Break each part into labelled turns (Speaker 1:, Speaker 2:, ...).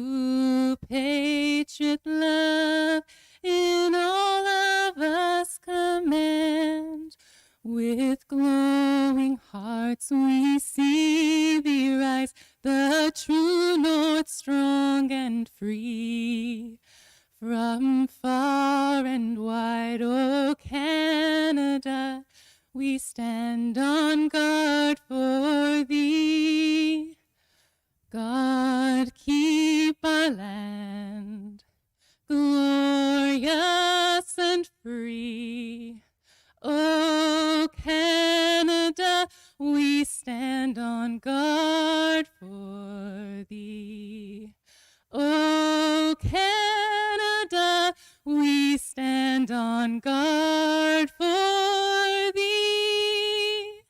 Speaker 1: true patriot love in all of us command. With glowing hearts we see thee rise, the true North strong and free. From far and wide, O Canada, we stand on guard for thee. God keep our land glorious and free. O Canada, we stand on guard for thee. O Canada, we stand on guard for thee.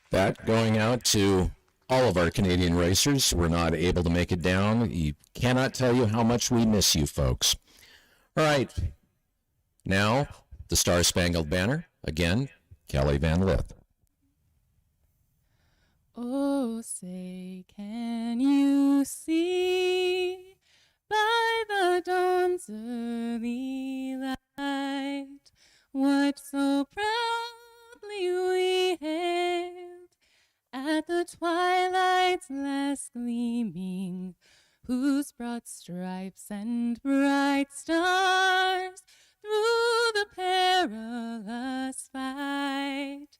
Speaker 2: That going out to all of our Canadian racers who were not able to make it down. You cannot tell you how much we miss you folks. All right, now the Star Spangled Banner, again, Kelly Van Lith.
Speaker 1: Oh, say, can you see by the dawn's early light what so proudly we hailed at the twilight's last gleaming, whose broad stripes and bright stars through the perilous fight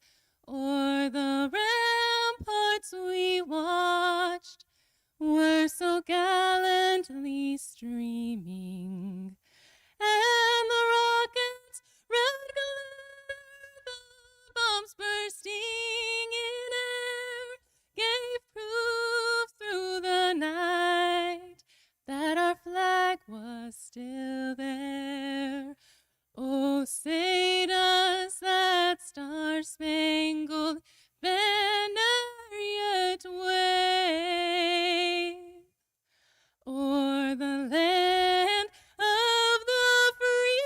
Speaker 1: o'er the ramparts we watched were so gallantly streaming, and the rockets' red glare, the bombs bursting in air, gave proof through the night that our flag was still there. Oh, say does that star-spangled banner yet wave o'er the land of the free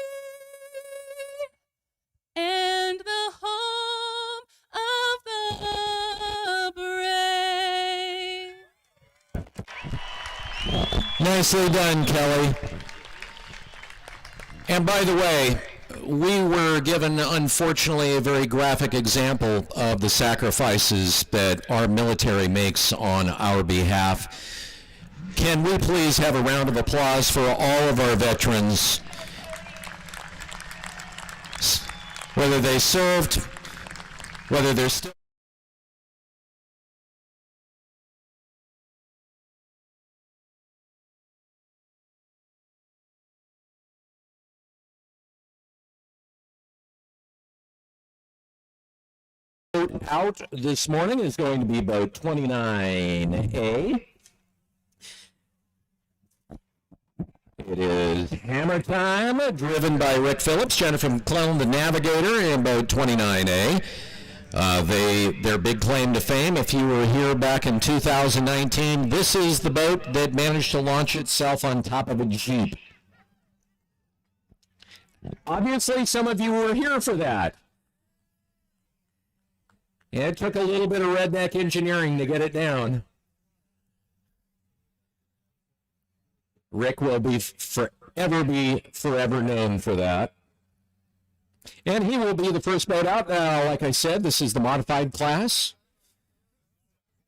Speaker 1: and the home of the brave?
Speaker 2: Nicely done, Kelly. And by the way, we were given, unfortunately, a very graphic example of the sacrifices that our military makes on our behalf. Can we please have a round of applause for all of our veterans, whether they served, whether they're still out this morning is going to be boat 29A. It is hammer time, driven by Rick Phillips, Jennifer McClellan, the navigator, in boat 29A. Their big claim to fame, if you were here back in 2019, this is the boat that managed to launch itself on top of a Jeep. Obviously, some of you were here for that. It took a little bit of redneck engineering to get it down. Rick will be forever known for that. And he will be the first boat out. Like I said, this is the modified class.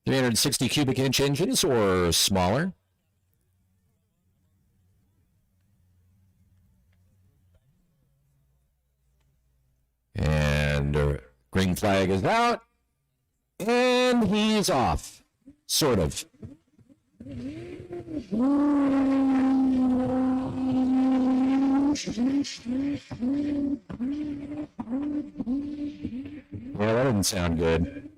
Speaker 2: 360 cubic inch engines or smaller. And green flag is out. And he's off. Sort of. Yeah, that didn't sound good.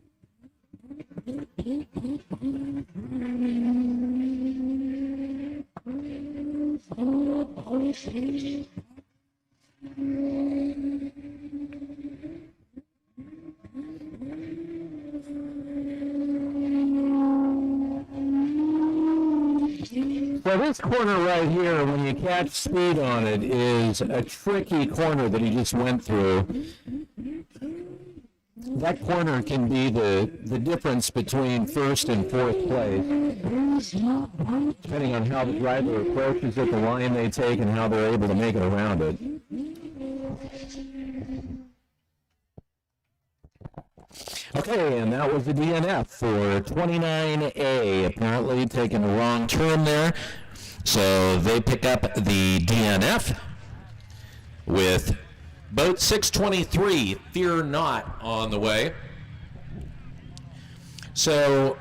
Speaker 2: So this corner right here, when you catch speed on it, is a tricky corner that he just went through. that corner can be the difference between first and fourth place, depending on how the driver approaches it, the line they take, and how they're able to make it around it. Okay, and that was the DNF for 29A, apparently taking the wrong turn there. So they pick up the DNF with boat 623, Fear Not, on the way. So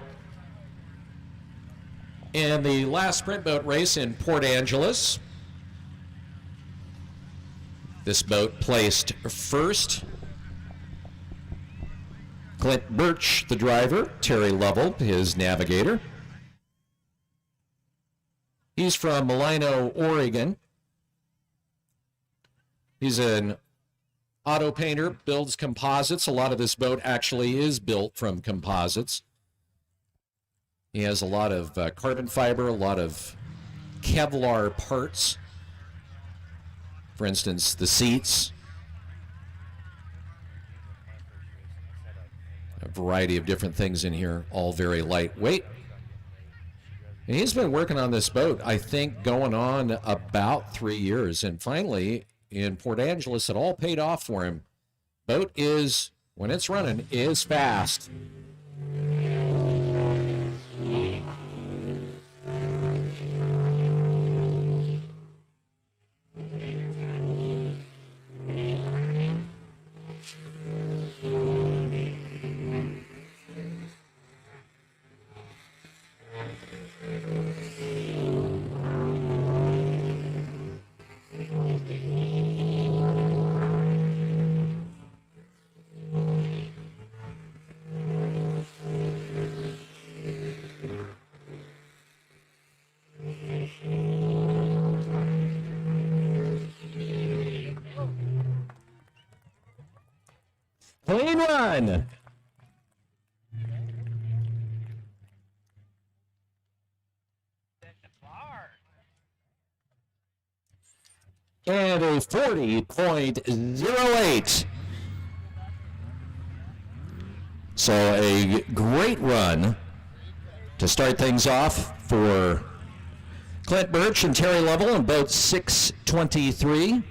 Speaker 2: in the last sprint boat race in Port Angeles, this boat placed first. Clint Birch, the driver, Terry Lovell, his navigator. He's from Malino, Oregon. He's an auto painter, builds composites. A lot of this boat actually is built from composites. He has a lot of carbon fiber, a lot of Kevlar parts. For instance, the seats. A variety of different things in here, all very lightweight. And he's been working on this boat, I think, going on about 3 years. And finally, in Port Angeles, it all paid off for him. Boat is, when it's running, is fast. Clean run. And a 40.08. So a great run to start things off for Clint Birch and Terry Lovell in boat 623.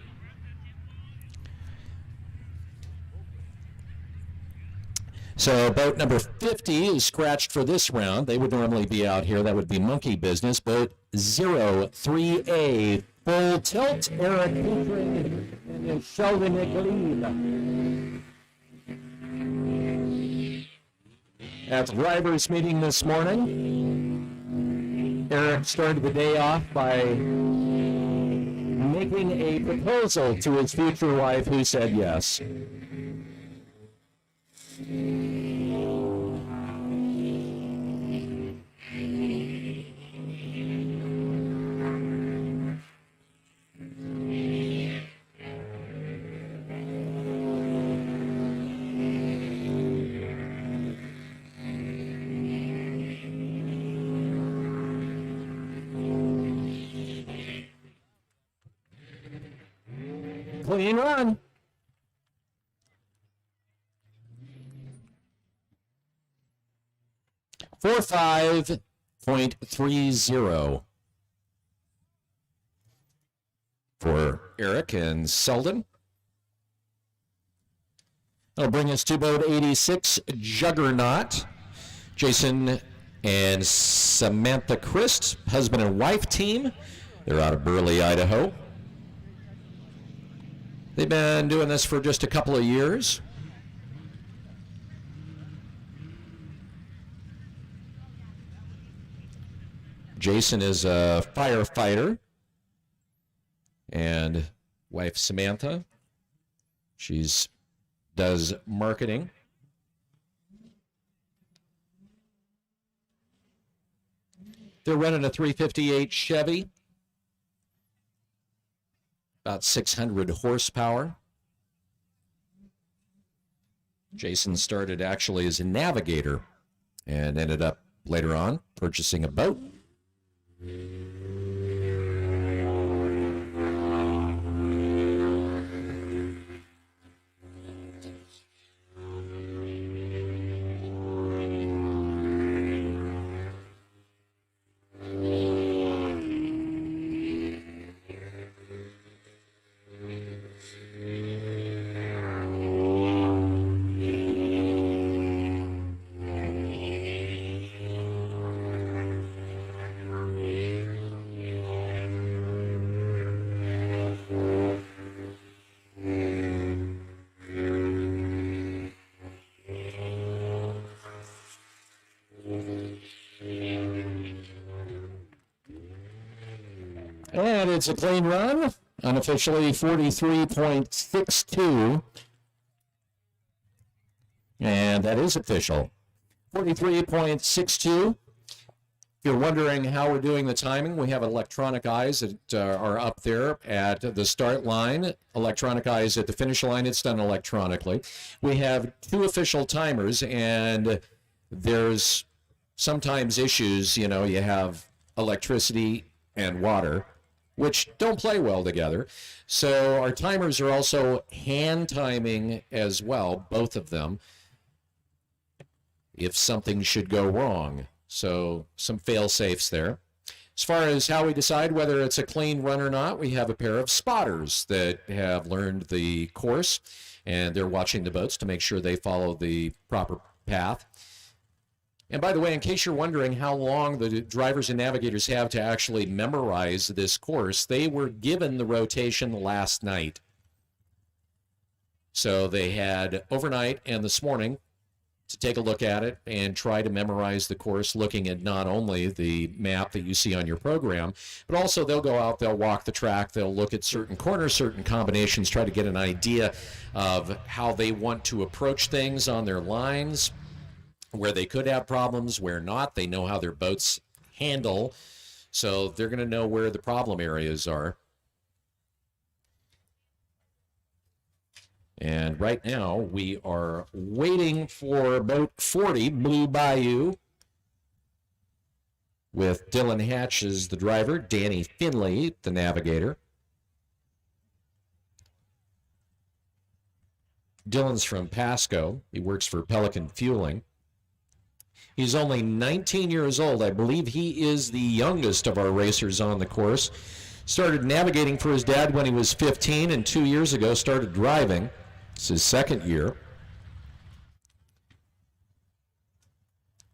Speaker 2: So boat number 50 is scratched for this round. They would normally be out here. That would be monkey business. Boat 03A, full tilt. Eric Petring and Sheldon Glebe. At the drivers' meeting this morning, Eric started the day off by making a proposal to his future wife, who said yes. Clean run. For 5.30 for Eric and Selden. That'll bring us to boat 86, Juggernaut. Jason and Samantha Christ, husband and wife team. They're out of Burley, Idaho. They've been doing this for just a couple of years. Jason is a firefighter, and wife Samantha, does marketing. They're running a 358 Chevy, about 600 horsepower. Jason started actually as a navigator and ended up later on purchasing a boat. And it's a clean run, unofficially 43.62. And that is official. 43.62. If you're wondering how we're doing the timing, we have electronic eyes that are up there at the start line, electronic eyes at the finish line. It's done electronically. We have 2 official timers, and there's sometimes issues. You know, you have electricity and water, which don't play well together. So our timers are also hand timing as well, both of them, if something should go wrong. So some fail safes there. As far as how we decide whether it's a clean run or not, we have a pair of spotters that have learned the course, and they're watching the boats to make sure they follow the proper path. And by the way, in case you're wondering how long the drivers and navigators have to actually memorize this course, they were given the rotation last night. So they had overnight and this morning to take a look at it and try to memorize the course, looking at not only the map that you see on your program, but also they'll go out, they'll walk the track, they'll look at certain corners, certain combinations, try to get an idea of how they want to approach things on their lines, where they could have problems, where not. They know how their boats handle, so they're going to know where the problem areas are. And right now, we are waiting for boat 40, Blue Bayou, with Dylan Hatch as the driver, Danny Finley, the navigator. Dylan's from Pasco. He works for Pelican Fueling. He's only 19 years old. I believe he is the youngest of our racers on the course. Started navigating for his dad when he was 15, and 2 years ago started driving. It's his second year.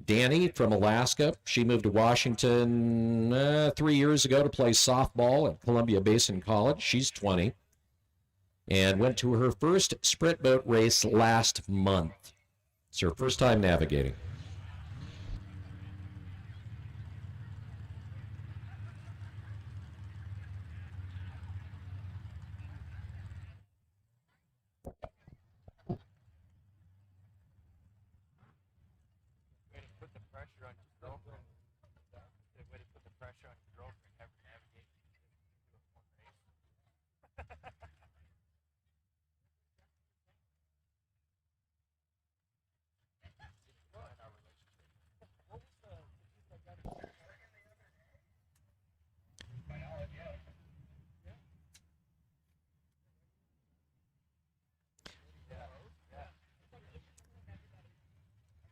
Speaker 2: Danny from Alaska. She moved to Washington 3 years ago to play softball at Columbia Basin College. She's 20 and went to her first sprint boat race last month. It's her first time navigating.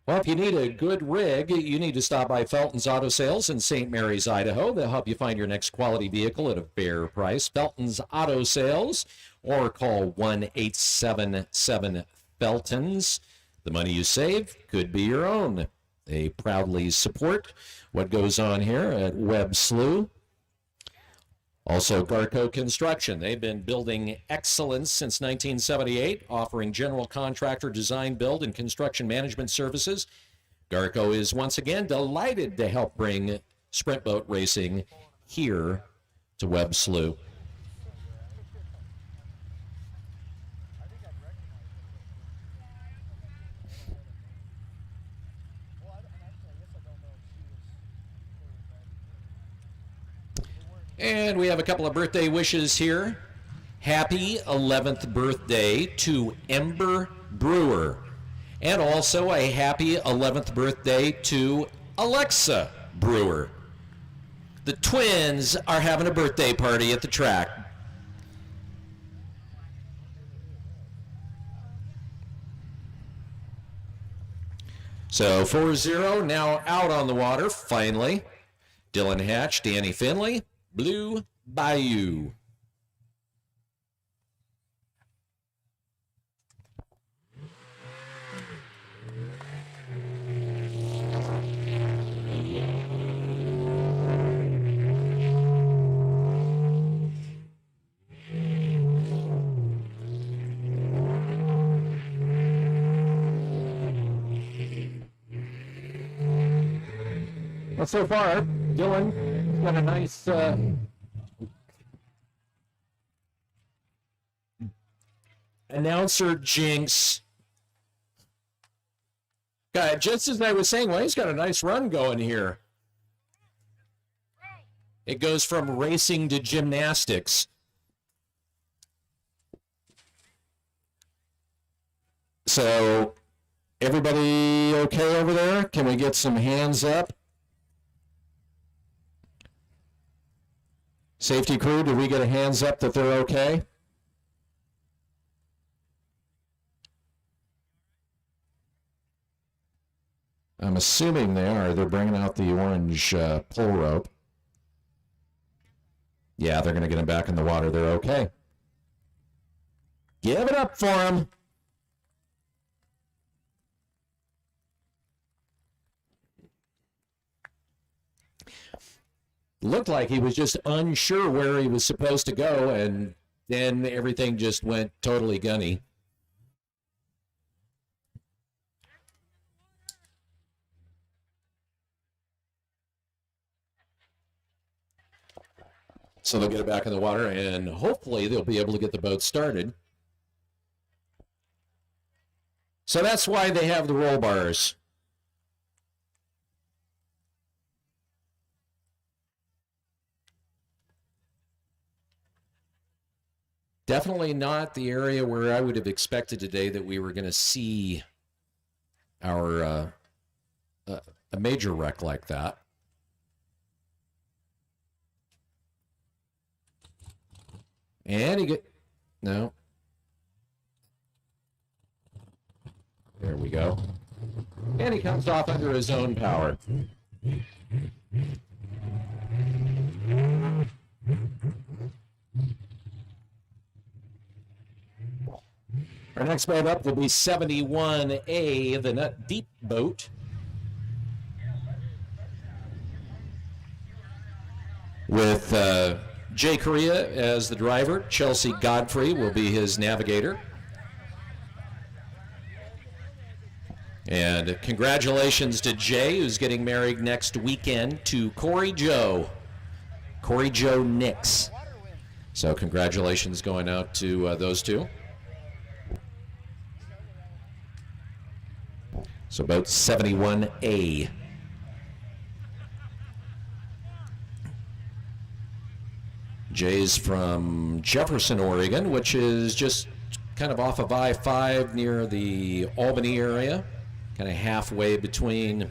Speaker 2: Well, if you need a good rig, you need to stop by Felton's Auto Sales in St. Mary's, Idaho. They'll help you find your next quality vehicle at a fair price. Felton's Auto Sales, or call 1-877-FELTONS. The money you save could be your own. They proudly support what goes on here at Webb, Slough. Also, Garco Construction. They've been building excellence since 1978, offering general contractor design, build, and construction management services. Garco is once again delighted to help bring sprint boat racing here to Webb, Slough. And we have a couple of birthday wishes here. Happy 11th birthday to Ember Brewer. And also a happy 11th birthday to Alexa Brewer. The twins are having a birthday party at the track. So 4-0 now out on the water, finally. Dylan Hatch, Danny Finley, Blue Bayou. Well, so far, Dylan got a nice announcer jinx. God, just as I was saying, well, he's got a nice run going here. It goes from racing to gymnastics. So, everybody okay over there? Can we get some hands up? Safety crew, do we get a hands up that they're okay? I'm assuming they are. They're bringing out the orange pull rope. Yeah, they're going to get him back in the water. They're okay. Give it up for him. Looked like he was just unsure where he was supposed to go, and then everything just went totally gunny. So they'll get it back in the water, and hopefully they'll be able to get the boat started. So that's why they have the roll bars. Definitely not the area where I would have expected today that we were going to see our a major wreck like that. And he get no. There we go. And he comes off under his own power. Our next boat up will be 71A, the Nut Deep boat. With Jay Correa as the driver. Chelsea Godfrey will be his navigator. And congratulations to Jay, who's getting married next weekend, to Corey Joe Nix. So congratulations going out to those two. So boat 71A. Jay's from Jefferson, Oregon, which is just kind of off of I-5 near the Albany area, kind of halfway between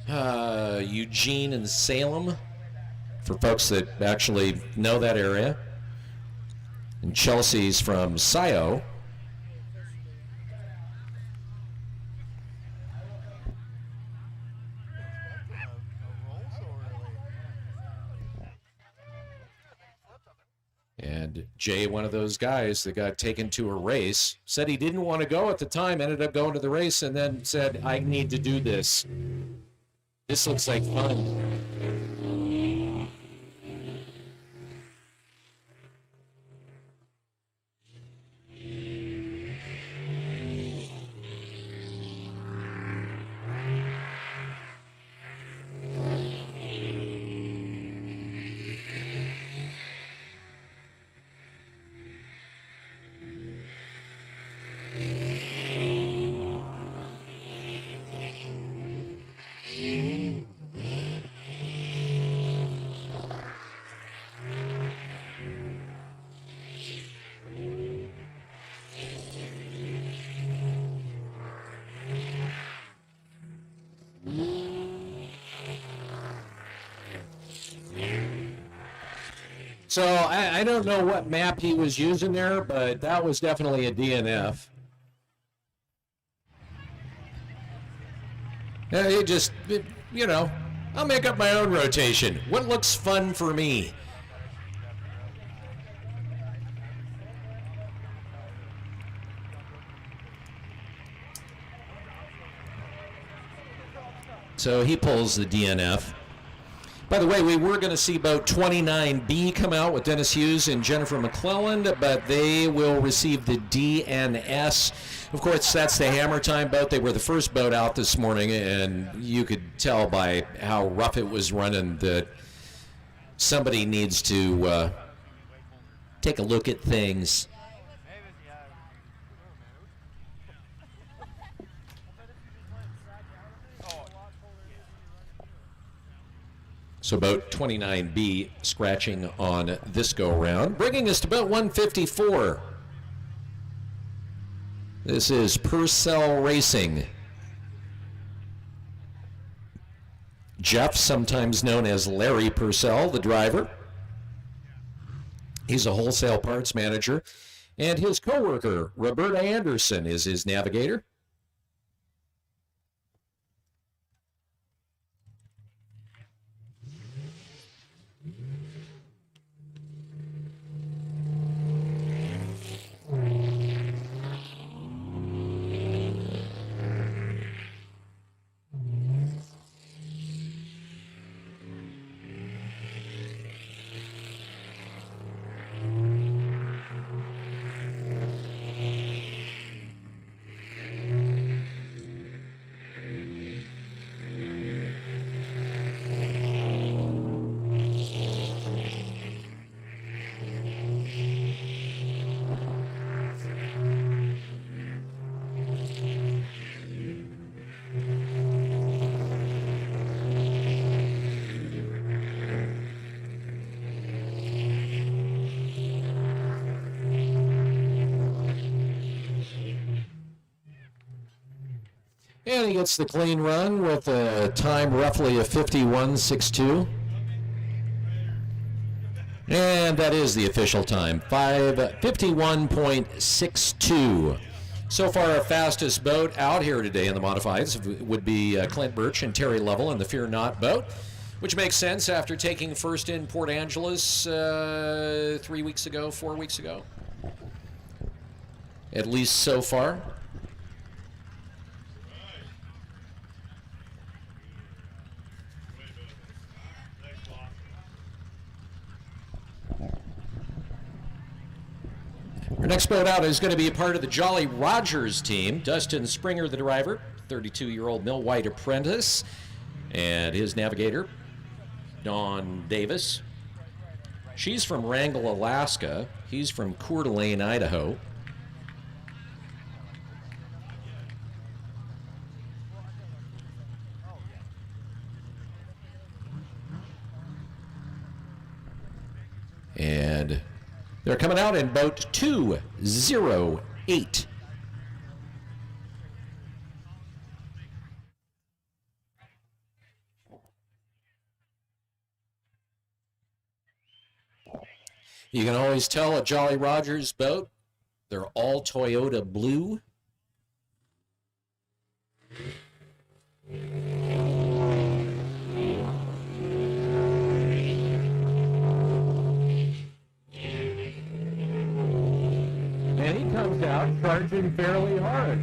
Speaker 2: Eugene and Salem, for folks that actually know that area. And Chelsea's from Scio. And Jay, one of those guys that got taken to a race, said he didn't want to go at the time, ended up going to the race, and then said, I need to do this. This looks like fun. So I don't know what map he was using there, but that was definitely a DNF. It just, you know, I'll make up my own rotation. What looks fun for me? So he pulls the DNF. By the way, we were going to see boat 29B come out with Dennis Hughes and Jennifer McClelland, but they will receive the DNS. Of course, that's the Hammer Time boat. They were the first boat out this morning, and you could tell by how rough it was running that somebody needs to take a look at things. So boat 29B scratching on this go-round, bringing us to boat 154. This is Purcell Racing. Jeff, sometimes known as Larry Purcell, the driver. He's a wholesale parts manager. And his co-worker, Roberta Anderson, is his navigator. And he gets the clean run with a time roughly of 51.62. And that is the official time, 5:51.62. So far, our fastest boat out here today in the modifieds would be Clint Birch and Terry Lovell in the Fear Not boat, which makes sense after taking first in Port Angeles 4 weeks ago, at least so far. Our next boat out is going to be a part of the Jolly Rogers team. Dustin Springer, the driver, 32-year-old millwright apprentice, and his navigator, Dawn Davis. She's from Wrangell, Alaska. He's from Coeur d'Alene, Idaho. And they're coming out in boat 208. You can always tell a Jolly Rogers boat, they're all Toyota blue. And he comes out charging fairly hard.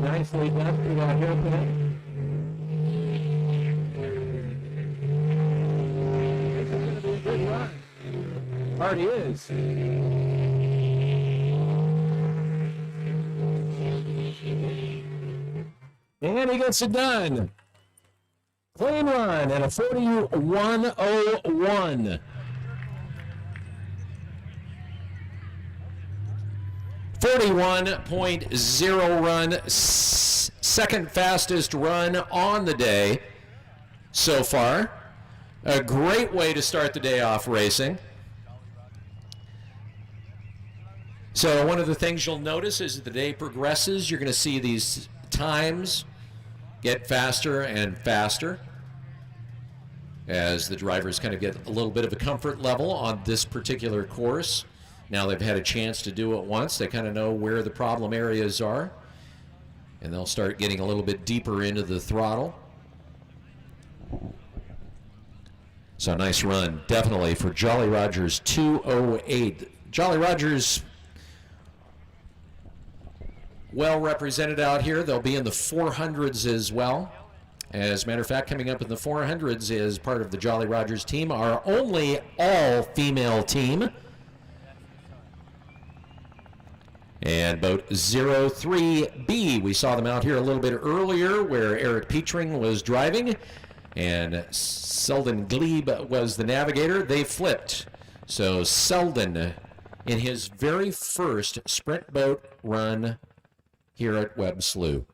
Speaker 2: Nicely done through that hairpin. This is going to be a good run. Already is. And he gets it done. Clean run and a 41.01. 41.0 run, second fastest run on the day so far. A great way to start the day off racing. So one of the things you'll notice as the day progresses, you're going to see these times get faster and faster as the drivers kind of get a little bit of a comfort level on this particular course. Now they've had a chance to do it once. They kind of know where the problem areas are, and they'll start getting a little bit deeper into the throttle. So nice run, definitely, for Jolly Rogers 208. Jolly Rogers well represented out here. They'll be in the 400s as well. As a matter of fact, coming up in the 400s is part of the Jolly Rogers team, our only all-female team. And boat 03B, we saw them out here a little bit earlier where Eric Petring was driving and Selden Glebe was the navigator. They flipped So Selden, in his very first sprint boat run here at Webb Slough.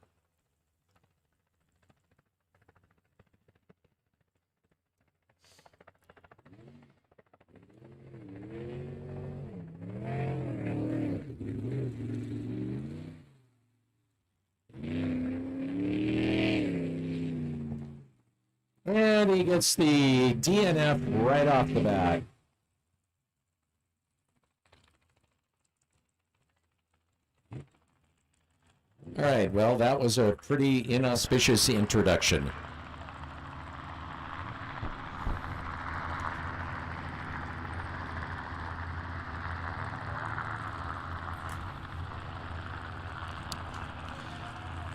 Speaker 2: And he gets the DNF right off the bat. All right, well, that was a pretty inauspicious introduction.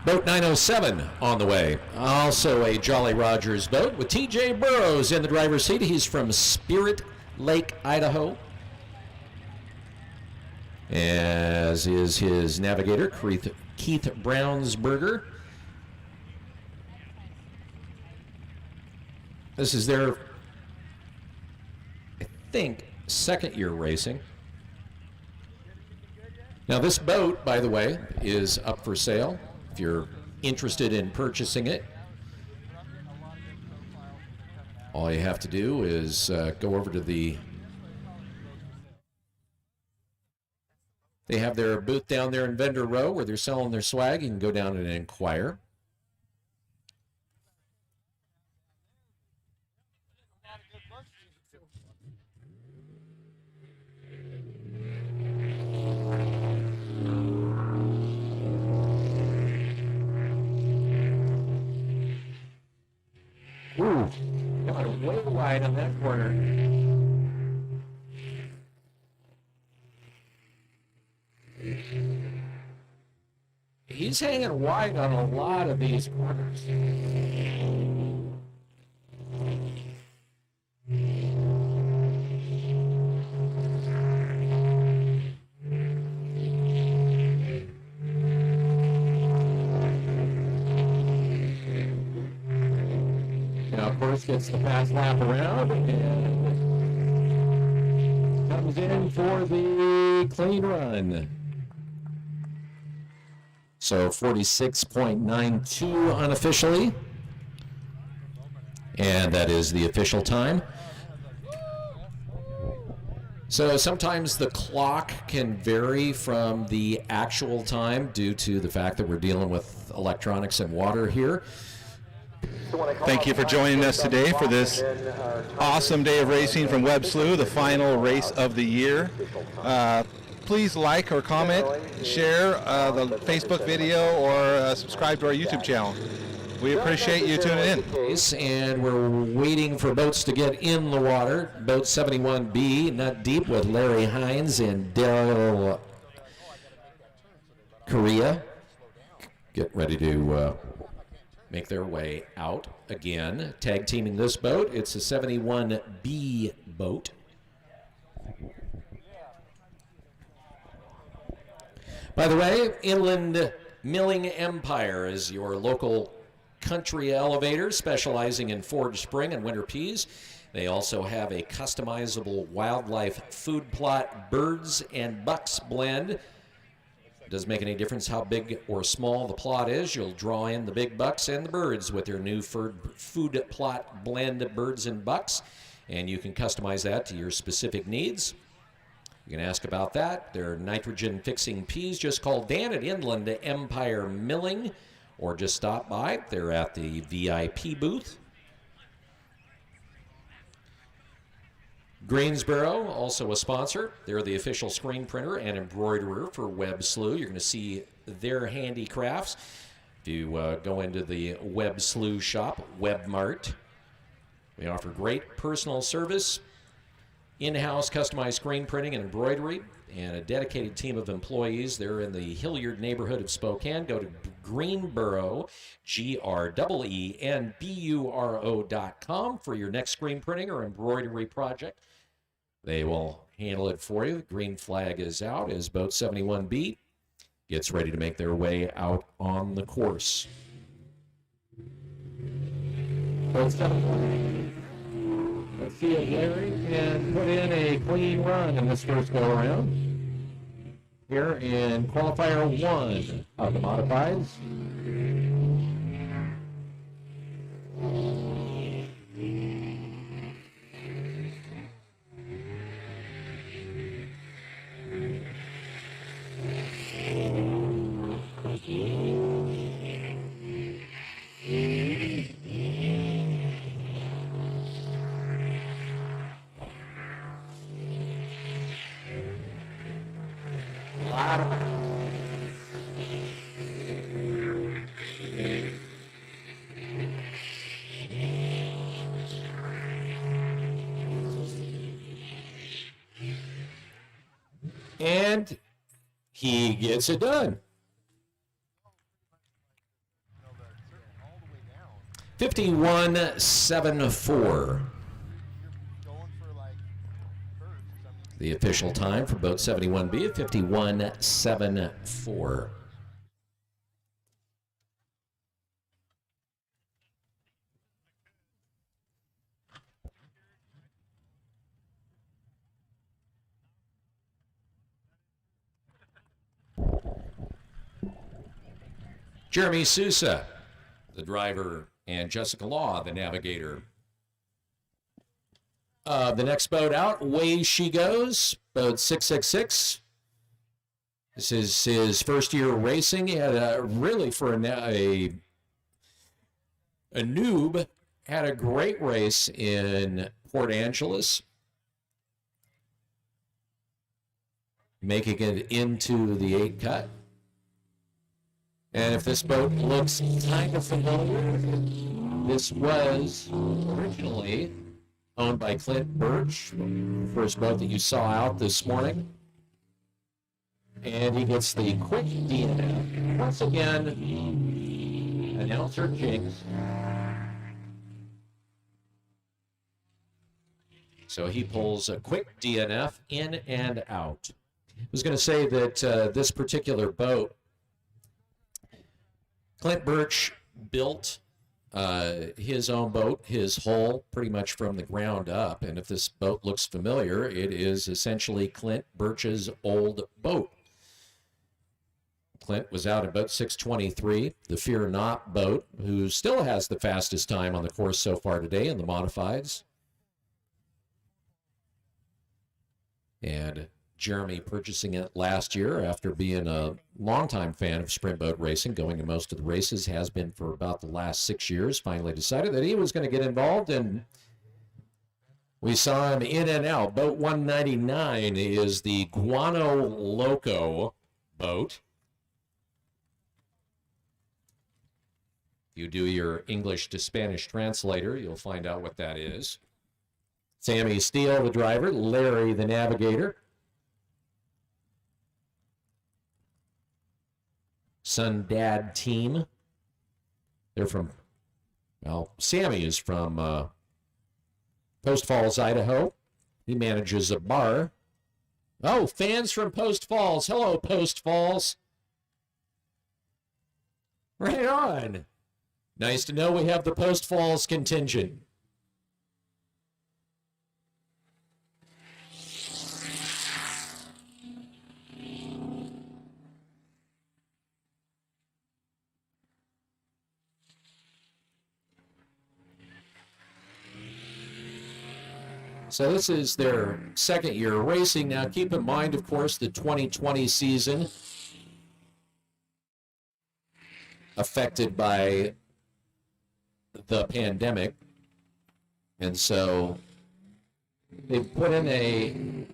Speaker 2: Boat 907 on the way. Also a Jolly Rogers boat with T.J. Burrows in the driver's seat. He's from Spirit Lake, Idaho. As is his navigator, Keith Brownsberger. This is their, I think, second year racing. Now this boat, by the way, is up for sale. If you're interested in purchasing it, all you have to do is go over to the... They have their booth down there in Vendor Row where they're selling their swag. You can go down and inquire. Ooh, got way wide on that corner. He's hanging wide on a lot of these corners. Now, of course, gets the fast lap around and comes in for the clean run. So 46.92 unofficially. And that is the official time. So sometimes the clock can vary from the actual time due to the fact that we're dealing with electronics and water here.
Speaker 3: Thank you for joining us today for this awesome day of racing from Webb Slough, the final race of the year. Please like or comment, share the Facebook video, or subscribe to our YouTube channel. We appreciate you tuning in.
Speaker 2: And we're waiting for boats to get in the water. Boat 71B, Nut Deep, with Larry Hines and Daryl Correa. Get ready to make their way out again. Tag teaming this boat, it's a 71B boat. By the way, Inland Milling Empire is your local country elevator specializing in forage spring and winter peas. They also have a customizable wildlife food plot birds and bucks blend. It doesn't make any difference how big or small the plot is. You'll draw in the big bucks and the birds with their new food plot blend birds and bucks, and you can customize that to your specific needs. You can ask about that. Their nitrogen fixing peas. Just call Dan at Inland Empire Milling or just stop by. They're at the VIP booth. Greensboro, also a sponsor. They're the official screen printer and embroiderer for Webb Slough. You're going to see their handicrafts. If you go into the Webb Slough shop, Webb Mart, we offer great personal service, in-house customized screen printing and embroidery, and a dedicated team of employees. They're in the Hilliard neighborhood of Spokane. Go to Greenboro, GREENBURO.com for your next screen printing or embroidery project. They will handle it for you. The green flag is out as boat 71B gets ready to make their way out on the course. Boat 71B. Let's see if Larry can put in a clean run in this first go-around. Here in qualifier 1 of the modifieds. And he gets it done. 51.74. The official time for boat 71B at 51.74. Jeremy Sousa, the driver, and Jessica Law, the navigator. The next boat out, away she goes, boat 666. This is his first year racing. He had really, for a noob, had a great race in Port Angeles, making it into the 8 cut. And if this boat looks kind of familiar, this was originally owned by Clint Birch, the first boat that you saw out this morning. And he gets the quick DNF. Once again, announcer Jinx. So he pulls a quick DNF in and out. I was going to say that this particular boat, Clint Birch built his own boat, his hull, pretty much from the ground up. And if this boat looks familiar, it is essentially Clint Birch's old boat. Clint was out at boat 623, the Fear Not boat, who still has the fastest time on the course so far today in the modifieds. And Jeremy purchasing it last year after being a longtime fan of sprint boat racing, going to most of the races, has been for about the last 6 years, finally decided that he was going to get involved, and we saw him in and out. Boat 199 is the Guano Loco boat. If you do your English to Spanish translator, you'll find out what that is. Sammy Steele, the driver, Larry, the navigator. Son Dad team. They're from, well, Sammy is from Post Falls, Idaho. He manages a bar. Oh, fans from Post Falls. Hello, Post Falls. Right on. Nice to know we have the Post Falls contingent. So this is their second year racing. Now keep in mind, of course, the 2020 season affected by the pandemic. And so they've put in a...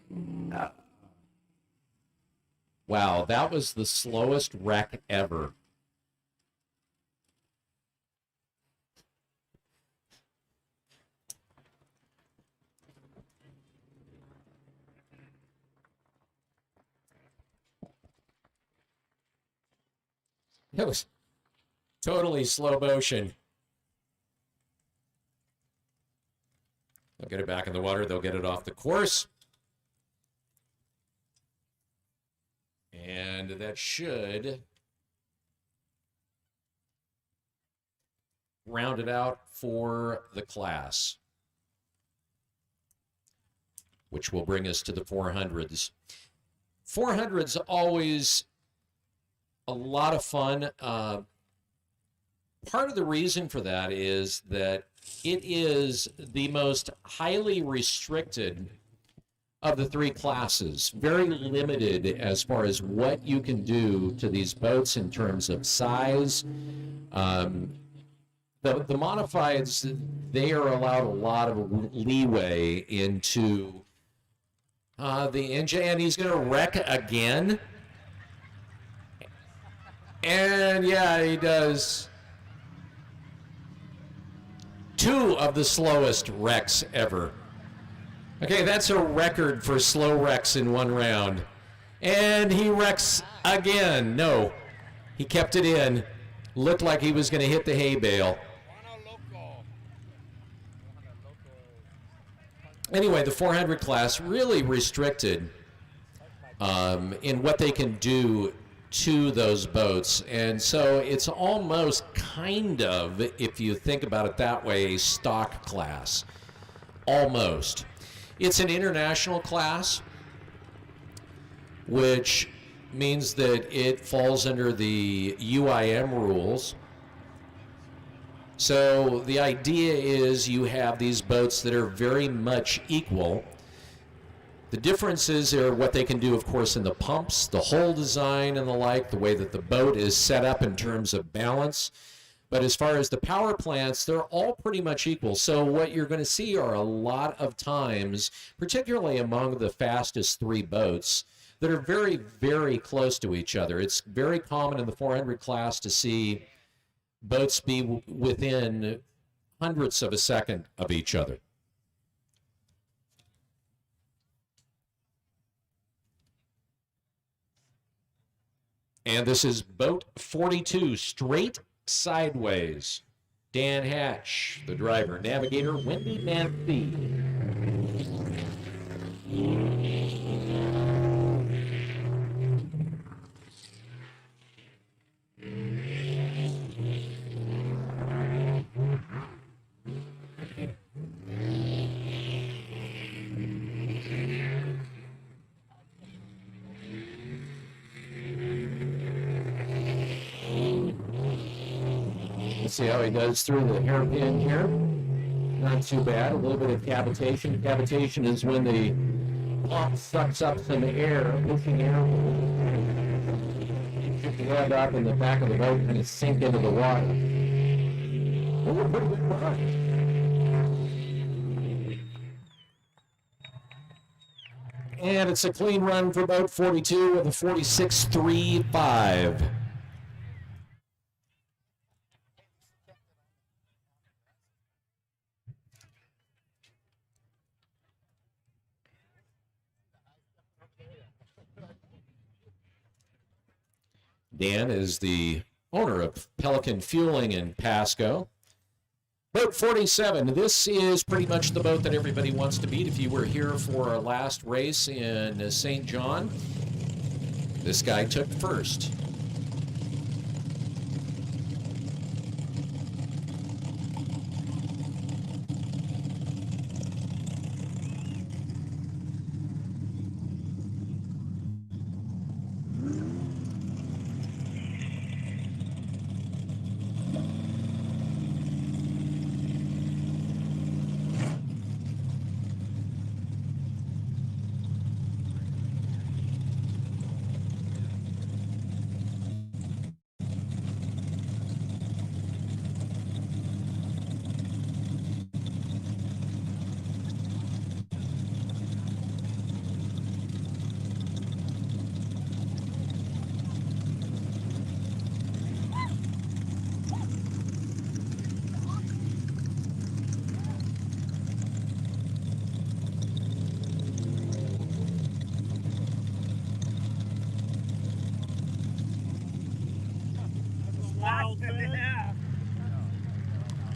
Speaker 2: wow, that was the slowest wreck ever. It was totally slow motion. They'll get it back in the water. They'll get it off the course. And that should round it out for the class. which will bring us to the 400s. 400s always a lot of fun. Part of the reason for that is that it is the most highly restricted of the three classes. Very limited as far as what you can do to these boats in terms of size. The modifieds, they are allowed a lot of leeway into the engine, and he's going to wreck again. And yeah, he does. Two of the slowest wrecks ever. Okay, that's a record for slow wrecks in one round. And he wrecks again. No, he kept it in. Looked like he was going to hit the hay bale. Anyway, the 400 class really restricted in what they can do to those boats. And so it's almost kind of, if you think about it that way, a stock class. Almost. It's an international class, which means that it falls under the UIM rules. So the idea is you have these boats that are very much equal. The differences are what they can do, of course, in the pumps, the hull design and the like, the way that the boat is set up in terms of balance. But as far as the power plants, they're all pretty much equal. So what you're going to see are a lot of times, particularly among the fastest three boats, that are very, very close to each other. It's very common in the 400 class to see boats be within hundredths of a second of each other. And this is boat 42, straight sideways. Dan Hatch, the driver. Navigator, Wendy Manthey. See how he does through the hairpin here. Not too bad. A little bit of cavitation. Cavitation is when the pump sucks up some air, pushing air. Shoot the head up in the back of the boat and it sink into the water. Oh, pretty good run. And it's a clean run for boat 42 with a 46.35. Dan is the owner of Pelican Fueling in Pasco. Boat 47, this is pretty much the boat that everybody wants to beat. If you were here for our last race in St. John, this guy took first.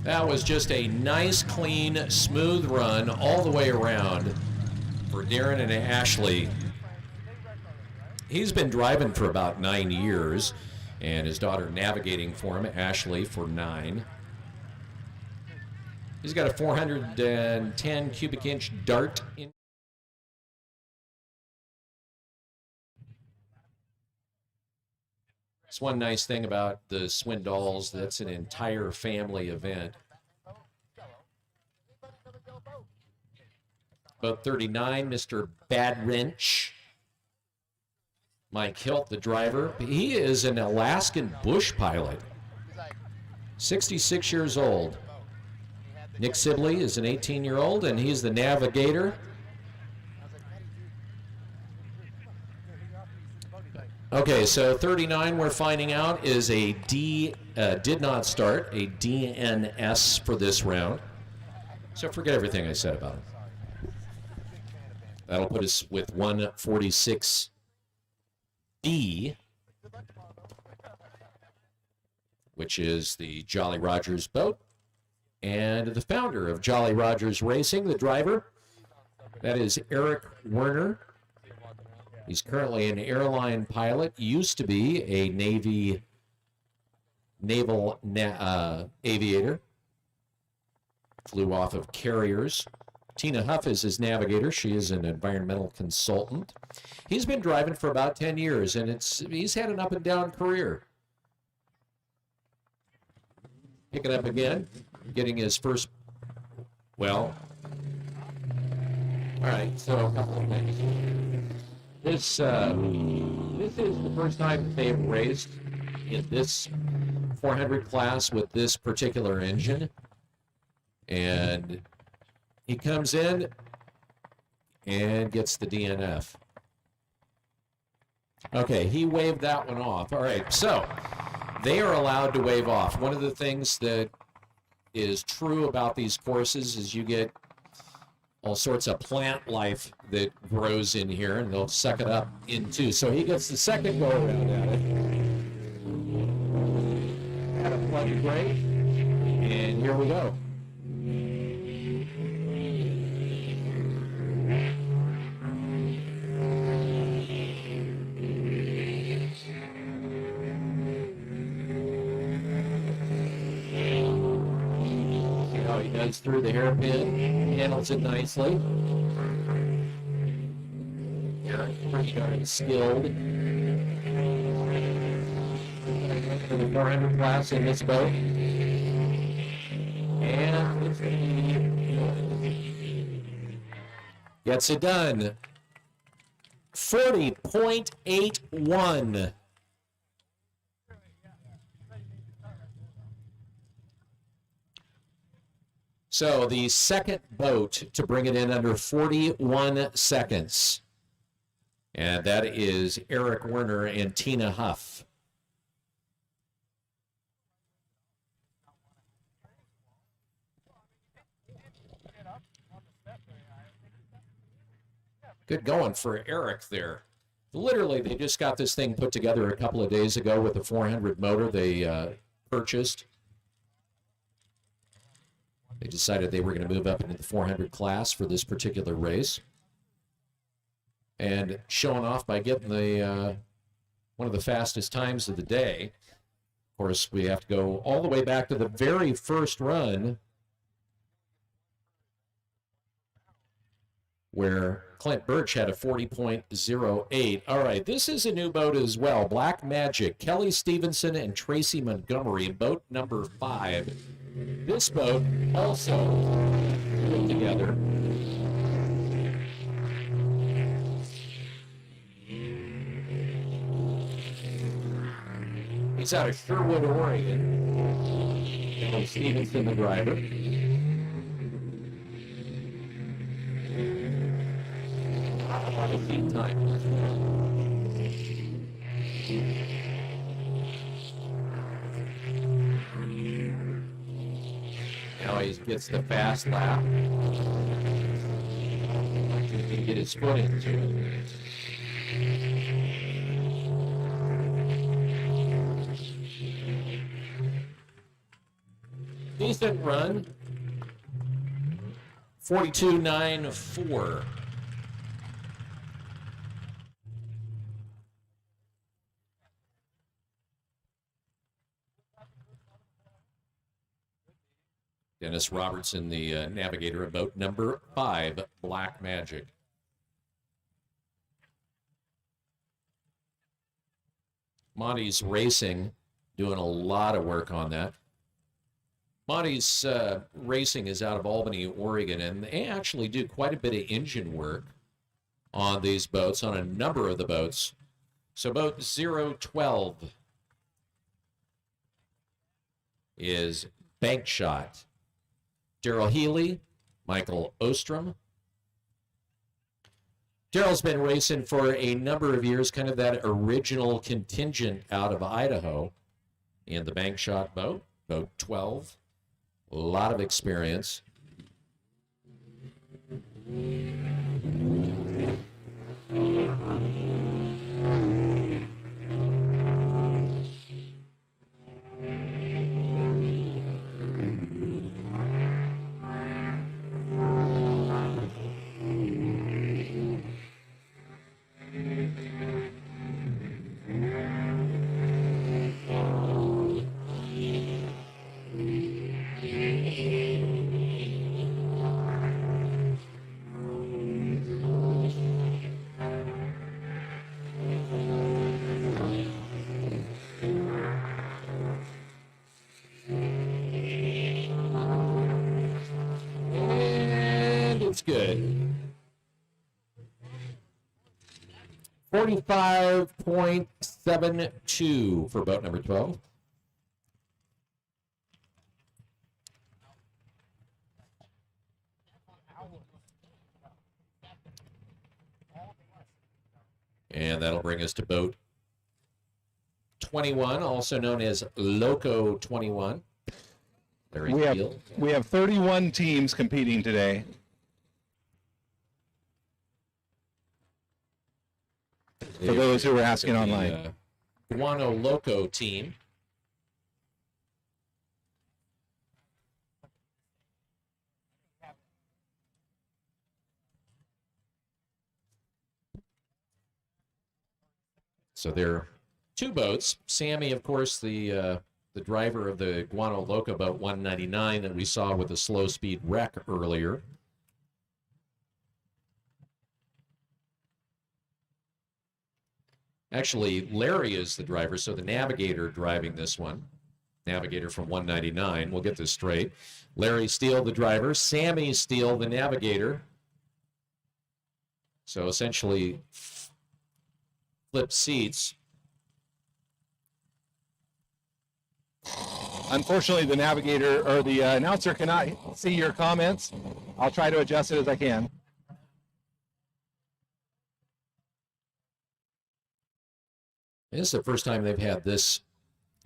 Speaker 2: That was just a nice, clean, smooth run all the way around for Darren and Ashley. He's been driving for about 9 years, and his daughter navigating for him, Ashley, for 9. He's got a 410 cubic inch Dart in It's one nice thing about the Swindols. That's an entire family event. Boat 39, Mr. Bad Wrench. Mike Hilt, the driver. He is an Alaskan bush pilot. 66 years old. Nick Sibley is an 18-year-old, and he's the navigator. Okay, so 39 we're finding out is a did not start, a DNS for this round. So forget everything I said about him. That'll put us with 146B, which is the Jolly Rogers boat. And the founder of Jolly Rogers Racing, the driver, that is Eric Werner. He's currently an airline pilot, used to be a naval aviator. Flew off of carriers. Tina Huff is his navigator. She is an environmental consultant. He's been driving for about 10 years, and he's had an up-and-down career. Picking up again, getting his first, well, all right, so a couple of things. This is the first time that they've raced in this 400 class with this particular engine. And he comes in and gets the DNF. Okay, he waved that one off. All right, so they are allowed to wave off. One of the things that is true about these courses is you get all sorts of plant life that grows in here, and they'll suck it up in too. So he gets the second go around at it. Had a plug break, and here we go. Through the hairpin, handles it nicely. Yeah, pretty darn skilled. For the 400 class in this boat. And gets it done. 40.81. So the second boat to bring it in under 41 seconds. And that is Eric Werner and Tina Huff. Good going for Eric there. Literally, they just got this thing put together a couple of days ago with the 400 motor they purchased. They decided they were going to move up into the 400 class for this particular race. And showing off by getting the one of the fastest times of the day. Of course, we have to go all the way back to the very first run where Clint Birch had a 40.08. All right, this is a new boat as well. Black Magic, Kelly Stevenson and Tracy Montgomery, boat number 5. This boat also put together. He's out of Sherwood, Oregon. Kelly Stevenson, the driver. Seat time. Now he gets the fast lap. He can get his foot into it. Decent run. 42.94. Dennis Robertson, the navigator of boat number 5, Black Magic. Monty's Racing doing a lot of work on that. Monty's Racing is out of Albany, Oregon, and they actually do quite a bit of engine work on these boats, on a number of the boats. So boat 012 is Bank Shot. Daryl Healy, Michael Ostrom. Daryl's been racing for a number of years, kind of that original contingent out of Idaho in the Bank Shot boat, boat 12. A lot of experience. Good. 45.72 for boat number 12. And that'll bring us to boat 21, also known as Loco 21.
Speaker 3: We have 31 teams competing today. For those who are asking online.
Speaker 2: Guano Loco team. So there are two boats. Sammy, of course, the driver of the Guano Loco boat 199 that we saw with the slow speed wreck earlier. Actually, Larry is the driver, so the navigator driving this one. Navigator from 199. We'll get this straight. Larry Steele, the driver. Sammy Steele, the navigator. So essentially, flip seats.
Speaker 3: Unfortunately, the navigator or the announcer cannot see your comments. I'll try to adjust it as I can.
Speaker 2: This is the first time they've had this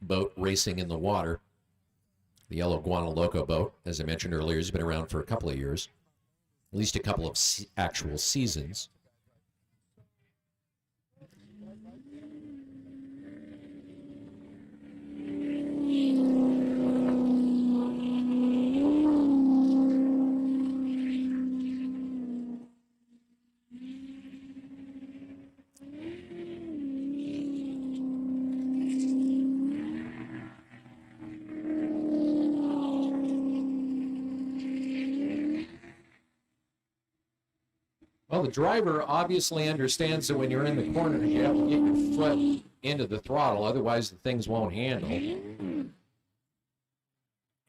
Speaker 2: boat racing in the water. The yellow Guano Loco boat, as I mentioned earlier, has been around for a couple of years, at least a couple of actual seasons. Well, the driver obviously understands that when you're in the corner, you have to get your foot into the throttle, otherwise the things won't handle.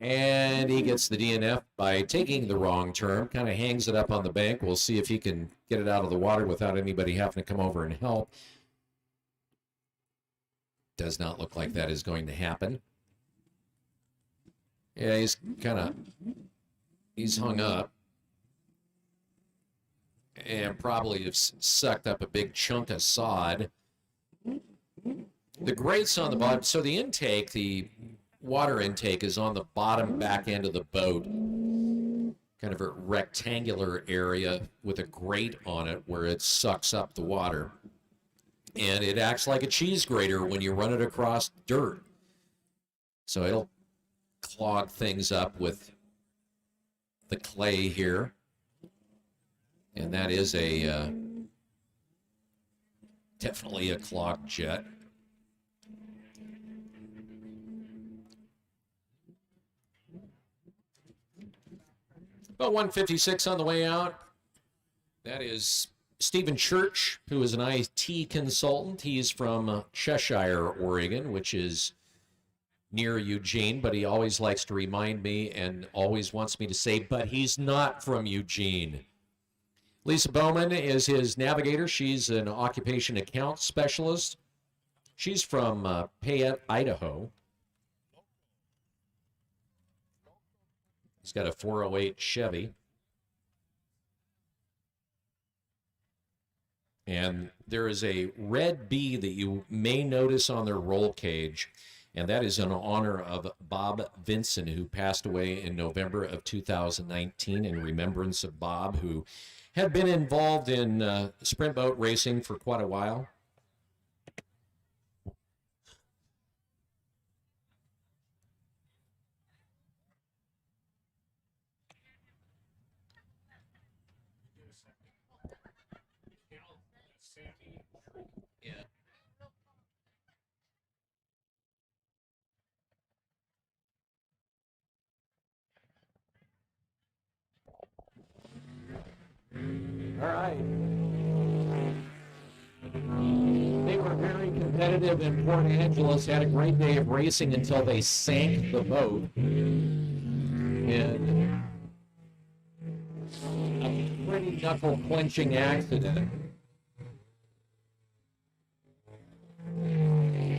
Speaker 2: And he gets the DNF by taking the wrong turn, kind of hangs it up on the bank. We'll see if he can get it out of the water without anybody having to come over and help. Does not look like that is going to happen. Yeah, he's hung up. And probably have sucked up a big chunk of sod. The grates on the bottom, so the intake, the water intake is on the bottom back end of the boat. Kind of a rectangular area with a grate on it where it sucks up the water. And it acts like a cheese grater when you run it across dirt. So it'll clog things up with the clay here. And that is definitely a clogged jet. About 156 on the way out. That is Stephen Church, who is an IT consultant. He's from Cheshire, Oregon, which is near Eugene, but he always likes to remind me and always wants me to say, but he's not from Eugene. Lisa Bowman is his navigator. She's an occupation account specialist. She's from Payette, Idaho. He's got a 408 Chevy. And there is a red B that you may notice on their roll cage, and that is in honor of Bob Vinson, who passed away in November of 2019, in remembrance of Bob, who had been involved in sprint boat racing for quite a while. All right. They were very competitive in Port Angeles, had a great day of racing until they sank the boat. And a pretty knuckle-clenching accident.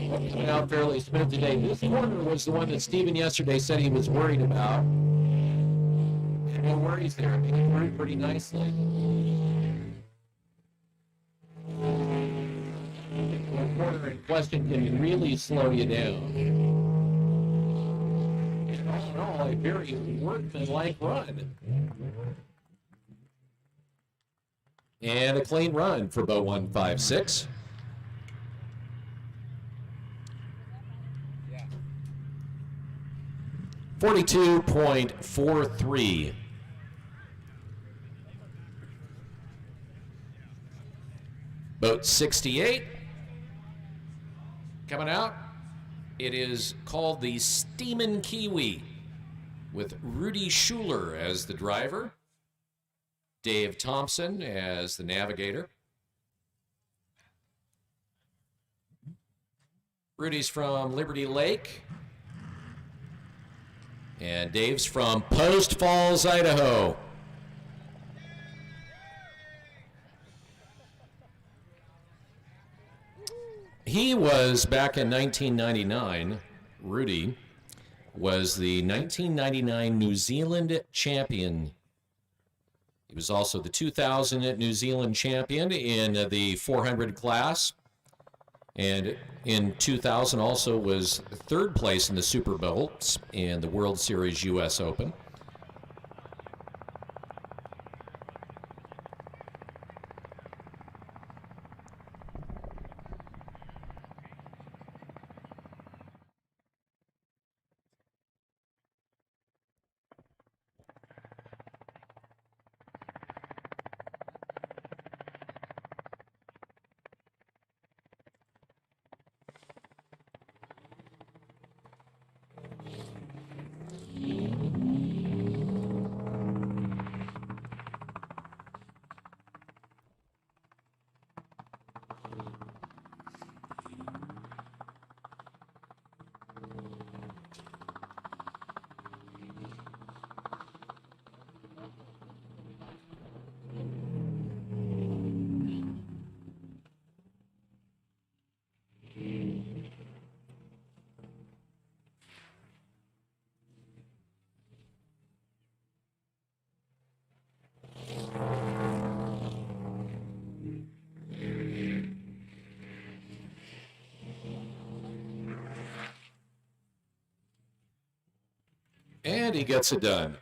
Speaker 2: Coming out fairly smooth today. This corner was the one that Stephen yesterday said he was worried about. And no worries there. It came through pretty nicely. The corner in question can really slow you down. And all in all, a very workmanlike run. And a clean run for boat 156. Yeah. 42.43. Boat 68 coming out. It is called the Steamin' Kiwi, with Rudy Schuler as the driver, Dave Thompson as the navigator. Rudy's from Liberty Lake, and Dave's from Post Falls, Idaho. He was, back in 1999, Rudy was the 1999 New Zealand champion. He was also the 2000 New Zealand champion in the 400 class. And in 2000 also was third place in the Super Bowls in the World Series US Open. And he gets it done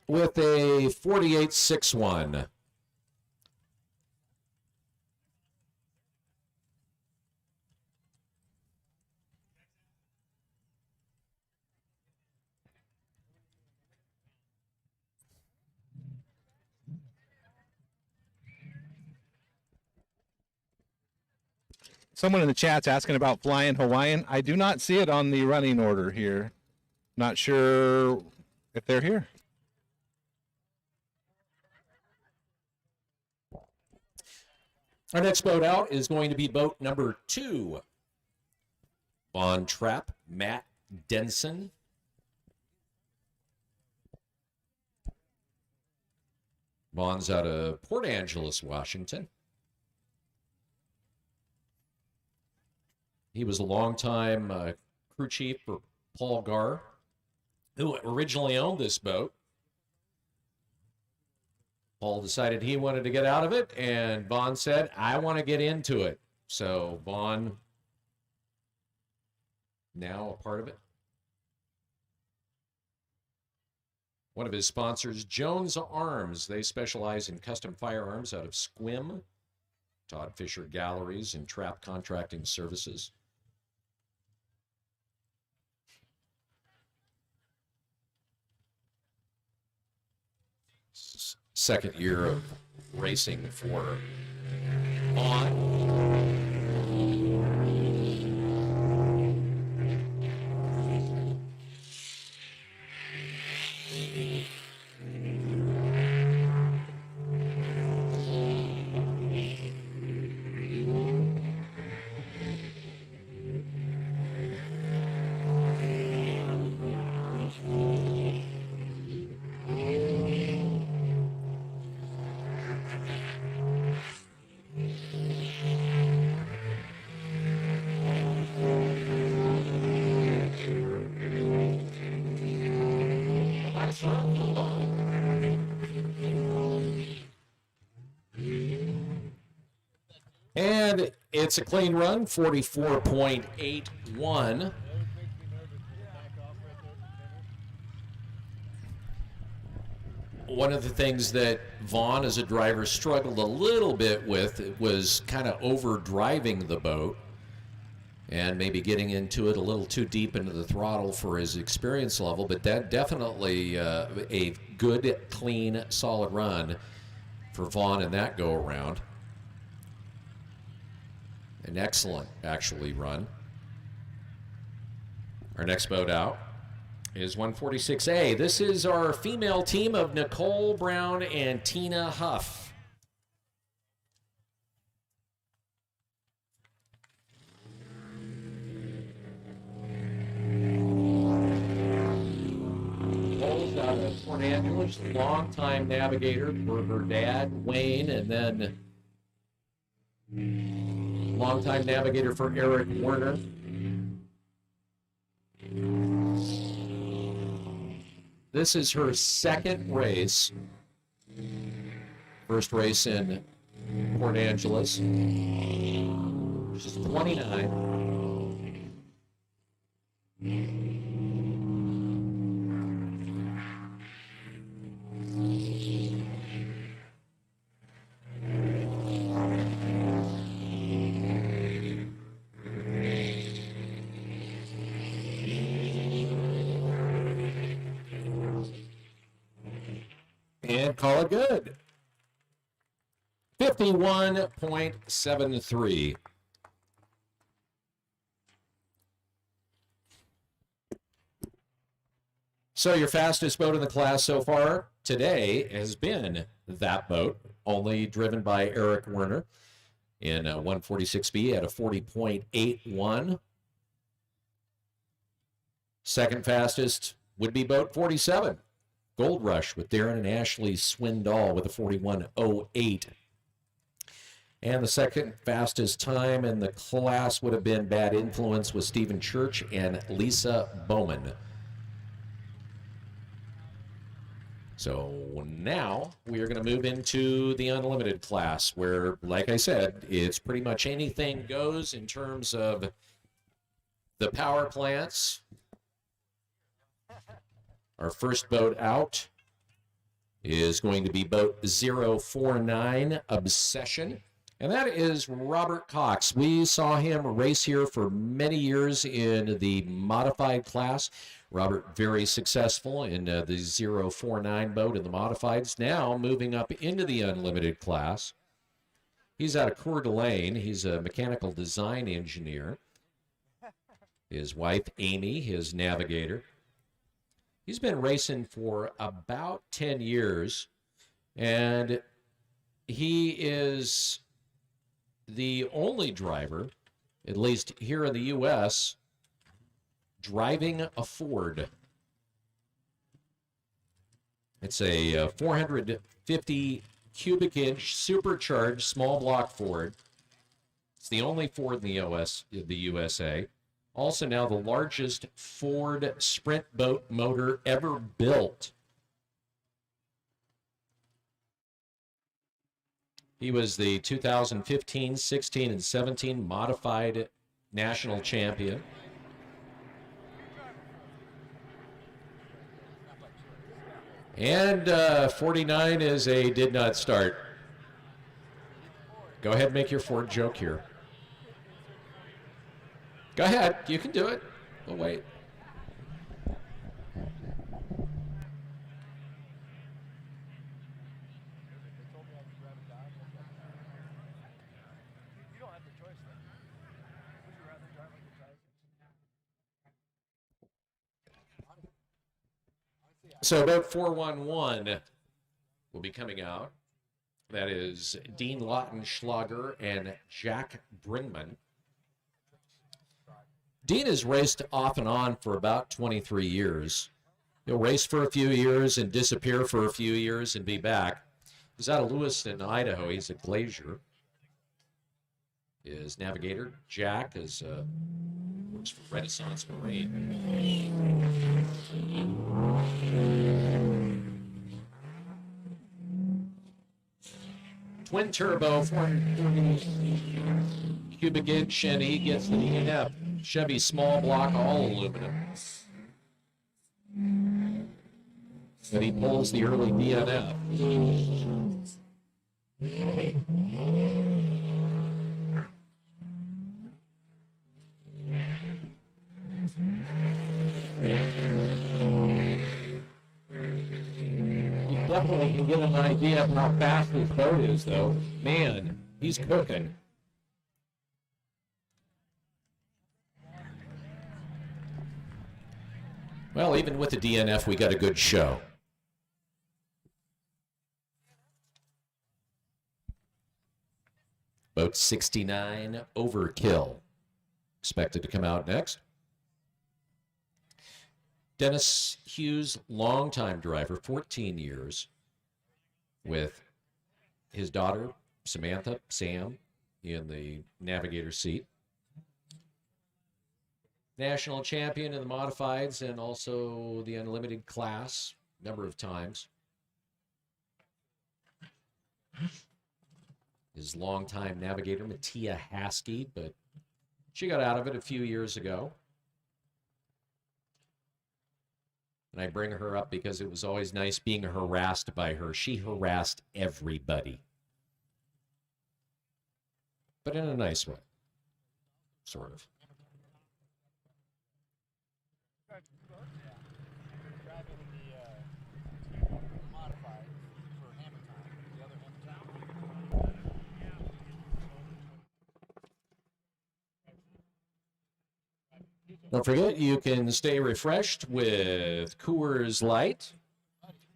Speaker 2: with a 48.61.
Speaker 3: Someone in the chat's asking about flying Hawaiian. I do not see it on the running order here. Not sure if they're here.
Speaker 2: Our next boat out is going to be boat number 2. On trap, Matt Denson. Vaughn's out of Port Angeles, Washington. He was a longtime crew chief for Paul Garr, who originally owned this boat. Paul decided he wanted to get out of it, and Vaughn said, I want to get into it. So Vaughn, now a part of it. One of his sponsors, Jones Arms. They specialize in custom firearms out of Squim. Todd Fisher Galleries and Trap Contracting Services. Second year of racing for Vaughn. And it's a clean run, 44.81. One of the things that Vaughn as a driver struggled a little bit with was kind of over-driving the boat and maybe getting into it a little too deep into the throttle for his experience level, but that definitely a good, clean, solid run for Vaughn in that go-around. An excellent, actually, run. Our next boat out is 146A. This is our female team of Nicole Brown and Tina Huff. Nicole's out of Port Angeles, longtime navigator for her dad, Wayne, and then longtime navigator for Eric Werner. This is her second race. First race in Port Angeles. She's 29. And call it good. 51.73. So your fastest boat in the class so far today has been that boat, only driven by Eric Werner in 146B at a 40.81. Second fastest would be boat 47. Gold Rush with Darren and Ashley Swindoll with a 41.08. And the second fastest time in the class would have been Bad Influence with Stephen Church and Lisa Bowman. So now we are going to move into the unlimited class where, like I said, it's pretty much anything goes in terms of the power plants. Our first boat out is going to be boat 049 Obsession, and that is Robert Cox. We saw him race here for many years in the modified class. Robert very successful in the 049 boat in the modifieds, now moving up into the unlimited class. He's out of Coeur d'Alene. He's a mechanical design engineer. His wife, Amy, his navigator. He's been racing for about 10 years, and he is
Speaker 4: the only driver, at least here in the U.S., driving a Ford. It's a 450 cubic inch supercharged small block Ford. It's the only Ford in the USA. Also now the largest Ford sprint boat motor ever built. He was the 2015, 16, and 17 modified national champion. And 49 is a did not start. Go ahead and make your Ford joke here. Go ahead, you can do it. We'll wait. So about 411 will be coming out. That is Dean Lautenschlager and Jack Bringman. Dean has raced off and on for about 23 years. He'll race for a few years and disappear for a few years and be back. He's out of Lewiston, Idaho. He's a glazier. His navigator, Jack, works for Renaissance Marine. Twin turbo, 440 cubic inch, and he gets the DNF. Chevy small block, all aluminum. But he pulls the early DNF. You definitely can get an idea of how fast his boat is, though. Man, he's cooking. Well, even with the DNF, we got a good show. Boat 69, Overkill. Expected to come out next. Dennis Hughes, longtime driver, 14 years, with his daughter, Samantha, Sam, in the navigator seat. National champion in the modifieds and also the unlimited class a number of times. His longtime navigator, Mattia Haskey, but she got out of it a few years ago. And I bring her up because it was always nice being harassed by her. She harassed everybody. But in a nice way, sort of. Don't forget, you can stay refreshed with Coors Light.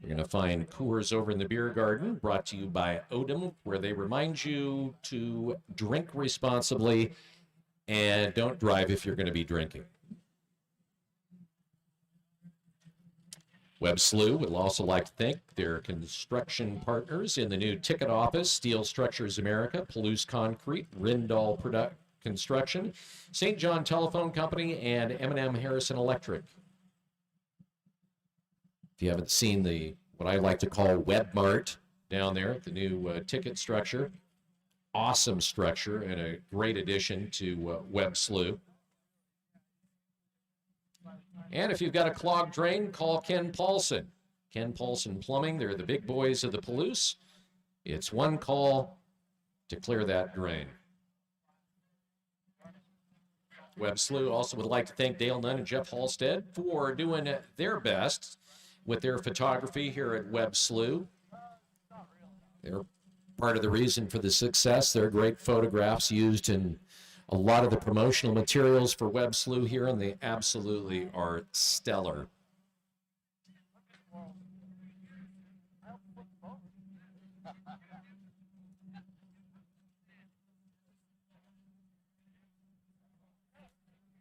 Speaker 4: You're going to find Coors over in the beer garden, brought to you by Odom, where they remind you to drink responsibly and don't drive if you're going to be drinking. Webb Slough would also like to thank their construction partners in the new ticket office, Steel Structures America, Palouse Concrete, Rindall Construction, St. John Telephone Company, and M&M Harrison Electric. If you haven't seen what I like to call Webb Mart down there, the new ticket structure, awesome structure and a great addition to Webb Slough. And if you've got a clogged drain, call Ken Paulson. Ken Paulson Plumbing, they're the big boys of the Palouse. It's one call to clear that drain. Webb Slough also would like to thank Dale Nunn and Jeff Halstead for doing their best with their photography here at Webb Slough. They're part of the reason for the success. They're great photographs used in a lot of the promotional materials for Webb Slough here, and they absolutely are stellar.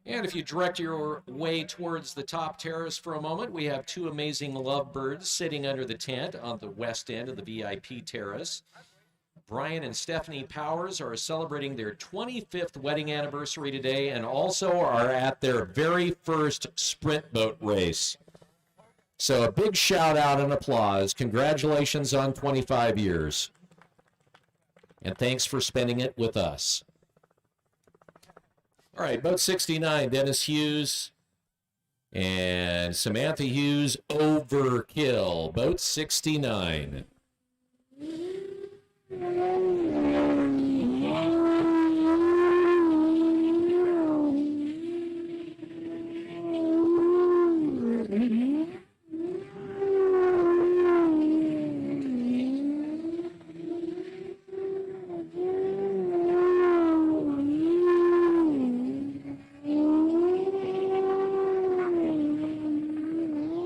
Speaker 4: And if you direct your way towards the top terrace for a moment, we have two amazing lovebirds sitting under the tent on the west end of the VIP terrace. Brian and Stephanie Powers are celebrating their 25th wedding anniversary today and also are at their very first sprint boat race. So a big shout out and applause. Congratulations on 25 years. And thanks for spending it with us. All right, boat 69, Dennis Hughes and Samantha Hughes, Overkill. Boat 69.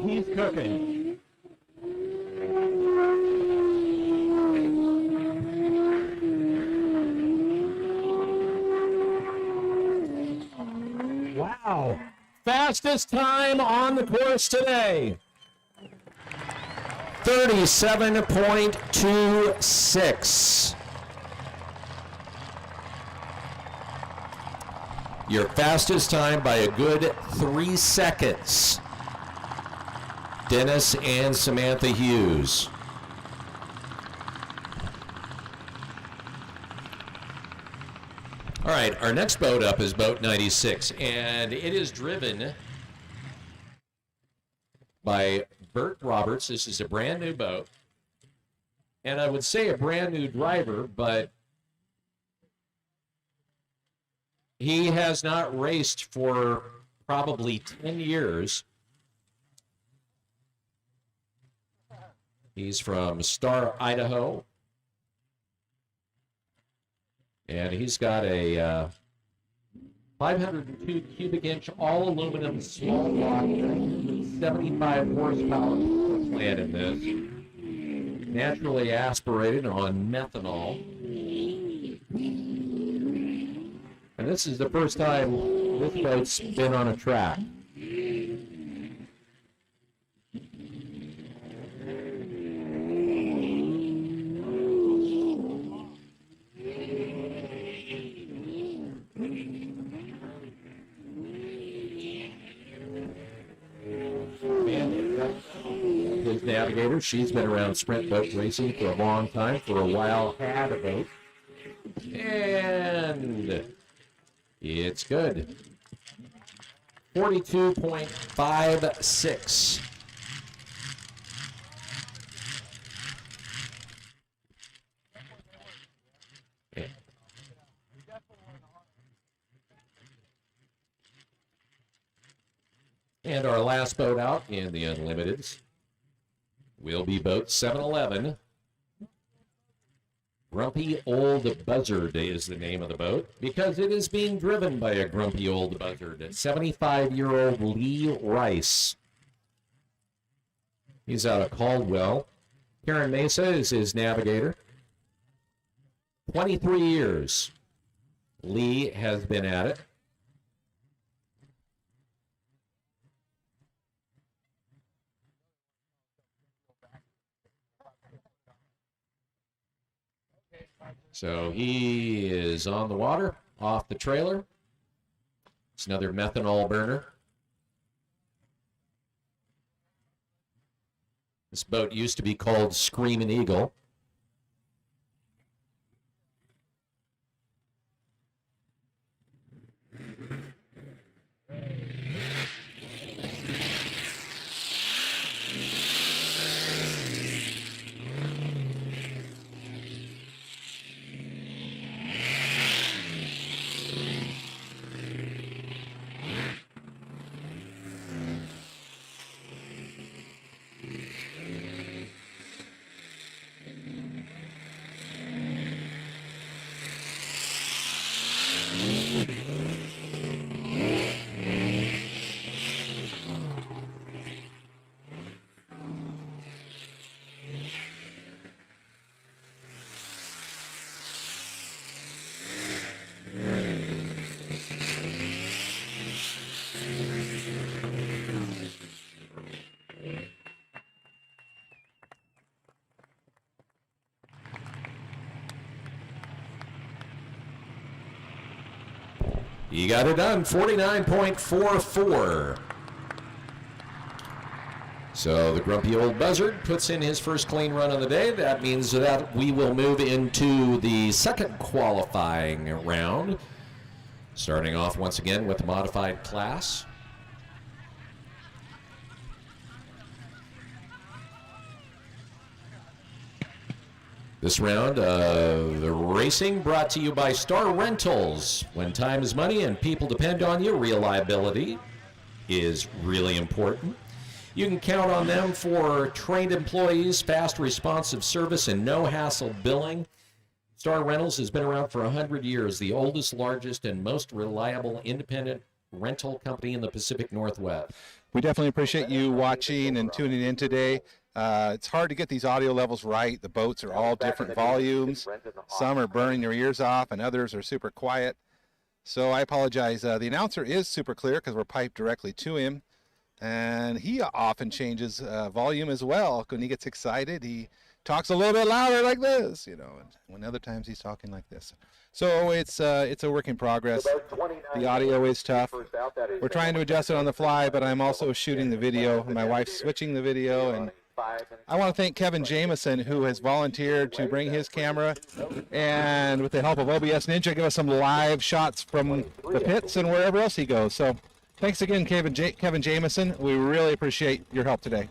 Speaker 4: He's cooking. Wow. Fastest time on the course today. 37.26. Your fastest time by a good 3 seconds. Dennis and Samantha Hughes. All right, our next boat up is boat 96, and it is driven by Bert Roberts. This is a brand new boat, and I would say a brand new driver, but he has not raced for probably 10 years. He's from Star, Idaho. And he's got a 502 cubic inch all aluminum small block, 75 horsepower plant in this. Naturally aspirated on methanol. And this is the first time this boat's been on a track. His navigator, she's been around sprint boat racing for a long time, for a while had a boat. And it's good. 42.56. And our last boat out in the Unlimiteds will be boat 711. Grumpy Old Buzzard is the name of the boat because it is being driven by a grumpy old buzzard. 75-year-old Lee Rice. He's out of Caldwell. Karen Mesa is his navigator. 23 years Lee has been at it. So he is on the water, off the trailer. It's another methanol burner. This boat used to be called Screaming Eagle. He got it done, 49.44. So the grumpy old buzzard puts in his first clean run of the day. That means that we will move into the second qualifying round, starting off once again with the modified class. This round, the racing brought to you by Star Rentals. When time is money and people depend on you, reliability is really important. You can count on them for trained employees, fast responsive service, and no hassle billing. Star Rentals has been around for 100 years, the oldest, largest, and most reliable independent rental company in the Pacific Northwest.
Speaker 3: We definitely appreciate you watching and tuning in today. It's hard to get these audio levels right. The boats are all different volumes. Some are burning your ears off and others are super quiet. So I apologize. The announcer is super clear because we're piped directly to him. And he often changes volume as well. When he gets excited, he talks a little bit louder like this, you know, and when other times he's talking like this. So it's a work in progress. The audio is tough. We're trying to adjust it on the fly, but I'm also shooting the video. My wife's switching the video, and I want to thank Kevin Jameson, who has volunteered to bring his camera and with the help of OBS Ninja, give us some live shots from the pits and wherever else he goes. So thanks again, Kevin Jameson. We really appreciate your help today.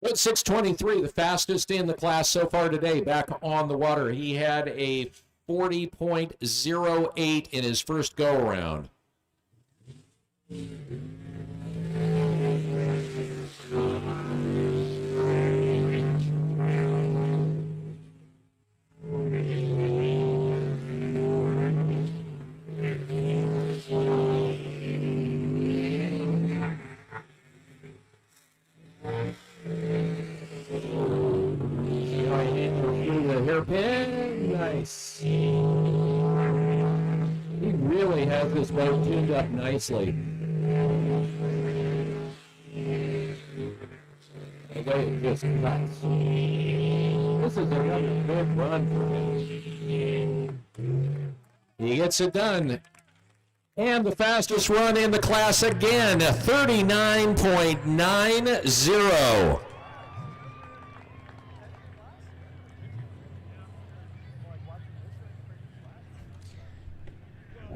Speaker 4: At 6:23, the fastest in the class so far today, back on the water. He had a 40.08 in his first go-around. Nice. He really has this boat tuned up nicely. The way it just cuts. This is another good run for him. He gets it done. And the fastest run in the class again, 39.90.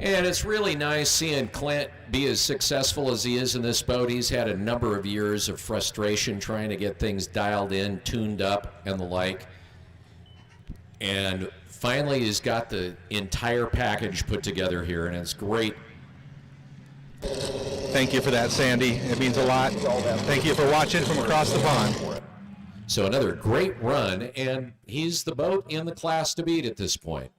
Speaker 4: And it's really nice seeing Clint be as successful as he is in this boat. He's had a number of years of frustration trying to get things dialed in, tuned up, and the like. And finally he's got the entire package put together here, and it's great.
Speaker 3: Thank you for that, Sandy. It means a lot. Thank you for watching from across the pond.
Speaker 4: So another great run, and he's the boat in the class to beat at this point.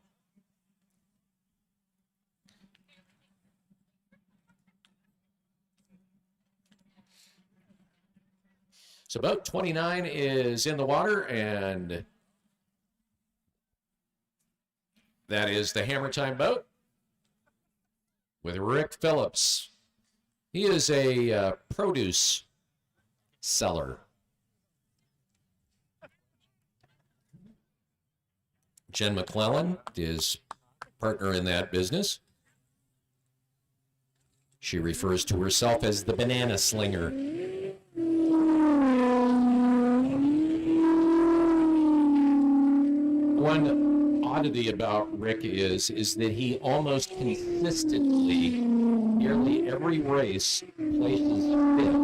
Speaker 4: So boat 29 is in the water, and that is the Hammer Time boat with Rick Phillips. He is a produce seller. Jen McClellan is partner in that business. She refers to herself as the banana slinger. One oddity about Rick is that he almost consistently, nearly every race, places fifth.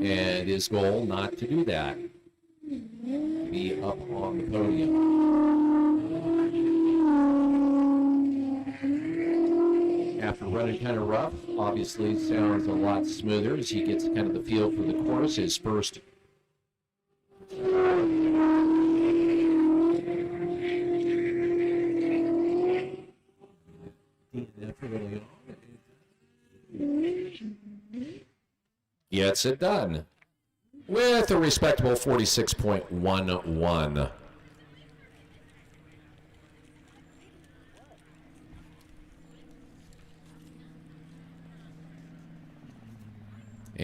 Speaker 4: And his goal not to do that, to be up on the podium. After running kind of rough, obviously sounds a lot smoother as he gets kind of the feel for the course. His first gets it done with a respectable 46.11.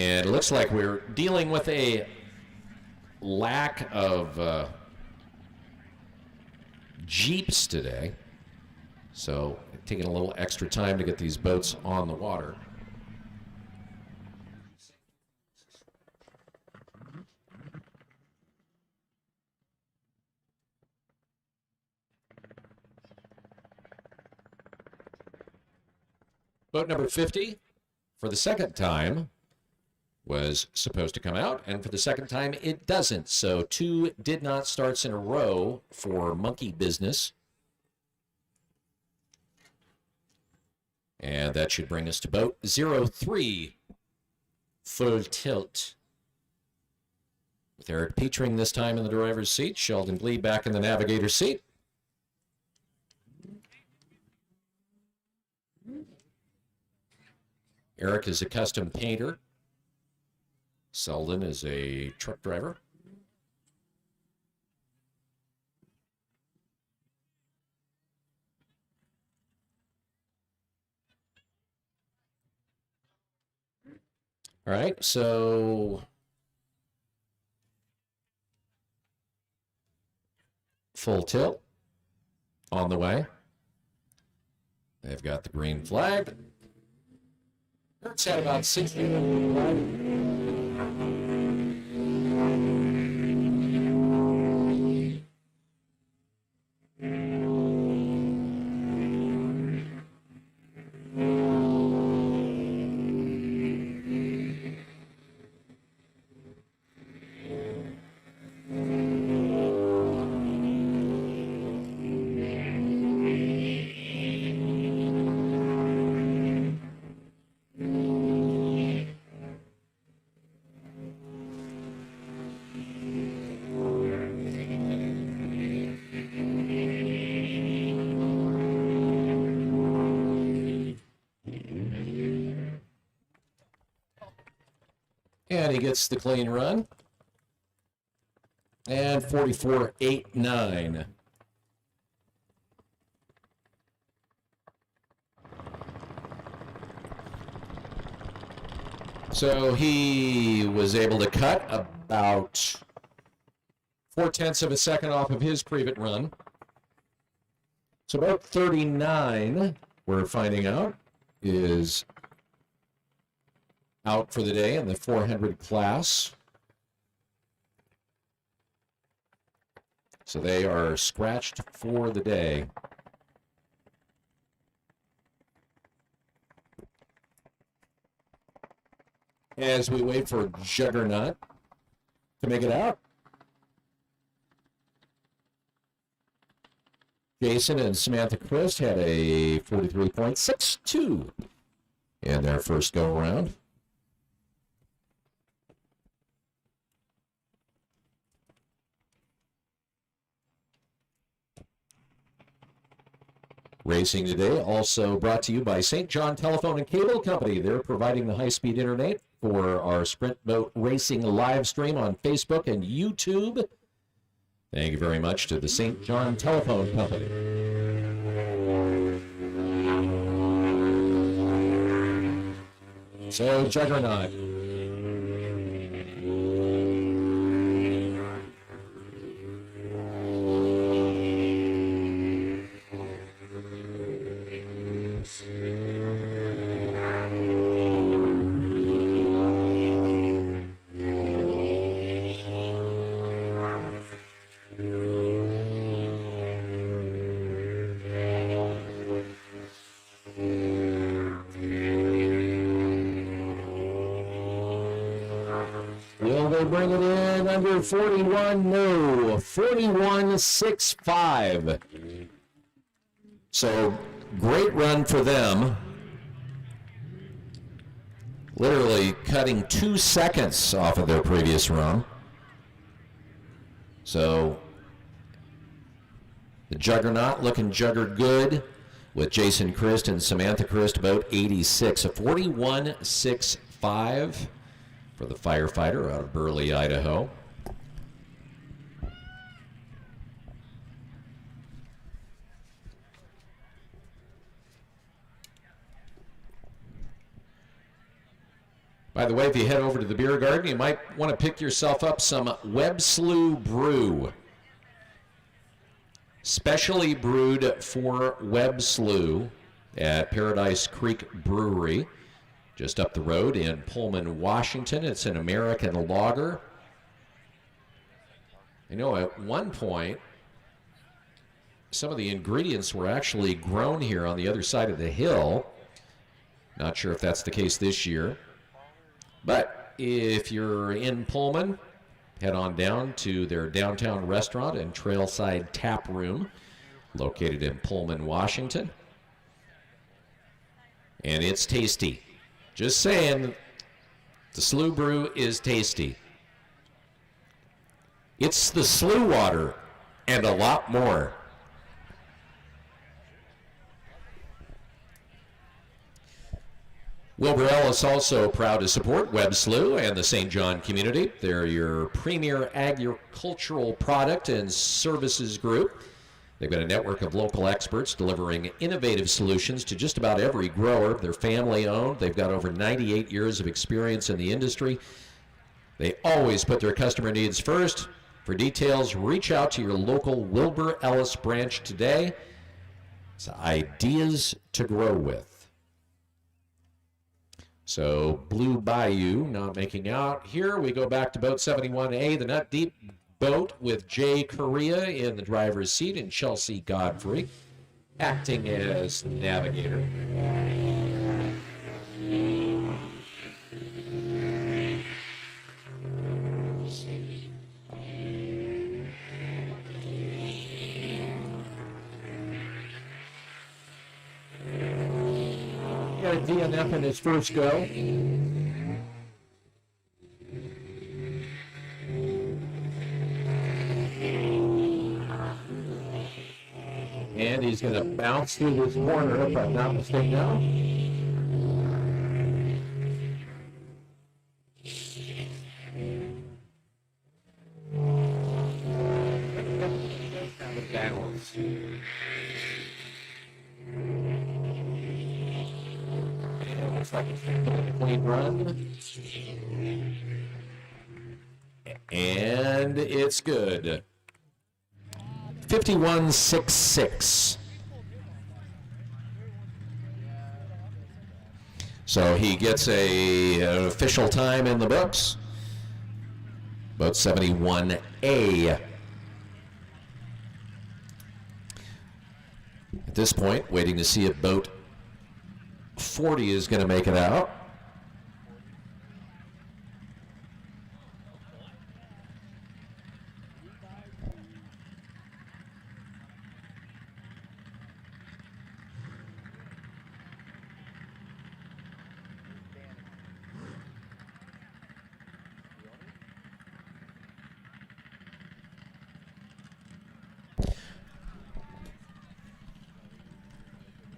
Speaker 4: And it looks like we're dealing with a lack of Jeeps today. So taking a little extra time to get these boats on the water. Boat number 50, for the second time, was supposed to come out, and for the second time, it doesn't. So 2 did not starts in a row for Monkey Business. And that should bring us to boat 03, Full Tilt. With Eric Petring this time in the driver's seat, Sheldon Glee back in the navigator's seat. Eric is a custom painter. Sheldon is a truck driver. All right, so Full Tilt on the way. They've got the green flag. Eric's had about 60. And he gets the clean run. And 44.89. So he was able to cut about 0.4 of a second off of his previous run. So about 39, we're finding out, is out for the day in the 400 class. So they are scratched for the day. As we wait for Juggernaut to make it out. Jason and Samantha Christ had a 43.62 in their first go-around. Racing today also brought to you by St. John Telephone and Cable Company. They're providing the high-speed internet for our Sprint Boat Racing live stream on Facebook and YouTube. Thank you very much to the St. John Telephone Company. So, Juggernaut. Will they bring it in under 41? No, 41.65. So, great run for them. Literally cutting 2 seconds off of their previous run. So, the Juggernaut looking juggered good with Jason Christ and Samantha Christ about 86. A 41.65 for the firefighter out of Burley, Idaho. By the way, if you head over to the beer garden, you might want to pick yourself up some Webb Slough brew. Specially brewed for Webb Slough at Paradise Creek Brewery, just up the road in Pullman, Washington. It's an American lager. I know at one point, some of the ingredients were actually grown here on the other side of the hill. Not sure if that's the case this year. But if you're in Pullman, head on down to their downtown restaurant and Trailside Tap Room, located in Pullman, Washington. And it's tasty. Just saying, the Slough brew is tasty. It's the Slough water and a lot more. Wilbur Ellis also proud to support Webb Slough and the St. John community. They're your premier agricultural product and services group. They've got a network of local experts delivering innovative solutions to just about every grower. They're family owned. They've got over 98 years of experience in the industry. They always put their customer needs first. For details, reach out to your local Wilbur Ellis branch today. It's ideas to grow with. So Blue Bayou not making out. Here we go back to boat 71A, the Nut Deep boat with Jay Correa in the driver's seat and Chelsea Godfrey acting as navigator. Got a DNF in his first go. And he's going to bounce through this corner, if I'm not mistaken now. Balance. Looks like it's a clean run. And it's good. 51.66. So he gets an official time in the books. Boat 71A. At this point, waiting to see if boat 40 is going to make it out.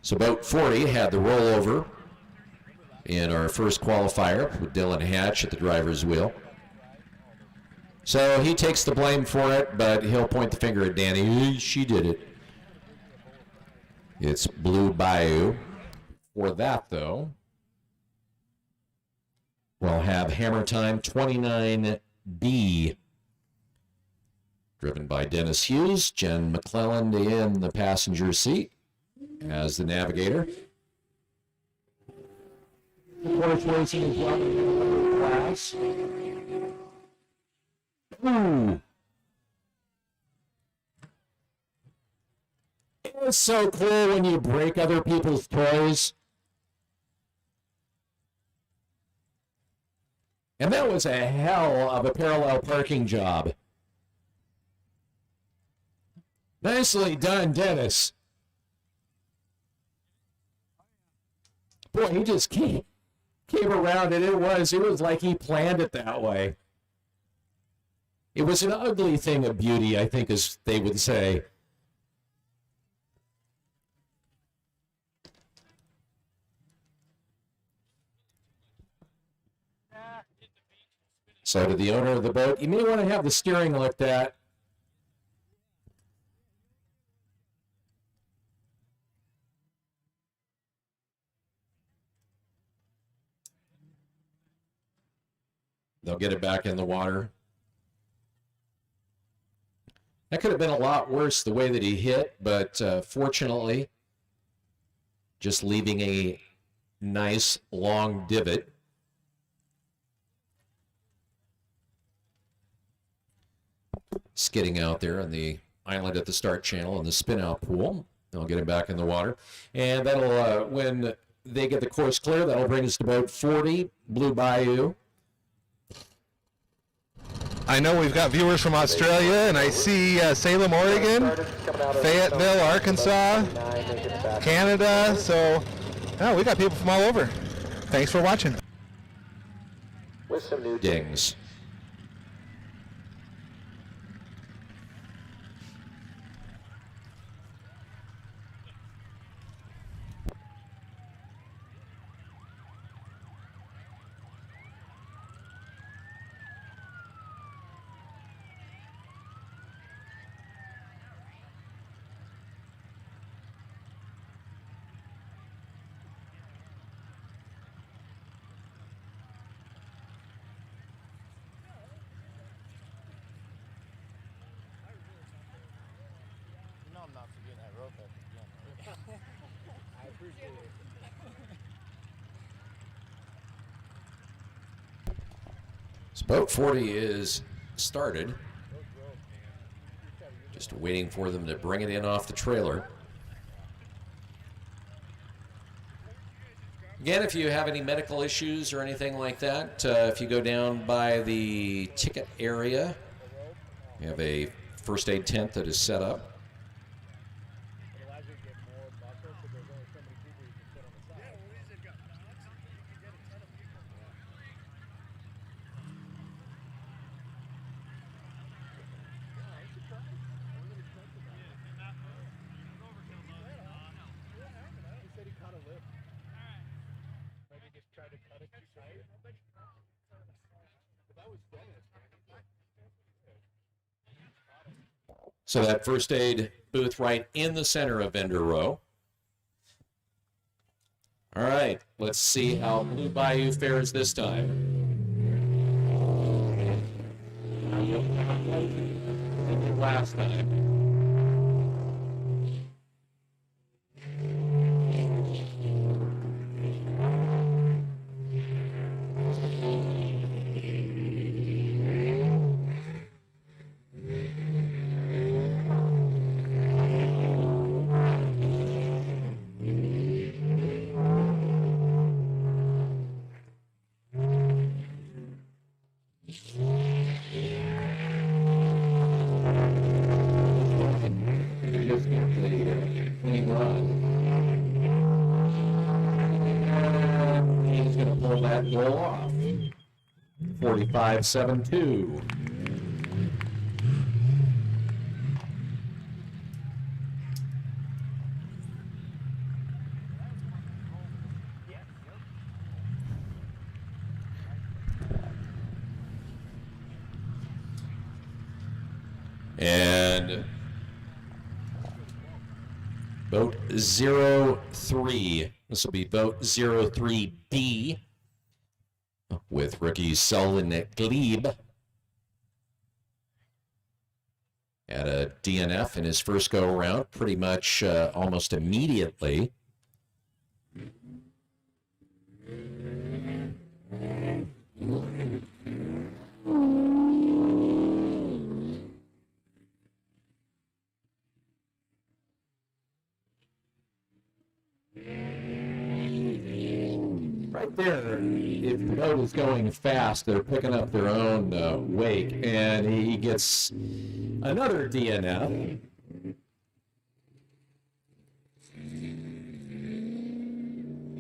Speaker 4: So boat 40 had the rollover in our first qualifier with Dylan Hatch at the driver's wheel. So he takes the blame for it, but he'll point the finger at Danny. She did it. It's Blue Bayou. For that, though, we'll have Hammer Time 29B. Driven by Dennis Hughes, Jen McClelland in the passenger seat as the navigator. Horse racing is well in another class. Ooh. It's so cool when you break other people's toys. And that was a hell of a parallel parking job. Nicely done, Dennis. Boy, he just came around, and it was like he planned it that way. It was an ugly thing of beauty, I think, as they would say. So to the owner of the boat, you may want to have the steering looked at. They'll get it back in the water. That could have been a lot worse the way that he hit, but fortunately, just leaving a nice long divot. Skidding out there on the island at the start channel in the spin out pool. They'll get him back in the water. And that'll, when they get the course clear, that'll bring us to boat 40, Blue Bayou.
Speaker 3: I know we've got viewers from Australia, and I see Salem, Oregon, Fayetteville, Arkansas, Canada. So, oh, we got people from all over. Thanks for watching.
Speaker 4: With some new dings. So boat 40 is started. Just waiting for them to bring it in off the trailer. Again, if you have any medical issues or anything like that, if you go down by the ticket area, you have a first aid tent that is set up. So that first aid booth right in the center of vendor row. All right, let's see how Blue Bayou fares this time. Last time. He's going to pull that goal off. 45-7-2. And boat 03. This will be boat 03B with rookie Solon Glebe at a DNF in his first go around, pretty much almost immediately. Right there, if the boat is going fast, they're picking up their own wake, and he gets another DNF.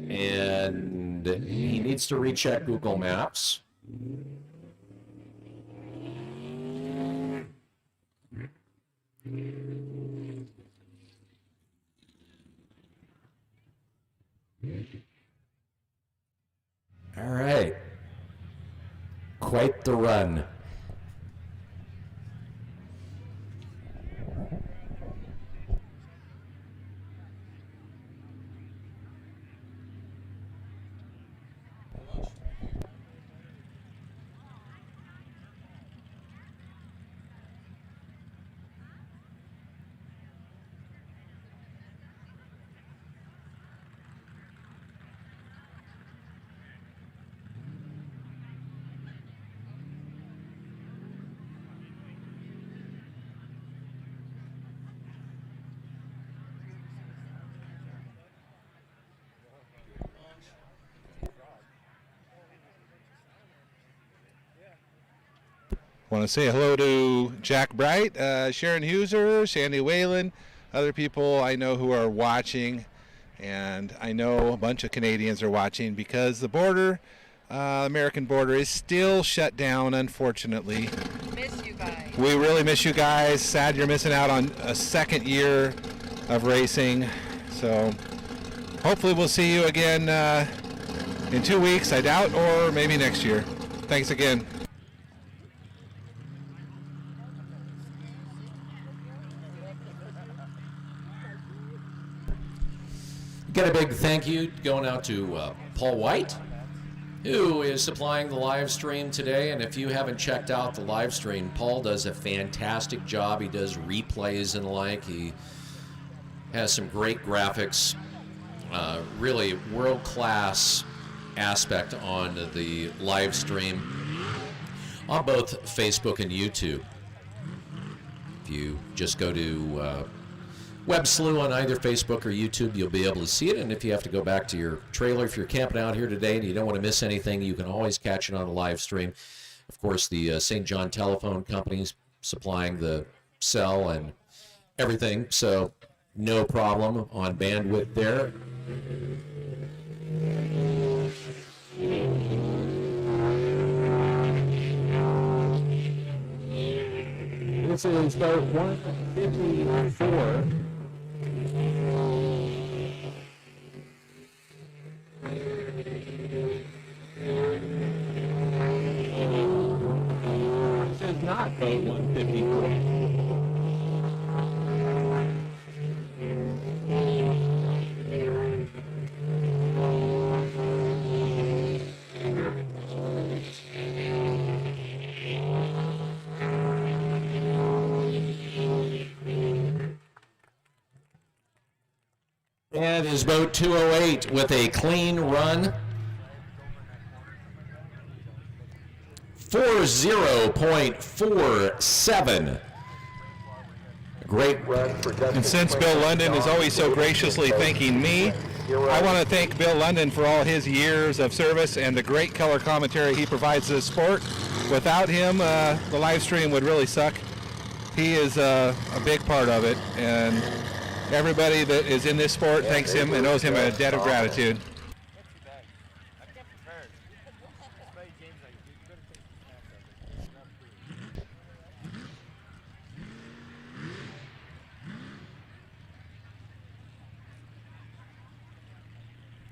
Speaker 4: And he needs to recheck Google Maps. All right. Quite the run.
Speaker 3: Want to say hello to Jack Bright, Sharon Huser, Sandy Whalen, other people I know who are watching, and I know a bunch of Canadians are watching because the border, American border, is still shut down, unfortunately.
Speaker 5: Miss you guys.
Speaker 3: We really miss you guys. Sad you're missing out on a second year of racing. So hopefully we'll see you again in 2 weeks, I doubt, or maybe next year. Thanks again.
Speaker 4: Got a big thank you going out to Paul White, who is supplying the live stream today. And if you haven't checked out the live stream, Paul does a fantastic job. He does replays and the like. He has some great graphics, really world-class aspect on the live stream on both Facebook and YouTube. If you just go to Webb Slough on either Facebook or YouTube, you'll be able to see it. And if you have to go back to your trailer, if you're camping out here today and you don't want to miss anything, you can always catch it on a live stream. Of course, the St. John Telephone Company's supplying the cell and everything, so no problem on bandwidth there. This is boat 154. This is not boat 154. And is boat 208 with a clean run. 40.47. Great.
Speaker 3: And since Bill London is always so graciously thanking me, I want to thank Bill London for all his years of service and the great color commentary he provides to the sport. Without him, the live stream would really suck. He is a big part of it, and everybody that is in this sport thanks him and owes him a debt of gratitude.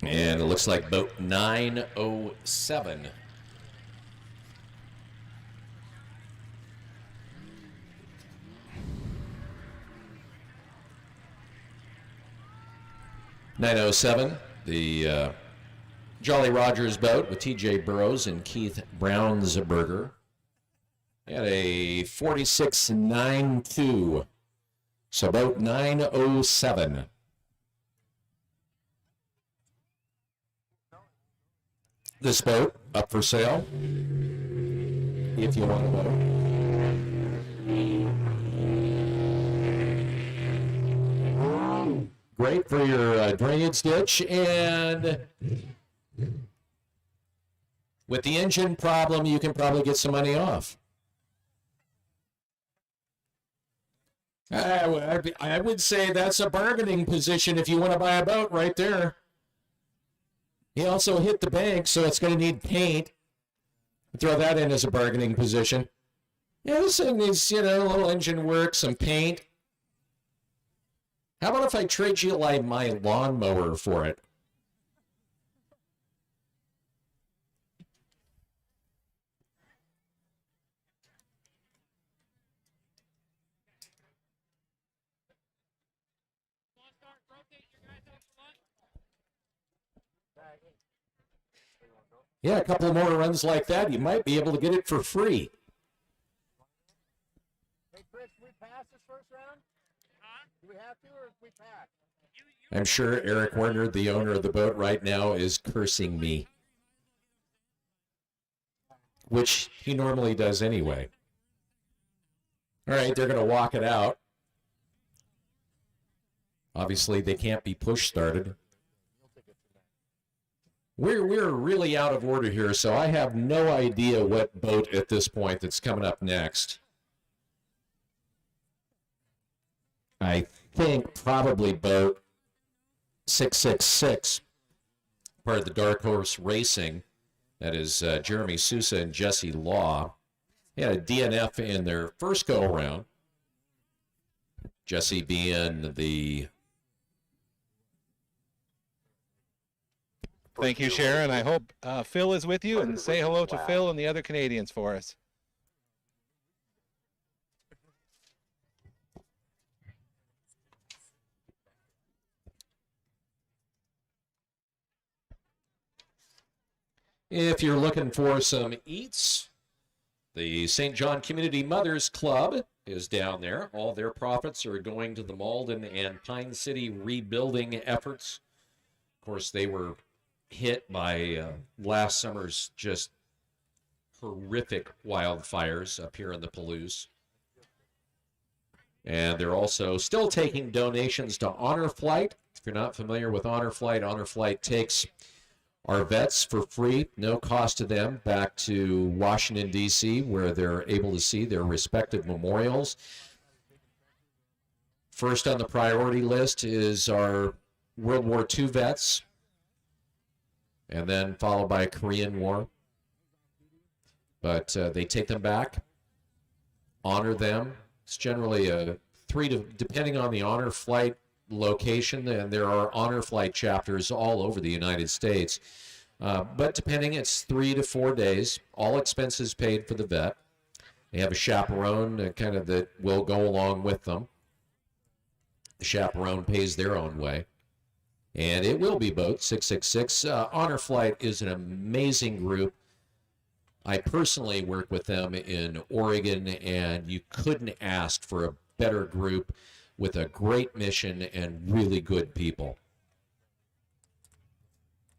Speaker 4: And it looks like boat 907. The Jolly Rogers boat with T.J. Burrows and Keith Brownsberger at a 46.92. So boat 907. This boat up for sale if you want a boat. Great for your drainage ditch, and with the engine problem, you can probably get some money off. I would say that's a bargaining position if you want to buy a boat right there. He also hit the bank, so it's going to need paint. Throw that in as a bargaining position. Yeah, this thing needs, a little engine work, some paint. How about if I trade you like my lawnmower for it? Yeah, a couple more runs like that, you might be able to get it for free.
Speaker 6: Hey, Chris, can we pass this first round? Do we have to, or if we pass?
Speaker 4: I'm sure Eric Werner, the owner of the boat right now, is cursing me. Which he normally does anyway. All right, they're going to walk it out. Obviously, they can't be push started. We're really out of order here, so I have no idea what boat at this point that's coming up next. I think probably boat 666, part of the Dark Horse Racing. That is Jeremy Sousa and Jesse Law. They had a DNF in their first go-around. Jesse being the...
Speaker 3: Thank you, Sharon. I hope Phil is with you, and say hello to Phil and the other Canadians for us.
Speaker 4: If you're looking for some eats, the St. John Community Mothers Club is down there. All their profits are going to the Malden and Pine City rebuilding efforts. Of course, they were hit by last summer's just horrific wildfires up here in the Palouse. And they're also still taking donations to Honor Flight. If you're not familiar with Honor Flight takes our vets for free, no cost to them, back to Washington, D.C., where they're able to see their respective memorials. First on the priority list is our World War II vets, and then followed by Korean War. But they take them back, honor them. It's generally a depending on the Honor Flight location, and there are Honor Flight chapters all over the United States. But depending, it's 3 to 4 days, all expenses paid for the vet. They have a chaperone that will go along with them. The chaperone pays their own way. And it will be boat 666. Honor Flight is an amazing group. I personally work with them in Oregon, and you couldn't ask for a better group with a great mission and really good people.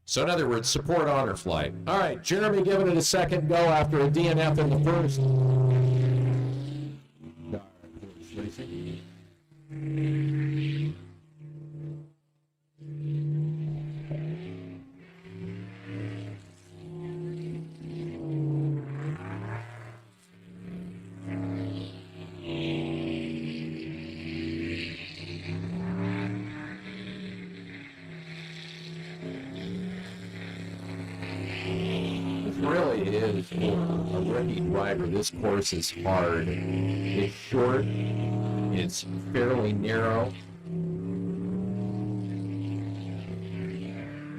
Speaker 4: So in other words, support Honor Flight. All right, Jeremy giving it a second go after a DNF in the first. Really is for a rookie driver. This course is hard. It's short. It's fairly narrow.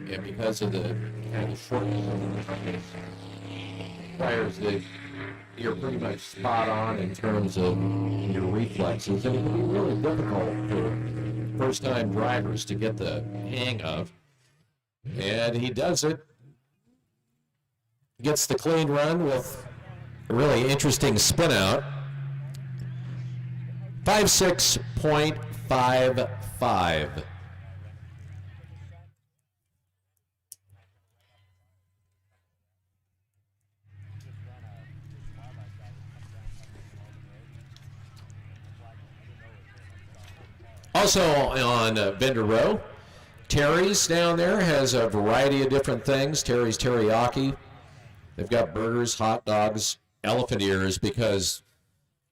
Speaker 4: And because of the kind of shortness of the track, requires that you're pretty much spot on in terms of your reflexes. And it can be really difficult for first-time drivers to get the hang of. And he does it. Gets the clean run with a really interesting spin out. 56.55. Also on Vendor Row, Terry's down there has a variety of different things. Terry's Teriyaki. They've got burgers, hot dogs, elephant ears, because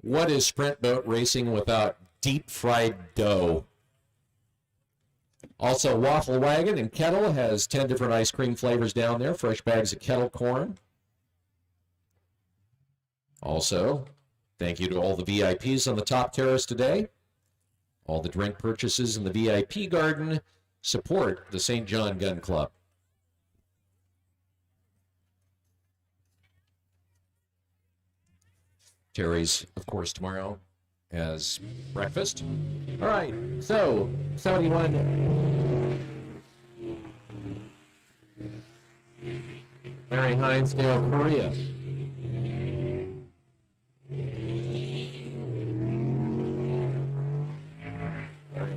Speaker 4: what is sprint boat racing without deep fried dough? Also, Waffle Wagon and Kettle has 10 different ice cream flavors down there, fresh bags of kettle corn. Also, thank you to all the VIPs on the top terrace today. All the drink purchases in the VIP garden support the St. John Gun Club. Terry's, of course, tomorrow as breakfast. All right, so 71. Mary Hinesdale, Korea.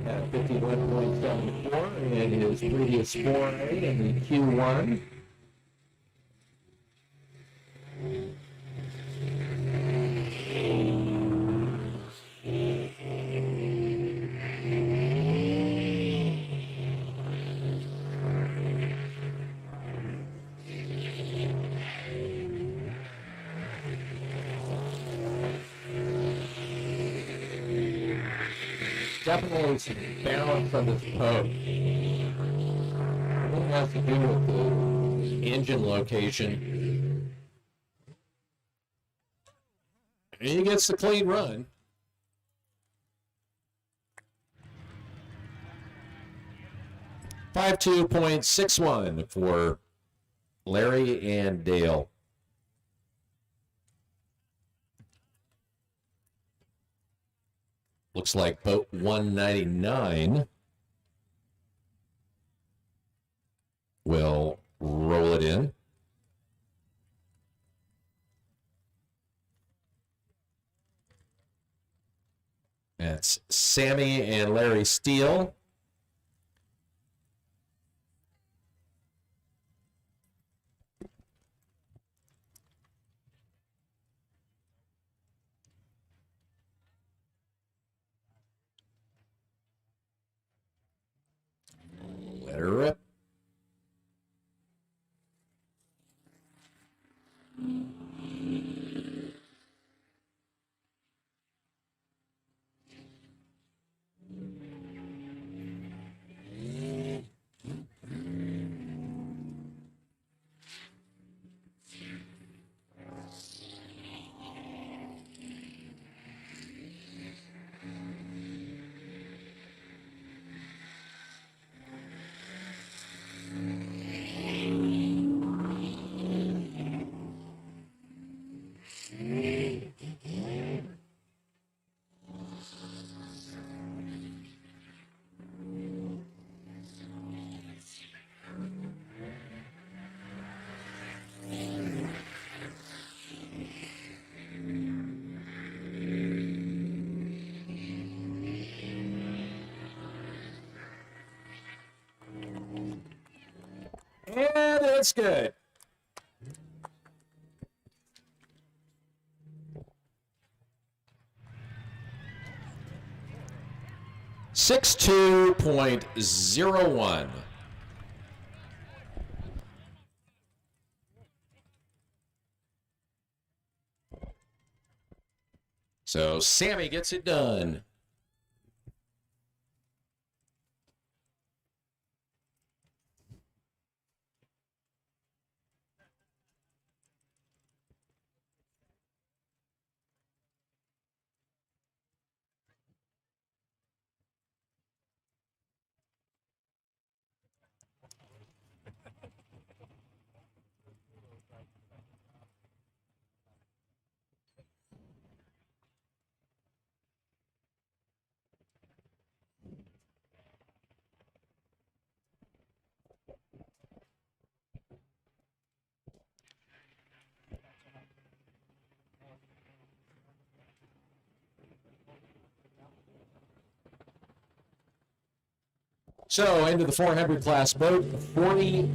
Speaker 4: Had 51.74 in his previous foray in the Q1. definitely some balance on this post. It has to do with the engine location. And he gets the clean run. .61 for Larry and Dale. Looks like boat 199 will roll it in. That's Sammy and Larry Steele. Let her rip. And it's good. .01. So Sammy gets it done. So into the 400 class boat, 42.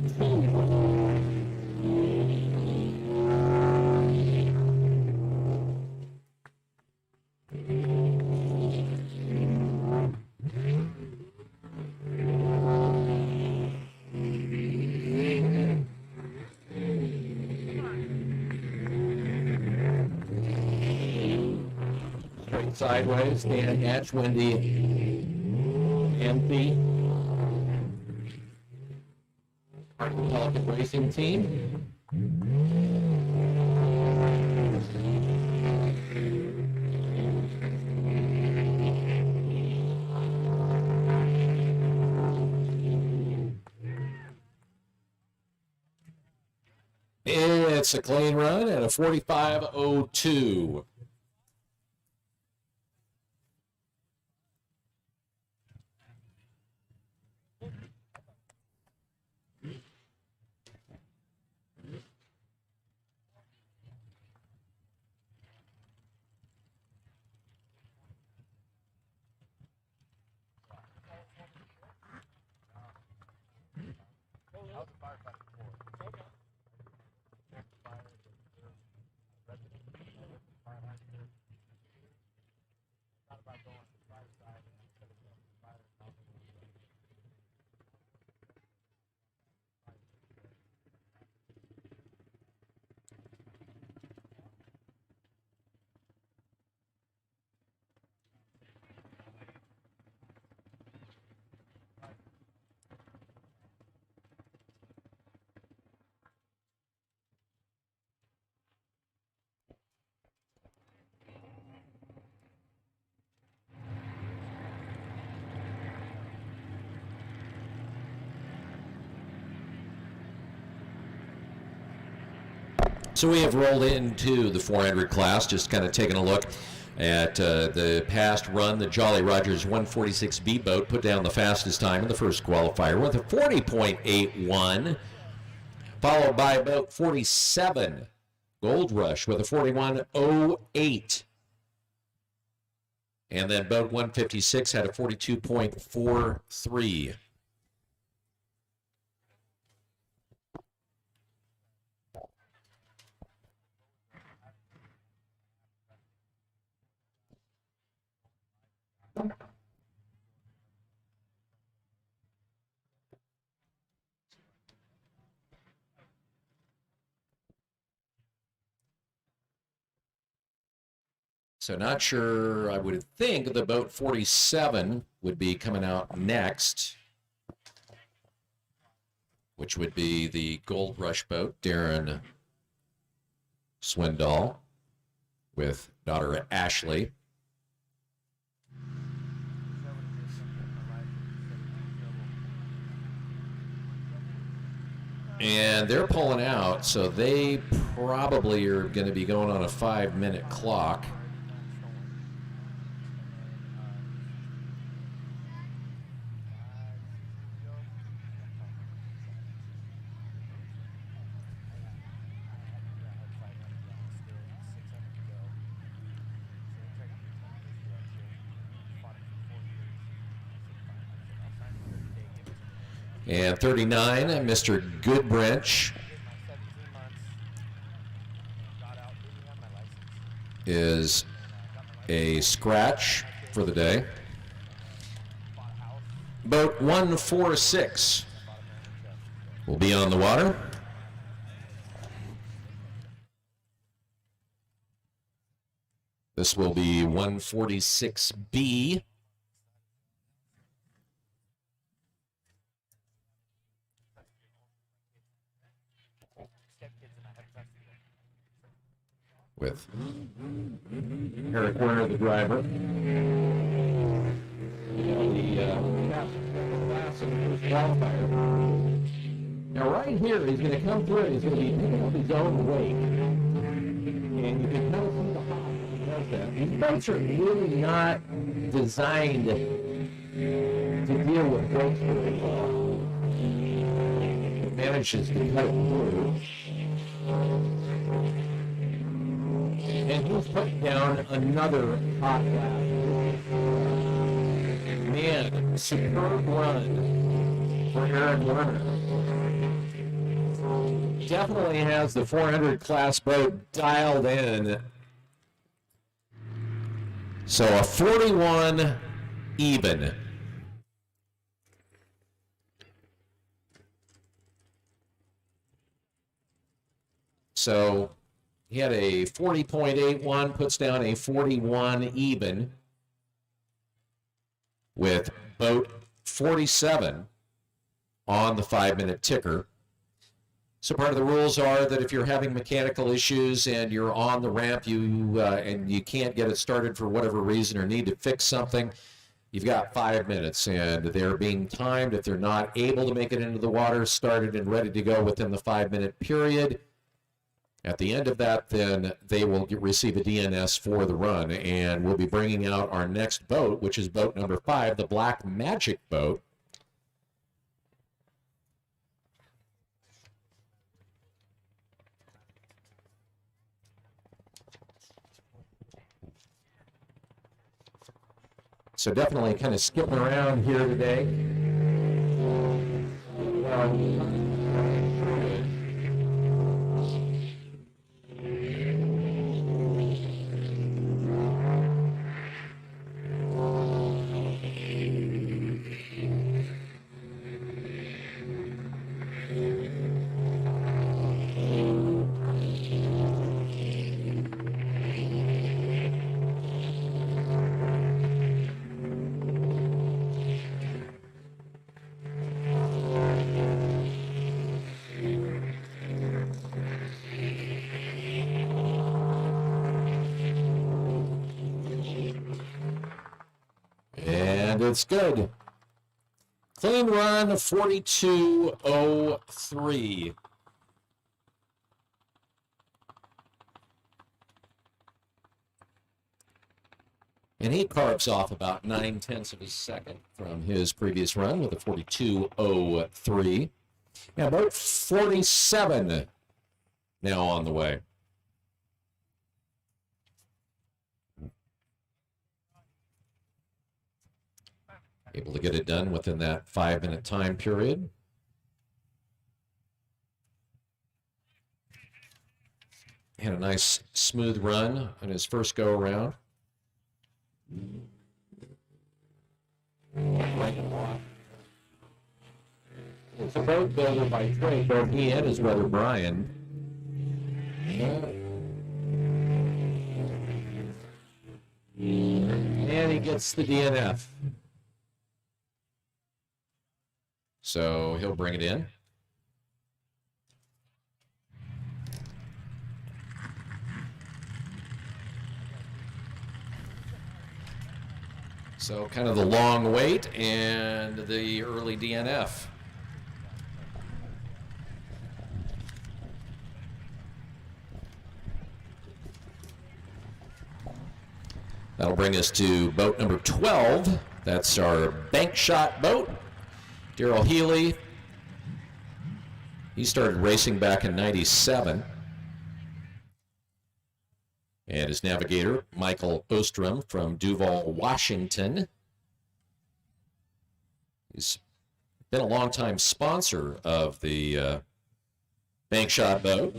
Speaker 4: Straight sideways, Dan Hatch, Wendy Empty. Part of the Pelican Racing team. It's a clean run and a 45.02. So we have rolled into the 400 class, just kind of taking a look at the past run. The Jolly Rogers 146B boat put down the fastest time in the first qualifier with a 40.81, followed by boat 47, Gold Rush, with a 41.08. And then boat 156 had a 42.43. So not sure, I would think the boat 47 would be coming out next, which would be the Gold Rush boat, Darren Swindoll with daughter Ashley. And they're pulling out, so they probably are going to be going on a 5-minute clock. And 39, Mr. Goodbranch is a scratch for the day. Boat 146 will be on the water. This will be 146B. With Eric Werner, the driver. Now right here, he's going to come through and he's going to be picking up his own weight. And you can kind of see the hop when he does that. These boats are really not designed to deal with weights very well. It manages to cut it through. And he's putting down another hot lap. Man, superb run for Aaron Werner. Definitely has the 400 class boat dialed in. So a 41 even. So he had a 40.81, puts down a 41 even with boat 47 on the 5-minute ticker. So part of the rules are that if you're having mechanical issues and you're on the ramp, and you can't get it started for whatever reason or need to fix something, you've got 5 minutes, and they're being timed. If they're not able to make it into the water, started and ready to go within the 5-minute period. At the end of that, then they will receive a DNS for the run, and we'll be bringing out our next boat, which is boat number 5, the Black Magic boat. So definitely kind of skipping around here today. It's good. Clean run, 42.03. And he carves off about 9/10 of a second from his previous run with a 42.03. Yeah, about 47 now on the way. Able to get it done within that 5-minute time period. Had a nice smooth run on his first go around. It's a boat builder by trade, both he and his brother Brian. And he gets the DNF. So he'll bring it in. So kind of the long wait and the early DNF. That'll bring us to boat number 12. That's our bank shot boat. Daryl Healy. He started racing back in '97. And his navigator, Michael Ostrom from Duval, Washington. He's been a longtime sponsor of the bank shot boat.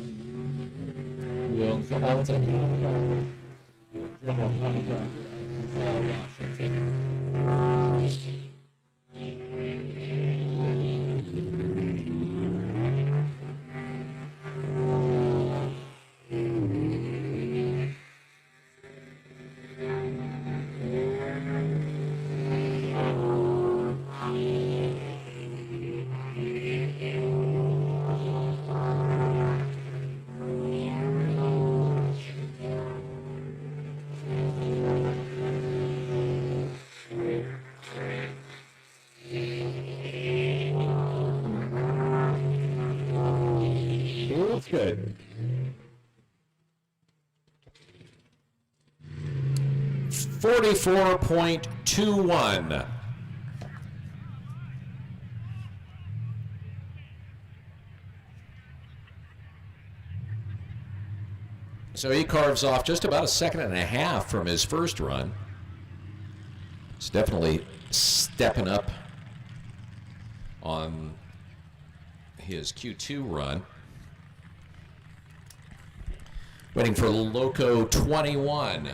Speaker 4: Good. 44.21. So he carves off just about a second and a half from his first run. It's definitely stepping up on his Q2 run. Waiting for Loco 21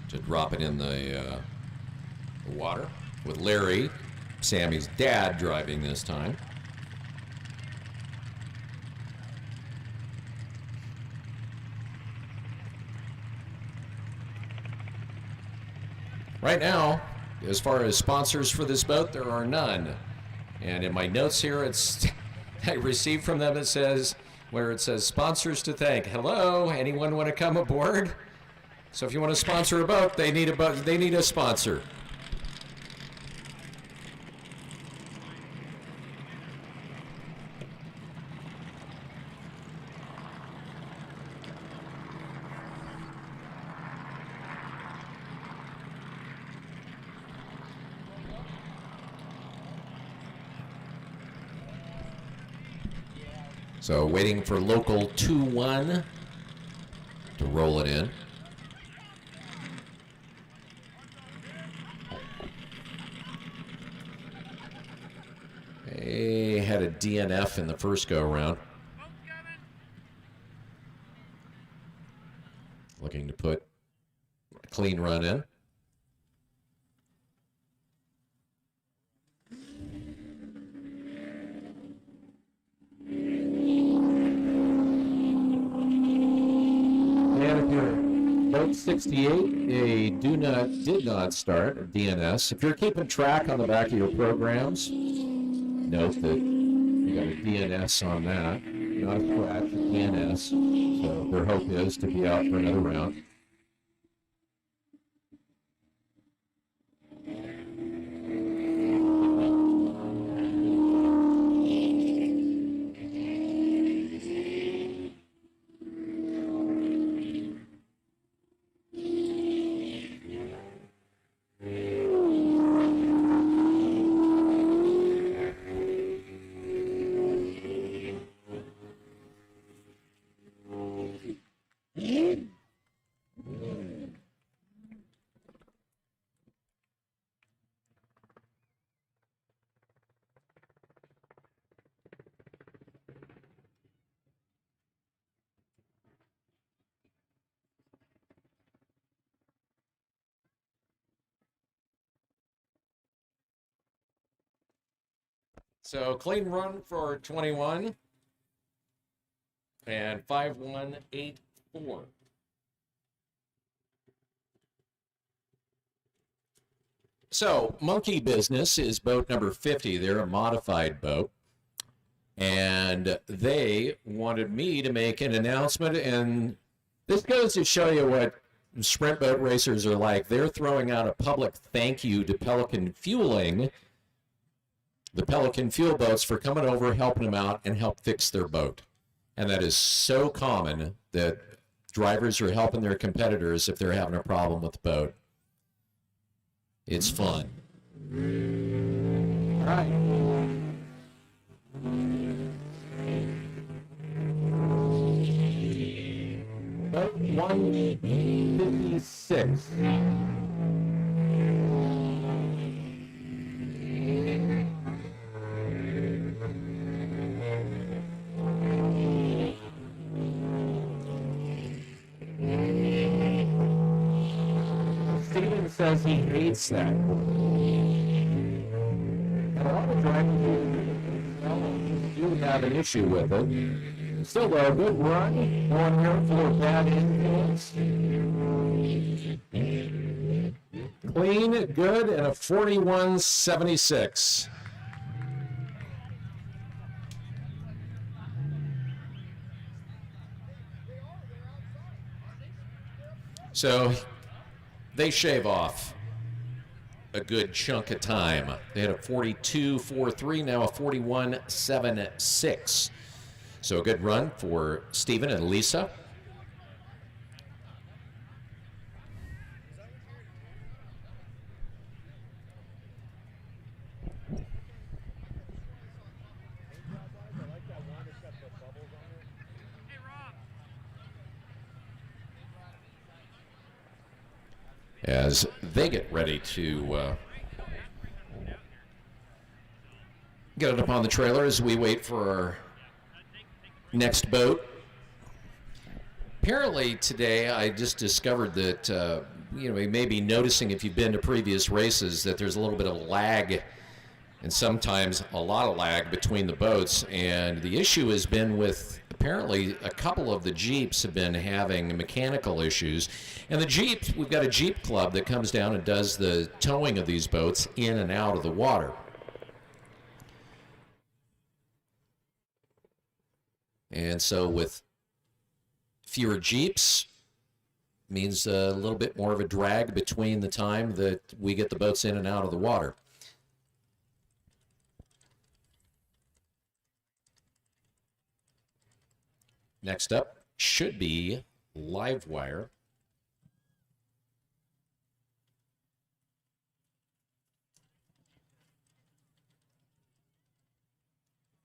Speaker 4: to drop it in the water with Larry, Sammy's dad, driving this time. Right now, as far as sponsors for this boat, there are none. And in my notes here, I received from them, it says sponsors to thank. Hello, anyone want to come aboard? So if you want to sponsor a boat, they need a sponsor. So waiting for local 2-1 to roll it in. They had a DNF in the first go-around. Looking to put a clean run in. Boat 68, did not start, a DNS. If you're keeping track on the back of your programs, note that you got a DNS on that, not a scratch, a DNS. So their hope is to be out for another round. So clean run for 21 and 5184. So Monkey Business is boat number 50. They're a modified boat. And they wanted me to make an announcement, and this goes to show you what sprint boat racers are like. They're throwing out a public thank you to Pelican Fueling, the Pelican Fuel boats, for coming over, helping them out, and help fix their boat. And that is so common that drivers are helping their competitors if they're having a problem with the boat. It's fun. All right. Boat 156. Steven says he hates that. And a lot of drivers do have an issue with it. Still a good run. Going here for bad influence. Clean, good, and a 41.76. So they shave off a good chunk of time. They had a 42.43, now a 41.76. So a good run for Stephen and Lisa. As they get ready to get it up on the trailer as we wait for our next boat. Apparently today I just discovered that, you may be noticing if you've been to previous races that there's a little bit of lag and sometimes a lot of lag between the boats. And the issue has been with, apparently a couple of the Jeeps have been having mechanical issues. And the Jeeps, we've got a Jeep club that comes down and does the towing of these boats in and out of the water. And so with fewer Jeeps, means a little bit more of a drag between the time that we get the boats in and out of the water. Next up should be Livewire.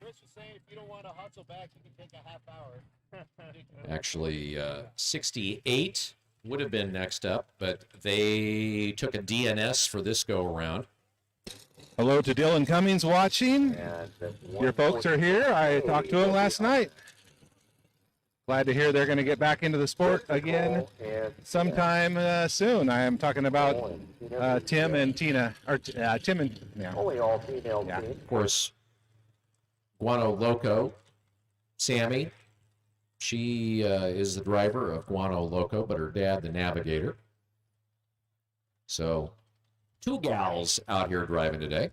Speaker 6: Chris was saying if you don't want to hustle back, you can take a half hour.
Speaker 4: Actually, 68 would have been next up, but they took a DNS for this go-around.
Speaker 3: Hello to Dylan Cummings watching. Your folks are here. I talked to him last night. Glad to hear they're going to get back into the sport again sometime soon. I am talking about Tim and Tina, or Tim and
Speaker 6: Only all female
Speaker 3: Yeah.
Speaker 6: team.
Speaker 4: Of course, Guano Loco, Sammy, she is the driver of Guano Loco, but her dad the navigator. So 2 gals out here driving today.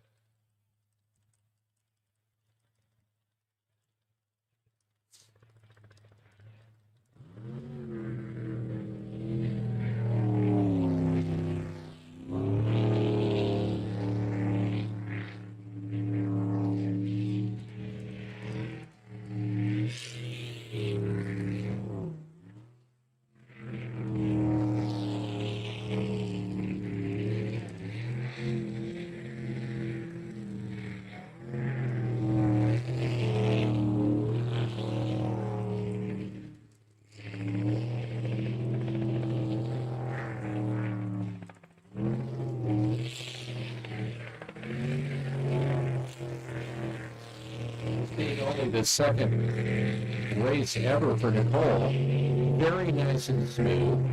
Speaker 4: Being only the second race ever for Nicole. Very nice and smooth.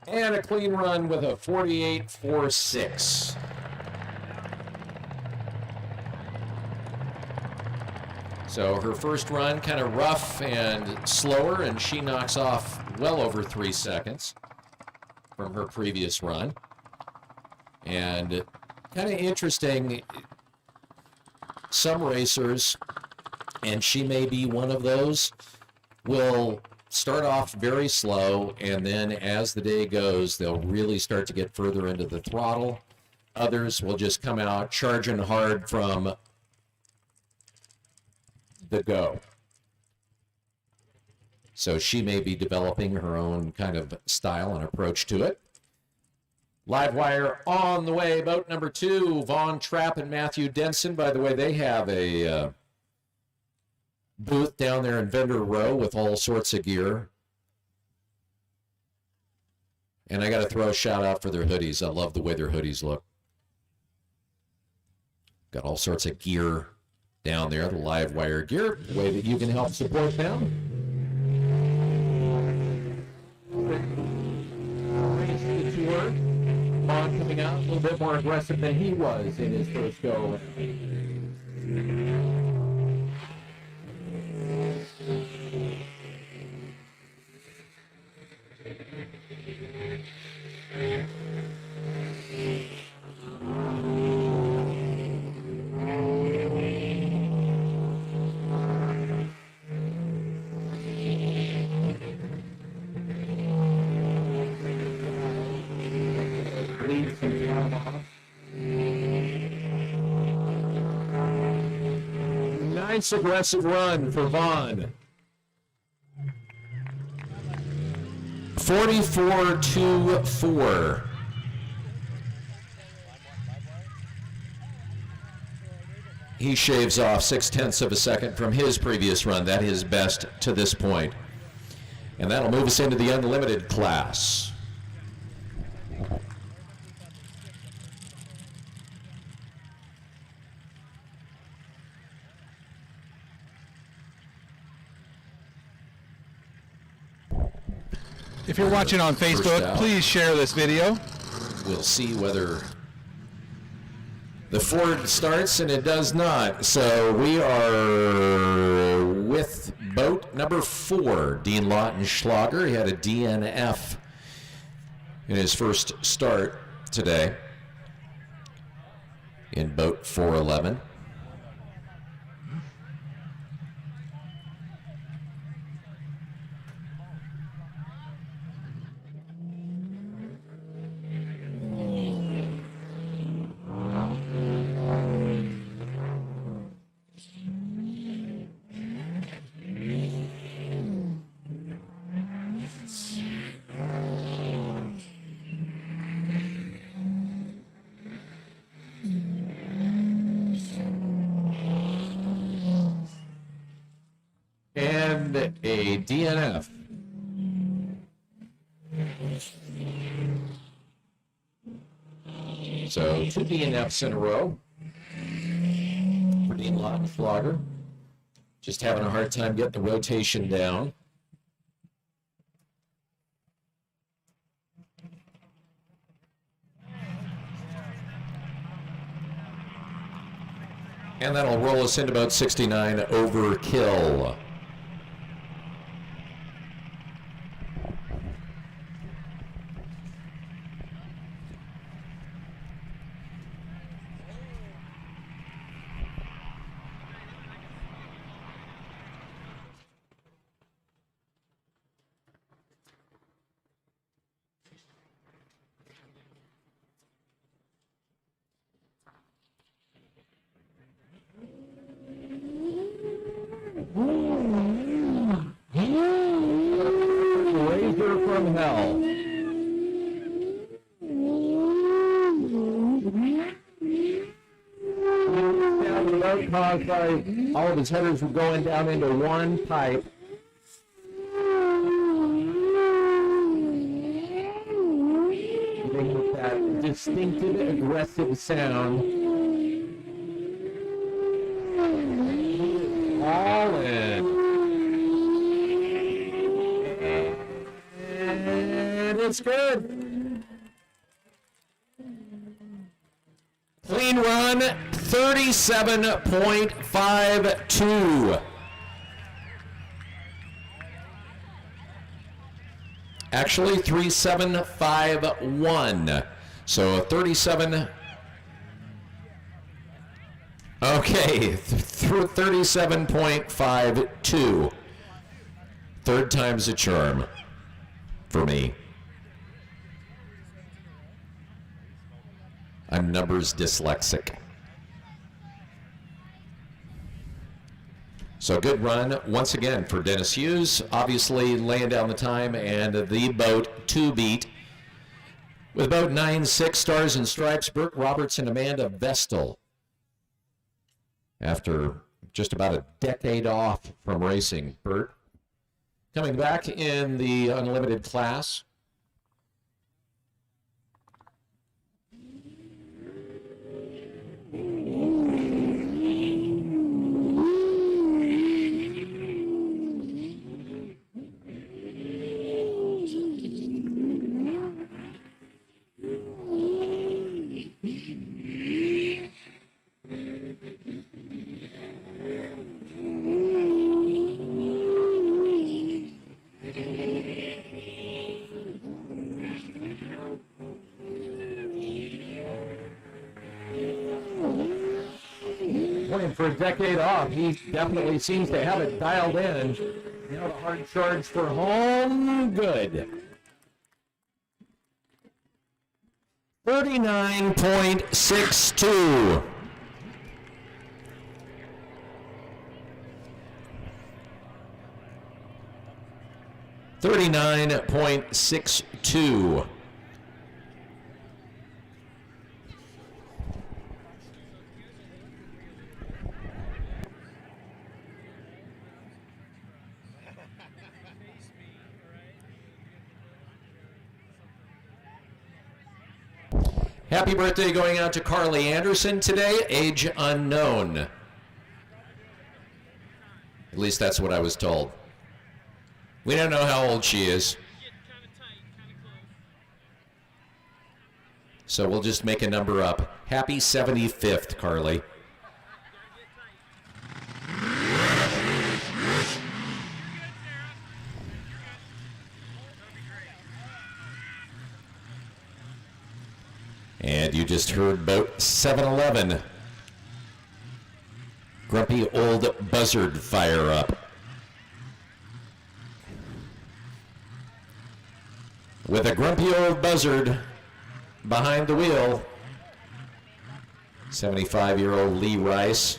Speaker 4: And a clean run with a 48.46. So her first run kind of rough and slower, and she knocks off well over 3 seconds from her previous run. And kind of interesting, some racers, and she may be one of those, will start off very slow, and then as the day goes, they'll really start to get further into the throttle. Others will just come out charging hard from the go. So she may be developing her own kind of style and approach to it. Live wire on the way. Boat number 2, Vaughn Trapp and Matthew Denson. By the way, they have a booth down there in Vendor Row with all sorts of gear. And I got to throw a shout out for their hoodies. I love the way their hoodies look. Got all sorts of gear down there, the live wire gear, the way that you can help support them. Vaughn coming out a little bit more aggressive than he was in his first go. Nice aggressive run for Vaughn. 44.24. He shaves off 0.6 of a second from his previous run. That is best to this point. And that'll move us into the unlimited class.
Speaker 3: If you're watching on Facebook, please share this video.
Speaker 4: We'll see whether the Ford starts, and it does not. So we are with boat number 4, Dean Lautenschlager. He had a DNF in his first start today in boat 411. And a DNF. So 2 DNFs in a row for Dean Lautenschlager. Just having a hard time getting the rotation down. And that'll roll us into about 69 overkill. Razor from hell. Down the road caused by all of his headers were going down into one pipe. With that distinctive, aggressive sound. All in. And
Speaker 2: it's good. Clean run, 37.52. Actually, 3751. So 37. Okay, through 37.52. Third time's a charm for me. I'm numbers dyslexic. So good run once again for Dennis Hughes, obviously laying down the time, and the boat 2 beat. With boat 9, 6 stars and stripes, Burt Roberts and Amanda Vestal. After just about a decade off from racing, Burt coming back in the unlimited class. Playing for a decade off, he definitely seems to have it dialed in. Now the hard charge for home, good. 39.62. $39.62. Happy birthday going out to Carly Anderson today, age unknown. At least that's what I was told. We don't know how old she is. So we'll just make a number up. Happy 75th, Carly. And you just heard boat 711. Grumpy old buzzard fire up. With a grumpy old buzzard behind the wheel, 75-year-old Lee Rice.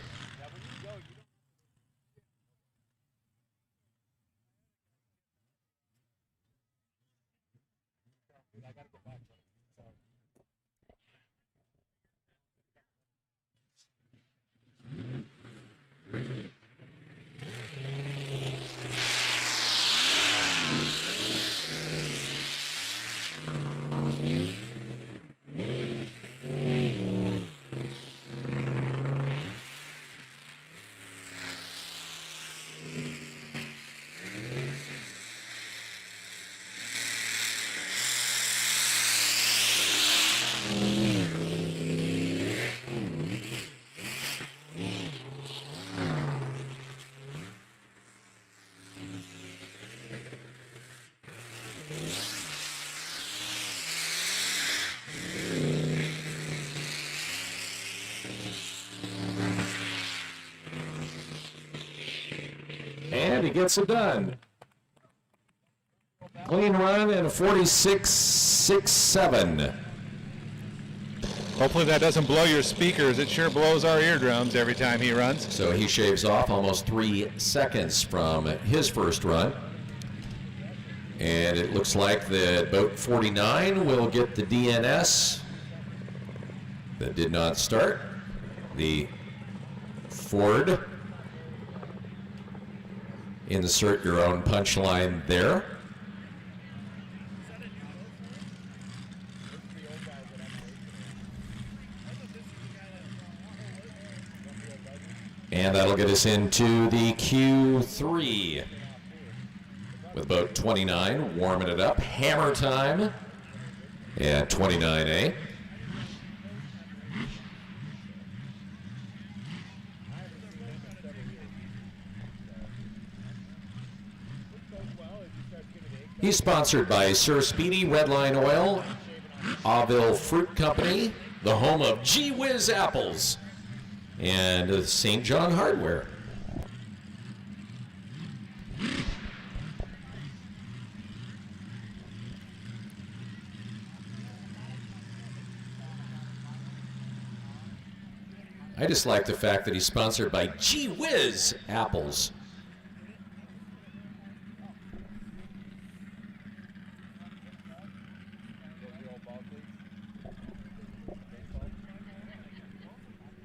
Speaker 2: And he gets it done. Clean run and a 46.67.
Speaker 3: Hopefully that doesn't blow your speakers. It sure blows our eardrums every time he runs.
Speaker 2: So he shaves off almost 3 seconds from his first run. And it looks like that boat 49 will get the DNS. That did not start. The Ford. Insert your own punchline there. And that'll get us into the Q3 with
Speaker 4: with boat 29, warming it up. Hammer time at 29A. He's sponsored by Sir Speedy Redline Oil, Auville Fruit Company, the home of Gee Whiz Apples, and St. John Hardware. I just like the fact that he's sponsored by Gee Whiz Apples.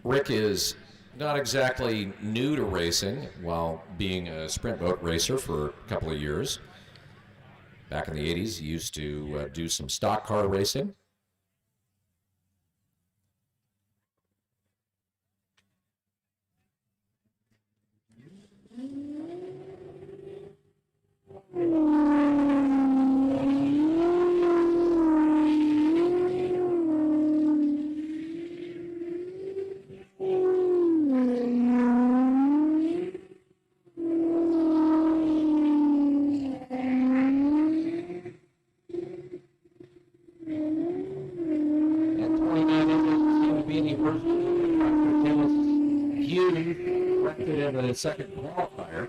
Speaker 4: Rick is not exactly new to racing while being a sprint boat racer for a couple of years. Back in the 80s, he used to do some stock car racing. The second qualifier.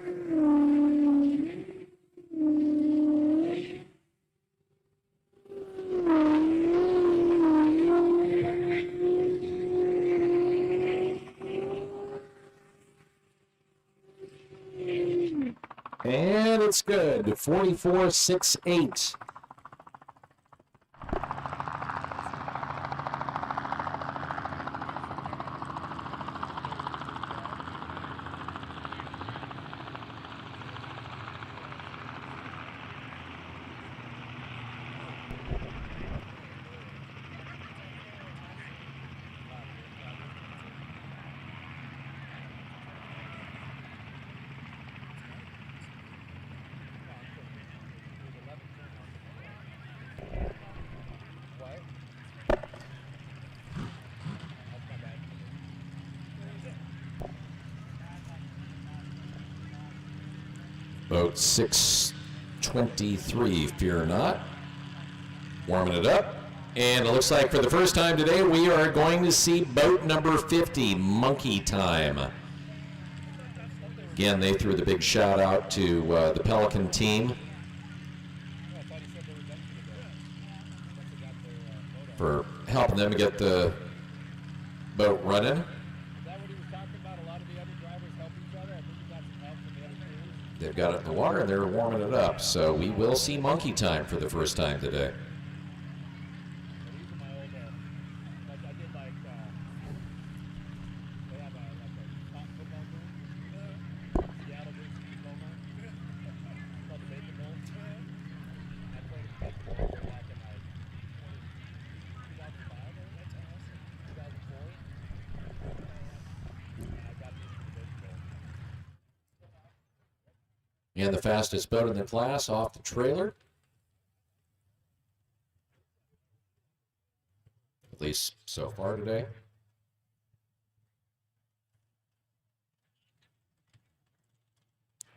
Speaker 4: And it's good. 44.68. Boat 623, fear not. Warming it up. And it looks like for the first time today, we are going to see boat number 50, Monkey Time. Again, they threw the big shout out to the Pelican team for helping them get the boat running. They've got it in the water and they're warming it up. So we will see Monkey Time for the first time today. And the fastest boat in the class off the trailer. At least so far today.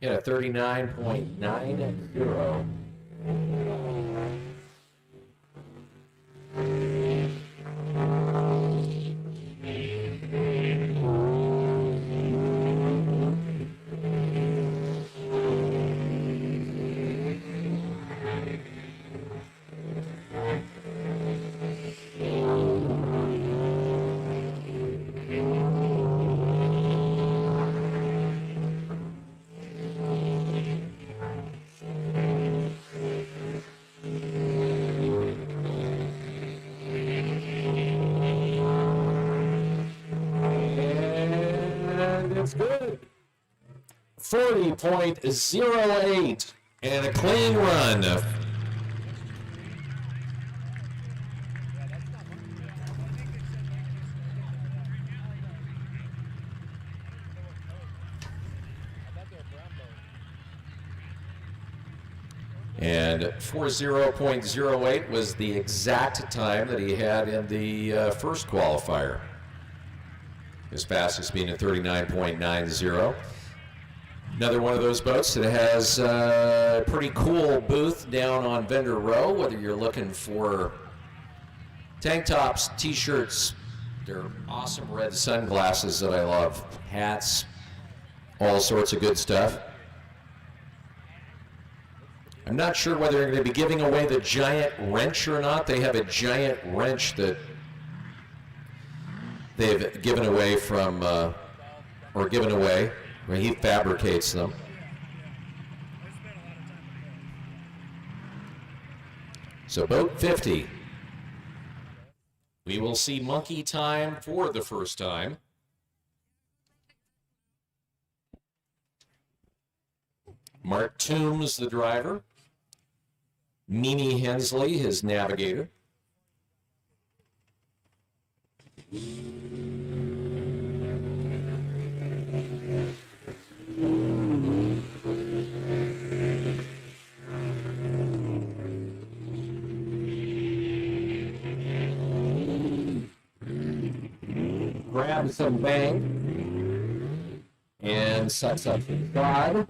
Speaker 4: Yeah, 39.90. It's good. 40.08 and a clean run. And 40.08 was the exact time that he had in the first qualifier. His fastest being at 39.90. Another one of those boats that has a pretty cool booth down on Vendor Row, whether you're looking for tank tops, t-shirts, their awesome red sunglasses that I love, hats, all sorts of good stuff. I'm not sure whether they're going to be giving away the giant wrench or not. They have a giant wrench that they've given away from, or given away, where he fabricates them. So boat 50. We will see monkey time for the first time. Mark Toombs, the driver. Mimi Hensley, his navigator. Grabs some bank and sucks up the side.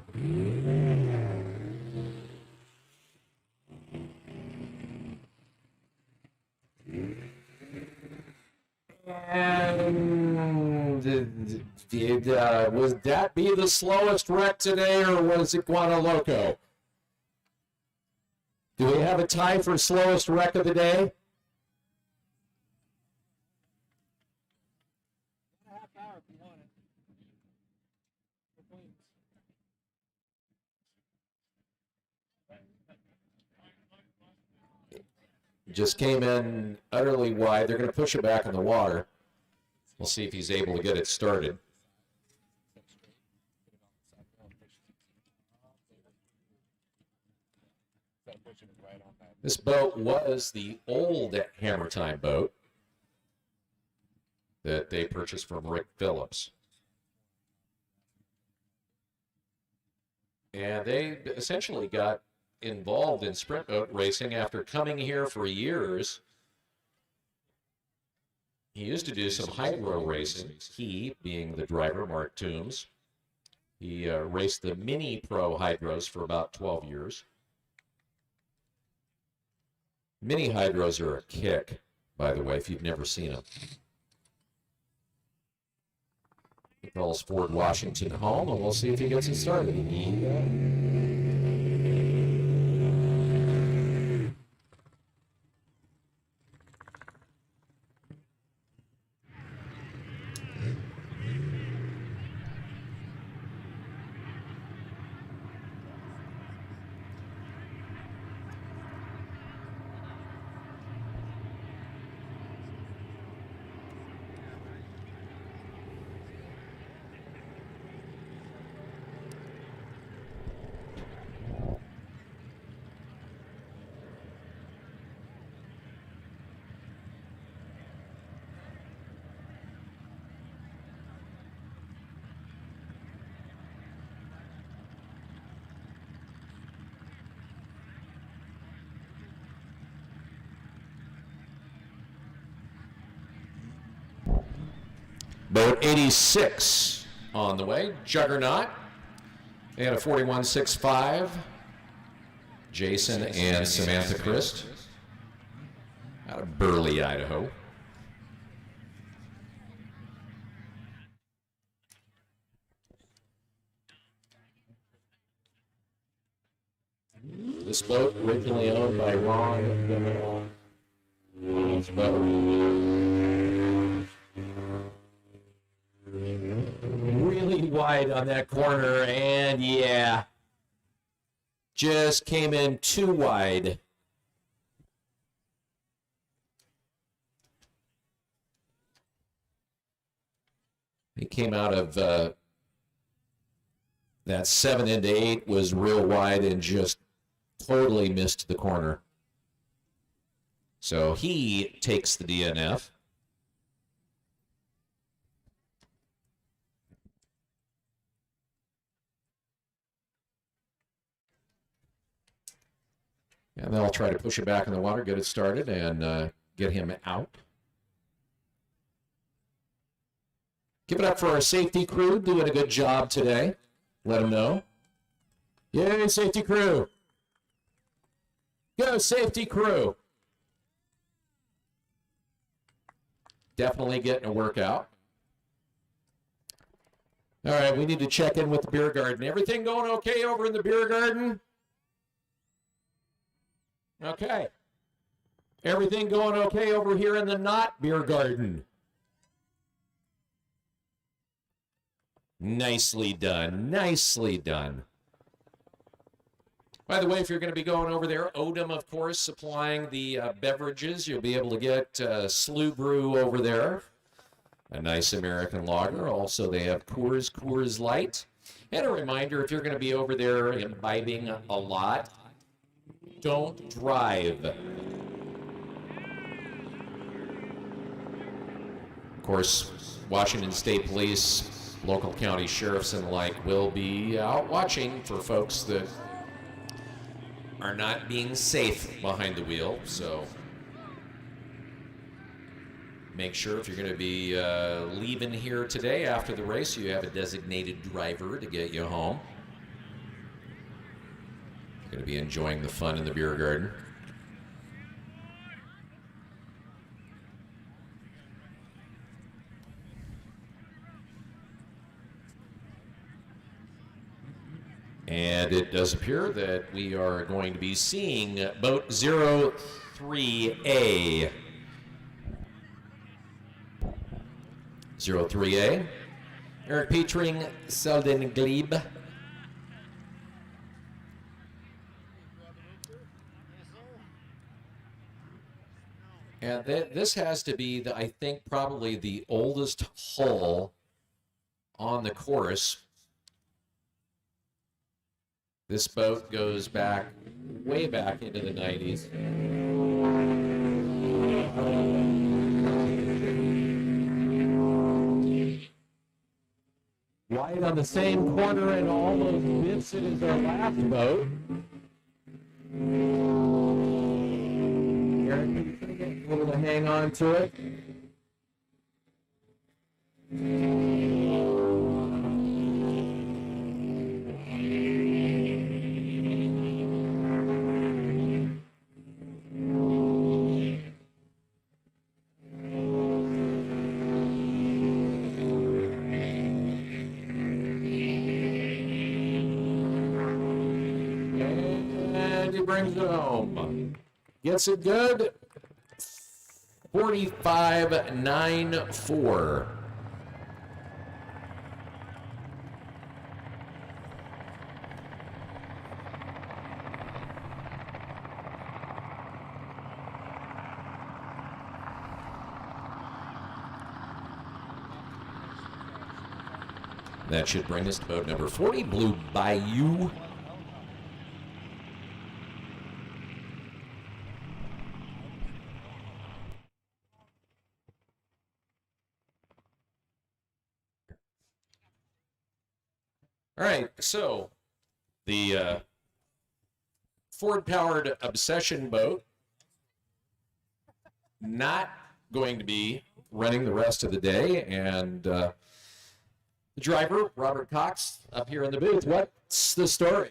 Speaker 4: And would that be the slowest wreck today, or was it Guanaloco? Do we have a tie for slowest wreck of the day? Just came in utterly wide. They're going to push it back in the water. We'll see if he's able to get it started. This boat was the old Hammer Time boat that they purchased from Rick Phillips. And they essentially got involved in sprint boat racing after coming here for years. He used to do some hydro racing, he being the driver, Mark Toombs. He raced the mini pro hydros for about 12 years. Mini hydros are a kick, by the way, if you've never seen them. He calls Ford Washington home, and we'll see if he gets it started. Boat 86 on the way, Juggernaut, and a 41.65, Jason and Samantha Christ, out of Burley, Idaho. This boat originally owned by Ron DeMille. Really wide on that corner, and yeah, just came in too wide. He came out of that 7 into 8 was real wide and just totally missed the corner. So he takes the DNF. And they'll try to push it back in the water, get it started, and get him out. Give it up for our safety crew, doing a good job today. Let them know. Yay, safety crew. Go, safety crew. Definitely getting a workout. All right, we need to check in with the beer garden. Everything going okay over in the beer garden? Okay. Everything going okay over here in the not beer garden? Nicely done. Nicely done. By the way, if you're going to be going over there, Odom, of course, supplying the beverages. You'll be able to get Slough Brew over there, a nice American lager. Also, they have Coors Light. And a reminder, if you're going to be over there imbibing a lot, don't drive. Of course, Washington State Police, local county sheriffs and the like will be out watching for folks that are not being safe behind the wheel. So make sure if you're going to be leaving here today after the race, you have a designated driver to get you home. You're going to be enjoying the fun in the beer garden. And it does appear that we are going to be seeing boat 03A. 03A. Eric Petring, Selden Glebe. And this has to be, I think, probably the oldest hull on the course. This boat goes back, way back into the 90s. Wide on the same corner and almost bits it as our last boat. Eric, able to hang on to it. Brings it home. Gets it good. 45.94. That should bring us to boat number 40, Blue Bayou. All right, so the Ford-powered Obsession boat not going to be running the rest of the day, and the driver, Robert Cox, up here in the booth. What's the story?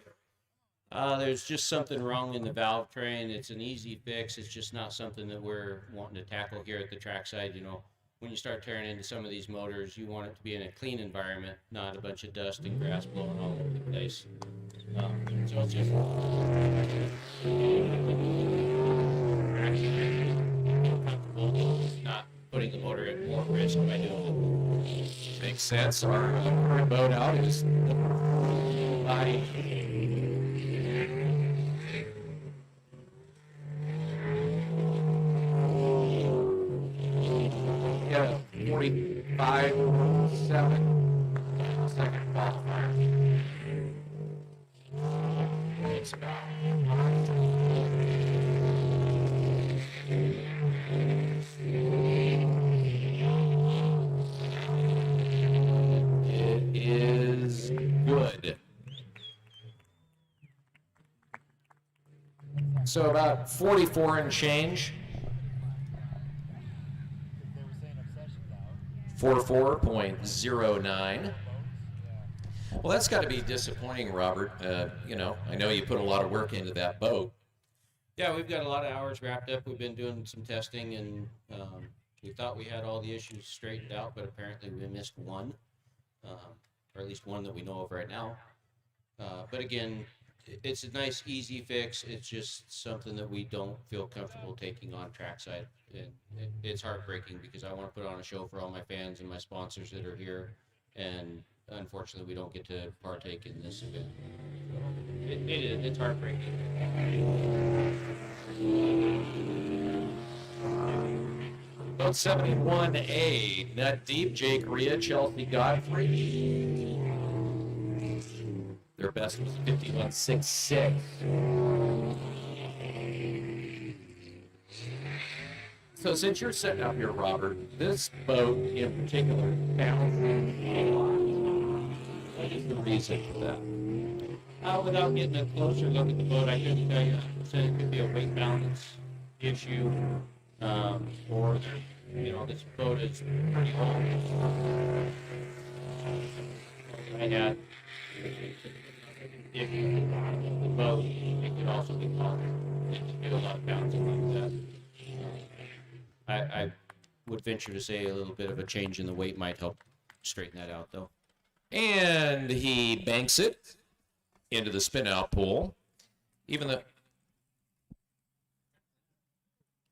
Speaker 5: There's just something wrong in the valve train. It's an easy fix. It's just not something that we're wanting to tackle here at the trackside. You know, when you start tearing into some of these motors, you want it to be in a clean environment, not a bunch of dust and grass blowing all over the place. So it's just not putting the motor at more risk by doing it.
Speaker 4: Makes sense. Our current boat out is body. Yeah, 45.7. Second qualifier. It's about. It is good. So about 44 and change. 44.09. Well, that's got to be disappointing, Robert. You know, I know you put a lot of work into that boat.
Speaker 5: Yeah, we've got a lot of hours wrapped up. We've been doing some testing, and we thought we had all the issues straightened out, but apparently we missed one, or at least one that we know of right now. But again, it's a nice, easy fix. It's just something that we don't feel comfortable taking on trackside. And it's heartbreaking because I want to put on a show for all my fans and my sponsors that are here. And unfortunately, we don't get to partake in this event. It's heartbreaking.
Speaker 4: Boat 71A, Nut Deep, Jake Rhea, Chelsea Godfrey. Their best was 51.66. So since you're sitting up here, Robert, this boat in particular bounces a lot. What is the reason for that?
Speaker 5: Without getting a closer look at the boat, I couldn't tell you. Said it could be a weight balance issue, or this boat is pretty old. I had if the boat, it could also be taller. It could get a lot of bouncing like that. I would venture to say a little bit of a change in the weight might help straighten that out, though.
Speaker 4: And he banks it into the spin-out pool. And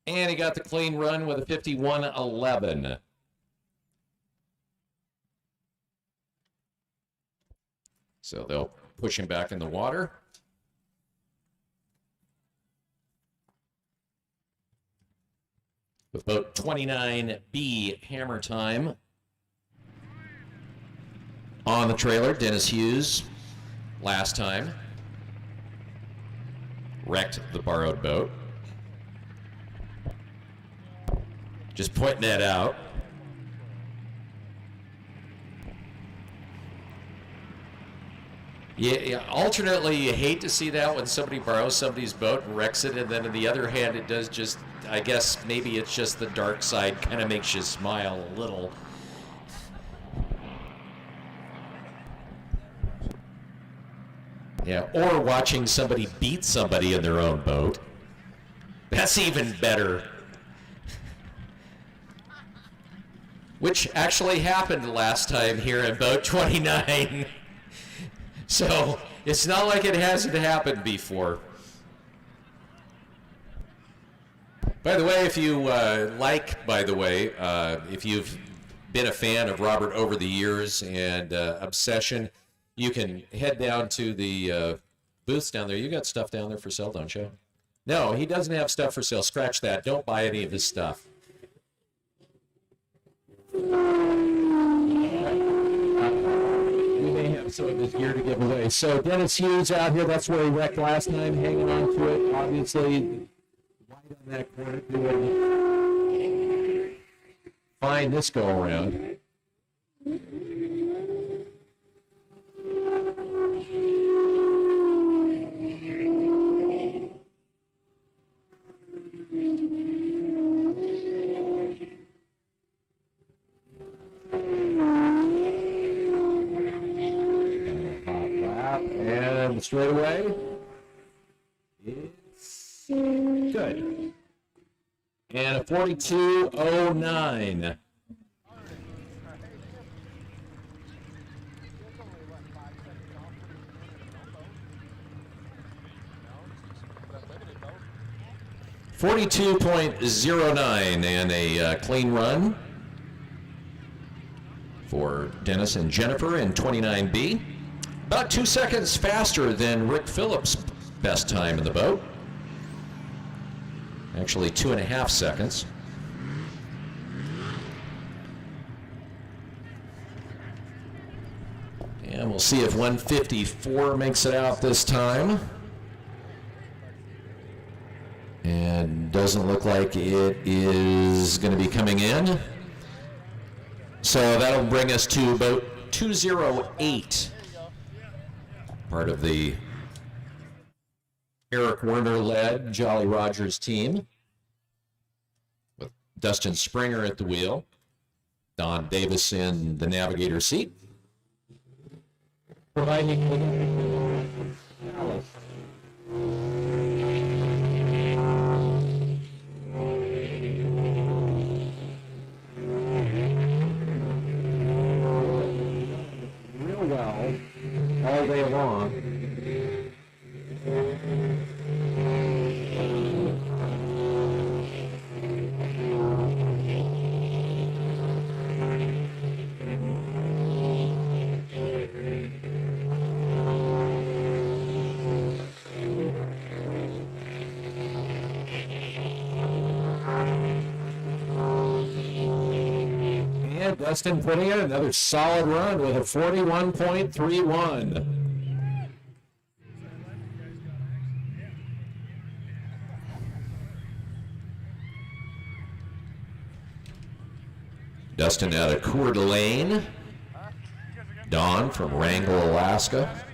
Speaker 4: he got the clean run with a 51.11. So they'll push him back in the water. With boat 29B, hammer time. On the trailer, Dennis Hughes, last time, wrecked the borrowed boat. Just pointing that out. Yeah, alternately, you hate to see that when somebody borrows somebody's boat and wrecks it, and then on the other hand, it does just, I guess maybe it's just the dark side, kind of makes you smile a little. Yeah, or watching somebody beat somebody in their own boat. That's even better. Which actually happened last time here in boat 29. So it's not like it hasn't happened before. By the way, if you if you've been a fan of Robert over the years and Obsession, you can head down to the booths down there. You got stuff down there for sale, don't you? No, he doesn't have stuff for sale. Scratch that. Don't buy any of his stuff. We may have some of his gear to give away. So Dennis Hughes out here. That's where he wrecked last time, hanging on to it. Obviously, wide on that corner. Fine this go around. And straight away, it's good. And a 42.09. .09 and a clean run for Dennis and Jennifer in 29B. About 2 seconds faster than Rick Phillips' best time in the boat. Actually, 2.5 seconds. And we'll see if 154 makes it out this time. And doesn't look like it is going to be coming in. So that'll bring us to boat 208. Part of the Eric Werner led Jolly Roger's team with Dustin Springer at the wheel, Don Davis in the navigator seat. Providing real well all day long. And Dustin putting in another solid run with a 41.31. Dustin out of Coeur d'Alene. Don from Wrangell, Alaska.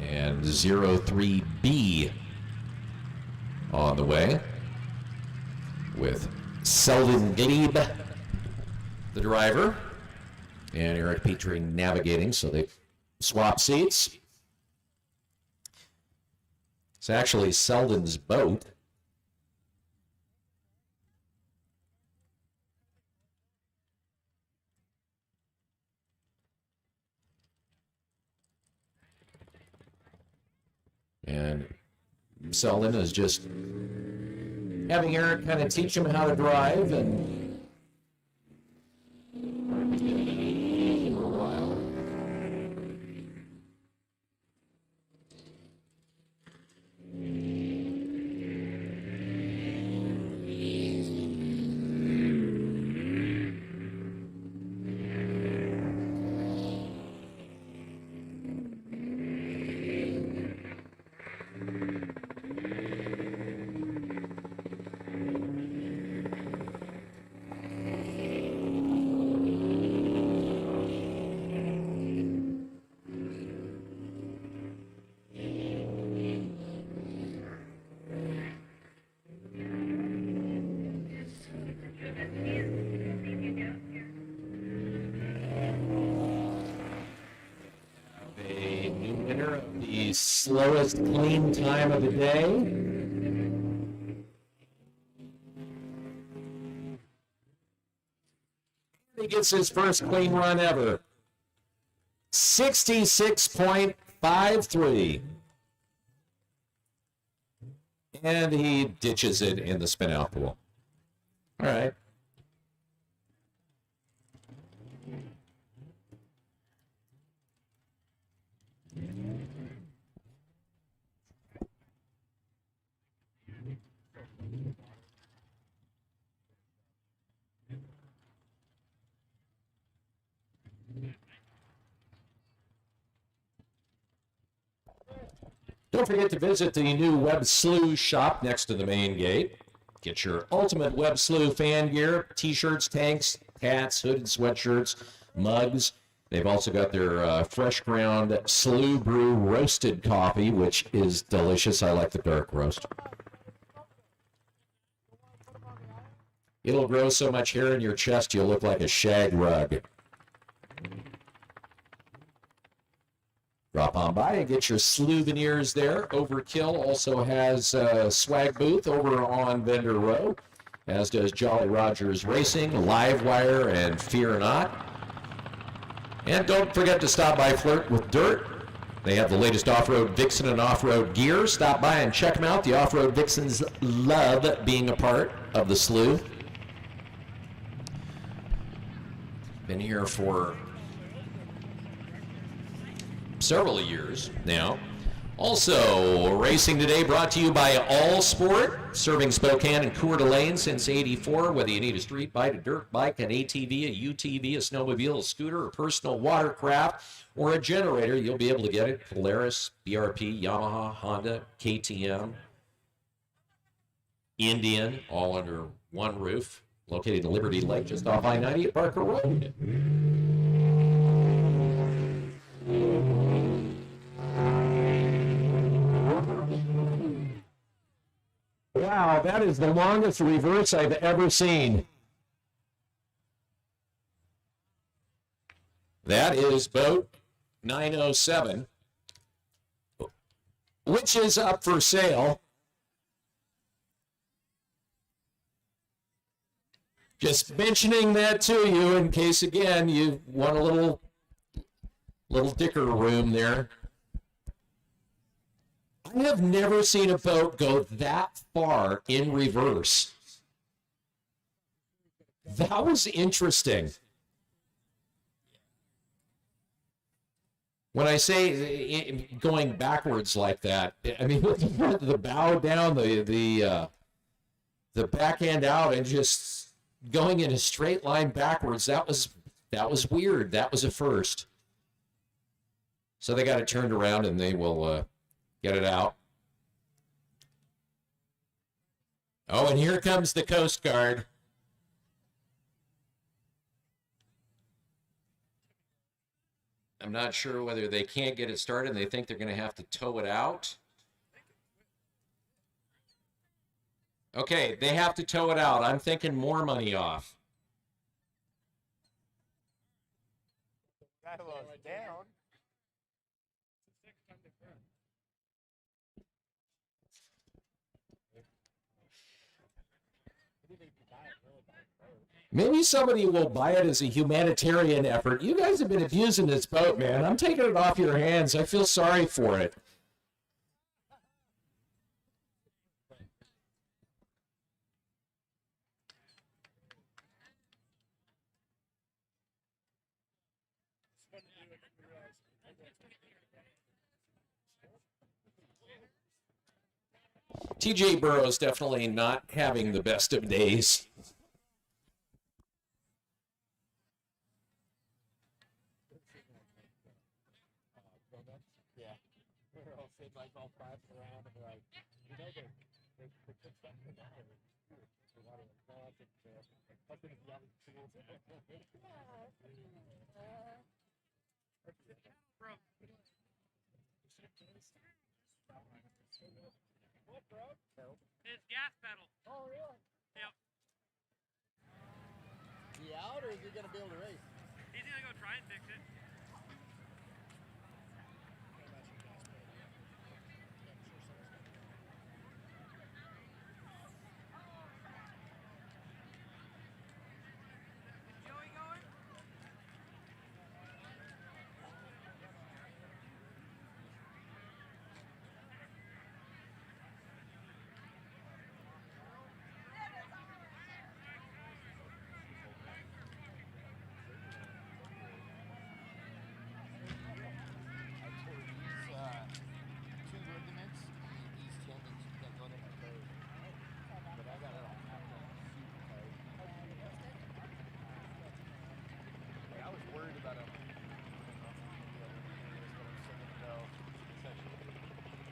Speaker 4: And 03B on the way with Selden Glebe, the driver, and Eric Petrie navigating, so they swap seats. It's actually Selden's boat. And Selden is just having Eric kind of teach him how to drive and for a while. Slowest clean time of the day. He gets his first clean run ever. 66.53. And he ditches it in the spin out pool. All right. Don't forget to visit the new Webb Slough shop next to the main gate. Get your ultimate Webb Slough fan gear, t-shirts, tanks, hats, hooded sweatshirts, mugs. They've also got their fresh ground Slough Brew roasted coffee, which is delicious. I like the dark roast. It'll grow so much hair in your chest you'll look like a shag rug. Drop on by and get your souvenirs there. Overkill also has a swag booth over on Vendor Row, as does Jolly Rogers Racing, Livewire, and Fear Not. And don't forget to stop by Flirt with Dirt. They have the latest off-road Vixen and off-road gear. Stop by and check them out. The off-road Vixens love being a part of the Slough. Been here for several years now. Also, racing today brought to you by All Sport, serving Spokane and Coeur d'Alene since '84. Whether you need a street bike, a dirt bike, an ATV, a UTV, a snowmobile, a scooter, a personal watercraft, or a generator, you'll be able to get it. Polaris, BRP, Yamaha, Honda, KTM, Indian, all under one roof, located in Liberty Lake, just off I-90 at Barker Road. Wow, that is the longest reverse I've ever seen. That is boat 907, which is up for sale. Just mentioning that to you in case, again, you want a little dicker room there. I have never seen a boat go that far in reverse. That was interesting. When I say going backwards like that, I mean the bow down, the back end out, and just going in a straight line backwards. That was weird. That was a first. So they got it turned around, and they will get it out. Oh, and here comes the Coast Guard. I'm not sure whether they can't get it started and they think they're going to have to tow it out. Okay, they have to tow it out. I'm thinking more money off.
Speaker 6: That was down.
Speaker 4: Maybe somebody will buy it as a humanitarian effort. You guys have been abusing this boat, man. I'm taking it off your hands. I feel sorry for it. TJ Burrow's definitely not having the best of days.
Speaker 6: Yeah. We're all sitting like all five around and we're like, you know, they put something in the water. The water was gone. Up in the other tools. What, bro?
Speaker 7: His gas pedal.
Speaker 6: Oh, really?
Speaker 7: Yep.
Speaker 6: Is he out or is he going to be able to race?
Speaker 7: He's gonna go try and fix it. Is Joey going?
Speaker 6: Two ligaments in these tendons that go to my toes. But I got it all super tight. I was worried about him.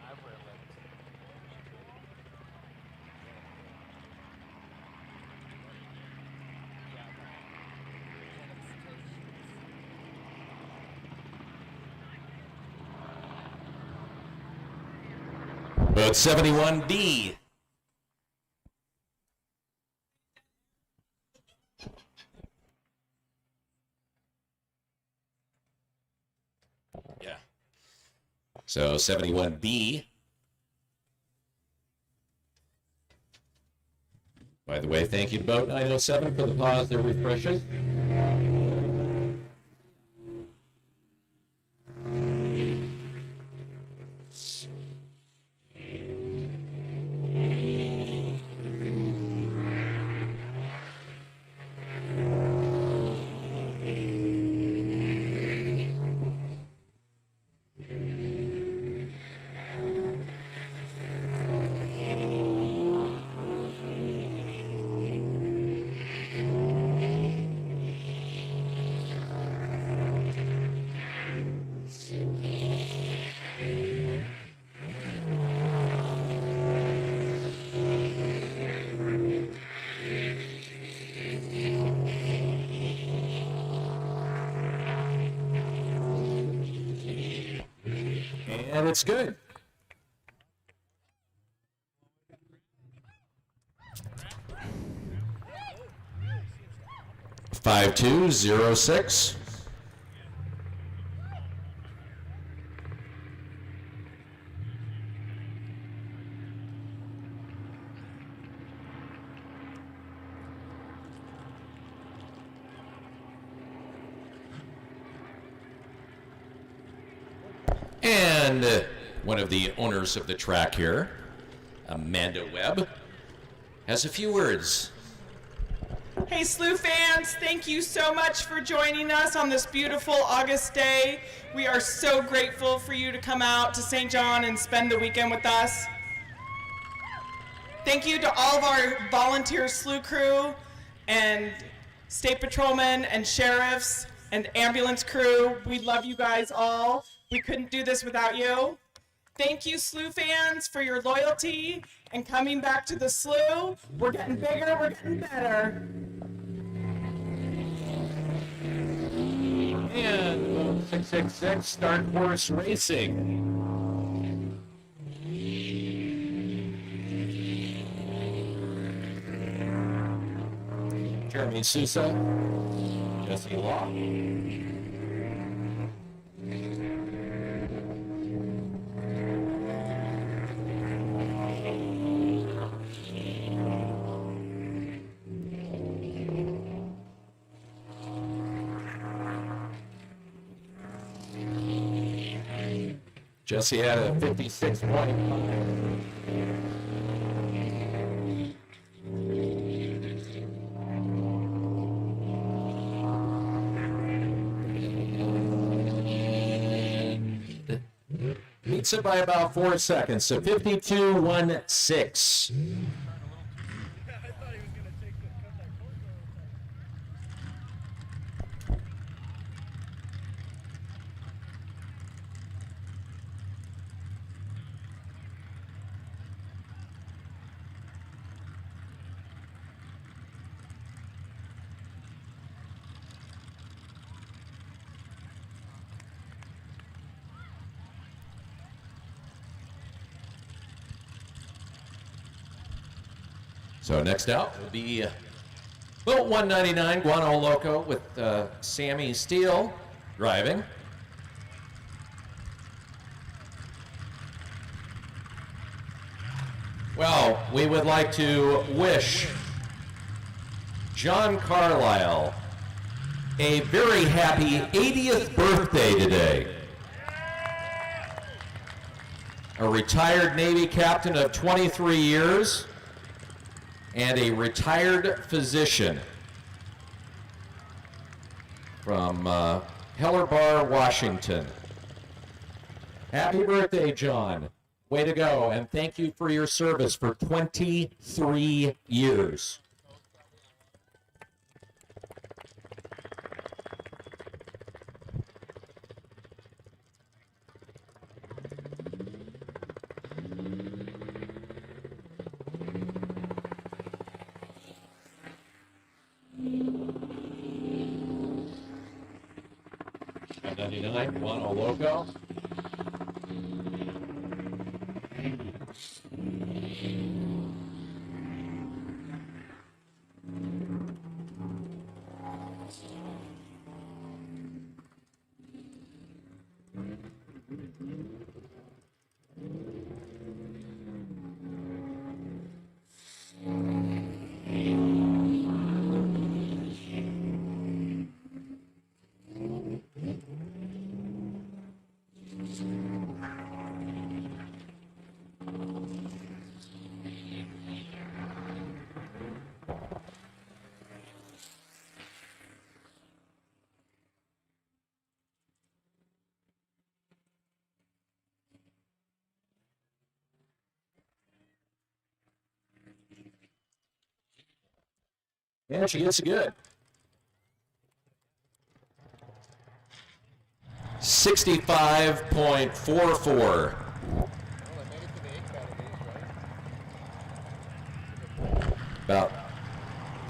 Speaker 6: I wear limits.
Speaker 4: Boat 71D. Yeah. So 71B. By the way, thank you to Boat 907 for the pause they're refreshing. it's good. 5206. And one of the owners of the track here, Amanda Webb, has a few words.
Speaker 8: Hey Slough fans, thank you so much for joining us on this beautiful August day. We are so grateful for you to come out to St. John and spend the weekend with us. Thank you to all of our volunteer Slough crew and state patrolmen and sheriffs and ambulance crew. We love you guys all. We couldn't do this without you. Thank you, Slough fans, for your loyalty and coming back to the Slough. We're getting bigger, we're getting better.
Speaker 4: And 666 Start Horse Racing. Jeremy Sousa, Jesse Law. Jesse had a 56.5. Beats it by about 4 seconds, so 52.16. So next out will be Boat 199 Guano Loco with Sammy Steele driving. Well, we would like to wish John Carlisle a very happy 80th birthday today. A retired Navy captain of 23 years. And a retired physician from Heller Bar, Washington. Happy birthday, John. Way to go, and thank you for your service for 23 years. Guano Loco. And she gets good. 65.44. About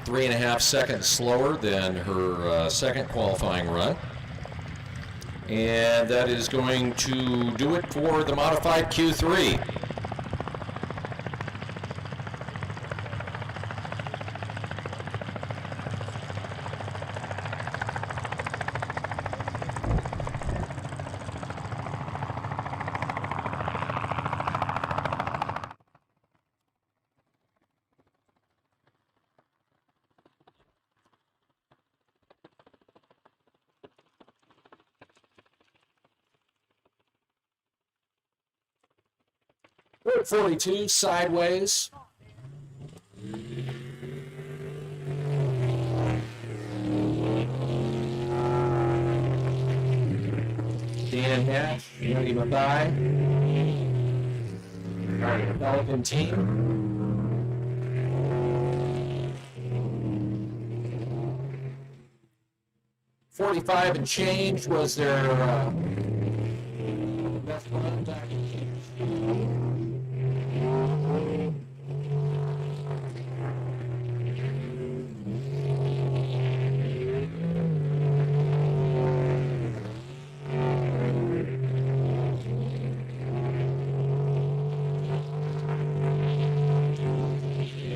Speaker 4: 3.5 seconds slower than her second qualifying run. And that is going to do it for the modified Q3. We're at 42, sideways. Dan Hatch, Andy Mathai, our Pelican team. $45 and change was their best run back in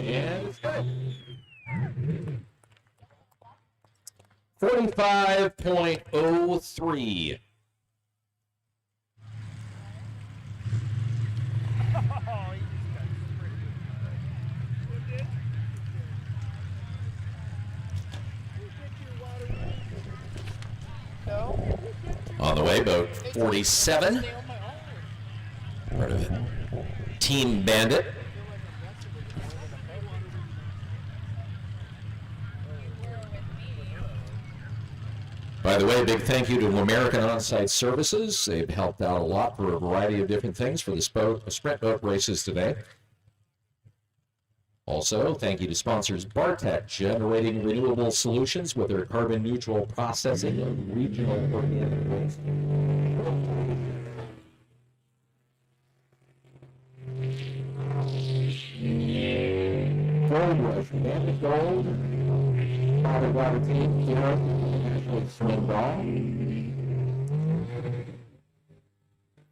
Speaker 4: And it's good. 45.03. On the way, boat 47. Part of it. Team Bandit. By the way, a big thank you to American On-Site Services. They've helped out a lot for a variety of different things for the sprint boat races today. Also, thank you to sponsors Bartek, generating renewable solutions with their carbon neutral processing of regional organic waste. Gold Rush, Bandit Gold, Father Water Team, National Swim Ball.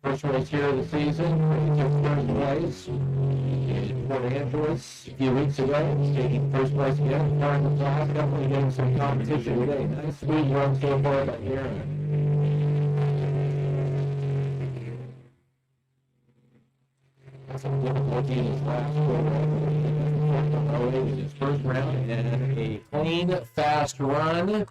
Speaker 4: First race here of the season, took first place in Port Angeles a few weeks ago, taking first place again, far in the class, definitely getting some competition today. Nice speed run so far by Aaron. Some difficulty in his last in his first round, and a clean, fast run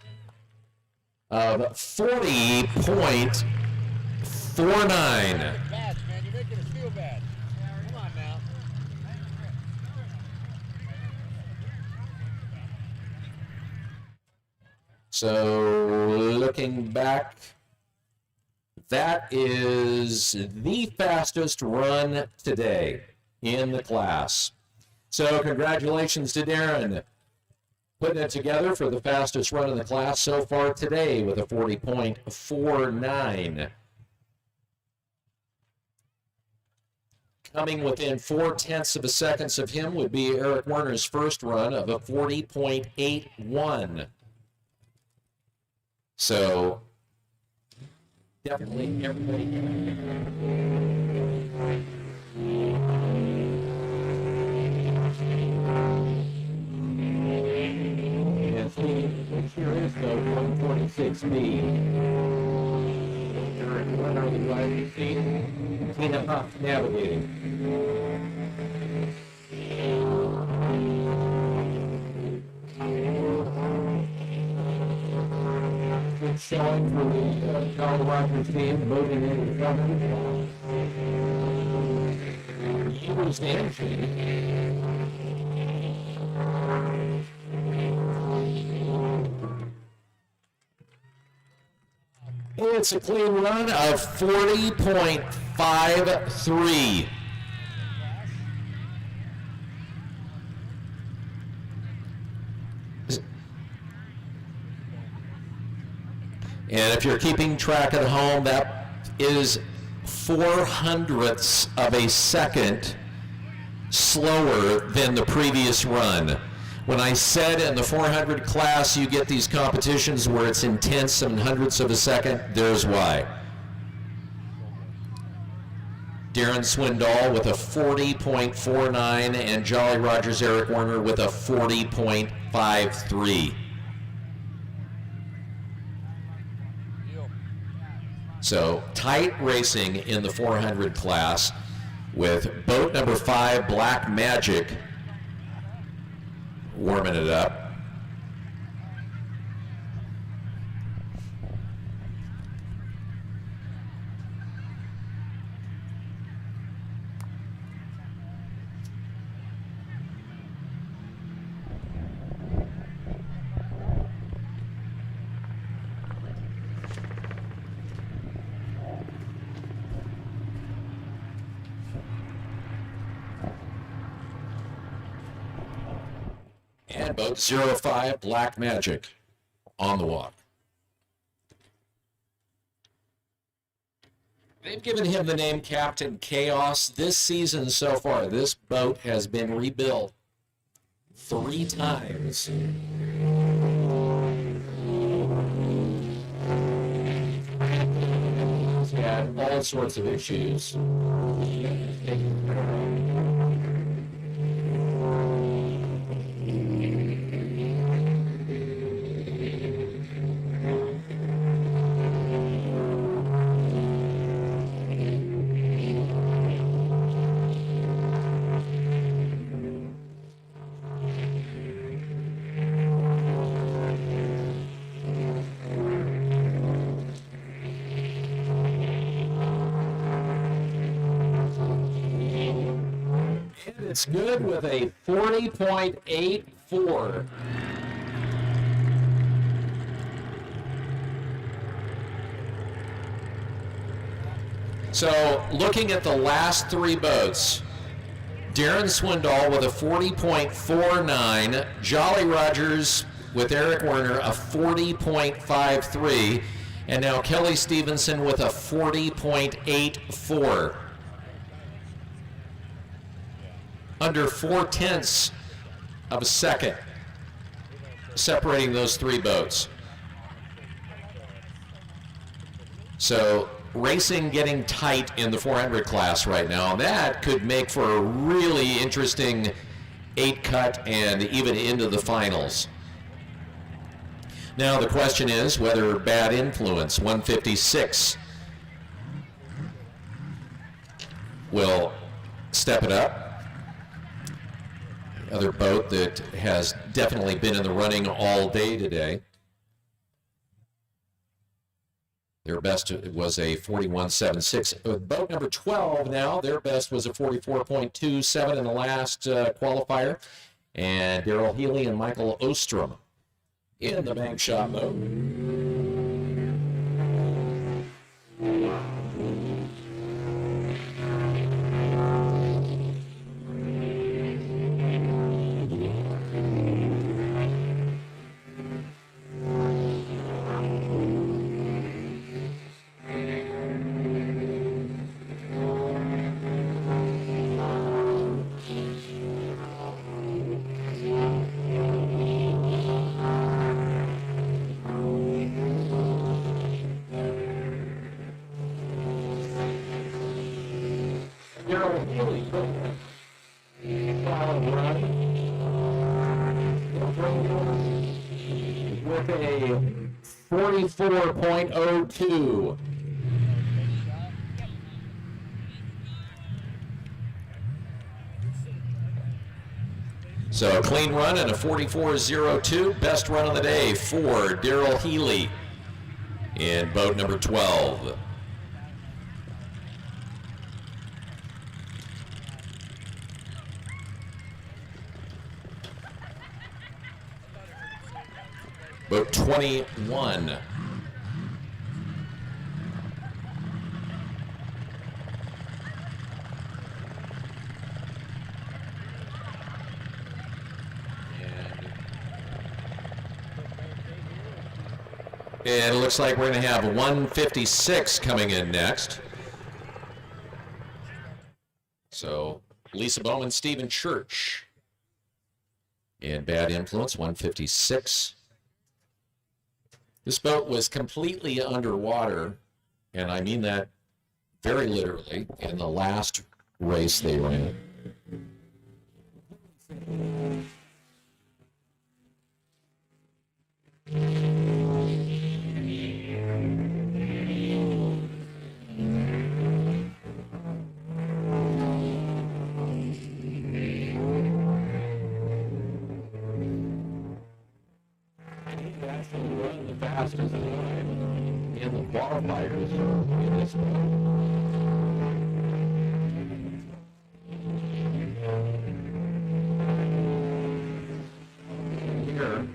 Speaker 4: of 40.49.
Speaker 6: Bad, man. You're making us feel bad. Come on now.
Speaker 4: So, looking back, that is the fastest run today in the class. So, congratulations to Darren, putting it together for the fastest run in the class so far today with a 40.49. Coming within 0.4 of a second of him would be Eric Werner's first run of a 40.81. So, definitely everybody. Yes, he sure is the 146B. Eric Werner, the driving seat. Tina Huff navigating. Good showing for the Charlie Rogers team, moving into the front. He was dancing. It's a clean run of 40.53. And if you're keeping track at home, that is 0.04 of a second slower than the previous run. When I said in the 400 class you get these competitions where it's intense and hundredths of a second, there's why. Darren Swindoll with a 40.49 and Jolly Rogers Eric Werner with a 40.53. So tight racing in the 400 class with boat number 5, Black Magic, warming it up. And boat 05, Black Magic, on the walk. They've given him the name Captain Chaos this season so far. This boat has been rebuilt 3 times. He's had all sorts of issues. It's good with a 40.84. So looking at the last 3 boats, Darren Swindoll with a 40.49, Jolly Rogers with Eric Werner a 40.53, and now Kelly Stevenson with a 40.84. Under 0.4 of a second separating those 3 boats. So racing getting tight in the 400 class right now. That could make for a really interesting 8-cut and even into the finals. Now the question is whether Bad Influence 156 will step it up. Other boat that has definitely been in the running all day today. Their best was a 41.76. Boat number 12 now, their best was a 44.27 in the last qualifier. And Daryl Healy and Michael Ostrom in the bank shot boat. With a 44.02. So clean run and a 44.02. Best run of the day for Daryl Healy in boat number 12. Boat 21. And it looks like we're going to have 156 coming in next. So Lisa Bowman, Stephen Church And Bad Influence, 156. This boat was completely underwater, and I mean that very literally, in the last race they ran. Run the fastest time in the qualifiers in this here.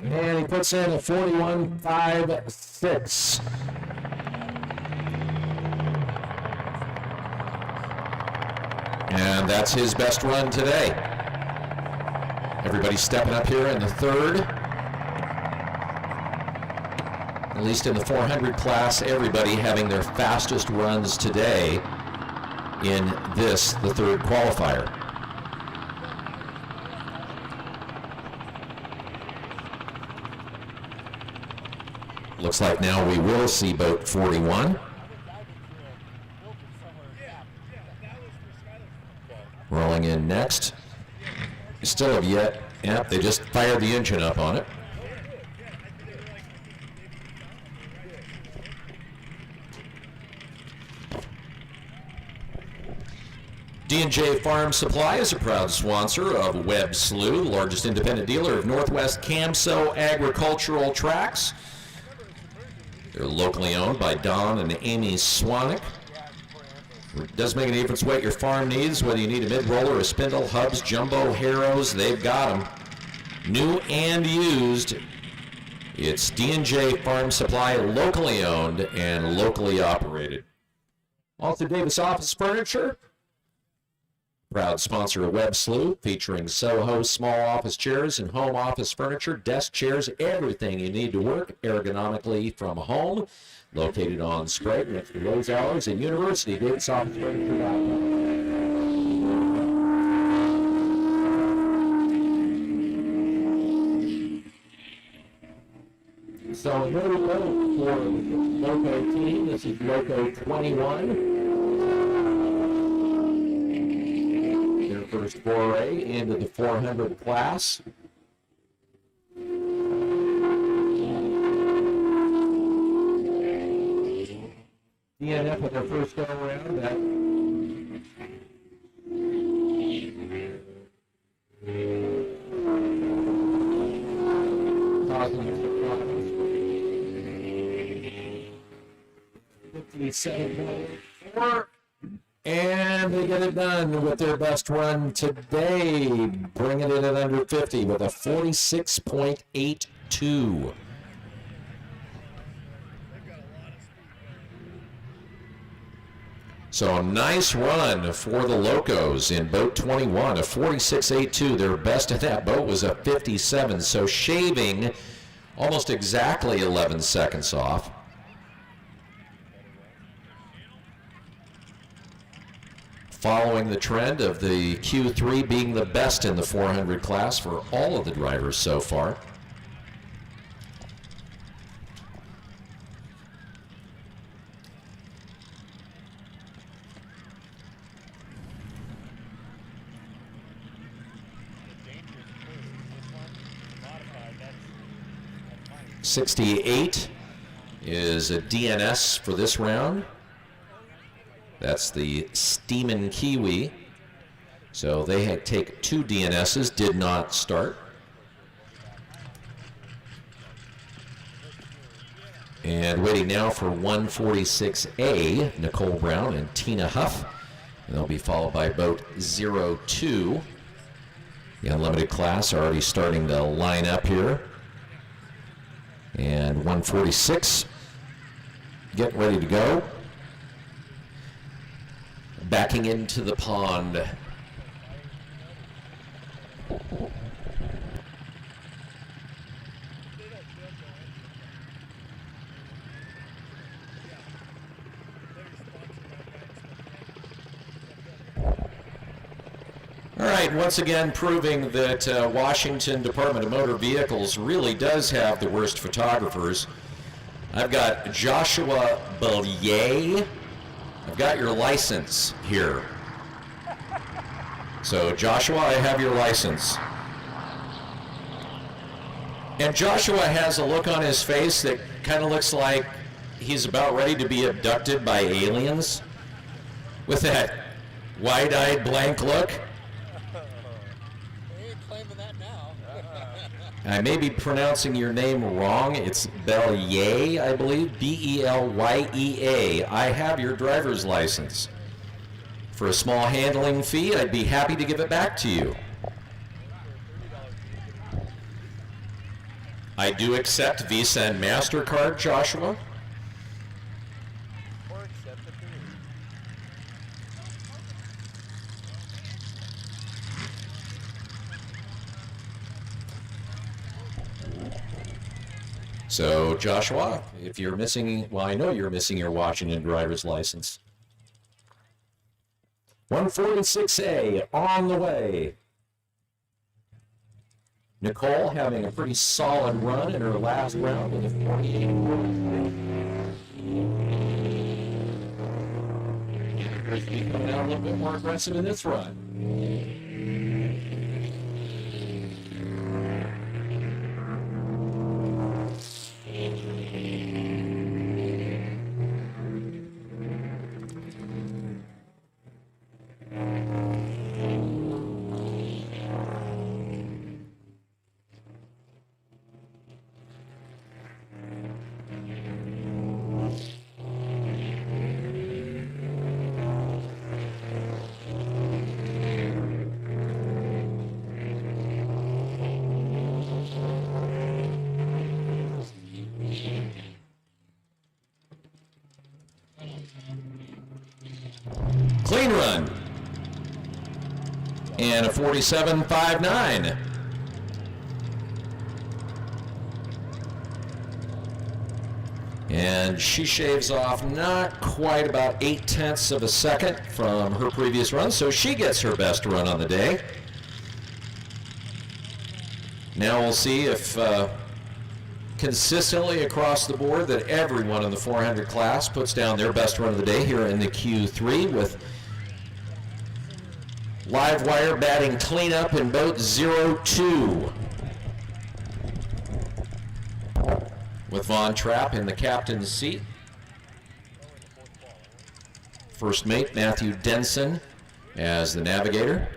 Speaker 4: And he puts in a 41.56. And that's his best run today. Everybody stepping up here in the third. At least in the 400 class, everybody having their fastest runs today in this, the third qualifier. Looks like now we will see boat 41. Rolling in next. Still have yet. Yep, they just fired the engine up on it. D&J Farm Supply is a proud sponsor of Webb Slough, the largest independent dealer of Northwest Camso agricultural tracks. They're locally owned by Don and Amy Swanick. It does make a difference what your farm needs, whether you need a mid-roller, a spindle, hubs, jumbo, harrows, they've got them. New and used. It's D&J Farm Supply, locally owned and locally operated. Also, Davis Office Furniture, proud sponsor of Webb Slough, featuring Soho small office chairs and home office furniture, desk chairs, everything you need to work ergonomically from home. Located on Sprague next to Rose Hours and University. Davis Office Furniture. So here we go for the Loco team. This is Loco 21. Their first foray into the 400 class. DNF with their first go around. That causing them some problems. 57.4. And they get it done with their best run today, bringing it in under 50 with a 46.82. So a nice run for the Locos in boat 21, a 46.82. Their best in that boat was a 57, so shaving almost exactly 11 seconds off. Following the trend of the Q3 being the best in the 400 class for all of the drivers so far. .68 is a DNS for this round. That's the Steeman Kiwi. So they had take 2 DNSs, did not start. And waiting now for 146A, Nicole Brown and Tina Huff. And they'll be followed by boat 02. The unlimited class already starting to line up here. And 146, getting ready to go. Backing into the pond. All right, once again proving that Washington Department of Motor Vehicles really does have the worst photographers. I've got Joshua Bellier. I've got your license here. So Joshua, I have your license. And Joshua has a look on his face that kind of looks like he's about ready to be abducted by aliens. With that wide-eyed blank look. I may be pronouncing your name wrong. It's Bellier, I believe. B-E-L-Y-E-A. I have your driver's license. For a small handling fee, I'd be happy to give it back to you. I do accept Visa and MasterCard, Joshua. So, Joshua, if you're missing, well, I know you're missing your Washington driver's license. 146A on the way. Nicole having a pretty solid run in her last round with a 48. Appears to be coming out a little bit more aggressive in this run. Clean run. And a 47.59. And she shaves off not quite about 0.8 of a second from her previous run, so she gets her best run on the day. Now we'll see if consistently across the board that everyone in the 400 class puts down their best run of the day here in the Q3 with Live Wire batting cleanup in boat 0-2. With Von Trapp in the captain's seat. First mate Matthew Denson as the navigator.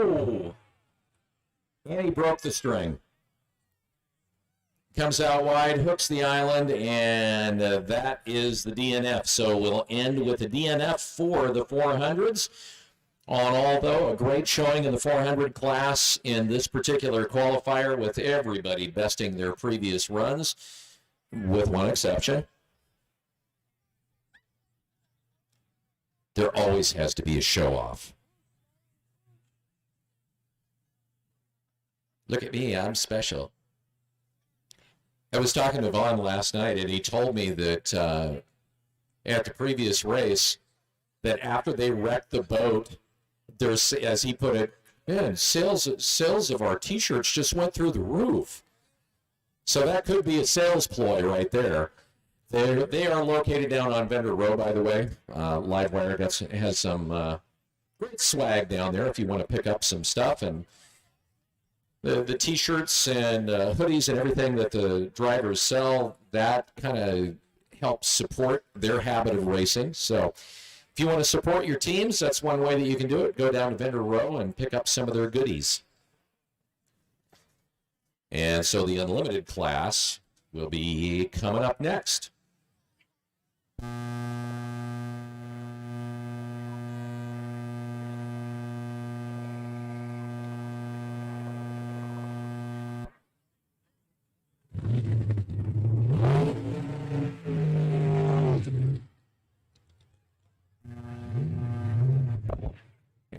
Speaker 4: Oh, and he broke the string. Comes out wide, hooks the island, and that is the DNF. So we'll end with a DNF for the 400s. All in all, though, a great showing in the 400 class in this particular qualifier with everybody besting their previous runs, with one exception. There always has to be a show-off. Look at me, I'm special. I was talking to Vaughn last night, and he told me that at the previous race, that after they wrecked the boat, there's, as he put it, man, sales of our T-shirts just went through the roof. So that could be a sales ploy right there. They are located down on Vendor Row, by the way. Livewire has some great swag down there if you want to pick up some stuff. And the T-shirts and hoodies and everything that the drivers sell, that kind of helps support their habit of racing. So if you want to support your teams, that's one way that you can do it. Go down to Vendor Row and pick up some of their goodies. And so the unlimited class will be coming up next.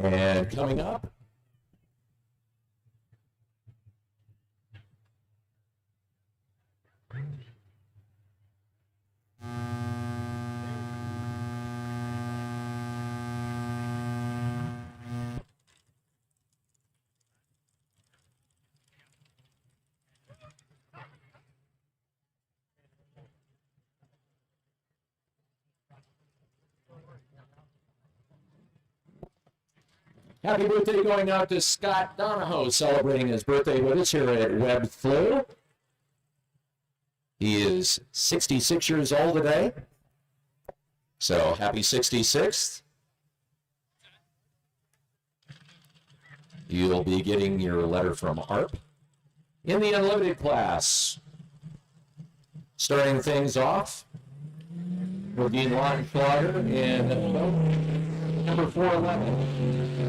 Speaker 4: And coming up, happy birthday going out to Scott Donahoe, celebrating his birthday with us here at Webb Slough. He is 66 years old today. So happy 66th. You'll be getting your letter from ARP. In the unlimited class, starting things off, will be Lon Schlager in number 411.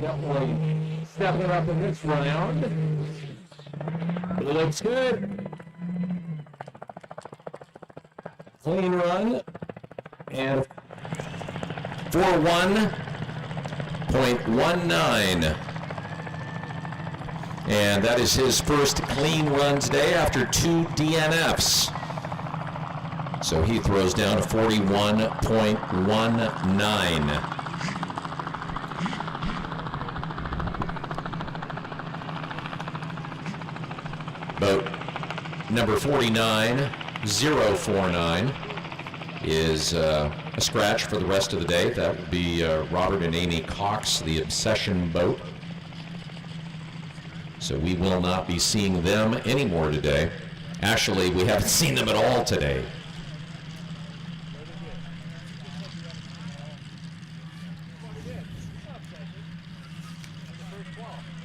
Speaker 4: Definitely stepping up in this round. It looks good. Clean run. And 41.19. And that is his first clean run today after 2 DNFs. So he throws down a 41.19. Boat number 49049 is a scratch for the rest of the day. That would be Robert and Amy Cox, the Obsession boat. So we will not be seeing them anymore today. Actually, we haven't seen them at all today.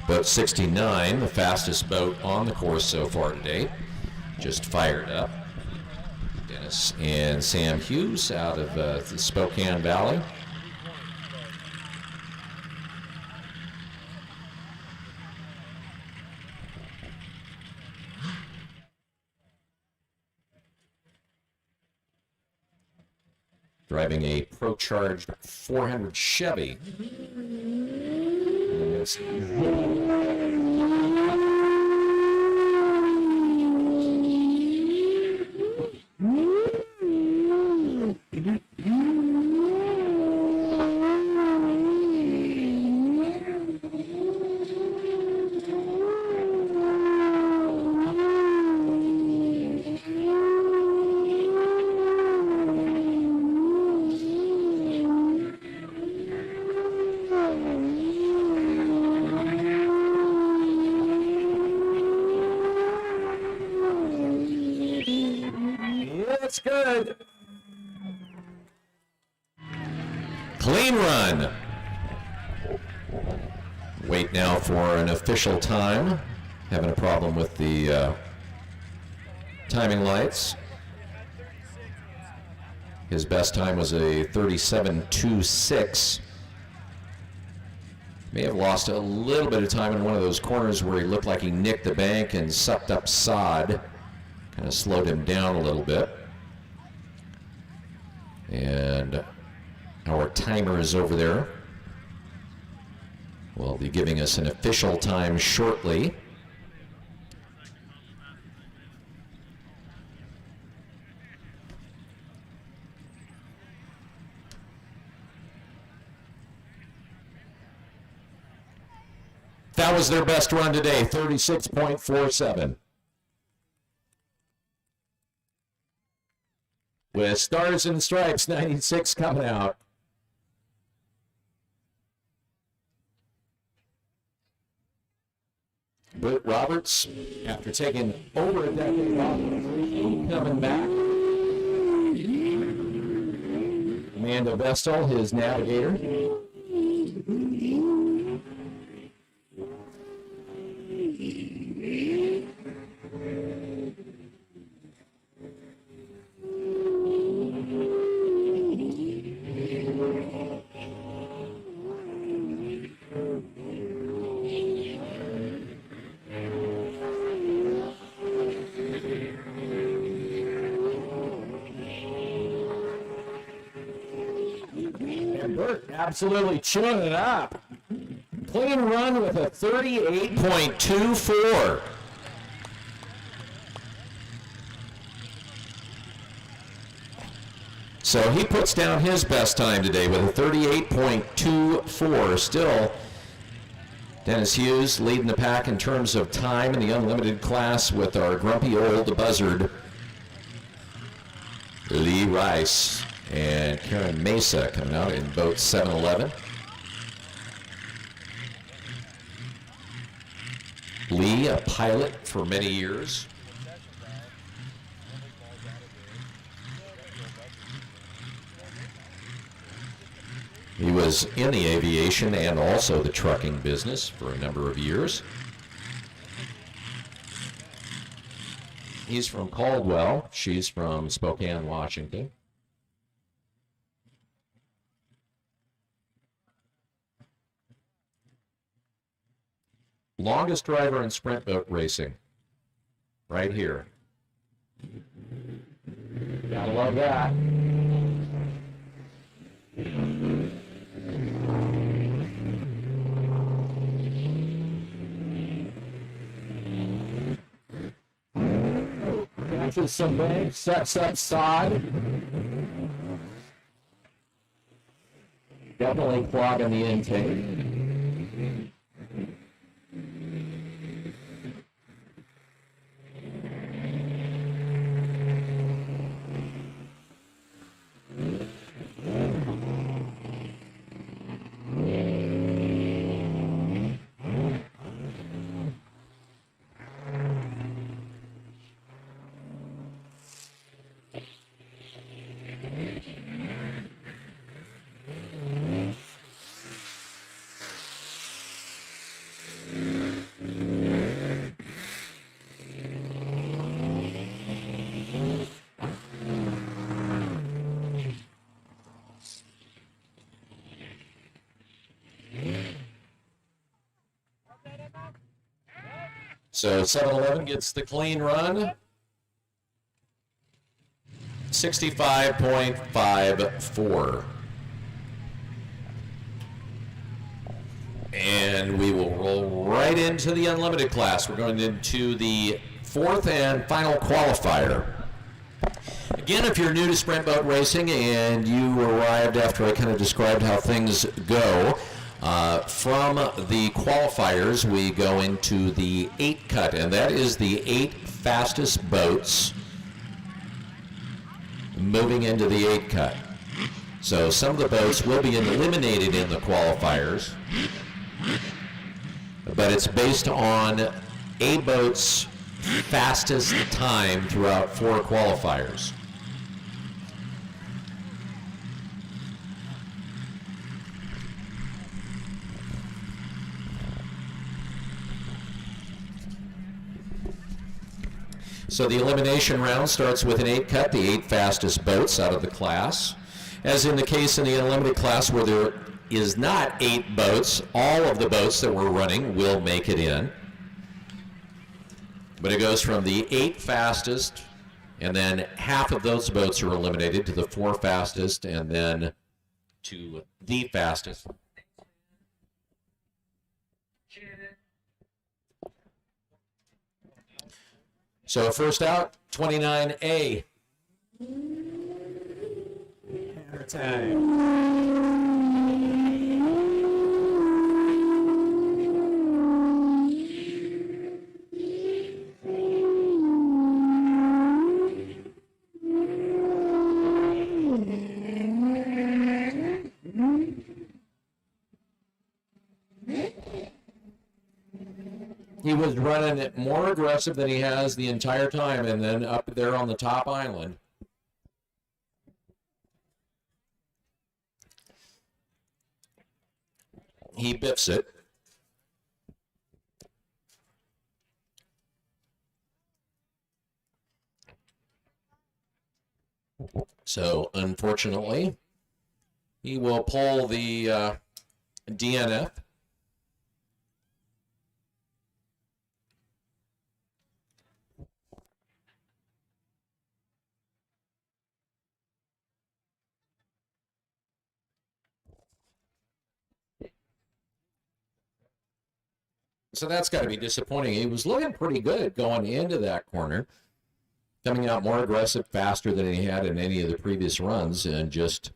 Speaker 4: Boat 69, the fastest boat on the course so far today, just fired up. Dennis and Sam Hughes out of the Spokane Valley. Driving a Pro-Charged 400 Chevy. That's good. Clean run. Wait now for an official time. Having a problem with the timing lights. His best time was a 37.26. May have lost a little bit of time in one of those corners where he looked like he nicked the bank and sucked up sod. Kind of slowed him down a little bit. And our timer is over there. We'll be giving us an official time shortly. That was their best run today, 36.47. With Stars and Stripes 96 coming out. Britt Roberts, after taking over a decade off, coming back.
Speaker 2: Amanda Vestal, his navigator. Bert absolutely chewing it up. Clean run with a 38.24. So he puts down his best time today with a 38.24. Still, Dennis Hughes leading the pack in terms of time in the unlimited class with our grumpy old buzzard, Lee Rice. And Karen Mesa coming out in boat 7-11. Lee, a pilot for many years. He was in the aviation and also the trucking business for a number of years. He's from Caldwell. She's from Spokane, Washington. Longest driver in sprint boat racing, right here. Gotta love that. Catches some bank, sets up side. Definitely clogging the intake. So 7-11 gets the clean run. 65.54. And we will roll right into the unlimited class. We're going into the fourth and final qualifier. Again, if you're new to sprint boat racing and you arrived after I kind of described how things go, from the qualifiers, we go into the 8 cut, and that is the 8 fastest boats moving into the 8 cut. So some of the boats will be eliminated in the qualifiers, but it's based on a boat's fastest time throughout 4 qualifiers. So the elimination round starts with an 8 cut, the 8 fastest boats out of the class. As in the case in the unlimited class where there is not 8 boats, all of the boats that we're running will make it in. But it goes from the 8 fastest, and then half of those boats are eliminated to the 4 fastest, and then to the fastest. So first out, 29A. Hammer time. He was running it more aggressive than he has the entire time, and then up there on the top island.
Speaker 4: he biffs it. So, unfortunately, he will pull the DNF. So that's got to be disappointing. He was looking pretty good going into that corner, coming out more aggressive, faster than he had in any of the previous runs, and just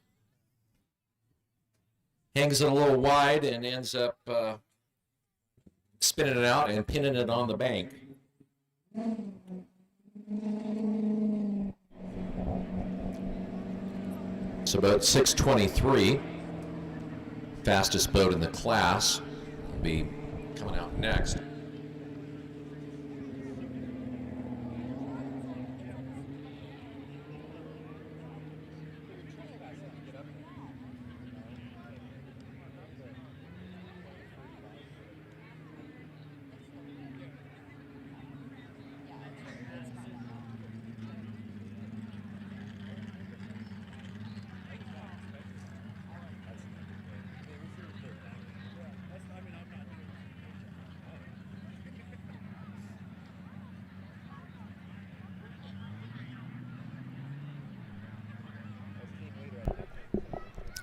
Speaker 4: hangs it a little wide and ends up spinning it out and pinning it on the bank. So boat 623, fastest boat in the class, will be coming out next.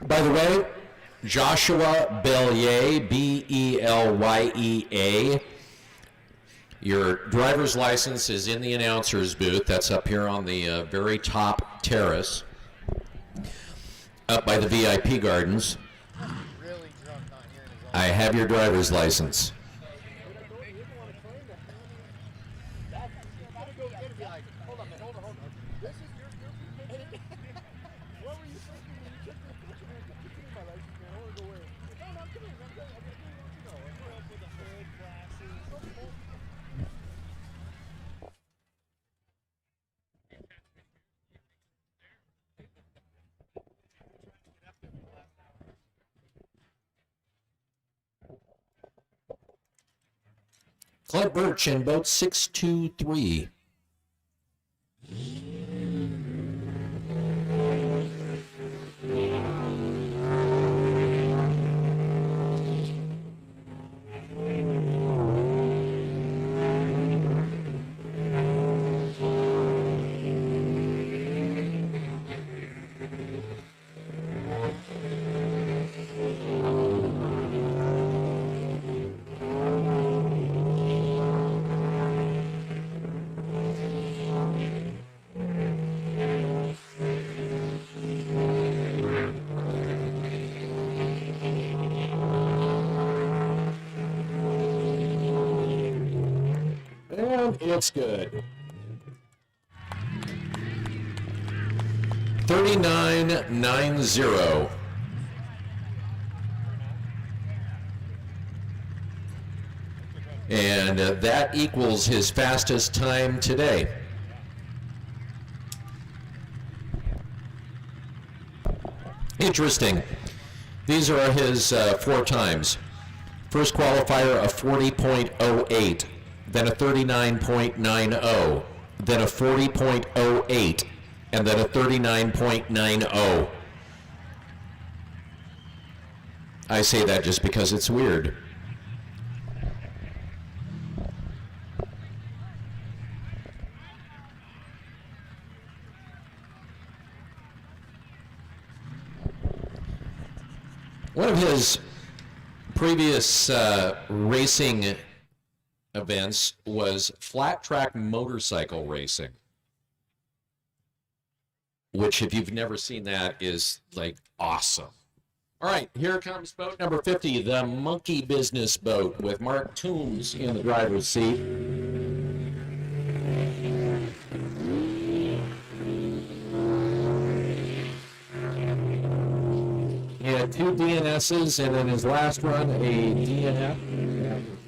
Speaker 4: By the way, Joshua Bellier, Belyea. Your driver's license is in the announcer's booth. That's up here on the very top terrace, up by the VIP gardens. I have your driver's license. Clint Birch in boat 623. It's good. 39.90. And that equals his fastest time today. Interesting. These are his 4 times. First qualifier, a 40.08. Then a 39.90, then a 40.08, and then a 39.90. I say that just because it's weird. One of his previous racing events was flat track motorcycle racing, which, if you've never seen that, is like awesome. All right, here comes boat number 50, the Monkey Business boat, with Mark Toombs in the driver's seat. He had 2 DNSs, and in his last run, a DNF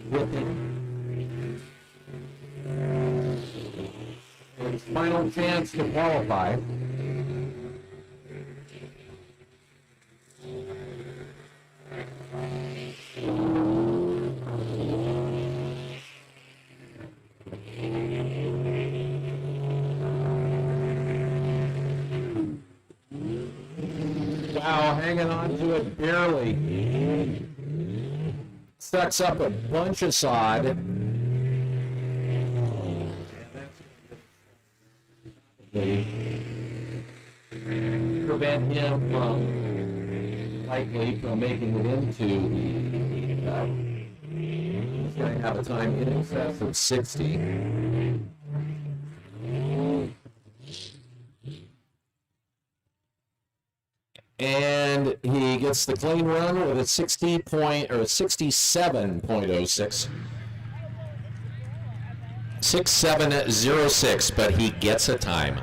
Speaker 4: with him. His final chance to qualify.
Speaker 2: Wow, hanging on to it barely. Sucks up a bunch of sod. Prevent him from likely from making it into the. He's going to have a time in excess of 60. And he gets the clean run with a 67.06. 6706, but he gets a time.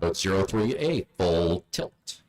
Speaker 2: But 038, full tilt.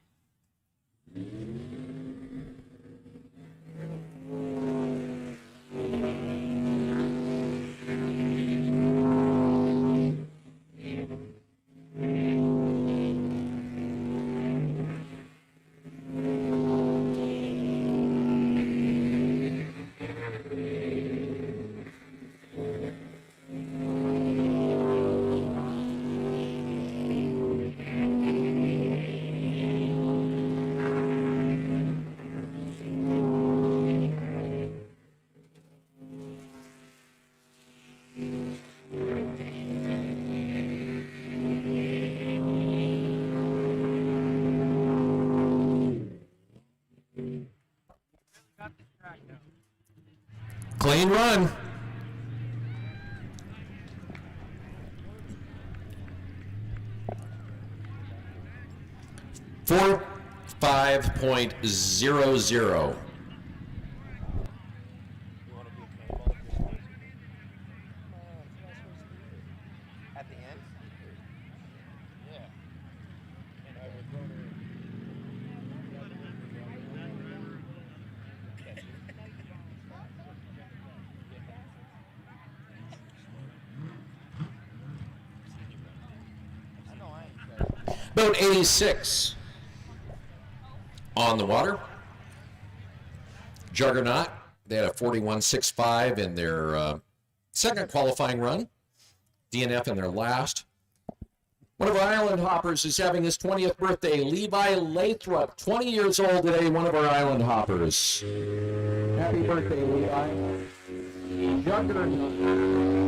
Speaker 2: Clean run. For 5.00.
Speaker 6: At the end? Yeah. And I would run
Speaker 2: Boat 86 on the water. Juggernaut, they had a 41.65 in their second qualifying run. DNF in their last. One of our island hoppers is having his 20th birthday. Levi Lathrop, 20 years old today, one of our island hoppers. Happy birthday, Levi. Juggernaut.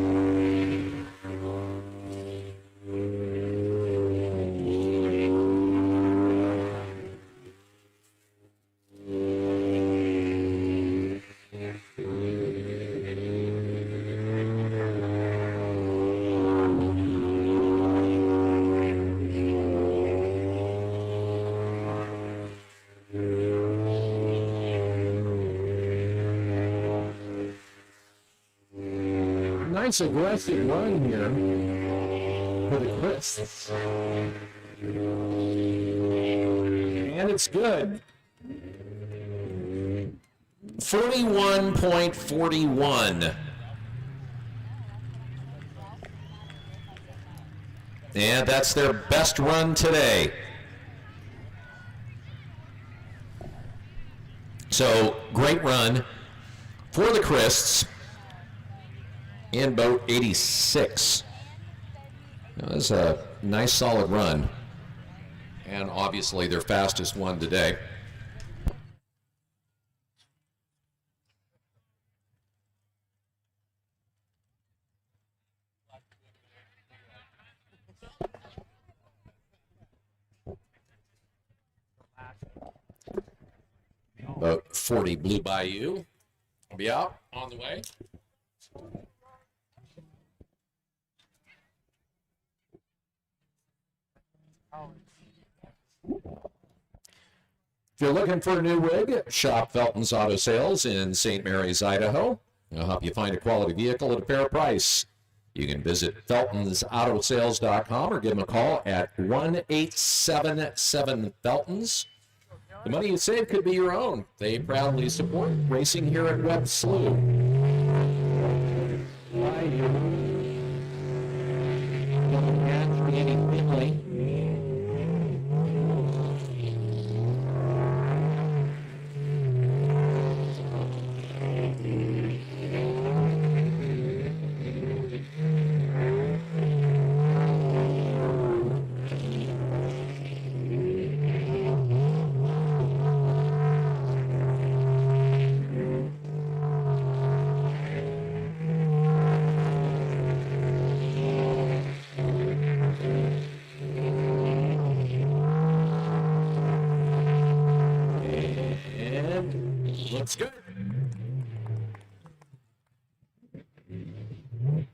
Speaker 2: Nice aggressive run here for the Crisps. And it's good. 41.41. And that's their best run today. So, great run for the Crisps in boat 86. That was a nice solid run. And obviously their fastest one today. Boat 40 Blue Bayou will be out on the way. If you're looking for a new rig, shop Felton's Auto Sales in St. Mary's, Idaho.
Speaker 4: They'll help you find a quality vehicle at a fair price. You can visit feltonsautosales.com or give them a call at 1-877-FELTONS. The money you save could be your own. They proudly support racing here at Webb Slough. Looks good.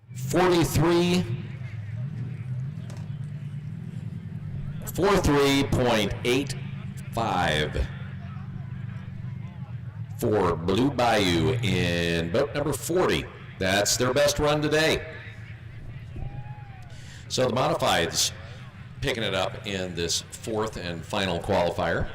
Speaker 4: 43.85 for Blue Bayou in boat number 40. That's their best run today. So the modifieds picking it up in this fourth and final qualifier.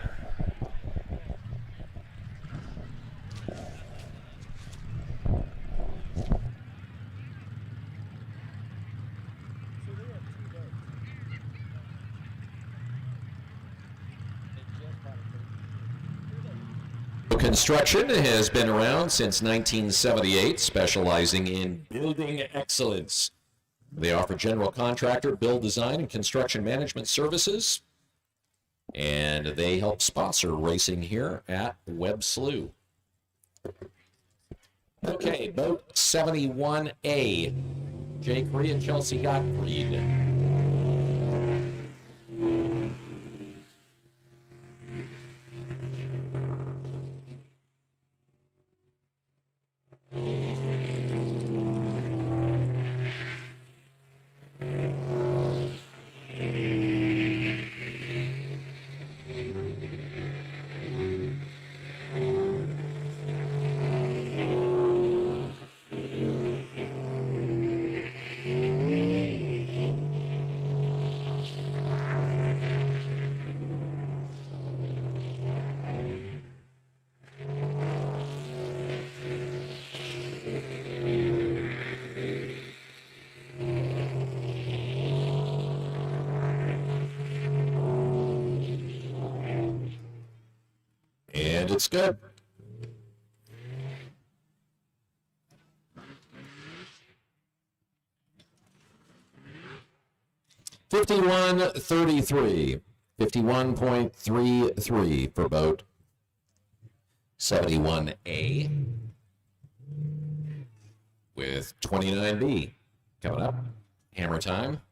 Speaker 4: Construction has been around since 1978, specializing in building excellence. They offer general contractor, build design, and construction management services. And they help sponsor racing here at Webb Slough. Okay, boat 71A. Jake Rhee and Chelsea Gottfried. And it's good. $51.33, 51.33 for boat 71A with 29B coming up. Hammer time.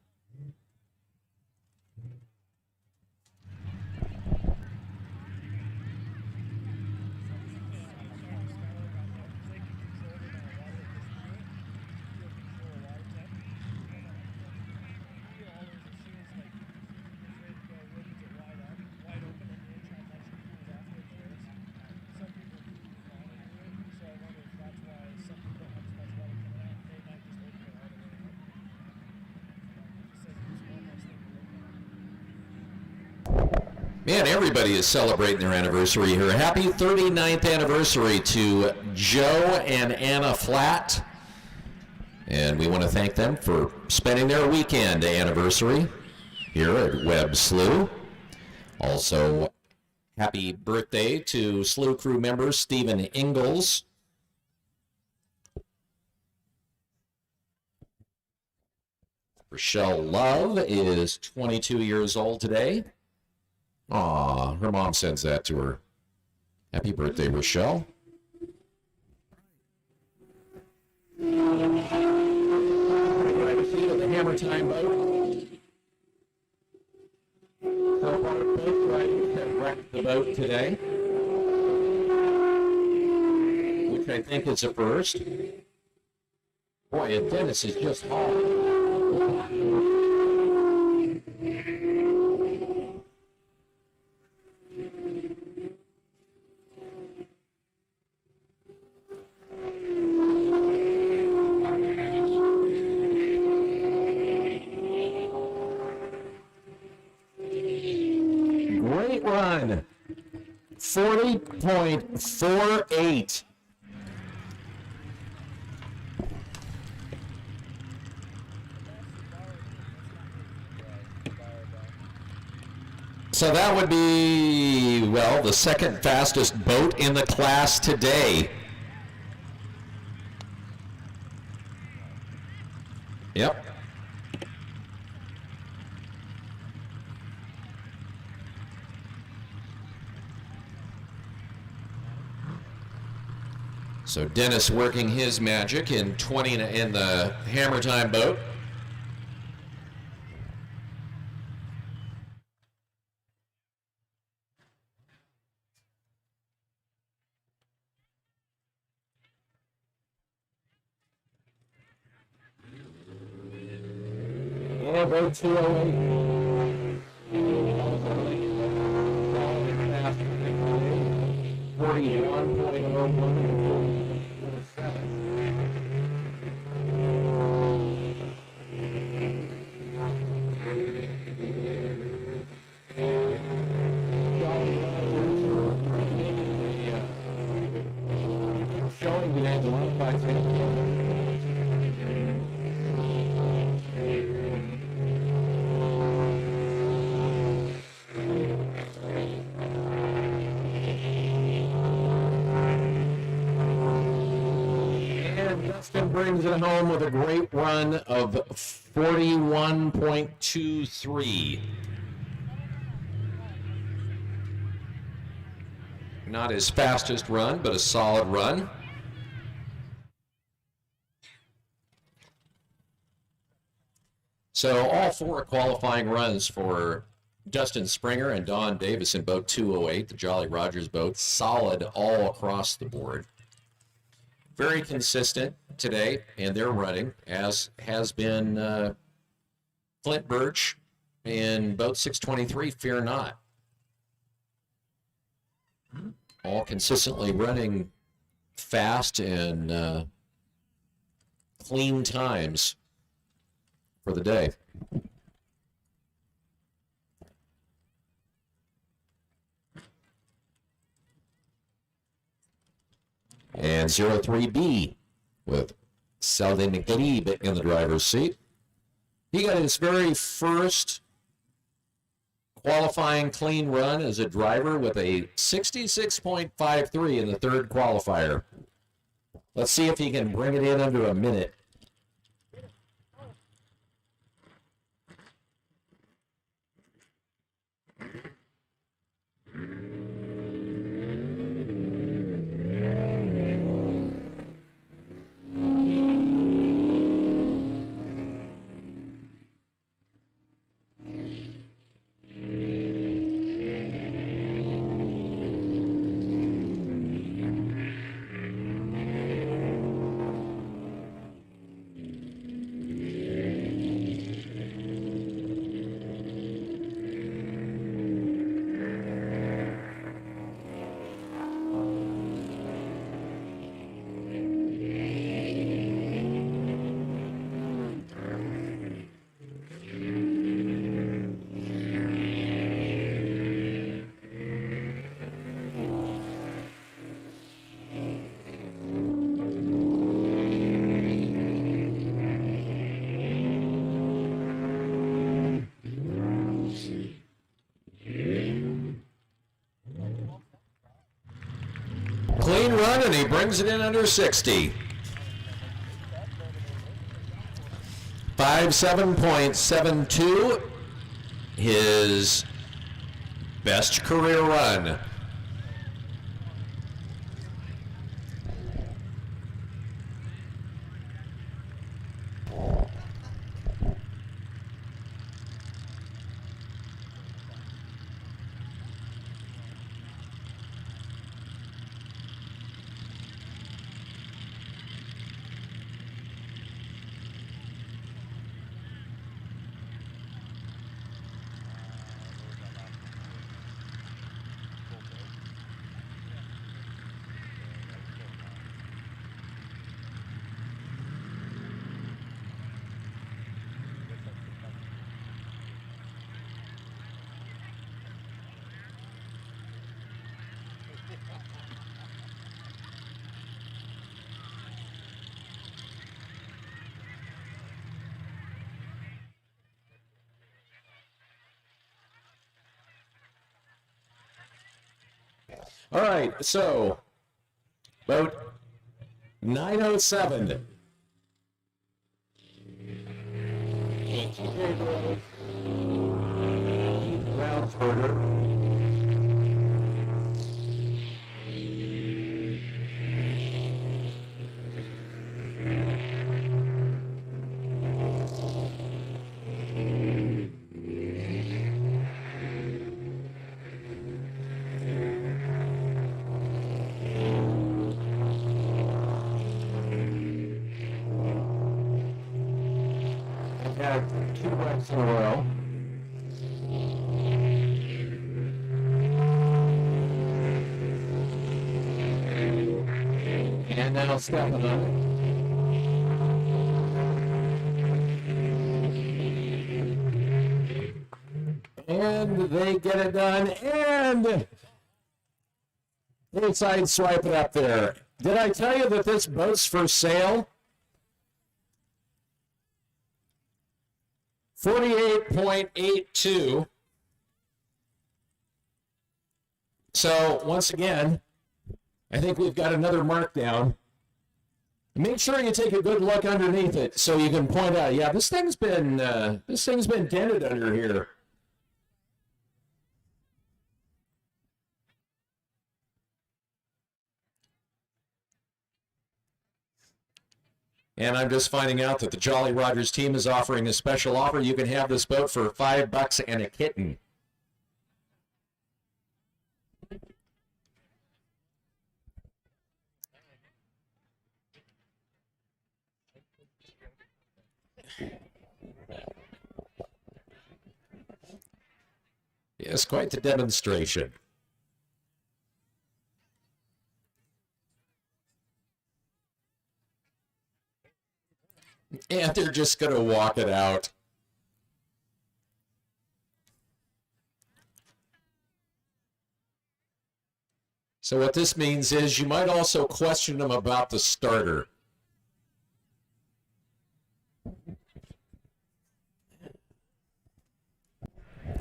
Speaker 4: Man, everybody is celebrating their anniversary here. Happy 39th anniversary to Joe and Anna Flatt. And we want to thank them for spending their weekend anniversary here at Webb Slough. Also, happy birthday to Slough crew member Stephen Ingalls. Rochelle Love is 22 years old today. Aw, her mom sends that to her. Happy birthday, Rochelle. The Hammer Time boat. Saltwater boat riders have wrecked the boat today, which I think is a first. Boy, and Dennis is just hauling.
Speaker 2: run. 40.48. So that would be, well, the second fastest boat in the class today. Yep. So Dennis working his magic in 20 in the Hammer Time boat. Yeah, boat 208. 41.01. Showing the end of 1.5. Justin brings it home with a great run of 41.23. Not his fastest run, but a solid run. So all four qualifying runs for Justin Springer and Don Davis in boat 208, the Jolly Rogers boat, solid all across the board. Very consistent today in their running, as has been Flint Birch in boat 623, Fear Not. All consistently running fast and clean times for the day. And 03B with Salden Glebe in the driver's seat. He got his very first qualifying clean run as a driver with a 66.53 in the third qualifier. Let's see if he can bring it in under a minute. Clean run, and he brings it in under 60. 57.72, his best career run.
Speaker 4: All right, so boat 907. Had 2 wrecks in a row. And now stepping on it. And they get it done. And inside swipe it up there. Did I tell you that this boat's for sale? 48.82. So once again, I think we've got another markdown. Make sure you take a good look underneath it so you can point out, yeah, this thing's been dented under here. And I'm just finding out that the Jolly Rogers team is offering a special offer. You can have this boat for $5 and a kitten. Yes, quite the demonstration. And they're just going to walk it out. So what this means is you might also question them about the starter.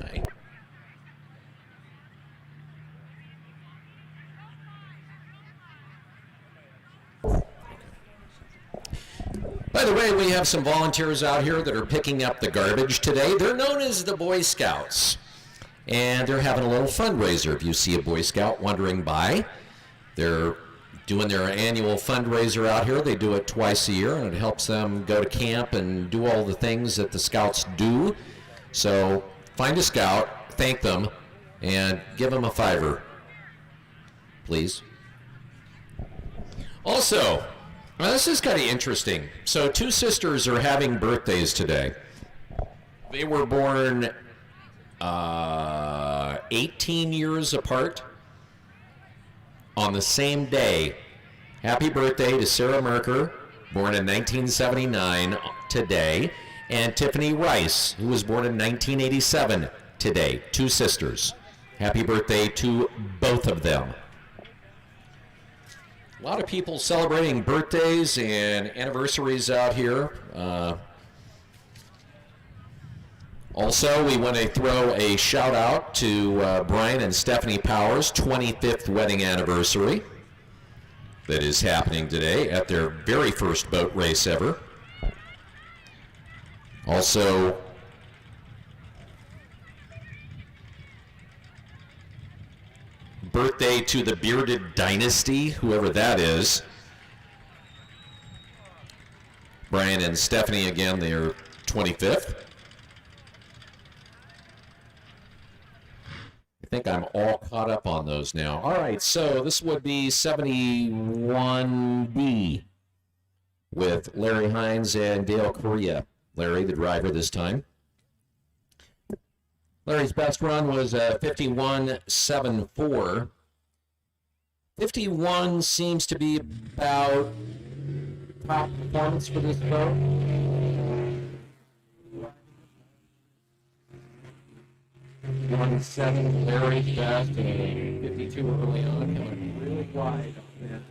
Speaker 4: Right. By the way, we have some volunteers out here that are picking up the garbage today. They're known as the Boy Scouts. And they're having a little fundraiser. If you see a Boy Scout wandering by, they're doing their annual fundraiser out here. They do it twice a year, and it helps them go to camp and do all the things that the Scouts do. So find a Scout, thank them, and give them a $5, please. Also, well, this is kind of interesting. So 2 sisters are having birthdays today. They were born 18 years apart on the same day. Happy birthday to Sarah Merker, born in 1979 today, and Tiffany Rice, who was born in 1987 today. 2 sisters. Happy birthday to both of them. A lot of people celebrating birthdays and anniversaries out here. Also, we want to throw a shout out to Brian and Stephanie Powers' 25th wedding anniversary that is happening today at their very first boat race ever. Also, birthday to the Bearded Dynasty, whoever that is. Brian and Stephanie, again, their 25th. I think I'm all caught up on those now. All right, so this would be 71B with Larry Hines and Dale Correa. Larry, the driver this time. Larry's best run was 51.74. 51 seems to be about top performance for this boat. One 7 Larry fast and 52 early on, coming really wide on that.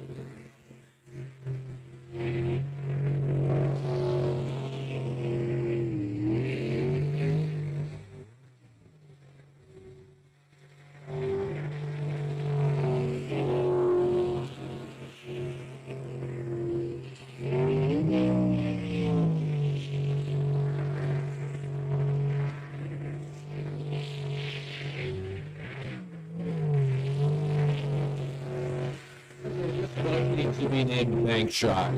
Speaker 4: to be named bank shot.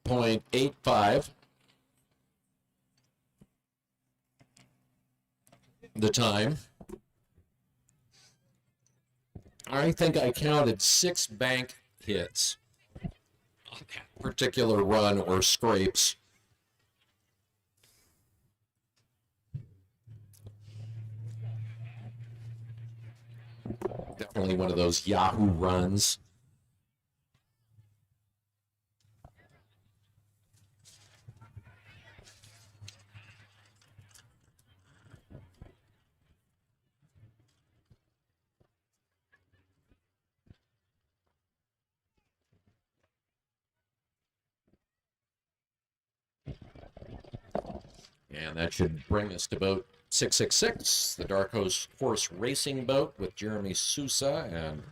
Speaker 4: .85. The time. I think I counted 6 bank hits on that particular run or scrapes. Definitely one of those Yahoo runs. And that should bring us to boat 666, the Dark Horse Racing boat with Jeremy Sousa and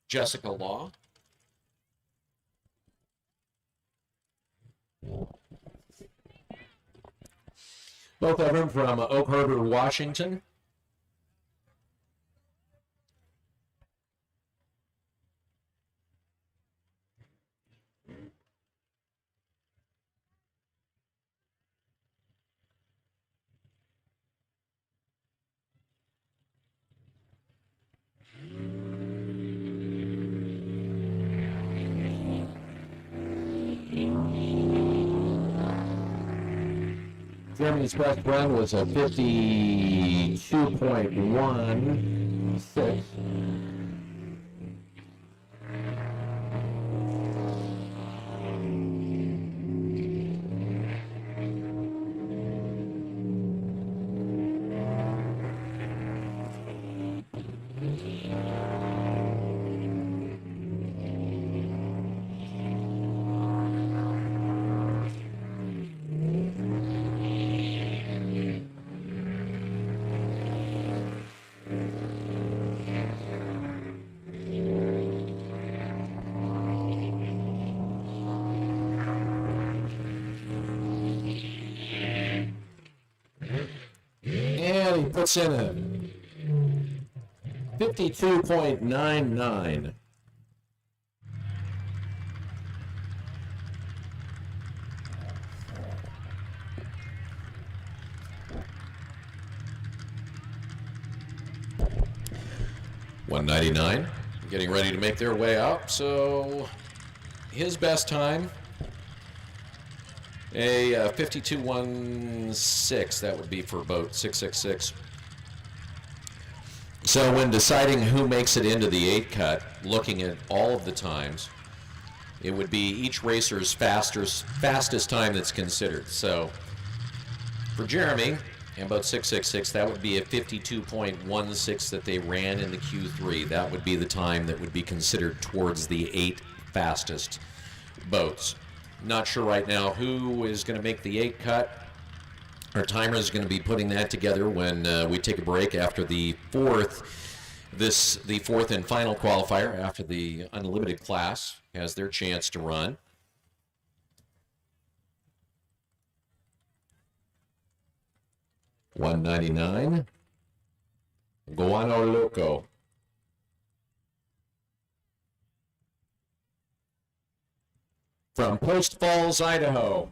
Speaker 4: Jessica Law. Both of them from Oak Harbor, Washington. Jeremy's best run was a 52.16. And he puts in a 52.99. $199, getting ready to make their way out. So his best time, a 52.16. That would be for boat 666. So when deciding who makes it into the 8 cut, looking at all of the times, it would be each racer's fastest time that's considered. So for Jeremy and boat 666, that would be a 52.16 that they ran in the Q3. That would be the time that would be considered towards the 8 fastest boats. Not sure right now who is going to make the 8 cut. Our timer is going to be putting that together when we take a break after the fourth and final qualifier after the unlimited class has their chance to run. $199. Guano Loco. From Post Falls, Idaho.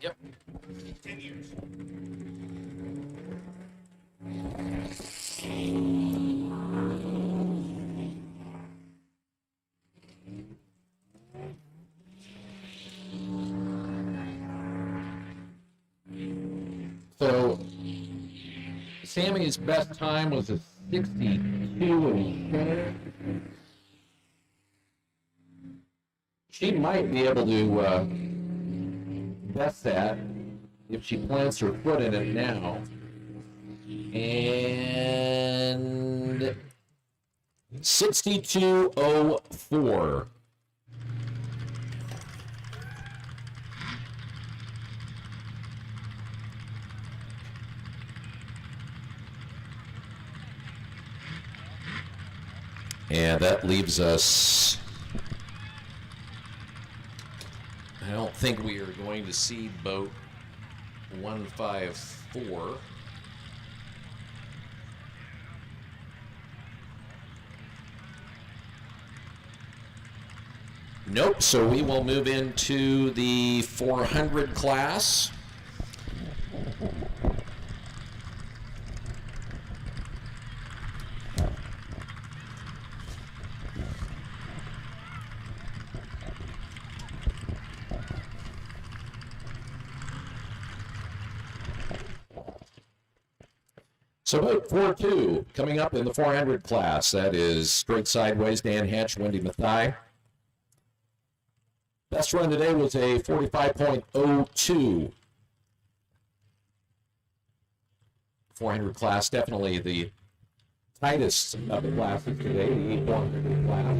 Speaker 4: Yep. 10 years. So Sammy's best time was a 62 and she might be able to best that if she plants her foot in it now. And 62.04. And that leaves us, I don't think we are going to see boat 154. Nope, so we will move into the 400 class. So boat 4-2 coming up in the 400 class. That is straight sideways, Dan Hatch, Wendy Mathai. Best run today was a 45.02. 400 class, definitely the tightest of the classes today, the 400 class.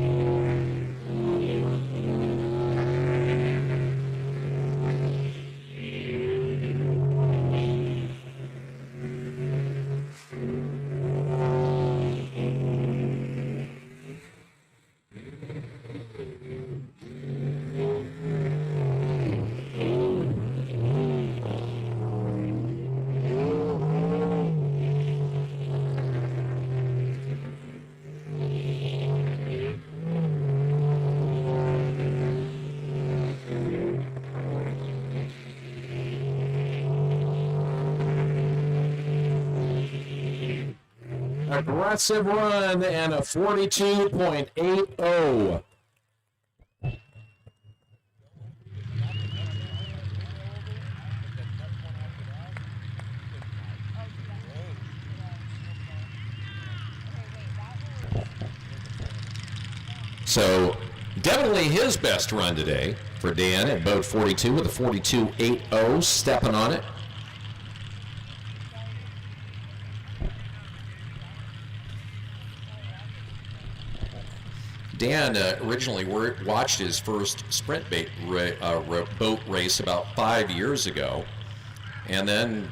Speaker 4: Aggressive run and a 42.80. So definitely his best run today for Dan at boat 42 with a 42.80, stepping on it. Dan originally watched his first sprint boat race about 5 years ago, and then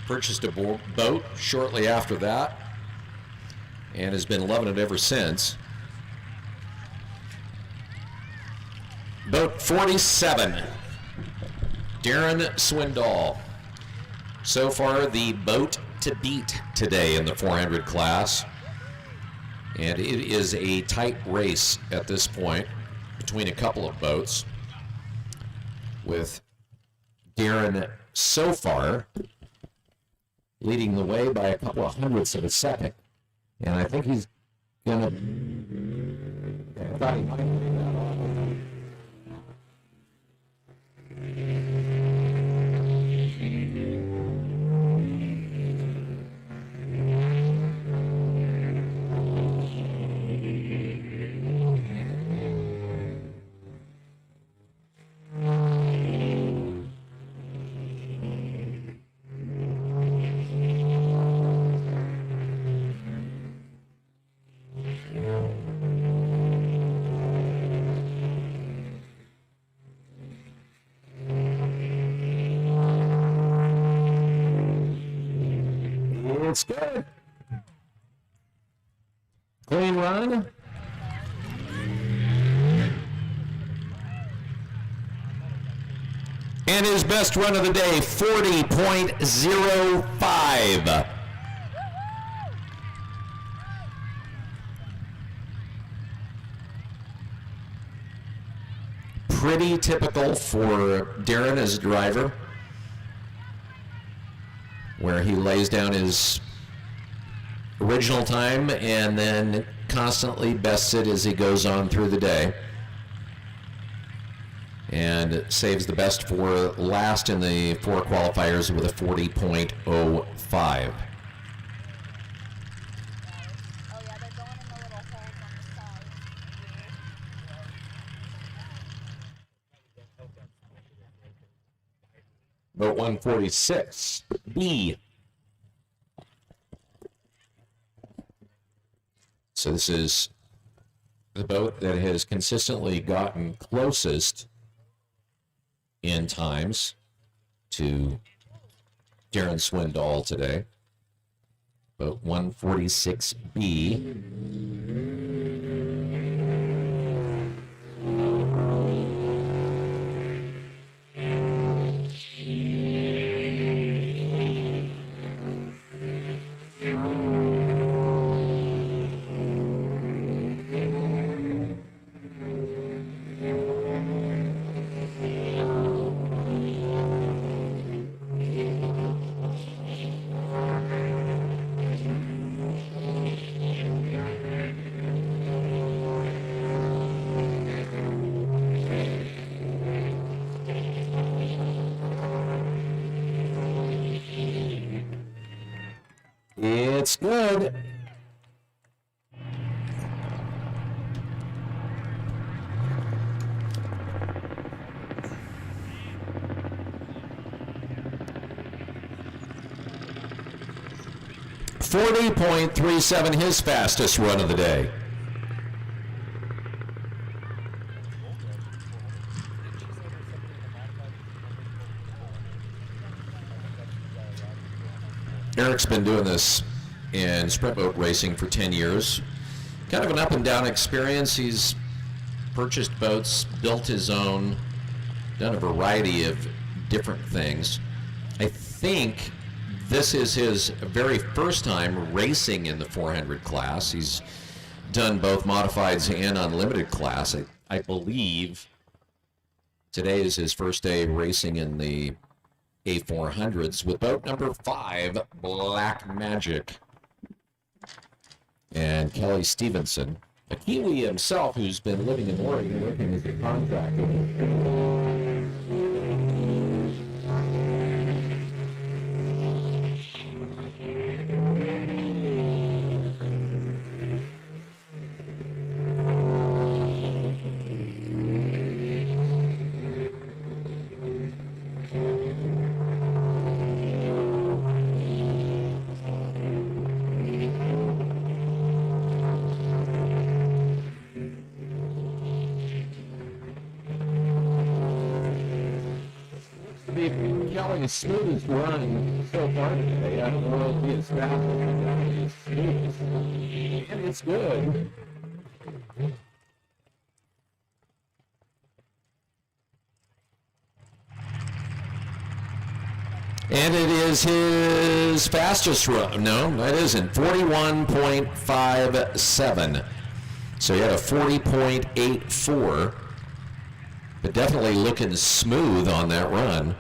Speaker 4: purchased a boat shortly after that, and has been loving it ever since. Boat 47, Darren Swindoll. So far, the boat to beat today in the 400 class. And it is a tight race at this point between a couple of boats, with Darren so far leading the way by a couple of hundredths of a second. And I think he's going to... I thought he might leave that off. It's good. Clean run. And his best run of the day, 40.05. Pretty typical for Darren as a driver, where he lays down his original time and then constantly bests it as he goes on through the day, and saves the best for last in the 4 qualifiers with a 40.05. Boat 146B. So this is the boat that has consistently gotten closest in times to Darren Swindoll today. Boat 146B. It's good. .37, his fastest run of the day. Eric's been doing this in sprint boat racing for 10 years. Kind of an up and down experience. He's purchased boats, built his own, done a variety of different things. I think this is his very first time racing in the 400 class. He's done both modifieds and unlimited class. I believe today is his first day racing in the A400s with boat number 5, Black Magic. And Kelly Stevenson, a Kiwi himself who's been living in Oregon working as a contractor. Kelly's smoothest run so far today. I don't know if he is fast as smoothest. And it's good. And it is his fastest run. No, that isn't. 41.57. So he had a 40.84. But definitely looking smooth on that run.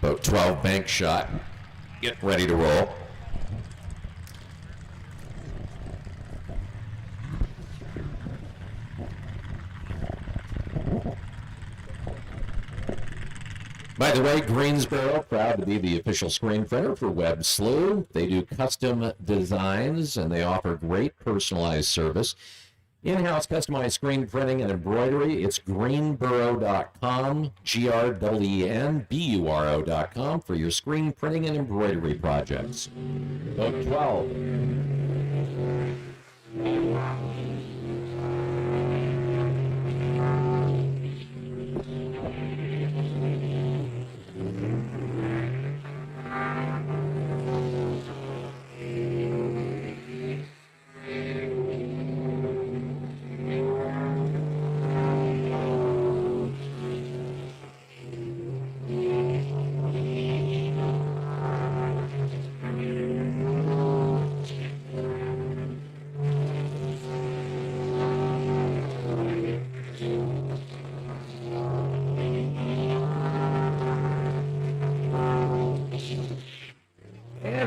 Speaker 4: Boat 12 bank shot. Get ready to roll. By the way, Greensboro, proud to be the official screen printer for Webb Slough. They do custom designs and they offer great personalized service. In-house customized screen printing and embroidery. It's greenboro.com, GRENBURO.com for your screen printing and embroidery projects. Boat 12.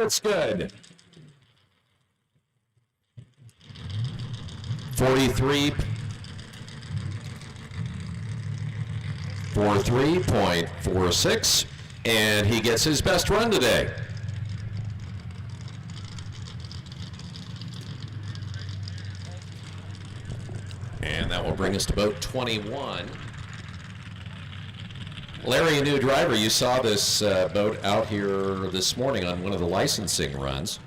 Speaker 4: It's good. 43.46. And he gets his best run today. And that will bring us to boat 21. Larry, a new driver, you saw this boat out here this morning on one of the licensing runs.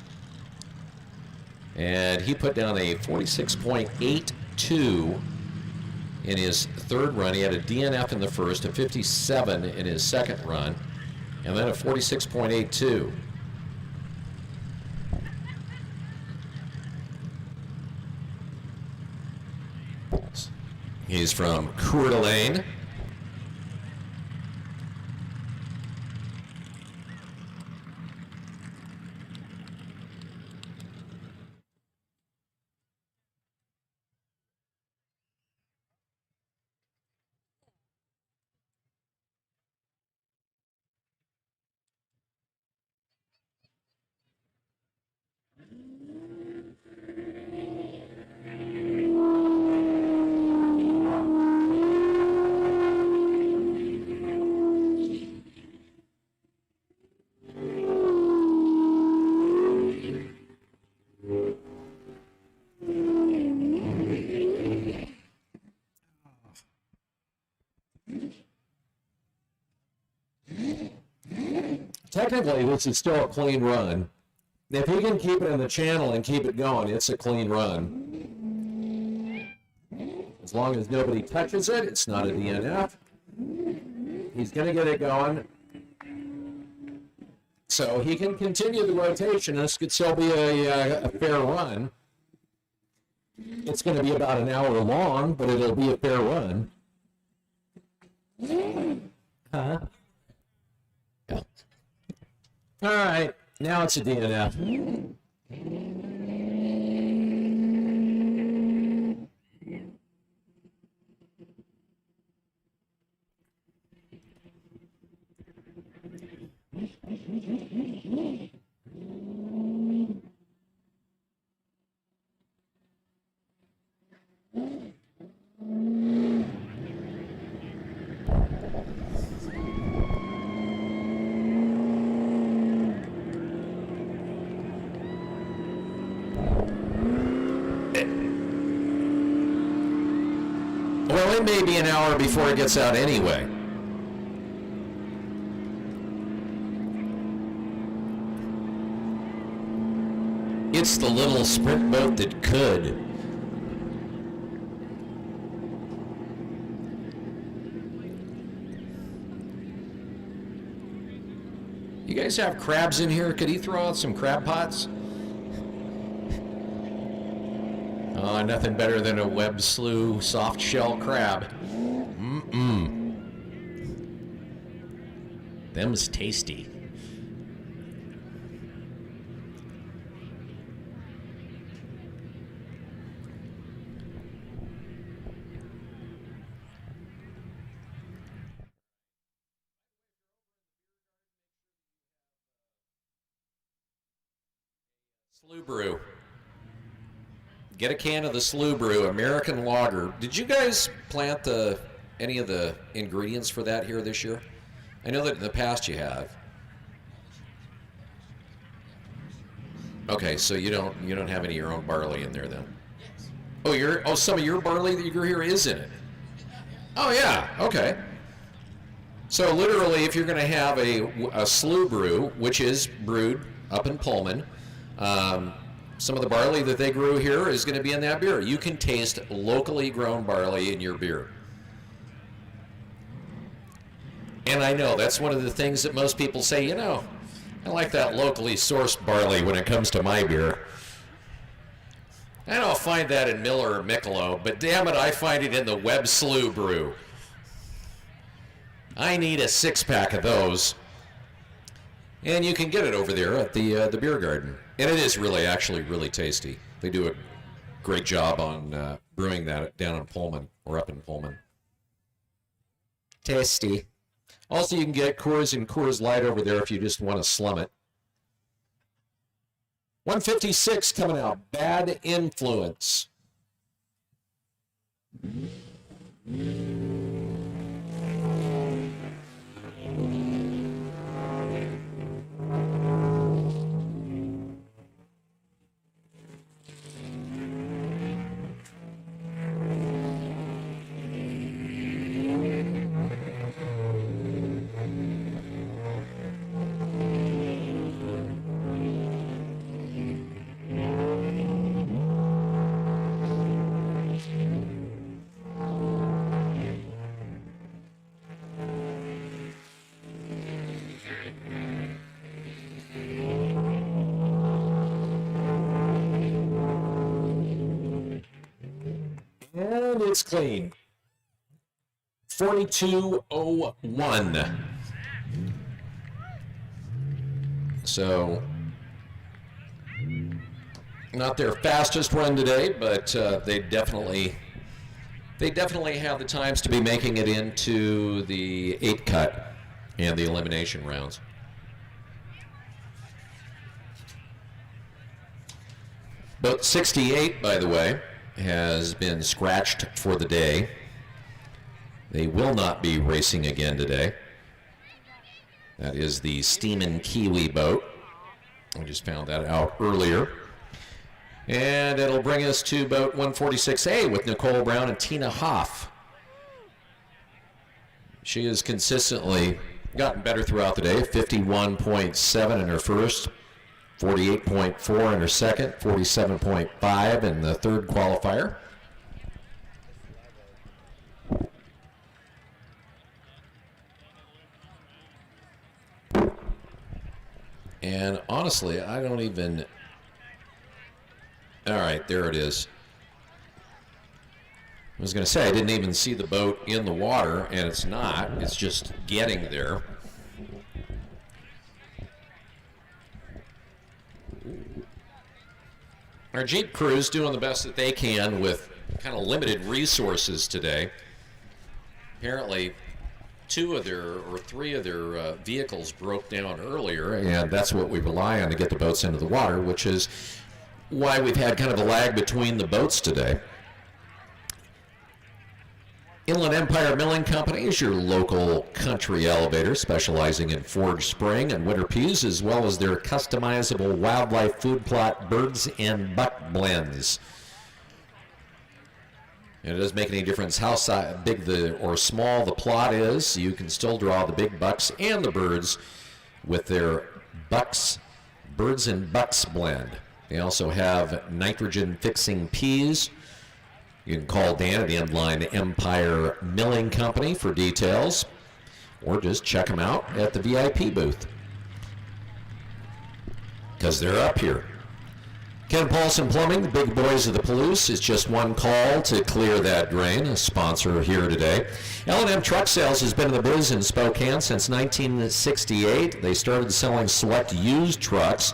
Speaker 4: And he put down a 46.82 in his third run. He had a DNF in the first, a 57 in his second run, and then a 46.82. He's from Coeur d'Alene. Technically, this is still a clean run. If he can keep it in the channel and keep it going, it's a clean run. As long as nobody touches it, it's not a DNF. He's going to get it going. So he can continue the rotation. This could still be a fair run. It's going to be about an hour long, but it'll be a fair run. Huh? Yeah. All right, now it's a DNF. Well, it may be an hour before it gets out anyway. It's the little sprint boat that could. You guys have crabs in here? Could he throw out some crab pots? Oh, nothing better than a Webb Slough soft shell crab. Them's tasty. Slough Brew. Get a can of the Slough Brew, American Lager. Did you guys plant any of the ingredients for that here this year? I know that in the past you have. Okay, so you don't have any of your own barley in there then. Oh, some of your barley that you grew here is in it. Oh yeah, okay. So literally, if you're going to have a Slough Brew, which is brewed up in Pullman, some of the barley that they grew here is going to be in that beer. You can taste locally grown barley in your beer. And I know that's one of the things that most people say, I like that locally sourced barley when it comes to my beer. I don't find that in Miller or Michelob, but damn it, I find it in the Webb Slough Brew. I need a 6-pack of those. And you can get it over there at the beer garden. And it is actually really tasty. They do a great job on brewing that down in Pullman, or up in Pullman. Tasty. Also, you can get Coors and Coors Light over there if you just want to slum it. 156 coming out. Bad Influence.
Speaker 2: it's clean. 42.01. So, not their fastest run today, but they definitely have the times to be making it into the 8 cut and the elimination rounds. Boat 68, by the way, has been scratched for the day. They will not be racing again today. That is the Steeman Kiwi boat. I just found that out earlier. And it'll bring us to boat 146A with Nicole Brown and Tina Hoff. She has consistently gotten better throughout the day. 51.7 in her first, 48.4 in her second, 47.5 in the third qualifier. And honestly, I don't even... All right, there it is. I was going to say, I didn't even see the boat in the water, and it's not. It's just getting there. Our Jeep crew's doing the best that they can with kind of limited resources today. Apparently, 2 of their, or 3 of their vehicles broke down earlier, and that's what we rely on to get the boats into the water, which is why we've had kind of a lag between the boats today. Inland Empire Milling Company is your local country elevator, specializing in forage spring and winter peas, as well as their customizable wildlife food plot birds and buck blends. And it doesn't make any difference how big or small the plot is. You can still draw the big bucks and the birds with their birds and bucks blend. They also have nitrogen fixing peas. You can call Dan at the Inland Empire Milling Company for details, or just check them out at the VIP booth, because they're up here. Ken Paulson Plumbing, the big boys of the Palouse, is just one call to clear that drain, a sponsor here today. L&M Truck Sales has been in the biz in Spokane since 1968. They started selling select used trucks,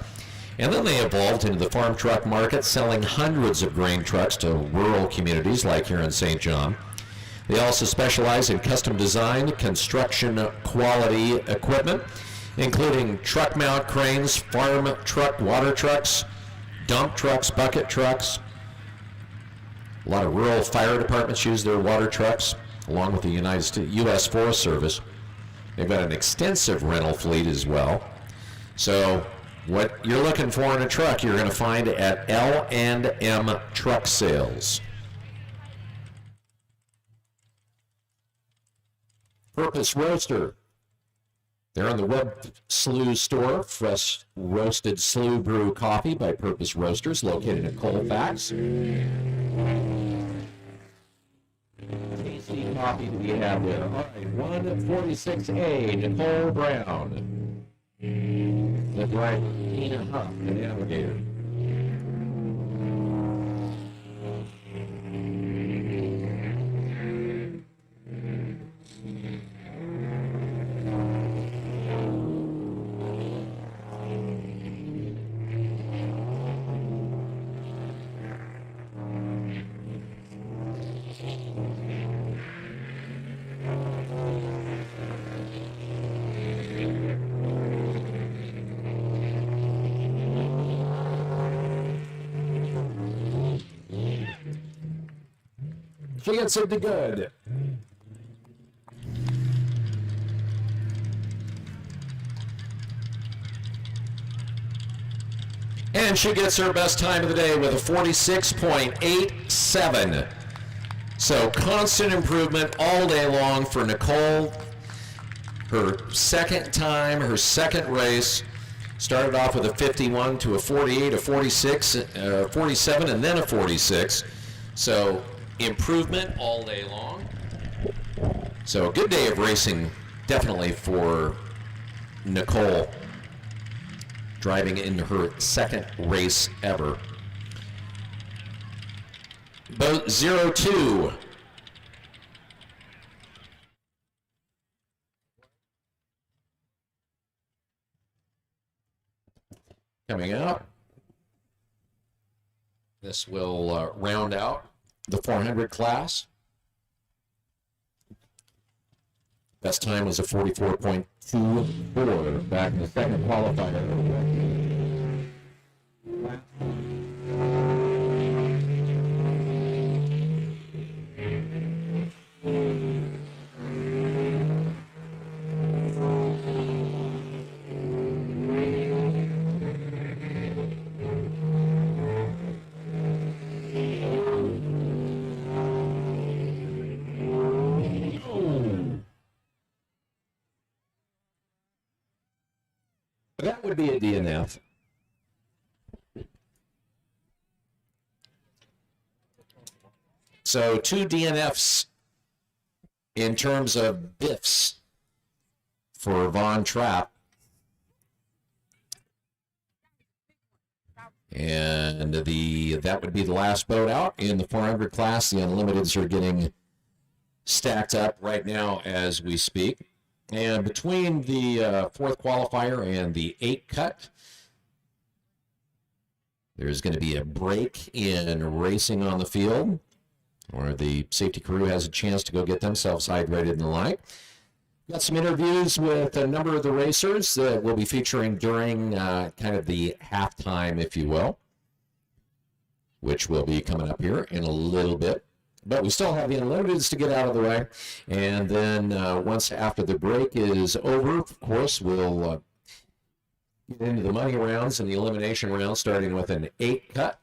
Speaker 2: and then they evolved into the farm truck market, selling hundreds of grain trucks to rural communities like here in St. John. They also specialize in custom designed construction quality equipment, including truck mount cranes, farm truck water trucks, dump trucks, bucket trucks. A lot of rural fire departments use their water trucks, along with the U.S. Forest Service. They've got an extensive rental fleet as well. So what you're looking for in a truck, you're going to find at L&M Truck Sales. Purpose Roaster. They're in the Webb Slough store. Fresh roasted Slough brew coffee by Purpose Roasters, located in Colfax. Tasty coffee to be had there. All right, 146A, Nicole Brown. The driver, Tina Huff, the navigator. She gets it to good. And she gets her best time of the day with a 46.87. So constant improvement all day long for Nicole. Her second time, her second race, started off with a 51 to a 48, a 46, 47, and then a 46. So improvement all day long. So a good day of racing definitely for Nicole, driving in her second race ever. Boat 02
Speaker 4: coming out. This will round out the 400 class. Best time was a 44.24 back in the second qualifier. That would be a DNF. So 2 DNFs in terms of biffs for Von Trapp. And that would be the last boat out in the 400 class. The Unlimiteds are getting stacked up right now as we speak. And between the fourth qualifier and the 8 cut, there's going to be a break in racing on the field, where the safety crew has a chance to go get themselves hydrated and the like. Got some interviews with a number of the racers that we'll be featuring during kind of the halftime, if you will, which will be coming up here in a little bit. But we still have the Unlimiteds to get out of the way. And then once after the break is over, of course, we'll get into the money rounds and the elimination rounds, starting with an 8 cut.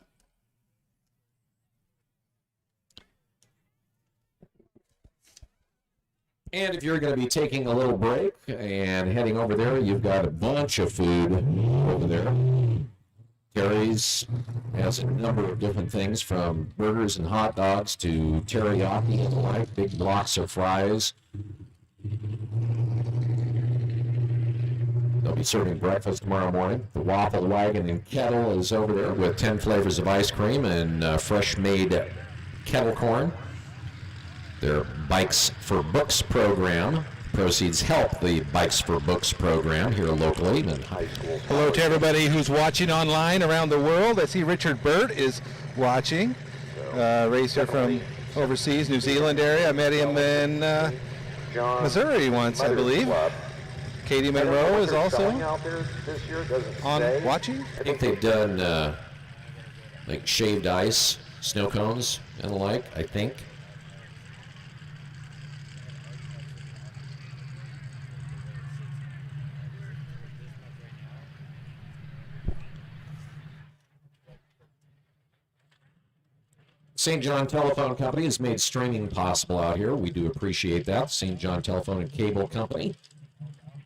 Speaker 4: And if you're going to be taking a little break and heading over there, you've got a bunch of food over there. Terry's has a number of different things, from burgers and hot dogs to teriyaki and the like, big blocks of fries. They'll be serving breakfast tomorrow morning. The Waffle Wagon and Kettle is over there with 10 flavors of ice cream and fresh-made kettle corn. Their Bikes for Books program. Proceeds help the Bikes for Books program here locally in high school.
Speaker 3: Hello to everybody who's watching online around the world. I see Richard Burt is watching, racer from overseas, New Zealand area. I met him in Missouri once, I believe. Katie Monroe is also on watching.
Speaker 4: I think they've done like shaved ice, snow cones, and the like, I think. St. John Telephone Company has made streaming possible out here. We do appreciate that. St. John Telephone and Cable Company,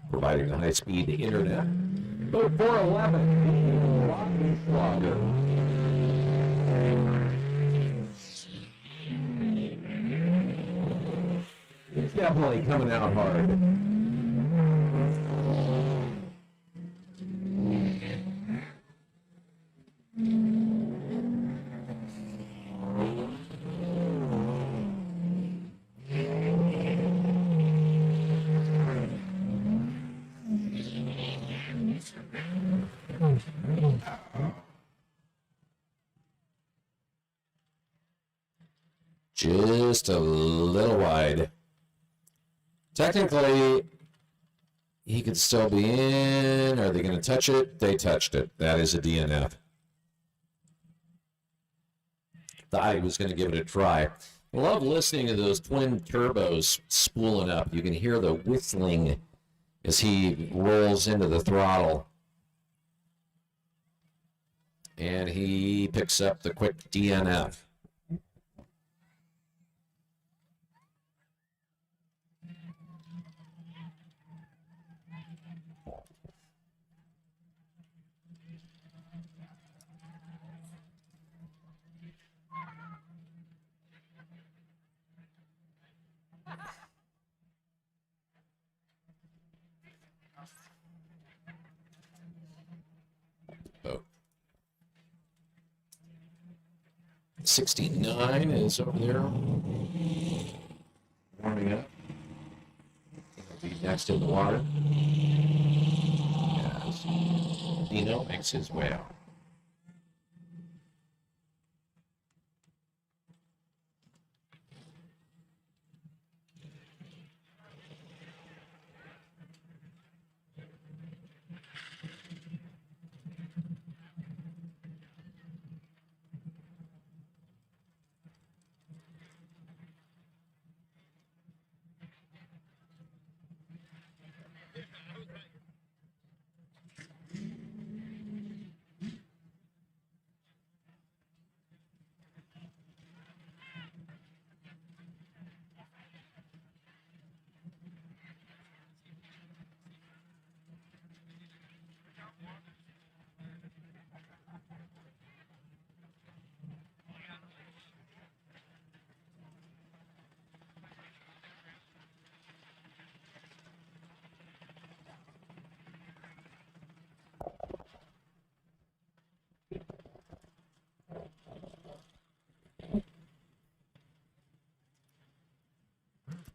Speaker 4: providing the high-speed internet. Boat 411, Slaughter. It's definitely coming out hard. Just a little wide. Technically, he could still be in. Are they going to touch it? They touched it. That is a DNF. Thought he was going to give it a try. I love listening to those twin turbos spooling up. You can hear the whistling as he rolls into the throttle. And he picks up the quick DNF. Boat 69 is over there warming up. He'll be next in the water. Yes. Dino makes his way out.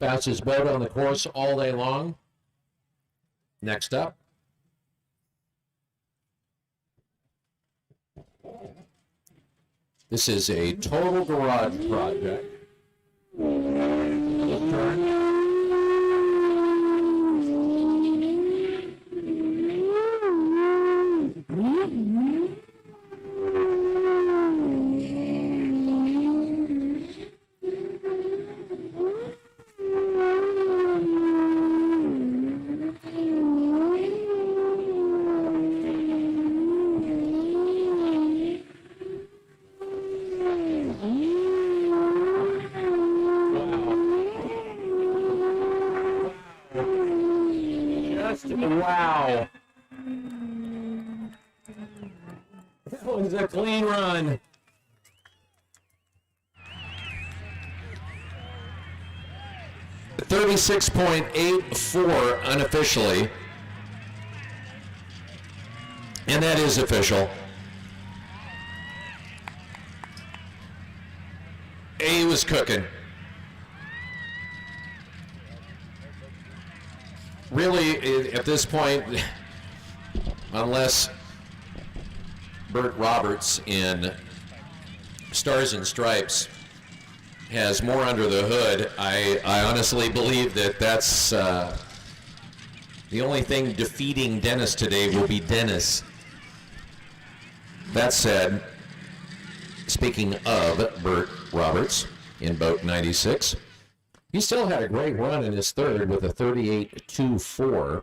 Speaker 4: Fastest boat on the course all day long. Next up. This is a total garage project. Wow. That was a clean run. .86.84 unofficially. And that is official. He was cooking. Really, at this point, unless Burt Roberts in Stars and Stripes has more under the hood, I honestly believe that that's the only thing defeating Dennis today will be Dennis. That said, speaking of Burt Roberts in boat 96, he still had a great run in his third with a 38.24.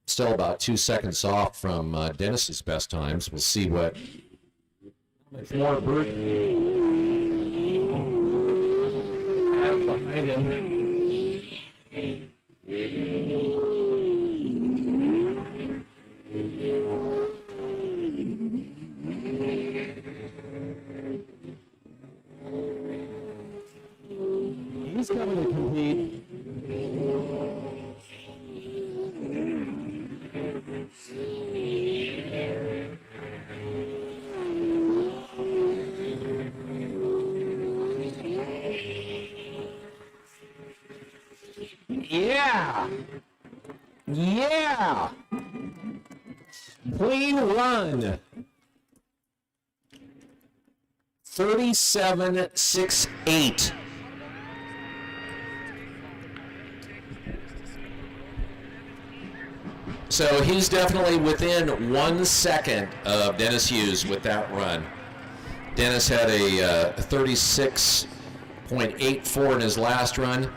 Speaker 4: Still about 2 seconds off from Dennis's best times. We'll see what much more Burt has behind him. He's coming to compete. Yeah. Yeah. Clean run. 37.68. So he's definitely within 1 second of Dennis Hughes with that run. Dennis had a 36.84 in his last run.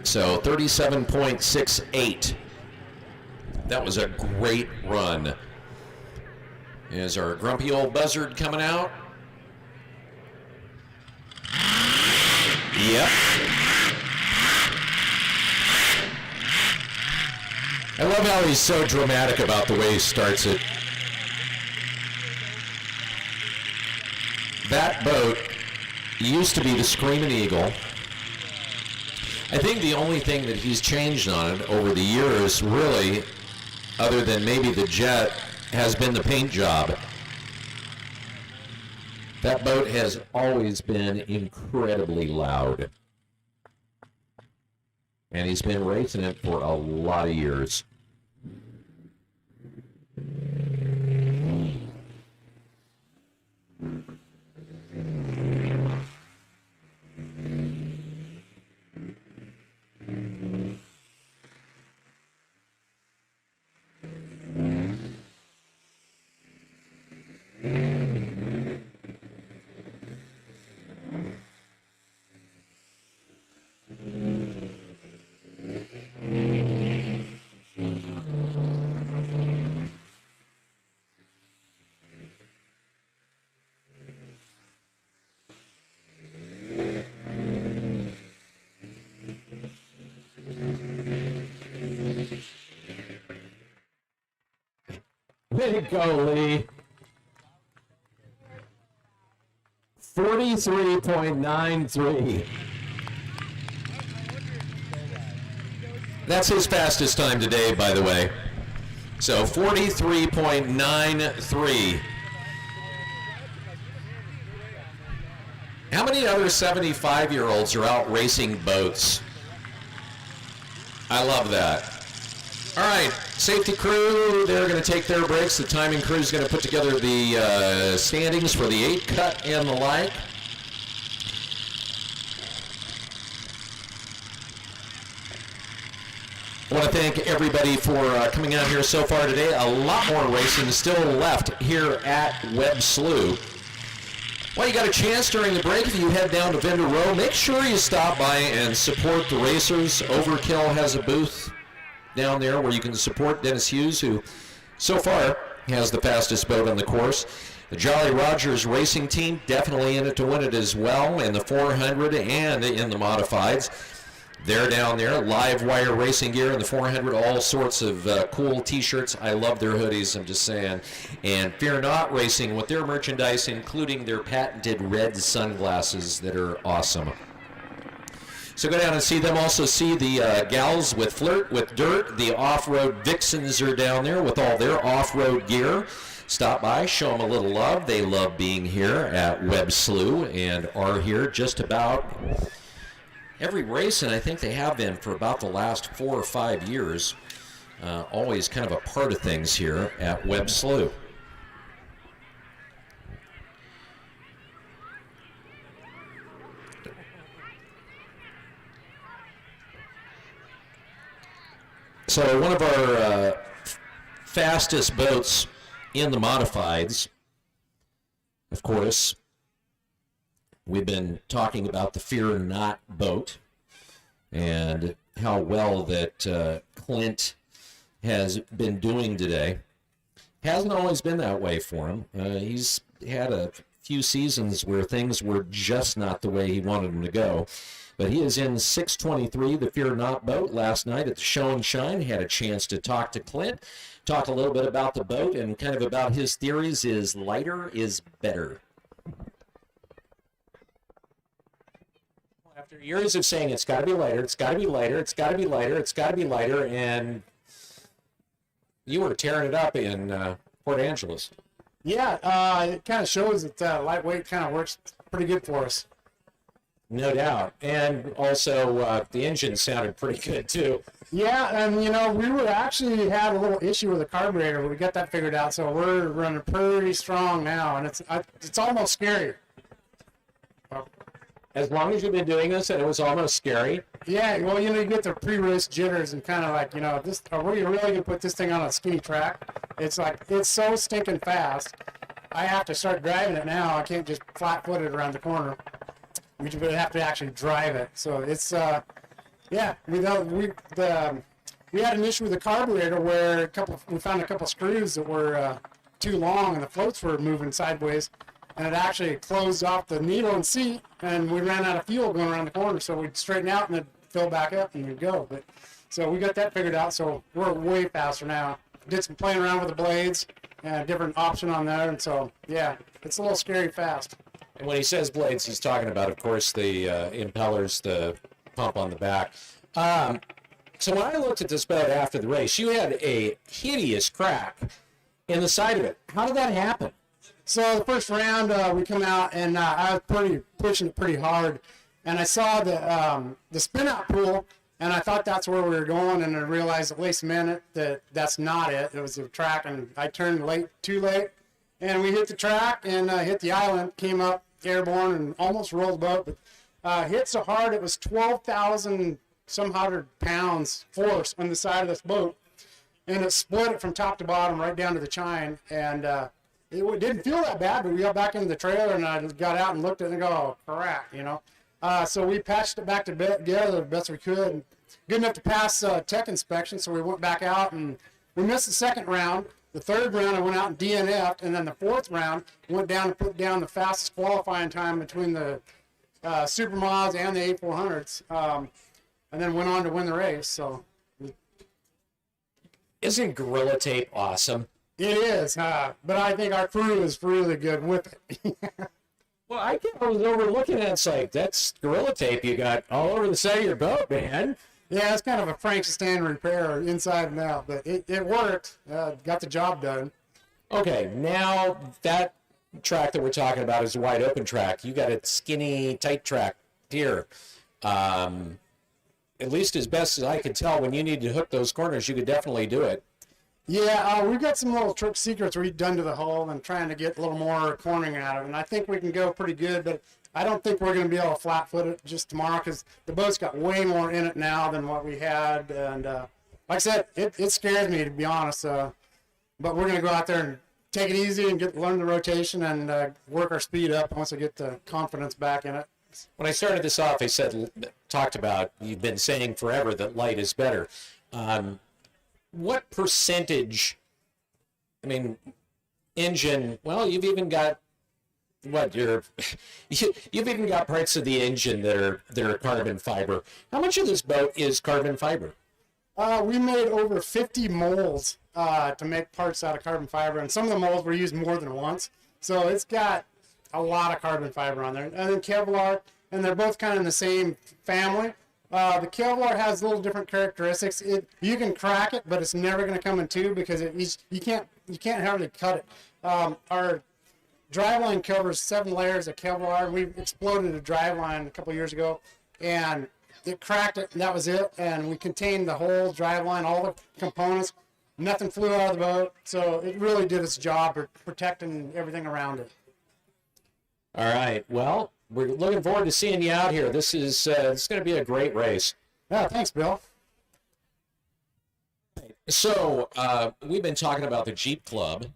Speaker 4: So 37.68. That was a great run. Is our grumpy old buzzard coming out? Yep. I love how he's so dramatic about the way he starts it. That boat used to be the Screaming Eagle. I think the only thing that he's changed on it over the years, really, other than maybe the jet, has been the paint job. That boat has always been incredibly loud. And he's been racing it for a lot of years. Way to go, Lee. 43.93. That's his fastest time today, by the way. So 43.93. How many other 75-year-olds are out racing boats? I love that. All right, safety crew, they're going to take their breaks. The timing crew is going to put together the standings for the 8 cut and the like. I want to thank everybody for coming out here so far today. A lot more racing still left here at Webb Slough. Well, you got a chance during the break. If you head down to Vendor Row, make sure you stop by and support the racers. Overkill has a booth down there where you can support Dennis Hughes, who so far has the fastest boat on the course. The Jolly Rogers racing team definitely in it to win it as well in the 400 and in the modifieds. They're down there, live wire racing gear in the 400, all sorts of cool t-shirts. I love their hoodies, I'm just saying. And Fear Not Racing with their merchandise, including their patented red sunglasses that are awesome. So go down and see them. Also see the gals with Flirt with Dirt. The Off-Road Vixens are down there with all their off-road gear. Stop by, show them a little love. They love being here at Webb Slough and are here just about every race, and I think they have been for about the last 4 or 5 years. Always kind of a part of things here at Webb Slough. So one of our fastest boats in the modifieds, of course, we've been talking about the Fear Not boat and how well that Clint has been doing today. Hasn't always been that way for him. He's had a few seasons where things were just not the way he wanted them to go. But he is in 623, the Fear Not boat, last night at the Show and Shine. Had a chance to talk to Clint, talk a little bit about the boat and kind of about his theories is lighter is better. After years of saying it's got to be lighter, it's got to be lighter, it's got to be lighter, it's got to be lighter, and you were tearing it up in Port Angeles.
Speaker 6: Yeah, it kind of shows that lightweight kind of works pretty good for us.
Speaker 4: No doubt. And also, the engine sounded pretty good, too.
Speaker 6: Yeah, and, you know, we were actually had a little issue with the carburetor, but we got that figured out, so we're running pretty strong now, and it's almost scary.
Speaker 4: As long as you've been doing this, and it was almost scary.
Speaker 6: Yeah, well, you know, you get the pre-race jitters and kind of like, you know, are we really going to put this thing on a skinny track? It's like, it's so stinking fast. I have to start driving it now. I can't just flat-foot it around the corner. We have to actually drive it. So it's, yeah, we had an issue with the carburetor where we found a couple screws that were too long and the floats were moving sideways. And it actually closed off the needle and seat, and we ran out of fuel going around the corner, so we'd straighten out and then fill back up and we'd go. But so we got that figured out, so we're way faster now. Did some playing around with the blades and a different option on there, and so yeah, it's a little scary fast.
Speaker 4: And when he says blades, he's talking about, of course, the impellers, the pump on the back. So when I looked at this boat after the race, you had a hideous crack in the side of it. How did that happen?
Speaker 6: So the first round, we come out, and I was pushing it pretty hard, and I saw the spin-out pool And I thought that's where we were going, and I realized at least a minute that that's not it. It was a track, and I turned too late, and we hit the track and hit the island, came up airborne, and almost rolled the boat. But hit so hard it was 12,000 some hundred pounds force on the side of this boat, and it split it from top to bottom right down to the chine. And it didn't feel that bad, but we got back into the trailer, and I got out and looked at it and go, oh, crap, you know. So we patched it back together the best we could. Good enough to pass tech inspection, so we went back out, and we missed the second round. The third round, I went out and DNF'd, and then the fourth round, went down to put down the fastest qualifying time between the Supermods and the 8400s, and then went on to win the race. So,
Speaker 2: Isn't Gorilla Tape awesome?
Speaker 6: it is, but I think our crew is really good with it.
Speaker 2: Well, I was overlooking it. It's like, that's Gorilla Tape you got all over the side of your boat, man.
Speaker 6: Yeah, it's kind of a Frankenstein repair inside and out, but it worked. Got the job done.
Speaker 2: Okay, now that track that we're talking about is a wide open track. You got a skinny, tight track here. At least as best as I could tell, when you need to hook those corners, you could definitely do it.
Speaker 6: Yeah, we've got some little trick secrets we've done to the hull and trying to get a little more cornering out of it. And I think we can go pretty good, but I don't think we're going to be able to flat foot it just tomorrow because the boat's got way more in it now than what we had. And like I said, it scares me, to be honest. But we're going to go out there and take it easy and learn the rotation and work our speed up once I get the confidence back in it.
Speaker 2: When I started this off, I talked about, you've been saying forever that light is better. What percentage, I mean, engine, well, you've even got, you've even got parts of the engine that are carbon fiber. How much of this boat is carbon fiber?
Speaker 6: We made over 50 molds to make parts out of carbon fiber, and some of the molds were used more than once. So it's got a lot of carbon fiber on there. And then Kevlar, and they're both kind of in the same family. The Kevlar has a little different characteristics. You can crack it, but it's never going to come in two because you can't hardly cut it. Our driveline covers 7 layers of Kevlar. We exploded a driveline a couple years ago, and it cracked it, and that was it. And we contained the whole driveline, all the components. Nothing flew out of the boat, so it really did its job of protecting everything around it.
Speaker 2: All right. Well, we're looking forward to seeing you out here. This is it's going to be a great race.
Speaker 6: Yeah, thanks, Bill.
Speaker 2: So we've been talking about the Jeep Club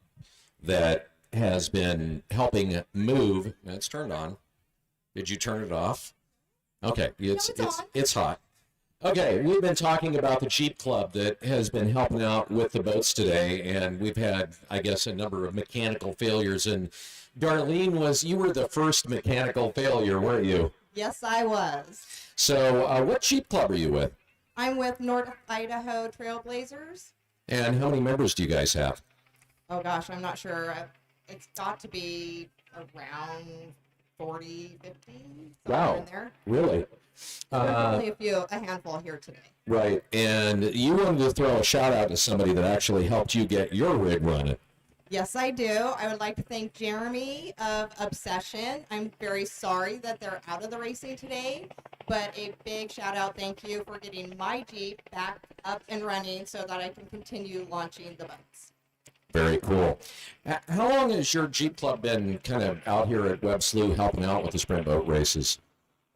Speaker 2: that has been helping move. It's turned on. Did you turn it off? Okay, it's hot. Okay, we've been talking about the Jeep Club that has been helping out with the boats today, and we've had, I guess, a number of mechanical failures. And Darlene, you were the first mechanical failure, weren't you?
Speaker 9: Yes, I was.
Speaker 2: So what Jeep Club are you with?
Speaker 9: I'm with North Idaho Trailblazers.
Speaker 2: And how many members do you guys have?
Speaker 9: Oh gosh, I'm not sure. It's got to be around 40, 50.
Speaker 2: Wow.
Speaker 9: In there.
Speaker 2: Really?
Speaker 9: There's only a handful here today.
Speaker 2: Right. And you wanted to throw a shout out to somebody that actually helped you get your rig running.
Speaker 9: Yes, I do. I would like to thank Jeremy of Obsession. I'm very sorry that they're out of the racing today, but a big shout out, thank you for getting my Jeep back up and running so that I can continue launching the boats.
Speaker 2: Very cool. How long has your Jeep Club been kind of out here at Webb Slough helping out with the sprint boat races?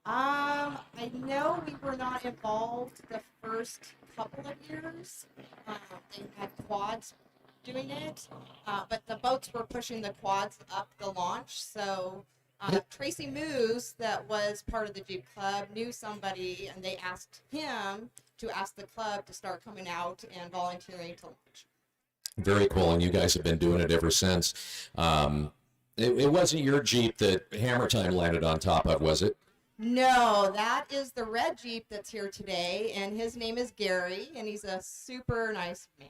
Speaker 9: I know we were not involved the first couple of years. They had quads doing it, but the boats were pushing the quads up the launch. So Tracy Moose, that was part of the Jeep Club, knew somebody, and they asked him to ask the club to start coming out and volunteering to launch.
Speaker 2: Very cool, and you guys have been doing it ever since. It wasn't your Jeep that Hammer Time landed on top of, was it?
Speaker 9: No, that is the red Jeep that's here today, and his name is Gary, and he's a super nice man.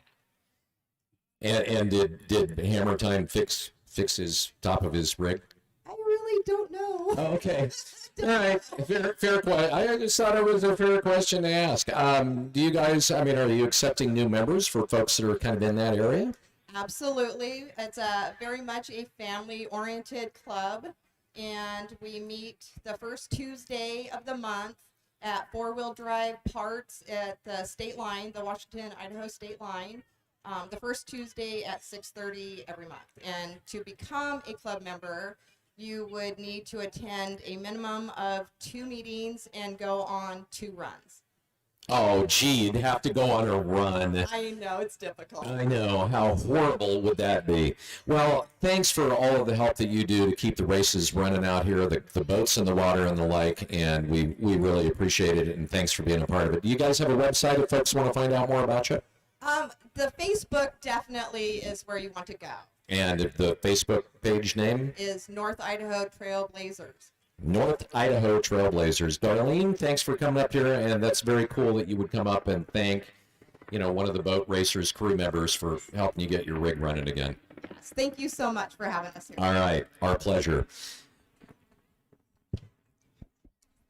Speaker 2: And did Hammer Time fix his top of his rig?
Speaker 9: I really don't know.
Speaker 2: Oh, okay. All right. Fair question. I just thought it was a fair question to ask. Do you guys, are you accepting new members for folks that are kind of in that area?
Speaker 9: Absolutely. It's very much a family-oriented club, and we meet the first Tuesday of the month at four-wheel drive parts at the state line, the Washington-Idaho state line, the first Tuesday at 6:30 every month. And to become a club member, you would need to attend a minimum of 2 meetings and go on 2 runs.
Speaker 4: Oh, gee, you'd have to go on a run.
Speaker 9: I know, it's difficult.
Speaker 4: I know. How horrible would that be? Well, thanks for all of the help that you do to keep the races running out here, the boats in the water and the like, and we really appreciate it, and thanks for being a part of it. Do you guys have a website if folks want to find out more about you?
Speaker 9: The Facebook definitely is where you want to go.
Speaker 4: And the Facebook page name?
Speaker 9: Is North Idaho Trailblazers.
Speaker 4: North Idaho Trailblazers. Darlene, thanks for coming up here, and that's very cool that you would come up and thank, one of the boat racers crew members for helping you get your rig running again.
Speaker 9: Yes, thank you so much for having us here.
Speaker 4: All right, our pleasure.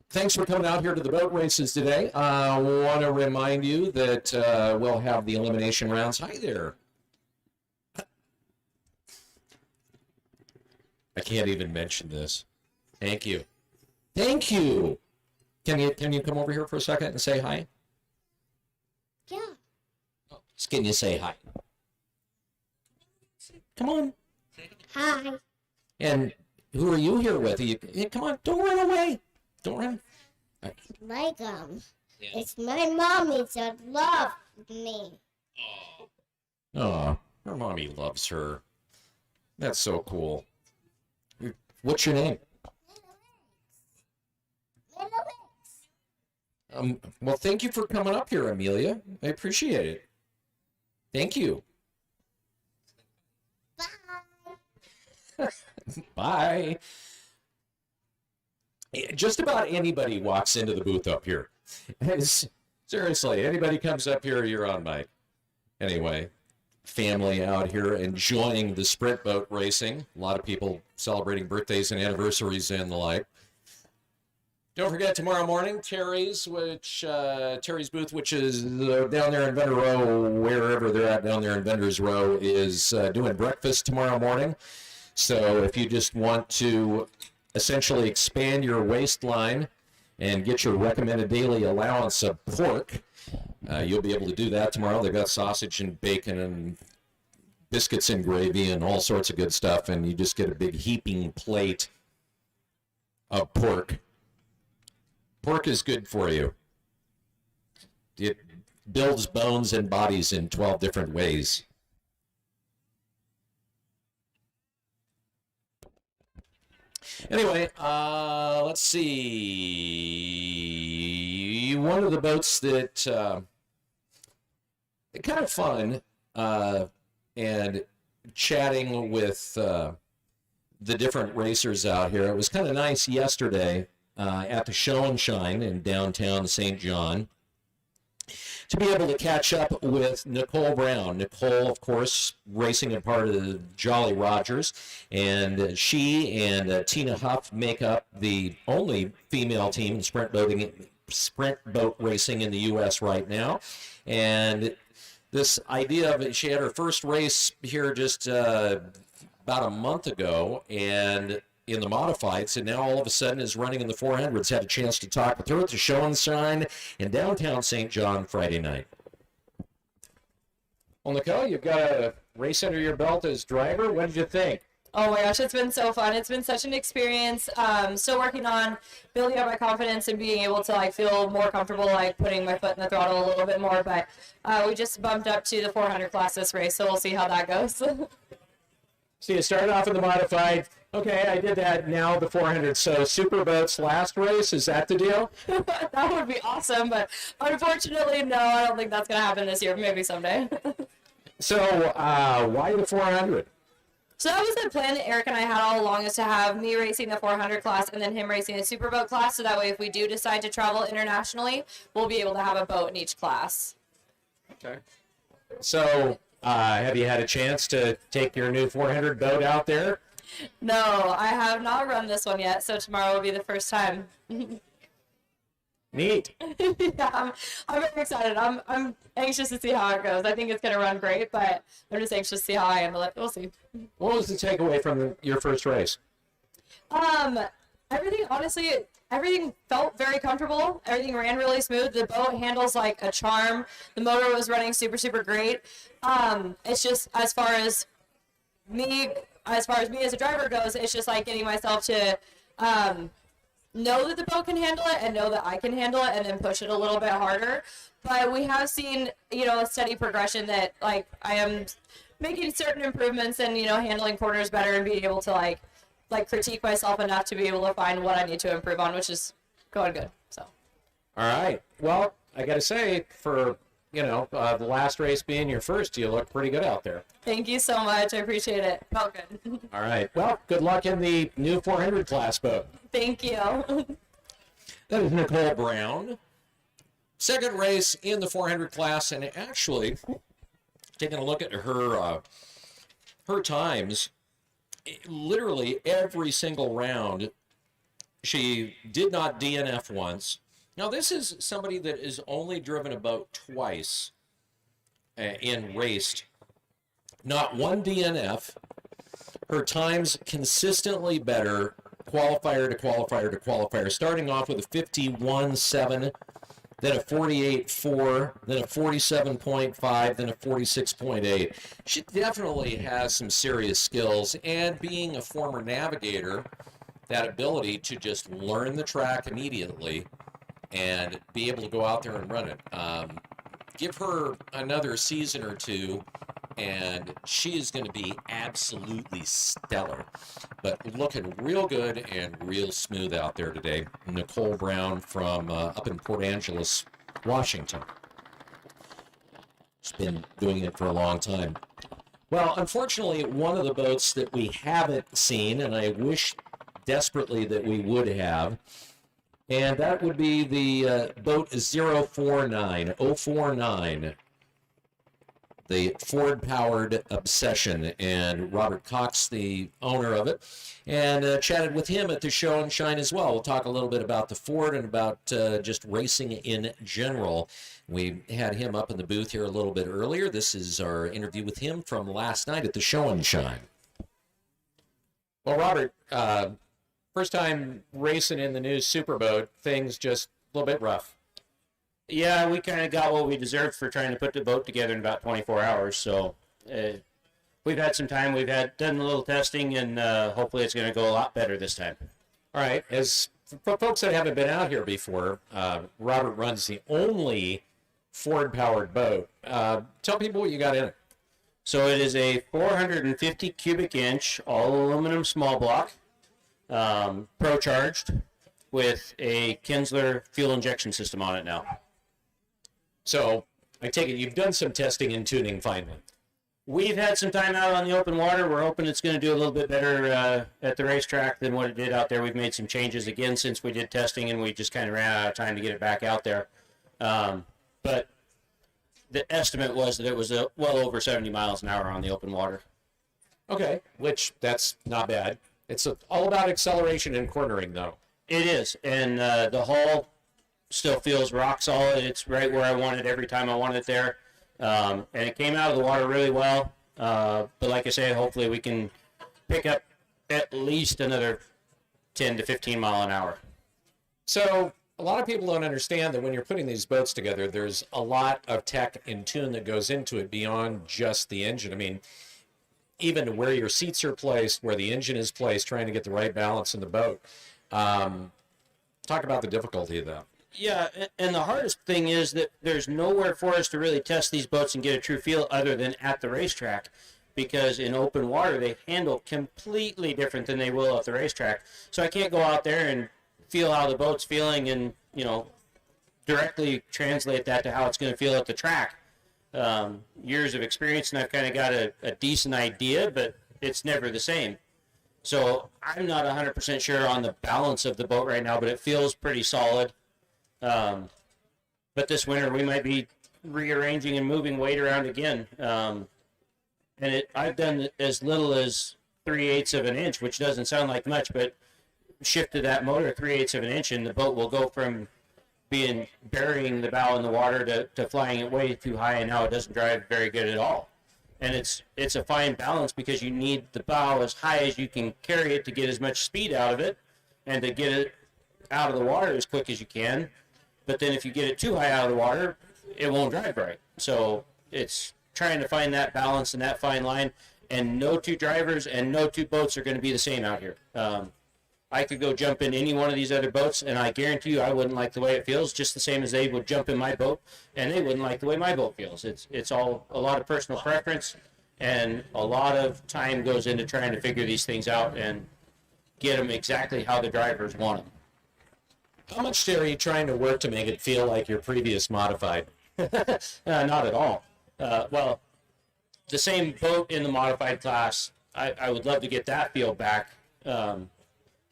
Speaker 4: Thanks for coming out here to the boat races today. I want to remind you that we'll have the elimination rounds. Hi there. I can't even mention this. Thank you. Thank you. Can you come over here for a second and say hi?
Speaker 10: Yeah.
Speaker 4: Can you say hi? Come on.
Speaker 10: Hi.
Speaker 4: And who are you here with? Come on, don't run away. Don't run.
Speaker 10: Like it's my mommy that loves me.
Speaker 4: Oh, her mommy loves her. That's so cool. What's your name? Well, thank you for coming up here, Amelia. I appreciate it. Thank you.
Speaker 10: Bye.
Speaker 4: Bye. Just about anybody walks into the booth up here. Seriously, anybody comes up here, you're on mic. Anyway, family out here enjoying the sprint boat racing. A lot of people celebrating birthdays and anniversaries and the like. Don't forget tomorrow morning, Terry's booth, which is down there in Vendor Row, wherever they're at down there in Vendor's Row, is doing breakfast tomorrow morning. So if you just want to essentially expand your waistline and get your recommended daily allowance of pork, you'll be able to do that tomorrow. They've got sausage and bacon and biscuits and gravy and all sorts of good stuff, and you just get a big heaping plate of pork. Pork is good for you. It builds bones and bodies in 12 different ways. Anyway, let's see. One of the boats that kind of fun and chatting with the different racers out here. It was kind of nice yesterday at the Show and Shine in downtown St. John to be able to catch up with Nicole Brown. Nicole, of course, racing a part of the Jolly Rogers, and she and Tina Huff make up the only female team in sprint boat racing in the U.S. right now. And this idea of it, she had her first race here just about a month ago, and in the modifieds, and now all of a sudden is running in the 400s. Had a chance to talk with her at the Show and Shine in downtown St. John Friday night. Well, Nicole, you've got a race under your belt as driver. What did you think?
Speaker 11: Oh my gosh, it's been so fun. It's been such an experience. Still working on building up my confidence and being able to feel more comfortable putting my foot in the throttle a little bit more. But we just bumped up to the 400 class this race, so we'll see how that goes.
Speaker 2: So you started off in the modified. Okay, I did that. Now the 400. So Superboat's last race, is that the deal?
Speaker 11: That would be awesome, but unfortunately, no, I don't think that's going to happen this year. Maybe someday.
Speaker 2: So why the 400?
Speaker 11: So that was the plan that Eric and I had all along, is to have me racing the 400 class and then him racing the Superboat class. So that way, if we do decide to travel internationally, we'll be able to have a boat in each class.
Speaker 2: Okay. So have you had a chance to take your new 400 boat out there?
Speaker 11: No, I have not run this one yet, so tomorrow will be the first time.
Speaker 2: Neat.
Speaker 11: Yeah, I'm very excited. I'm anxious to see how it goes. I think it's going to run great, but I'm just anxious to see how I handle it. We'll see.
Speaker 2: What was the takeaway from your first race?
Speaker 11: Everything, honestly, everything felt very comfortable. Everything ran really smooth. The boat handles like a charm. The motor was running super, super great. It's just as far as me as a driver goes, it's just like getting myself to know that the boat can handle it and know that I can handle it and then push it a little bit harder. But we have seen, a steady progression that like I am making certain improvements and, handling corners better and being able to like critique myself enough to be able to find what I need to improve on, which is going good. So.
Speaker 4: All right. Well, I got to say, for the last race being your first, you look pretty good out there.
Speaker 11: Thank you so much. I appreciate it. Felt good.
Speaker 4: All right. Well, good luck in the new 400 class boat.
Speaker 11: Thank you.
Speaker 4: That is Nicole Brown. Second race in the 400 class, and actually, taking a look at her times, literally every single round, she did not DNF once. Now, this is somebody that is only driven a boat twice and raced. Not one DNF. Her times consistently better, qualifier to qualifier to qualifier, starting off with a 51.7, then a 48.4, then a 47.5, then a 46.8. She definitely has some serious skills, and being a former navigator, that ability to just learn the track immediately and be able to go out there and run it. Give her another season or two, and she is going to be absolutely stellar. But looking real good and real smooth out there today. Nicole Brown from up in Port Angeles, Washington. She's been doing it for a long time. Well, unfortunately, one of the boats that we haven't seen, and I wish desperately that we would have, and that would be the boat 049, the Ford-powered Obsession, and Robert Cox, the owner of it, and chatted with him at the show and shine as well. We'll talk a little bit about the Ford and about just racing in general. We had him up in the booth here a little bit earlier. This is our interview with him from last night at the show and shine. Well, Robert, first time racing in the new Superboat, things just a little bit rough.
Speaker 5: Yeah, we kind of got what we deserved for trying to put the boat together in about 24 hours. So we've had some time. We've done a little testing, and hopefully it's going to go a lot better this time.
Speaker 4: All right. As for folks that haven't been out here before, Robert runs the only Ford-powered boat. Tell people what you got in it.
Speaker 5: So it is a 450 cubic inch all aluminum small block, pro-charged, with a Kinsler fuel injection system on it now.
Speaker 4: So I take it you've done some testing and tuning finally.
Speaker 5: We've had some time out on the open water. We're hoping it's going to do a little bit better at the racetrack than what it did out there. We've made some changes again since we did testing, and we just kind of ran out of time to get it back out there. But the estimate was that it was well over 70 miles an hour on the open water.
Speaker 4: Okay, which that's not bad. It's all about acceleration and cornering, though.
Speaker 5: It is, and the hull still feels rock solid. It's right where I want it every time I want it there. And it came out of the water really well. But like I say, hopefully we can pick up at least another 10 to 15 mile an hour.
Speaker 4: So a lot of people don't understand that when you're putting these boats together, there's a lot of tech and tune that goes into it beyond just the engine. I mean, even where your seats are placed, where the engine is placed, trying to get the right balance in the boat. Talk about the difficulty of that.
Speaker 5: Yeah, and the hardest thing is that there's nowhere for us to really test these boats and get a true feel other than at the racetrack, because in open water they handle completely different than they will at the racetrack. So I can't go out there and feel how the boat's feeling and, directly translate that to how it's going to feel at the track. Years of experience, and I've kind of got a decent idea, but it's never the same. So I'm not 100% sure on the balance of the boat right now, but it feels pretty solid. But this winter we might be rearranging and moving weight around again. And I've done as little as 3/8 of an inch, which doesn't sound like much, but shifted that motor 3/8 of an inch, and the boat will go from burying the bow in the water to flying it way too high, and now it doesn't drive very good at all. And it's a fine balance, because you need the bow as high as you can carry it to get as much speed out of it, and to get it out of the water as quick as you can. But then if you get it too high out of the water, it won't drive right. So it's trying to find that balance and that fine line. And no two drivers and no two boats are going to be the same out here. I could go jump in any one of these other boats, and I guarantee you I wouldn't like the way it feels, just the same as they would jump in my boat, and they wouldn't like the way my boat feels. It's all a lot of personal preference, and a lot of time goes into trying to figure these things out and get them exactly how the drivers want them.
Speaker 4: How much are you trying to work to make it feel like your previous modified?
Speaker 5: Not at all. Well, the same boat in the modified class, I would love to get that feel back.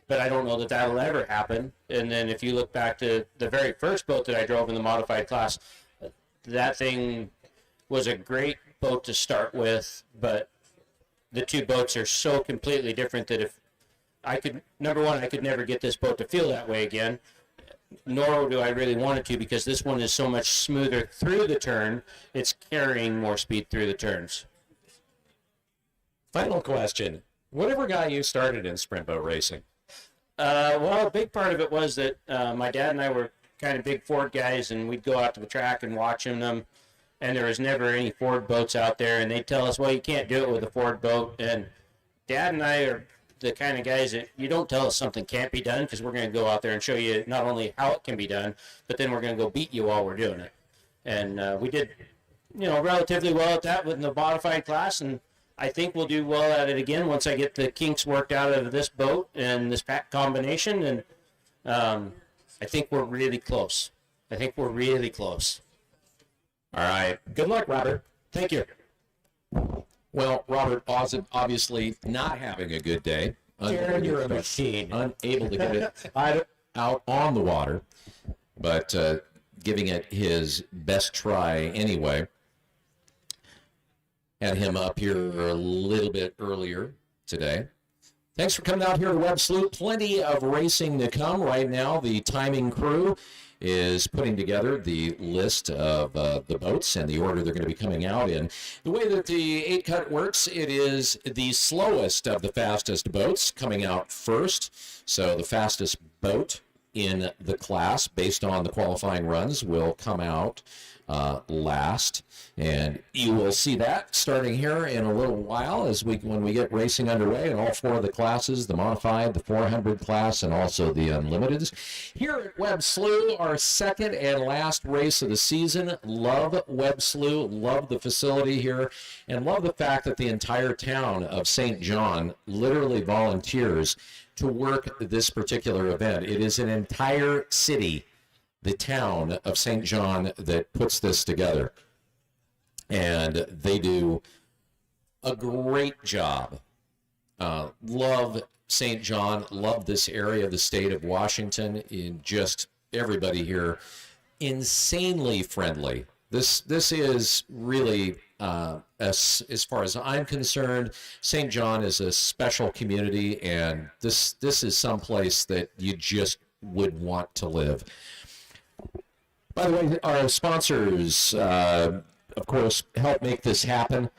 Speaker 5: But I don't know that that'll ever happen. And then if you look back to the very first boat that I drove in the modified class, that thing was a great boat to start with, but the two boats are so completely different that if I could, number one, I could never get this boat to feel that way again, nor do I really want it to, because this one is so much smoother through the turn, it's carrying more speed through the turns.
Speaker 4: Final question. Whatever got you started in sprint boat racing?
Speaker 5: Well, a big part of it was that my dad and I were kind of big Ford guys, and we'd go out to the track and watch them, and there was never any Ford boats out there, and they'd tell us, well, you can't do it with a Ford boat, and Dad and I are the kind of guys that you don't tell us something can't be done, because we're going to go out there and show you not only how it can be done, but then we're going to go beat you while we're doing it. And we did, relatively well at that with the modified class, and I think we'll do well at it again once I get the kinks worked out of this boat and this pack combination. And I think we're really close.
Speaker 4: All right. Good luck, Robert.
Speaker 5: Thank you.
Speaker 4: Well, Robert, obviously not having a good day.
Speaker 5: Darren, you're a machine.
Speaker 4: Unable to get it out on the water, but giving it his best try anyway. Had him up here a little bit earlier today. Thanks for coming out here to Webb Slough. Plenty of racing to come right now. The timing crew is putting together the list of the boats and the order they're going to be coming out in. The way that the 8-cut works, it is the slowest of the fastest boats coming out first. So the fastest boat in the class, based on the qualifying runs, will come out last, and you will see that starting here in a little while when we get racing underway in all four of the classes, the modified, the 400 class, and also the unlimiteds. Here at Webb Slough, our second and last race of the season. Love Webb Slough, love the facility here, and love the fact that the entire town of St. John literally volunteers to work this particular event. It is an entire city, the town of St. John, that puts this together. And they do a great job. Love St. John, love this area of the state of Washington. In just everybody here, insanely friendly. This is really, as far as I'm concerned, St. John is a special community, and this is someplace that you just would want to live. By the way, our sponsors, of course, help make this happen.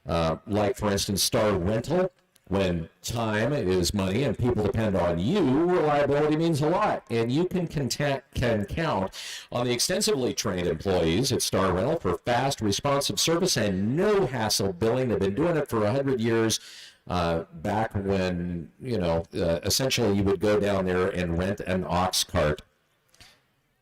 Speaker 4: Like, for instance, Star Rental. When time is money and people depend on you, reliability means a lot. And you can count on the extensively trained employees at Star Rental for fast, responsive service and no hassle billing. They've been doing it for 100 years. Back when, essentially you would go down there and rent an ox cart.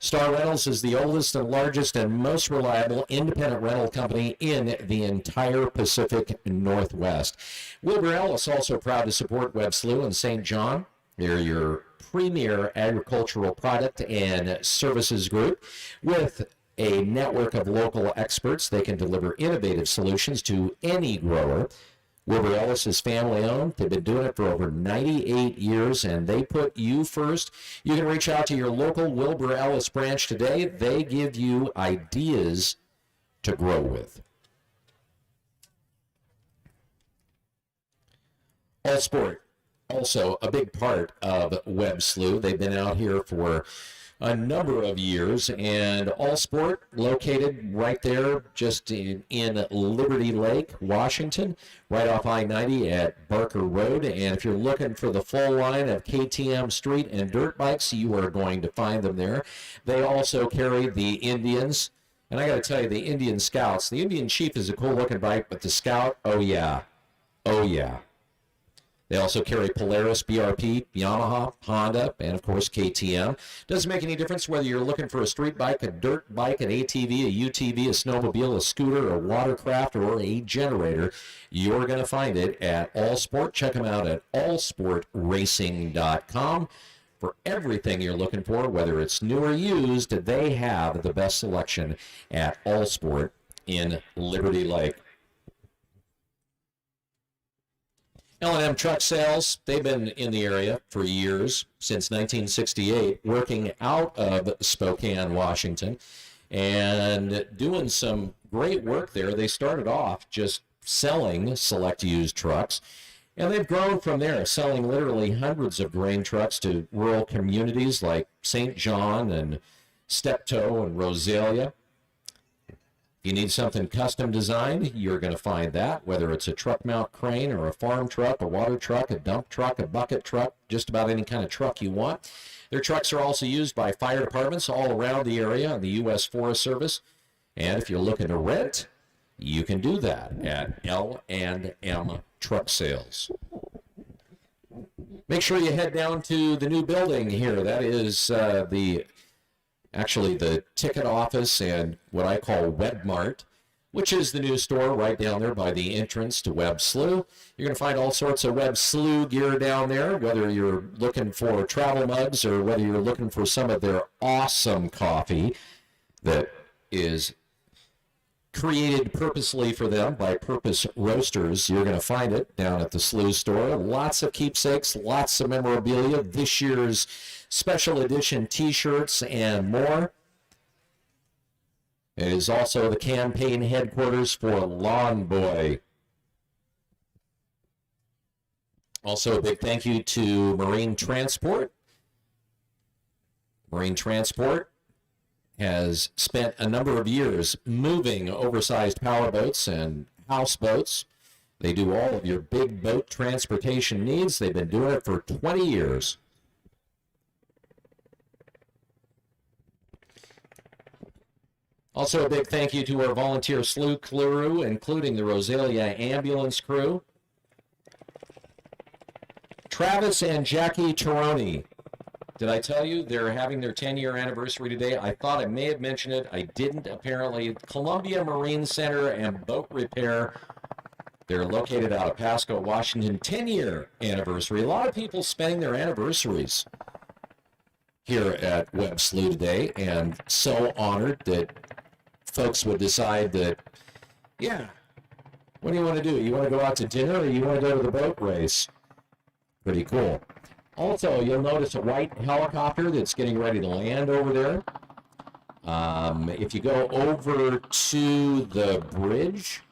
Speaker 4: Star Rentals is the oldest and largest and most reliable independent rental company in the entire Pacific Northwest. Wilbur Ellis also proud to support Webb Slough and St. John. They're your premier agricultural product and services group. With a network of local experts, they can deliver innovative solutions to any grower. Wilbur Ellis is family owned. They've been doing it for over 98 years, and they put you first. You can reach out to your local Wilbur Ellis branch today. They give you ideas to grow with. All Sport, also a big part of Webb Slough. They've been out here for a number of years, and All Sport located right there just in Liberty Lake, Washington, right off I-90 at Barker Road. And if you're looking for the full line of KTM street and dirt bikes, you are going to find them there. They also carry the Indians, and I got to tell you, the Indian Scouts, the Indian Chief is a cool looking bike, but the Scout, oh yeah. They also carry Polaris, BRP, Yamaha, Honda, and of course KTM. Doesn't make any difference whether you're looking for a street bike, a dirt bike, an ATV, a UTV, a snowmobile, a scooter, a watercraft, or a generator. You're going to find it at All Sport. Check them out at allsportracing.com. For everything you're looking for, whether it's new or used, they have the best selection at All Sport in Liberty Lake. L&M Truck Sales, they've been in the area for years, since 1968, working out of Spokane, Washington, and doing some great work there. They started off just selling select used trucks, and they've grown from there, selling literally hundreds of grain trucks to rural communities like St. John and Steptoe and Rosalia. If you need something custom designed, you're going to find that, whether it's a truck mount crane or a farm truck, a water truck, a dump truck, a bucket truck, just about any kind of truck you want. Their trucks are also used by fire departments all around the area and the U.S. Forest Service. And if you're looking to rent, you can do that at L&M Truck Sales. Make sure you head down to the new building here. That is actually the ticket office and what I call Webb Mart, which is the new store right down there by the entrance to Webb Slough. You're going to find all sorts of Webb Slough gear down there, whether you're looking for travel mugs or whether you're looking for some of their awesome coffee that is created purposely for them by Purpose Roasters. You're going to find it down at the Slough store. Lots of keepsakes, lots of memorabilia, this year's special edition t-shirts and more. It is also the campaign headquarters for Lawn Boy. Also a big thank you to Marine Transport. Marine Transport has spent a number of years moving oversized powerboats and houseboats. They do all of your big boat transportation needs. They've been doing it for 20 years. Also a big thank you to our volunteer Slough crew, including the Rosalia ambulance crew. Travis and Jackie Taroni. Did I tell you they're having their 10-year anniversary today? I thought I may have mentioned it. I didn't, apparently. Columbia Marine Center and Boat Repair. They're located out of Pasco, Washington. 10-year anniversary. A lot of people spending their anniversaries here at Webb Slough today, and so honored that folks would decide that, yeah, what do you want to do? You want to go out to dinner or you want to go to the boat race? Pretty cool. Also, you'll notice a white helicopter that's getting ready to land over there. If you go over to the bridge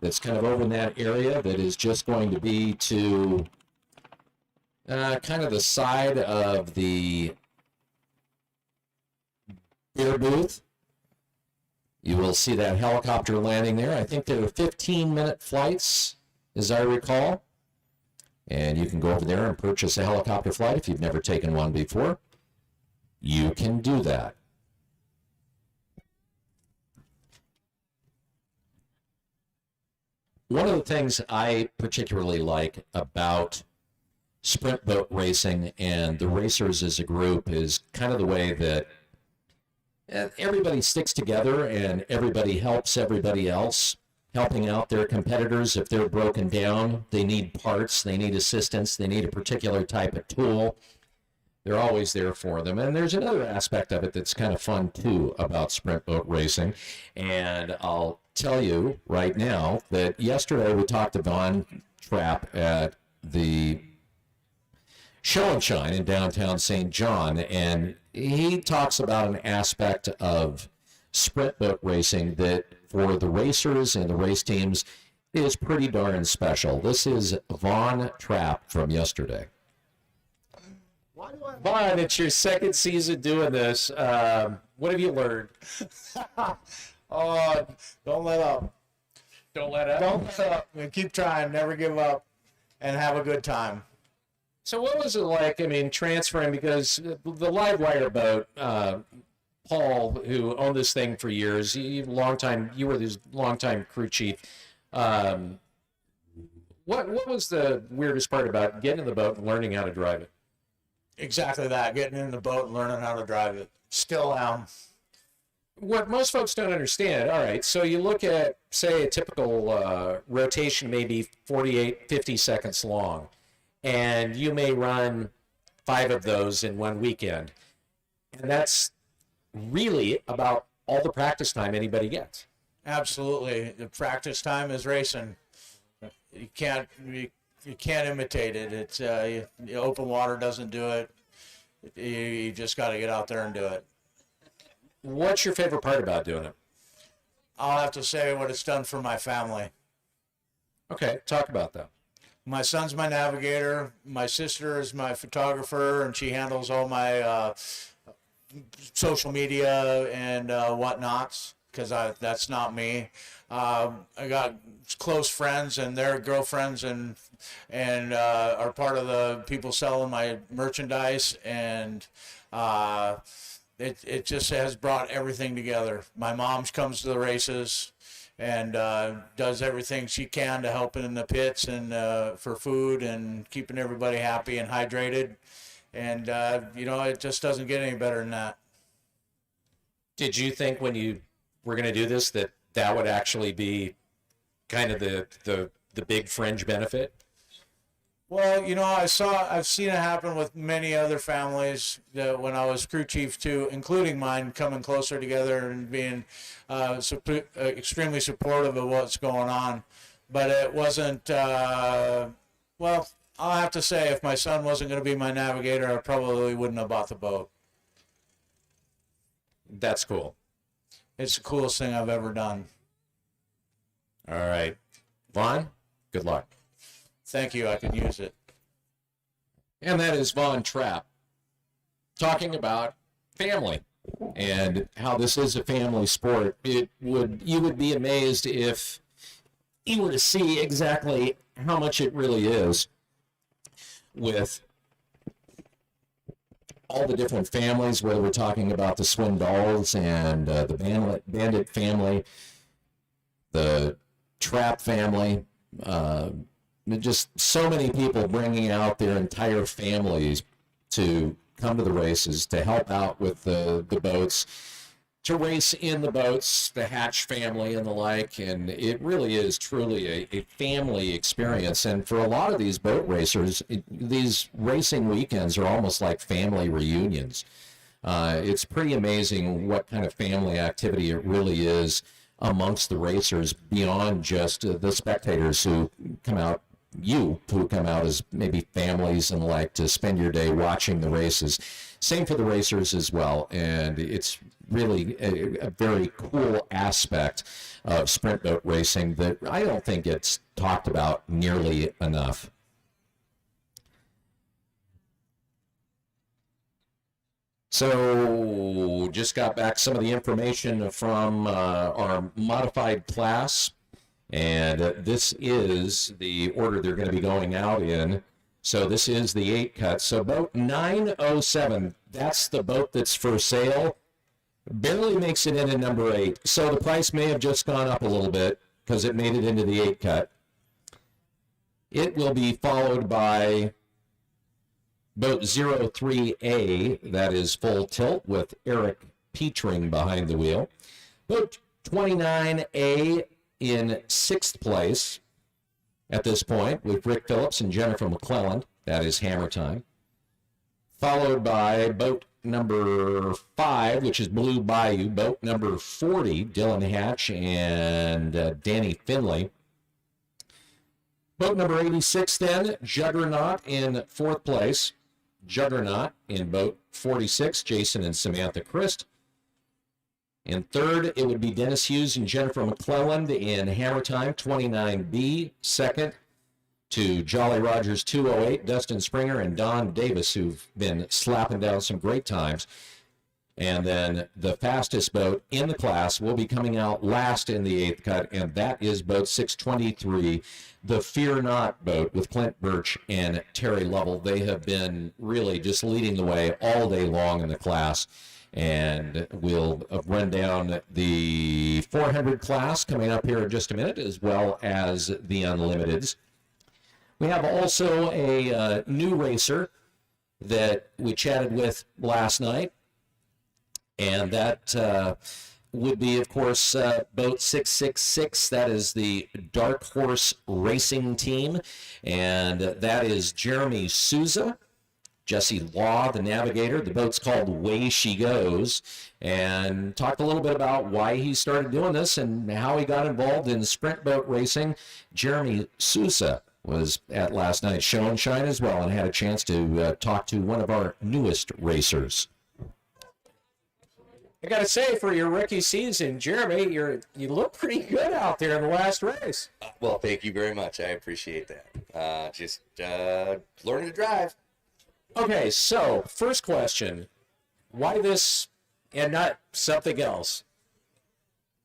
Speaker 4: that's kind of over in that area that is just going to be to kind of the side of the beer booth, you will see that helicopter landing there. I think there are 15-minute flights, as I recall. And you can go over there and purchase a helicopter flight if you've never taken one before. You can do that. One of the things I particularly like about sprint boat racing and the racers as a group is kind of the way that everybody sticks together and everybody helps everybody else, helping out their competitors if they're broken down. They need parts, they need assistance, they need a particular type of tool. They're always there for them. And there's another aspect of it that's kind of fun too about sprint boat racing. And I'll tell you right now that yesterday we talked to Don Trapp at the Show and Shine in downtown St. John, and he talks about an aspect of sprint boat racing that for the racers and the race teams is pretty darn special. This is Von Trapp from yesterday. Vaughn, it's your second season doing this. What have you learned?
Speaker 12: Oh, don't let up.
Speaker 4: Don't let up.
Speaker 12: Don't let up. And keep trying. Never give up. And have a good time.
Speaker 4: So what was it like, I mean, transferring, because the live wire boat, Paul, who owned this thing for years, you were his longtime crew chief. What was the weirdest part about getting in the boat and learning how to drive it?
Speaker 12: Exactly that. Getting in the boat and learning how to drive it. Still am.
Speaker 4: What most folks don't understand, all right, so you look at, say, a typical rotation, maybe 48, 50 seconds long, and you may run 5 of those in one weekend. And that's really about all the practice time anybody gets.
Speaker 12: Absolutely. The practice time is racing. You can't imitate it. It's the open water doesn't do it. You just got to get out there and do it.
Speaker 4: What's your favorite part about doing it?
Speaker 12: I'll have to say what it's done for my family.
Speaker 4: Okay, talk about that.
Speaker 12: My son's my navigator. My sister is my photographer, and she handles all my social media and whatnots, because that's not me. I got close friends, and their girlfriends, and are part of the people selling my merchandise, and it just has brought everything together. My mom comes to the races and does everything she can to help in the pits and for food and keeping everybody happy and hydrated. And, it just doesn't get any better than that.
Speaker 4: Did you think when you were going to do this that would actually be kind of the big fringe benefit?
Speaker 12: Well, I've seen it happen with many other families that when I was crew chief too, including mine, coming closer together and being extremely supportive of what's going on. But it wasn't, I'll have to say, if my son wasn't going to be my navigator, I probably wouldn't have bought the boat.
Speaker 4: That's cool.
Speaker 12: It's the coolest thing I've ever done.
Speaker 4: All right. Vaughn, good luck.
Speaker 12: Thank you. I can use it.
Speaker 4: And that is Vaughn Trapp talking about family and how this is a family sport. You would be amazed if you were to see exactly how much it really is with all the different families, whether we're talking about the Swindalls and the Bandit family, the Trapp family, just so many people bringing out their entire families to come to the races, to help out with the boats, to race in the boats, the Hatch family and the like. And it really is truly a family experience. And for a lot of these boat racers, these racing weekends are almost like family reunions. It's pretty amazing what kind of family activity it really is amongst the racers, beyond just the spectators who come out as maybe families and like to spend your day watching the races. Same for the racers as well. And it's really a very cool aspect of sprint boat racing that I don't think gets talked about nearly enough. So just got back some of the information from our modified class. And this is the order they're going to be going out in. So this is the 8 cut. So boat 907, that's the boat that's for sale. Barely makes it into number 8. So the price may have just gone up a little bit because it made it into the 8 cut. It will be followed by boat 03A, that is full tilt with Eric Petring behind the wheel. Boat 29A in 6th place at this point with Rick Phillips and Jennifer McClelland. That is Hammer Time. Followed by boat number 5, which is Blue Bayou. Boat number 40, Dylan Hatch and Danny Finley. Boat number 86 then, Juggernaut in 4th place. Juggernaut in boat 46, Jason and Samantha Christ. In 3rd, it would be Dennis Hughes and Jennifer McClelland in Hammer Time, 29B. 2nd, to Jolly Rogers 208, Dustin Springer and Don Davis, who've been slapping down some great times. And then the fastest boat in the class will be coming out last in the 8th cut, and that is boat 623, the Fear Not boat with Clint Birch and Terry Lovell. They have been really just leading the way all day long in the class. And we'll run down the 400 class coming up here in just a minute, as well as the Unlimiteds. We have also a new racer that we chatted with last night, and that would be, of course, boat 666. That is the Dark Horse Racing Team, and that is Jeremy Souza, Jesse Law, the navigator. The boat's called Way She Goes, and talked a little bit about why he started doing this and how he got involved in sprint boat racing. Jeremy Souza was at last night's show and shine as well, and had a chance to talk to one of our newest racers.
Speaker 2: I got to say, for your rookie season, Jeremy, you look pretty good out there in the last race.
Speaker 13: Well, thank you very much. I appreciate that. Just learning to drive.
Speaker 2: Okay, so first question, why this and not something else?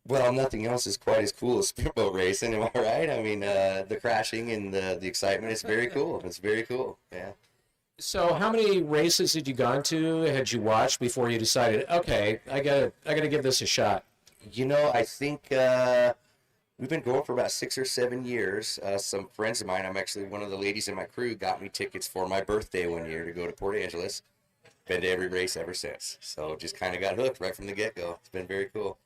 Speaker 13: Well, nothing else is quite as cool as speedboat racing, am I right? I mean, the crashing and the excitement is very cool. It's very cool, yeah.
Speaker 2: So how many races had you gone to, had you watched before you decided, okay, I gotta give this a shot?
Speaker 13: You know, I think we've been going for about 6 or 7 years. Some friends of mine, I'm actually one of the ladies in my crew, got me tickets for my birthday one year to go to Port Angeles. Been to every race ever since. So just kind of got hooked right from the get-go. It's been very cool.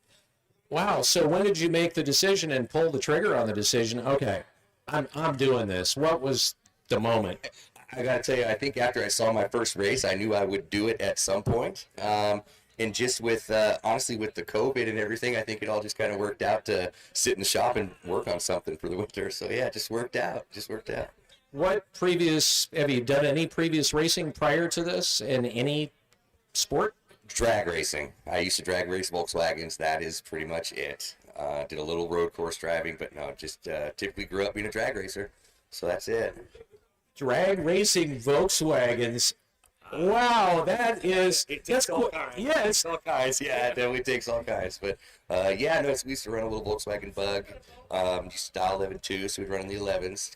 Speaker 2: Wow, so when did you make the decision and pull the trigger on the decision? Okay, I'm doing this. What was the moment?
Speaker 13: I got to tell you, I think after I saw my first race, I knew I would do it at some point. And just with, honestly, with the COVID and everything, I think it all just kind of worked out to sit in the shop and work on something for the winter. So, yeah, it just worked out.
Speaker 2: Have you done any previous racing prior to this in any sport?
Speaker 13: Drag racing. I used to drag race Volkswagens. That is pretty much it. Did a little road course driving, but no, just typically grew up being a drag racer. So that's it.
Speaker 2: Drag racing Volkswagens. Wow, that's cool.
Speaker 13: Yeah, it's all kinds. Yeah, it definitely takes all kinds. But yeah, no, we used to run a little Volkswagen Bug. Used to dial 11 too, so we'd run in the 11s.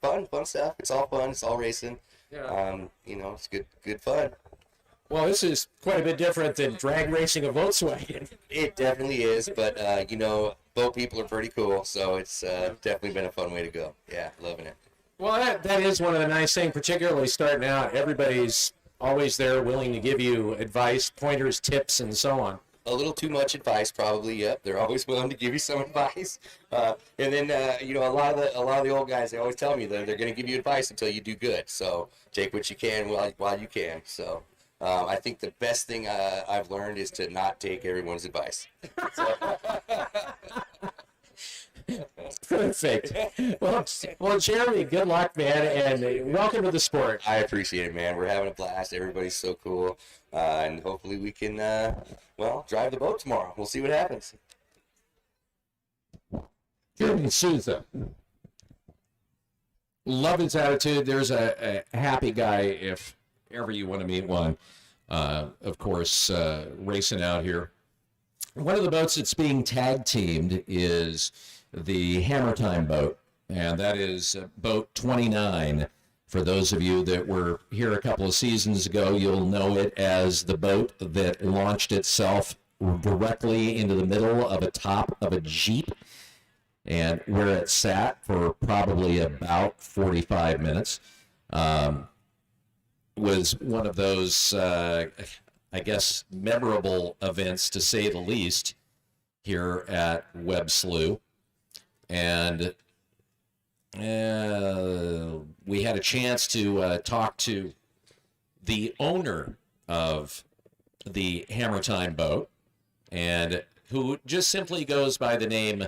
Speaker 13: Fun stuff. It's all fun. It's all racing.
Speaker 2: Yeah.
Speaker 13: It's good fun.
Speaker 2: Well, this is quite a bit different than drag racing a Volkswagen.
Speaker 13: It definitely is, but boat people are pretty cool, so it's definitely been a fun way to go. Yeah, loving it.
Speaker 2: Well, that is one of the nice things, particularly starting out. Everybody's always there willing to give you advice, pointers, tips, and so on.
Speaker 13: A little too much advice, probably. Yep, they're always willing to give you some advice. And then a lot of the old guys, they always tell me that they're going to give you advice until you do good. So take what you can while you can. So I think the best thing I've learned is to not take everyone's advice.
Speaker 2: Perfect. Well, Jeremy, good luck, man, and welcome to the sport.
Speaker 13: I appreciate it, man. We're having a blast. Everybody's so cool, and hopefully we can, drive the boat tomorrow. We'll see what happens.
Speaker 2: Jeremy Souza. Love his attitude. There's a happy guy if ever you want to meet one. Of course, racing out here. One of the boats that's being tag teamed is the Hammer Time boat, and that is boat 29. For those of you that were here a couple of seasons ago, you'll know it as the boat that launched itself directly into the middle of a top of a Jeep, and where it sat for probably about 45 minutes. Was one of those, memorable events, to say the least, here at Webb Slough. And we had a chance to talk to the owner of the Hammer Time boat, and who just simply goes by the name,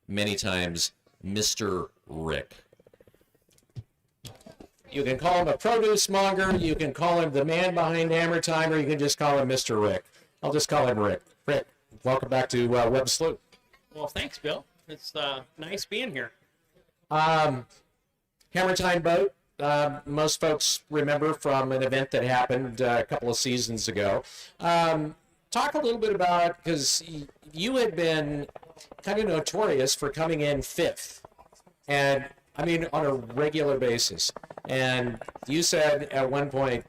Speaker 2: many times, Mr. Rick. You can call him a produce monger, you can call him the man behind Hammer Time, or you can just call him Mr. Rick. I'll just call him Rick. Rick, welcome back to Webb Slough.
Speaker 14: Well, thanks, Bill. It's nice being here.
Speaker 2: Hammer Time boat. Most folks remember from an event that happened a couple of seasons ago. Talk a little bit about, because you had been kind of notorious for coming in 5th, and I mean on a regular basis. And you said at one point,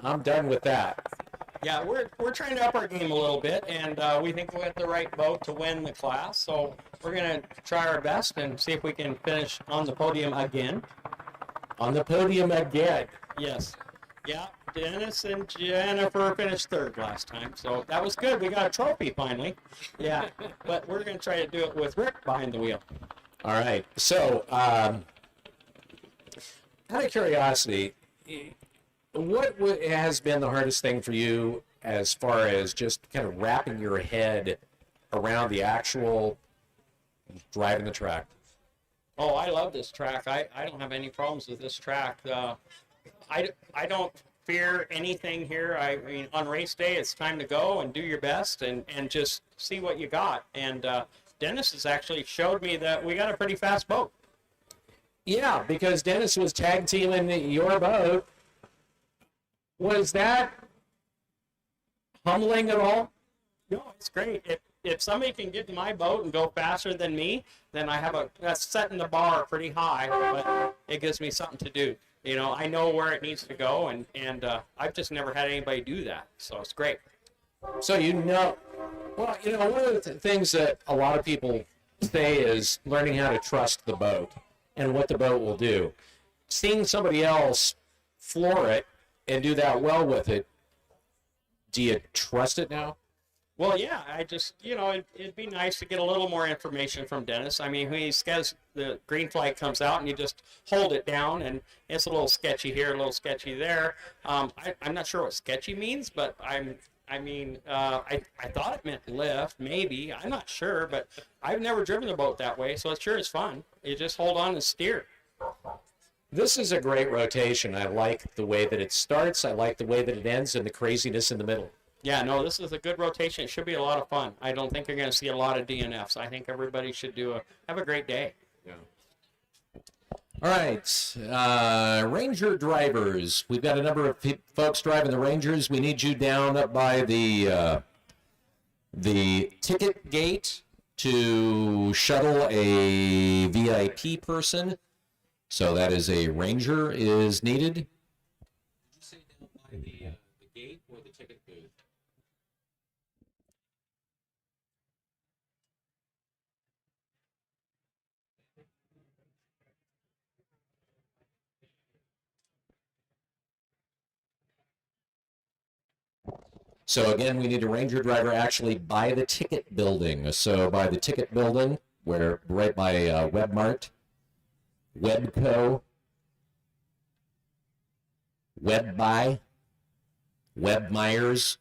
Speaker 2: I'm done with that.
Speaker 14: Yeah, we're trying to up our game a little bit, and we think we have the right boat to win the class. So we're going to try our best and see if we can finish on the podium again.
Speaker 2: On the podium again?
Speaker 14: Yes. Yeah, Dennis and Jennifer finished 3rd last time, so that was good. We got a trophy finally. Yeah, but we're going to try to do it with Rick behind the wheel.
Speaker 2: All right. So, out of curiosity, what has been the hardest thing for you as far as just kind of wrapping your head around the actual driving the track?
Speaker 14: Oh, I love this track. I don't have any problems with this track. I don't fear anything here. I mean, on race day, it's time to go and do your best and just see what you got. And Dennis has actually showed me that we got a pretty fast boat.
Speaker 2: Yeah, because Dennis was tag teaming your boat. Was that humbling at all?
Speaker 14: No, it's great. If somebody can get in my boat and go faster than me, then that's setting the bar pretty high, but it gives me something to do. You know, I know where it needs to go, and I've just never had anybody do that, so it's great.
Speaker 2: So well, one of the things that a lot of people say is learning how to trust the boat and what the boat will do. Seeing somebody else floor it and do that well with it, do you trust it now?
Speaker 14: Well, yeah, I just, it'd be nice to get a little more information from Dennis. I mean, he says the green flag comes out and you just hold it down, and it's a little sketchy here, a little sketchy there. I'm not sure what sketchy means, but I thought it meant lift, maybe. I'm not sure, but I've never driven a boat that way, so it sure is fun. You just hold on and steer.
Speaker 2: This is a great rotation. I like the way that it starts. I like the way that it ends and the craziness in the middle.
Speaker 14: Yeah, no, this is a good rotation. It should be a lot of fun. I don't think you're going to see a lot of DNFs. I think everybody should have a great day.
Speaker 2: Yeah. All right, Ranger drivers. We've got a number of folks driving the Rangers. We need you down up by the ticket gate to shuttle a VIP person. So that is a Ranger is needed. Did you say down by the gate or the ticket booth? So again, we need a Ranger driver actually by the ticket building. So by the ticket building, where right by Webb Mart, Webco, Webb by, Webb Myers,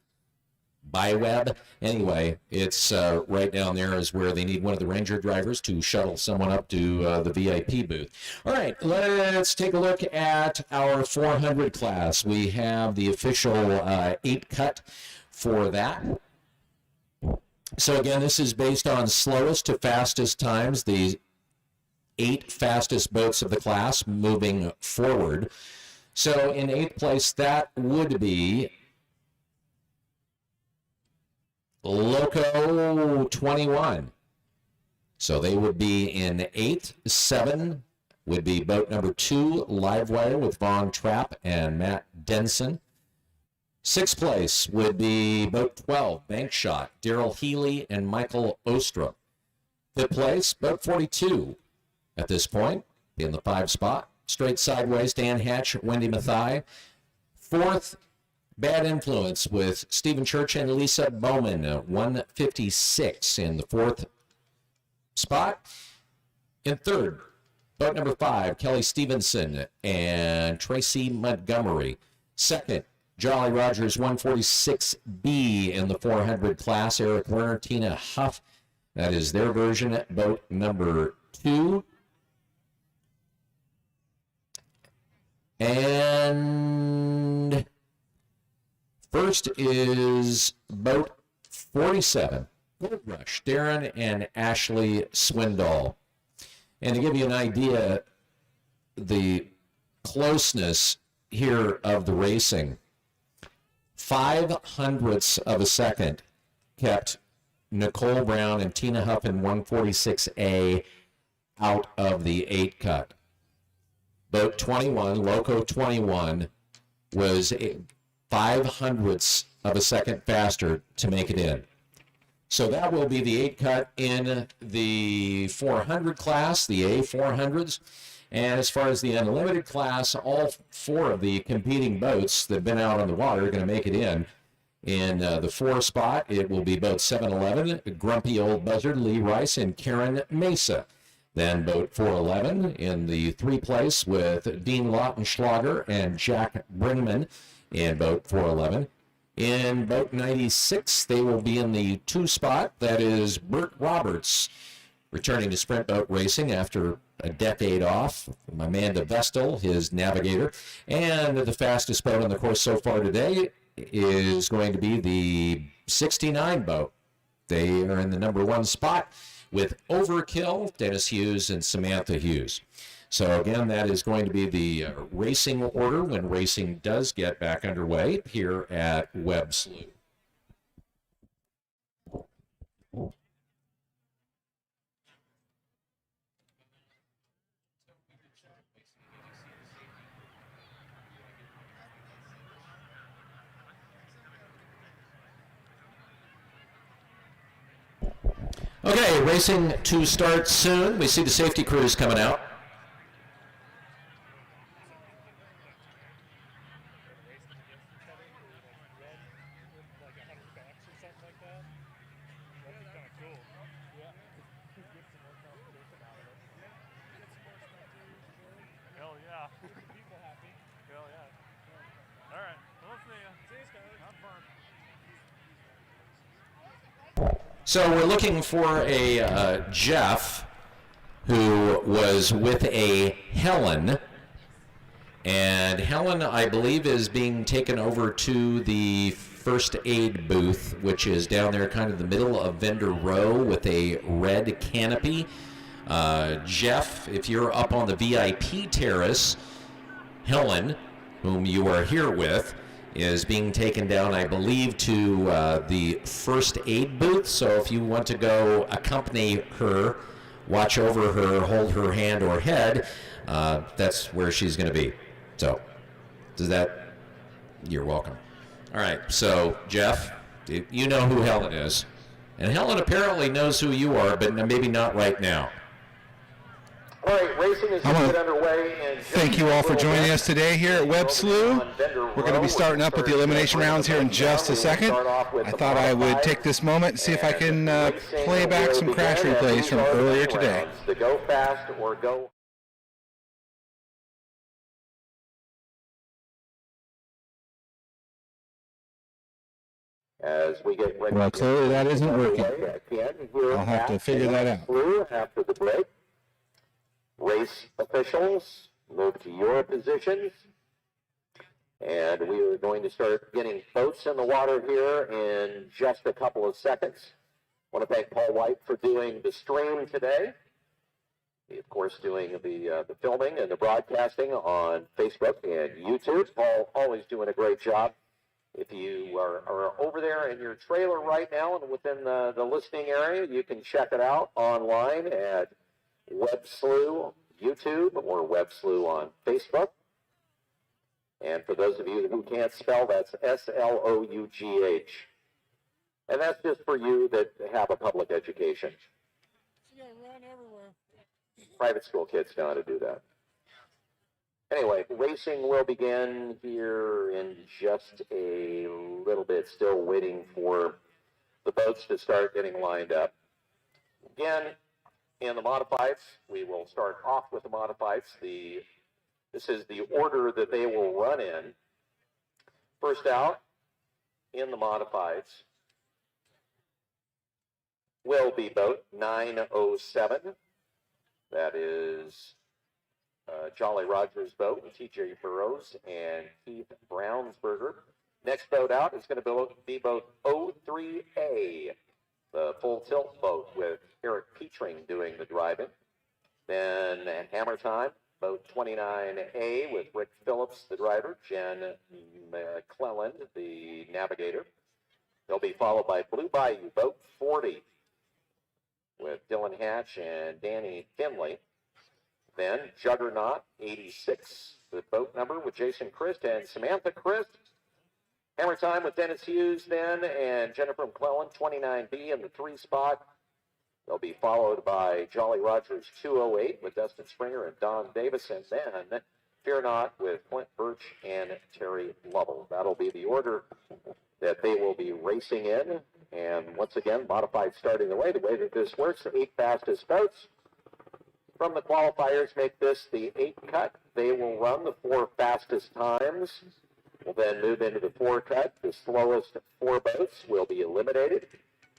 Speaker 2: by Webb. Anyway, it's right down there is where they need one of the Ranger drivers to shuttle someone up to the VIP booth. All right, let's take a look at our 400 class. We have the official 8 cut for that. So again, this is based on slowest to fastest times, the 8 fastest boats of the class moving forward. So in 8th place, that would be Loco 21. So they would be in 8th. 7 would be boat number 2, Livewire with Vaughn Trapp and Matt Denson. 6th place would be boat 12, Bank Shot, Daryl Healy and Michael Ostrom. 5th place, boat 42 at this point, in the 5 spot. Straight Sideways, Dan Hatch, Wendy Mathai. 4th, Bad Influence with Stephen Church and Lisa Bowman, 156 in the 4th spot. In 3rd, boat number 5, Kelly Stevenson and Tracy Montgomery. 2nd, Jolly Rogers 146B in the 400 class, Eric Werner, Tina Huff. That is their version, boat number 2. And first is boat 47, Gold Rush, Darren and Ashley Swindoll. And to give you an idea, the closeness here of the racing. 0.05 of a second kept Nicole Brown and Tina Huff in 146A out of the 8 cut. Boat 21, Loco 21, was 0.05 of a second faster to make it in. So that will be the 8 cut in the 400 class, the A400s. And as far as the unlimited class, all 4 of the competing boats that have been out on the water are going to make it in. In the 4 spot, it will be boat 711, Grumpy Old Buzzard, Lee Rice, and Karen Mesa. Then boat 411 in the 3 place with Dean Lautenschlager and Jack Bringman in boat 411. In boat 96, they will be in the 2 spot. That is Bert Roberts, returning to sprint boat racing after a decade off. Amanda Vestal, his navigator. And the fastest boat on the course so far today is going to be the 69 boat. They are in the number 1 spot with Overkill, Dennis Hughes, and Samantha Hughes. So again, that is going to be the racing order when racing does get back underway here at Webb Slough. Okay, racing to start soon. We see the safety crews coming out. So we're looking for a Jeff who was with a Helen, and Helen, I believe, is being taken over to the first aid booth, which is down there kind of the middle of vendor row with a red canopy. Jeff, if you're up on the VIP terrace, Helen, whom you are here with, is being taken down, I believe, to the first aid booth. So if you want to go accompany her, watch over her, hold her hand or head, that's where she's going to be. So does that, you're welcome. All right, so Jeff, you know who Helen is. And Helen apparently knows who you are, but maybe not right now.
Speaker 15: All right, racing is going to get underway.
Speaker 3: Thank you all for joining us today here at Webb Slough. We're going to be starting up with the elimination rounds here in just a second. I thought I would take this moment and see if I can play back some crash replays from earlier today.
Speaker 15: The go fast or go. As we get ready.
Speaker 3: Well, clearly that isn't working. I'll have to figure that out.
Speaker 15: After the break. Race officials, move to your positions. And we are going to start getting boats in the water here in just a couple of seconds. I want to thank Paul White for doing the stream today. He, of course, doing the filming and the broadcasting on Facebook and YouTube. Paul always doing a great job. If you are over there in your trailer right now and within the listening area, you can check it out online at Webb Slough YouTube or Webb Slough on Facebook. And for those of you who can't spell, that's S-L-O-U-G-H. And that's just for you that have a public education.
Speaker 6: You gotta run everywhere.
Speaker 15: Private school kids know how to do that. Anyway, racing will begin here in just a little bit. Still waiting for the boats to start getting lined up. Again, in the modifieds, we will start off with the modifieds. This is the order that they will run in. First out in the modifieds will be boat 907. That is Jolly Rogers' boat with T.J. Burrows and Keith Brownsberger. Next boat out is going to be boat 03A, the full tilt boat with Eric Petring doing the driving. Then at Hammer Time, Boat 29A with Rick Phillips, the driver, Jen McClelland, the navigator. They'll be followed by Blue Bayou, Boat 40 with Dylan Hatch and Danny Finley. Then Juggernaut 86, the boat number with Jason Christ and Samantha Christ. Hammer Time with Dennis Hughes then and Jennifer McClellan, 29B in the 3 spot. They'll be followed by Jolly Rogers 208 with Dustin Springer and Don Davis, and then Fear Not with Clint Birch and Terry Lovell. That'll be the order that they will be racing in. And once again, modified starting the way that this works, the 8 fastest boats from the qualifiers make this the 8 cut. They will run the 4 fastest times. We'll then move into the 4 cut. The slowest 4 boats will be eliminated.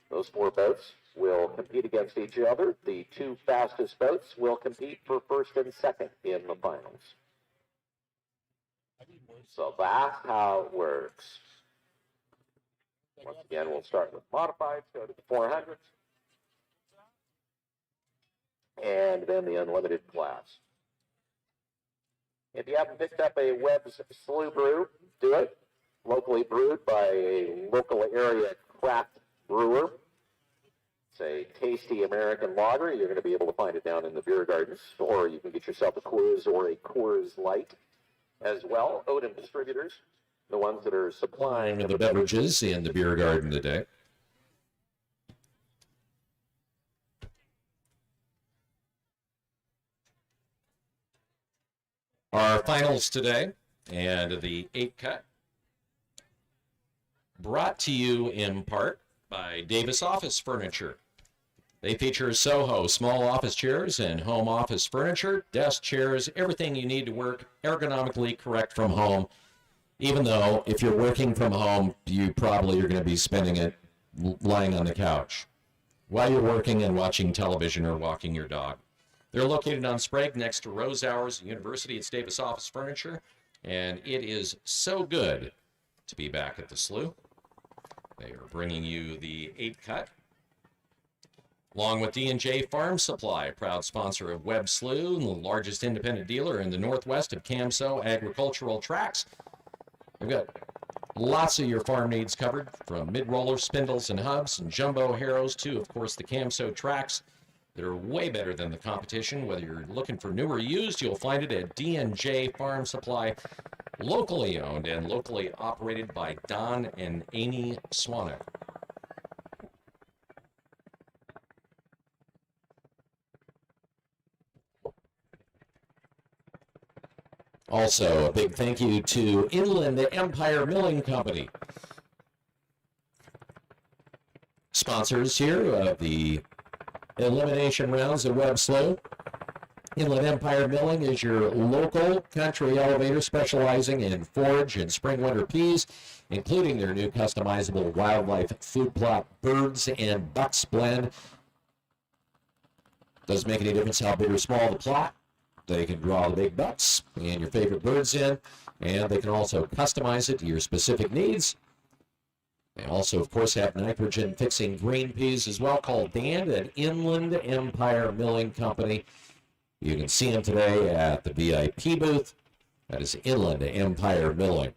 Speaker 15: Those 4 boats will compete against each other. The 2 fastest boats will compete for first and second in the finals. So that's how it works. Once again, we'll start with modifieds, go to the 400s, and then the unlimited class. If you haven't picked up a Webb's Slough Brew, do it. Locally brewed by a local area craft brewer. It's a tasty American lager. You're going to be able to find it down in the beer gardens, or you can get yourself a Coors or a Coors Light as well. Odin Distributors, the ones that are supplying
Speaker 4: The beverages in the beer garden today. Our finals today, and the 8 cut, brought to you in part by Davis Office Furniture. They feature Soho small office chairs and home office furniture, desk chairs, everything you need to work ergonomically correct from home. Even though if you're working from home, you probably are going to be spending it lying on the couch while you're working and watching television or walking your dog. They're located on Sprague next to Rose Hours University. It's Davis Office Furniture, and it is so good to be back at the Slough. They are bringing you the 8 cut, along with D&J Farm Supply, proud sponsor of Webb Slough, the largest independent dealer in the northwest of CAMSO agricultural tracks. They've got lots of your farm needs covered, from mid-roller spindles and hubs and jumbo harrows to, of course, the CAMSO tracks. They're way better than the competition. Whether you're looking for new or used, you'll find it at D&J Farm Supply, locally owned and locally operated by Don and Amy Swanek. Also, a big thank you to Inland Empire Milling Company, sponsors here of the elimination rounds at Webb Slough. Inland Empire Milling is your local country elevator specializing in forage and spring-winter peas, including their new customizable wildlife food plot birds and bucks blend. Doesn't make any difference how big or small the plot. They can draw the big bucks and your favorite birds in, and they can also customize it to your specific needs. They also, of course, have nitrogen-fixing green peas as well, called Dan at Inland Empire Milling Company. You can see them today at the VIP booth. That is Inland Empire Milling.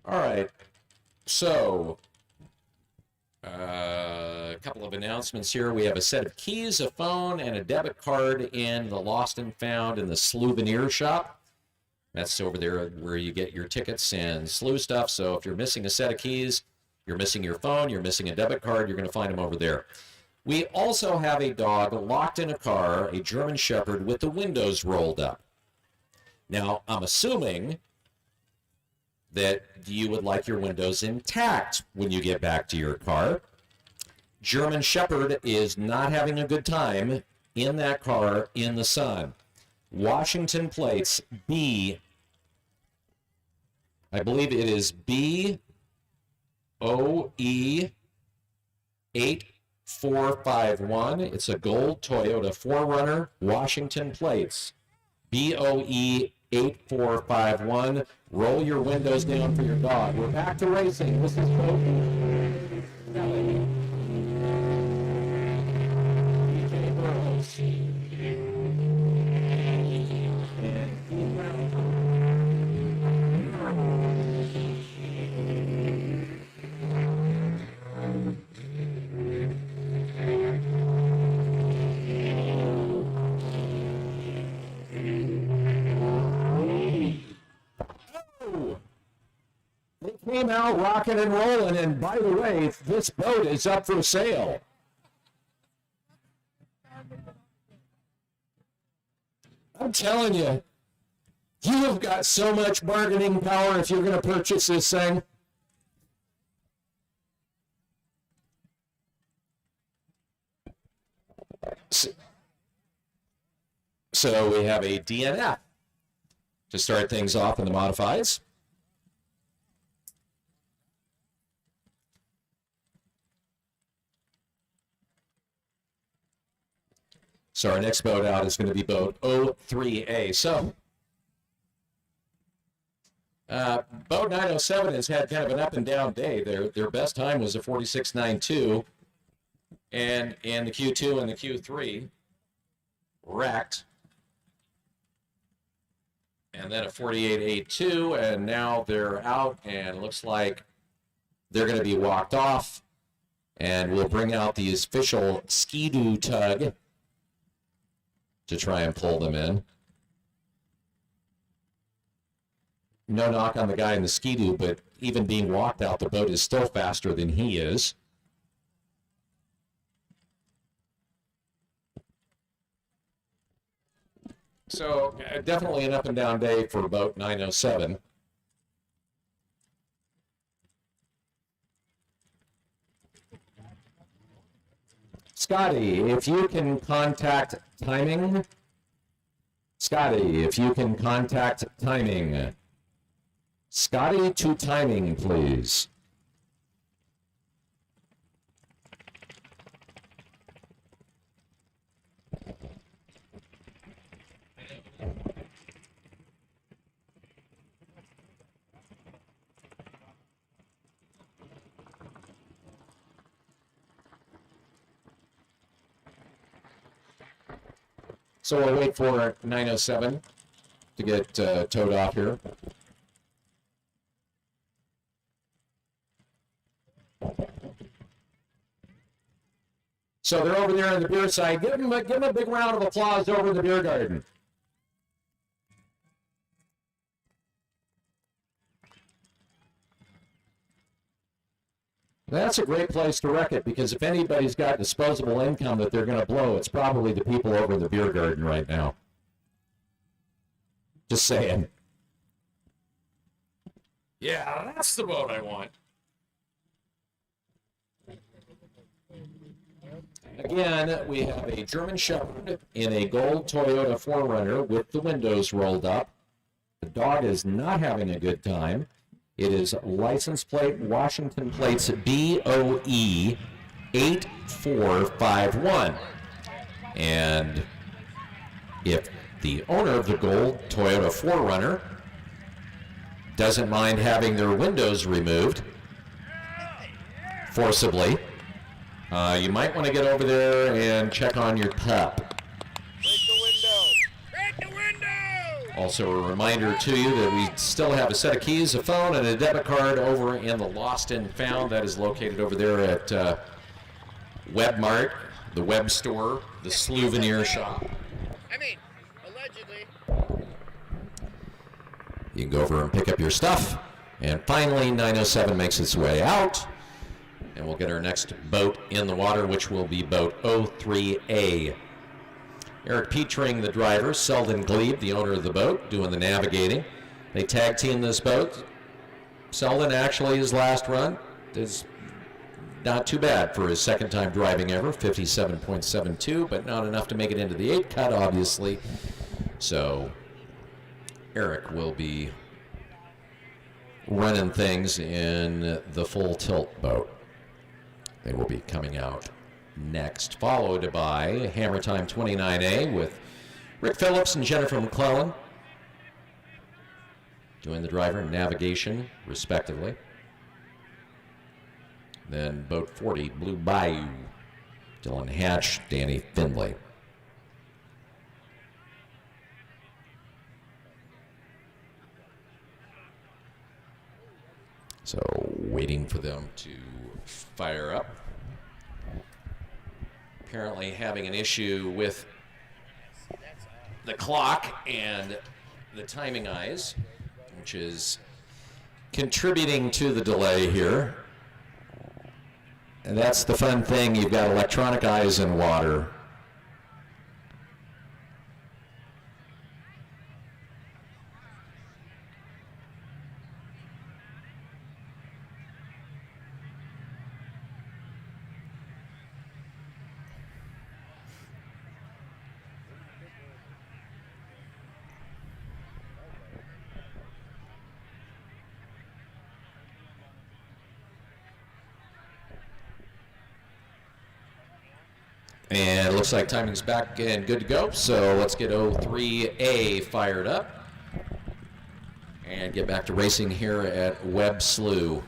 Speaker 4: All right, so a couple of announcements here. We have a set of keys, a phone, and a debit card in the Lost and Found in the Souvenir shop. That's over there where you get your tickets and Slough stuff. So if you're missing a set of keys, you're missing your phone, you're missing a debit card, you're going to find them over there. We also have a dog locked in a car, a German Shepherd, with the windows rolled up. Now, I'm assuming that you would like your windows intact when you get back to your car. German Shepherd is not having a good time in that car in the sun. Washington plates B. I believe it is BOE 8451. It's a gold Toyota 4Runner, Washington plates. BOE 8451. Roll your windows down for your dog. We're back to racing. This is Kelly. DJ Burrows. They came out rocking and rolling, and by the way, this boat is up for sale. I'm telling you, you have got so much bargaining power if you're going to purchase this thing. So we have a DNF to start things off in the modifieds. So our next boat out is going to be boat 03A. So boat 907 has had kind of an up and down day. Their best time was a 46.92, and the Q2 and the Q3 wrecked. And then a 48.82, and now they're out, and it looks like they're going to be walked off. And we'll bring out the official Ski-Doo tug to try and pull them in. No knock on the guy in the Ski-Doo, but even being walked out, the boat is still faster than he is. So definitely an up and down day for boat 907. Scotty, if you can contact timing. Scotty, if you can contact timing. Scotty to timing, please. So we'll wait for 907 to get towed off here. So they're over there on the beer side. Give them a big round of applause over in the beer garden. That's a great place to wreck it, because if anybody's got disposable income that they're going to blow, it's probably the people over in the beer garden right now. Just saying. Yeah, that's the boat I want. Again, we have a German Shepherd in a gold Toyota 4Runner with the windows rolled up. The dog is not having a good time. It is license plate Washington plates BOE 8451. And if the owner of the gold Toyota 4Runner doesn't mind having their windows removed forcibly, you might want to get over there and check on your pup.
Speaker 7: Break the window! Break the window!
Speaker 4: Also a reminder to you that we still have a set of keys, a phone, and a debit card over in the Lost and Found. That is located over there at Webb Mart, the Webb store, the Souvenir shop.
Speaker 7: I mean, allegedly.
Speaker 4: You can go over and pick up your stuff. And finally, 907 makes its way out. And we'll get our next boat in the water, which will be boat 03A. Eric Petring, the driver, Selden Glebe, the owner of the boat, doing the navigating. They tag team this boat. Selden, actually, his last run is not too bad for his second time driving ever, 57.72, but not enough to make it into the 8 cut, obviously. So Eric will be running things in the full tilt boat. They will be coming out next, followed by Hammer Time 29A with Rick Phillips and Jennifer McClellan doing the driver and navigation, respectively. Then boat 40, Blue Bayou, Dylan Hatch, Danny Finley. So waiting for them to fire up. Apparently having an issue with the clock and the timing eyes, which is contributing to the delay here. And that's the fun thing, you've got electronic eyes in water. And it looks like timing's back and good to go. So let's get 03A fired up and get back to racing here at Webb Slough.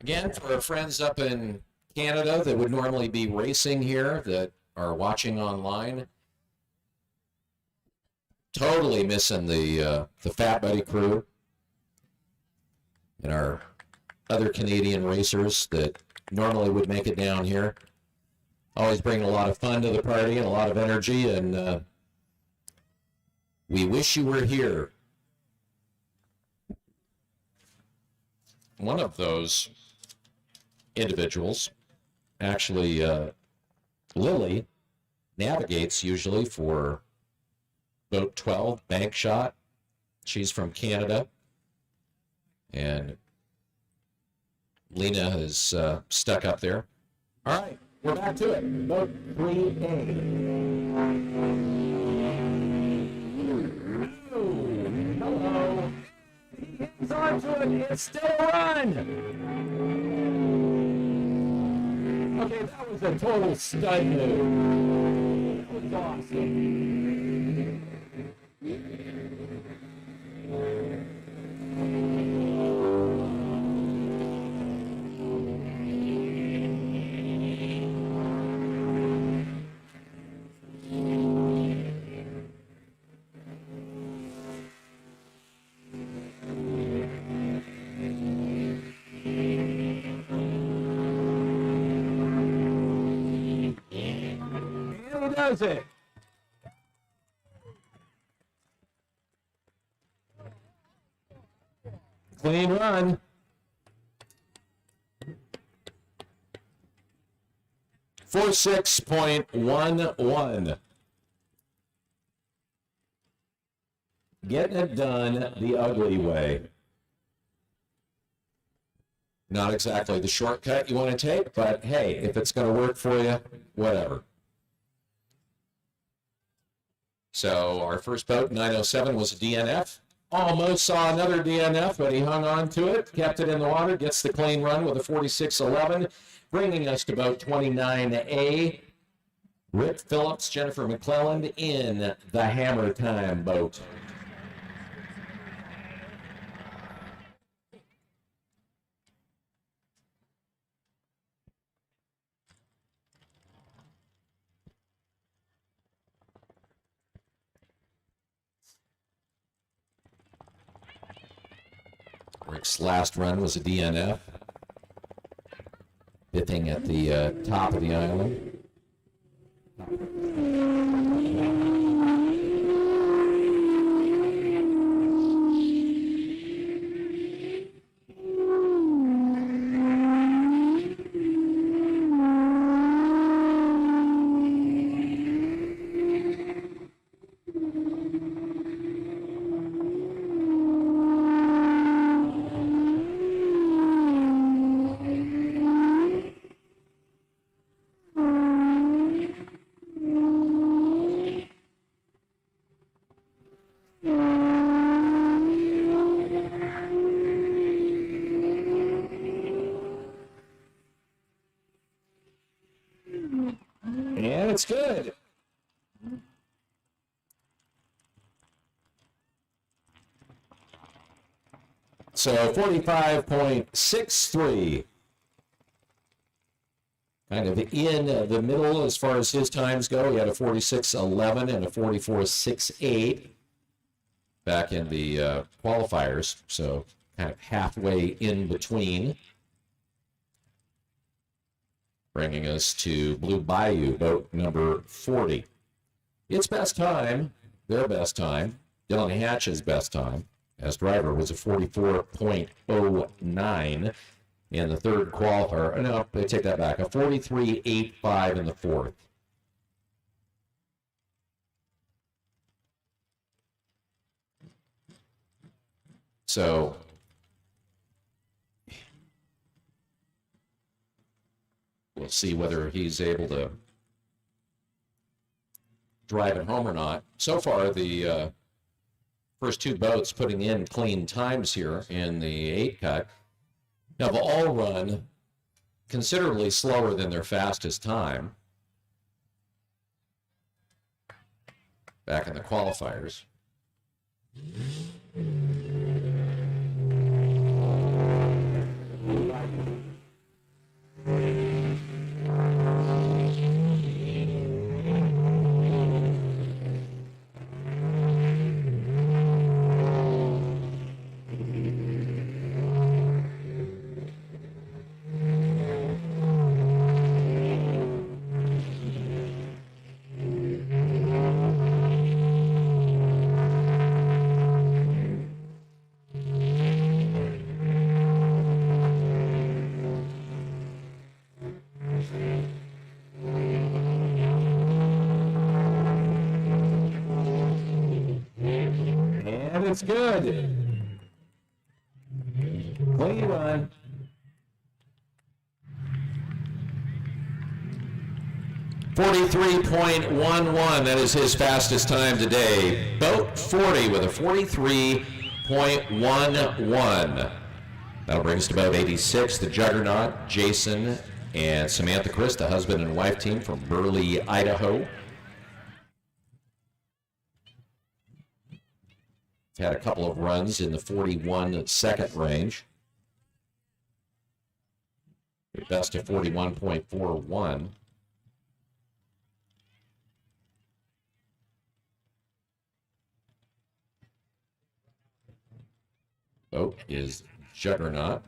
Speaker 4: Again, for our friends up in Canada that would normally be racing here that are watching online, totally missing the Fat Buddy crew and our other Canadian racers that normally would make it down here. Always bringing a lot of fun to the party and a lot of energy, and we wish you were here. One of those individuals, actually, Lily navigates usually for boat 12, Bank Shot. She's from Canada. And Lena is stuck up there. All right, we're back to it. Boat 3A. Hello. It's onto it. It's still a run. Okay, that was a total stud move. That was awesome. Does it? Clean run. For 6.11. Getting it done the ugly way. Not exactly the shortcut you want to take, but hey, if it's going to work for you, whatever. So our first boat, 907, was a DNF. Almost saw another DNF, but he hung on to it, kept it in the water, gets the clean run with a 46.11, bringing us to boat 29A. Rick Phillips, Jennifer McClellan in the Hammer Time boat. Rick's last run was a DNF, dipping at the top of the island.
Speaker 2: it's good. So 45.63. Kind of in the middle as far as his times go. He had a 46.11 and a 44.68 back in the qualifiers. So kind of halfway in between. Bringing us to Blue Bayou, boat number 40. Its best time, their best time, Dylan Hatch's best time as driver was a 44.09 in the third qualifier. No, they take that back. A 43.85 in the fourth. So we'll see whether he's able to drive it home or not. So far, the first two boats putting in clean times here in the 8 cut have all run considerably slower than their fastest time back in the qualifiers. It's good. Clean run. .11. That is his fastest time today. Boat 40 with a 43.11. That'll bring us to boat 86. The Juggernaut, Jason and Samantha Chris, the husband and wife team from Burley, Idaho. Had a couple of runs in the 41-second range. Best of 41.41. Boat is Juggernaut.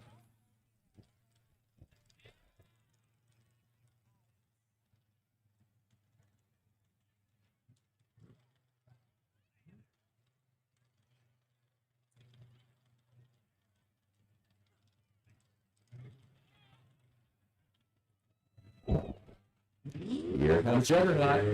Speaker 2: Here comes Juggernaut.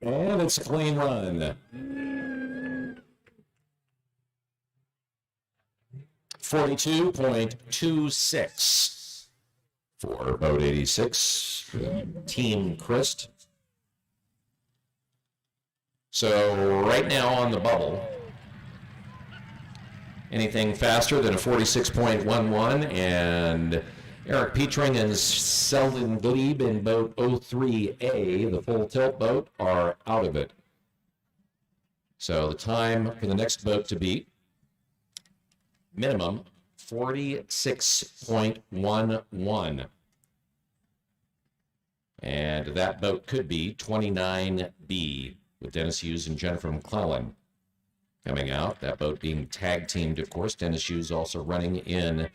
Speaker 2: And it's a clean run. 42.26 for boat 86, Team Christ. So right now on the bubble, anything faster than a 46.11, and Eric Petring and Selden Glebe in boat 03A, the full tilt boat, are out of it. So the time for the next boat to beat, minimum 46.11. And that boat could be 29B with Dennis Hughes and Jennifer McClellan coming out. That boat being tag teamed, of course. Dennis Hughes also running in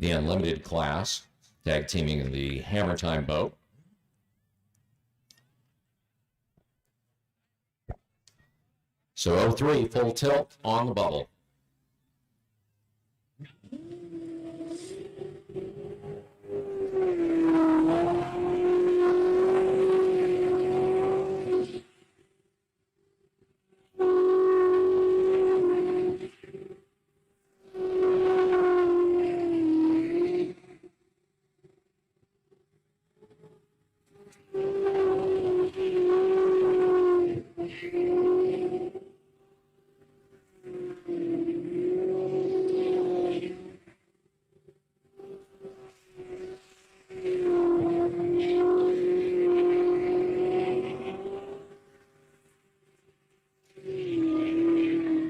Speaker 2: the unlimited class, tag teaming the Hammer Time boat.
Speaker 4: So 03, full tilt on the bubble.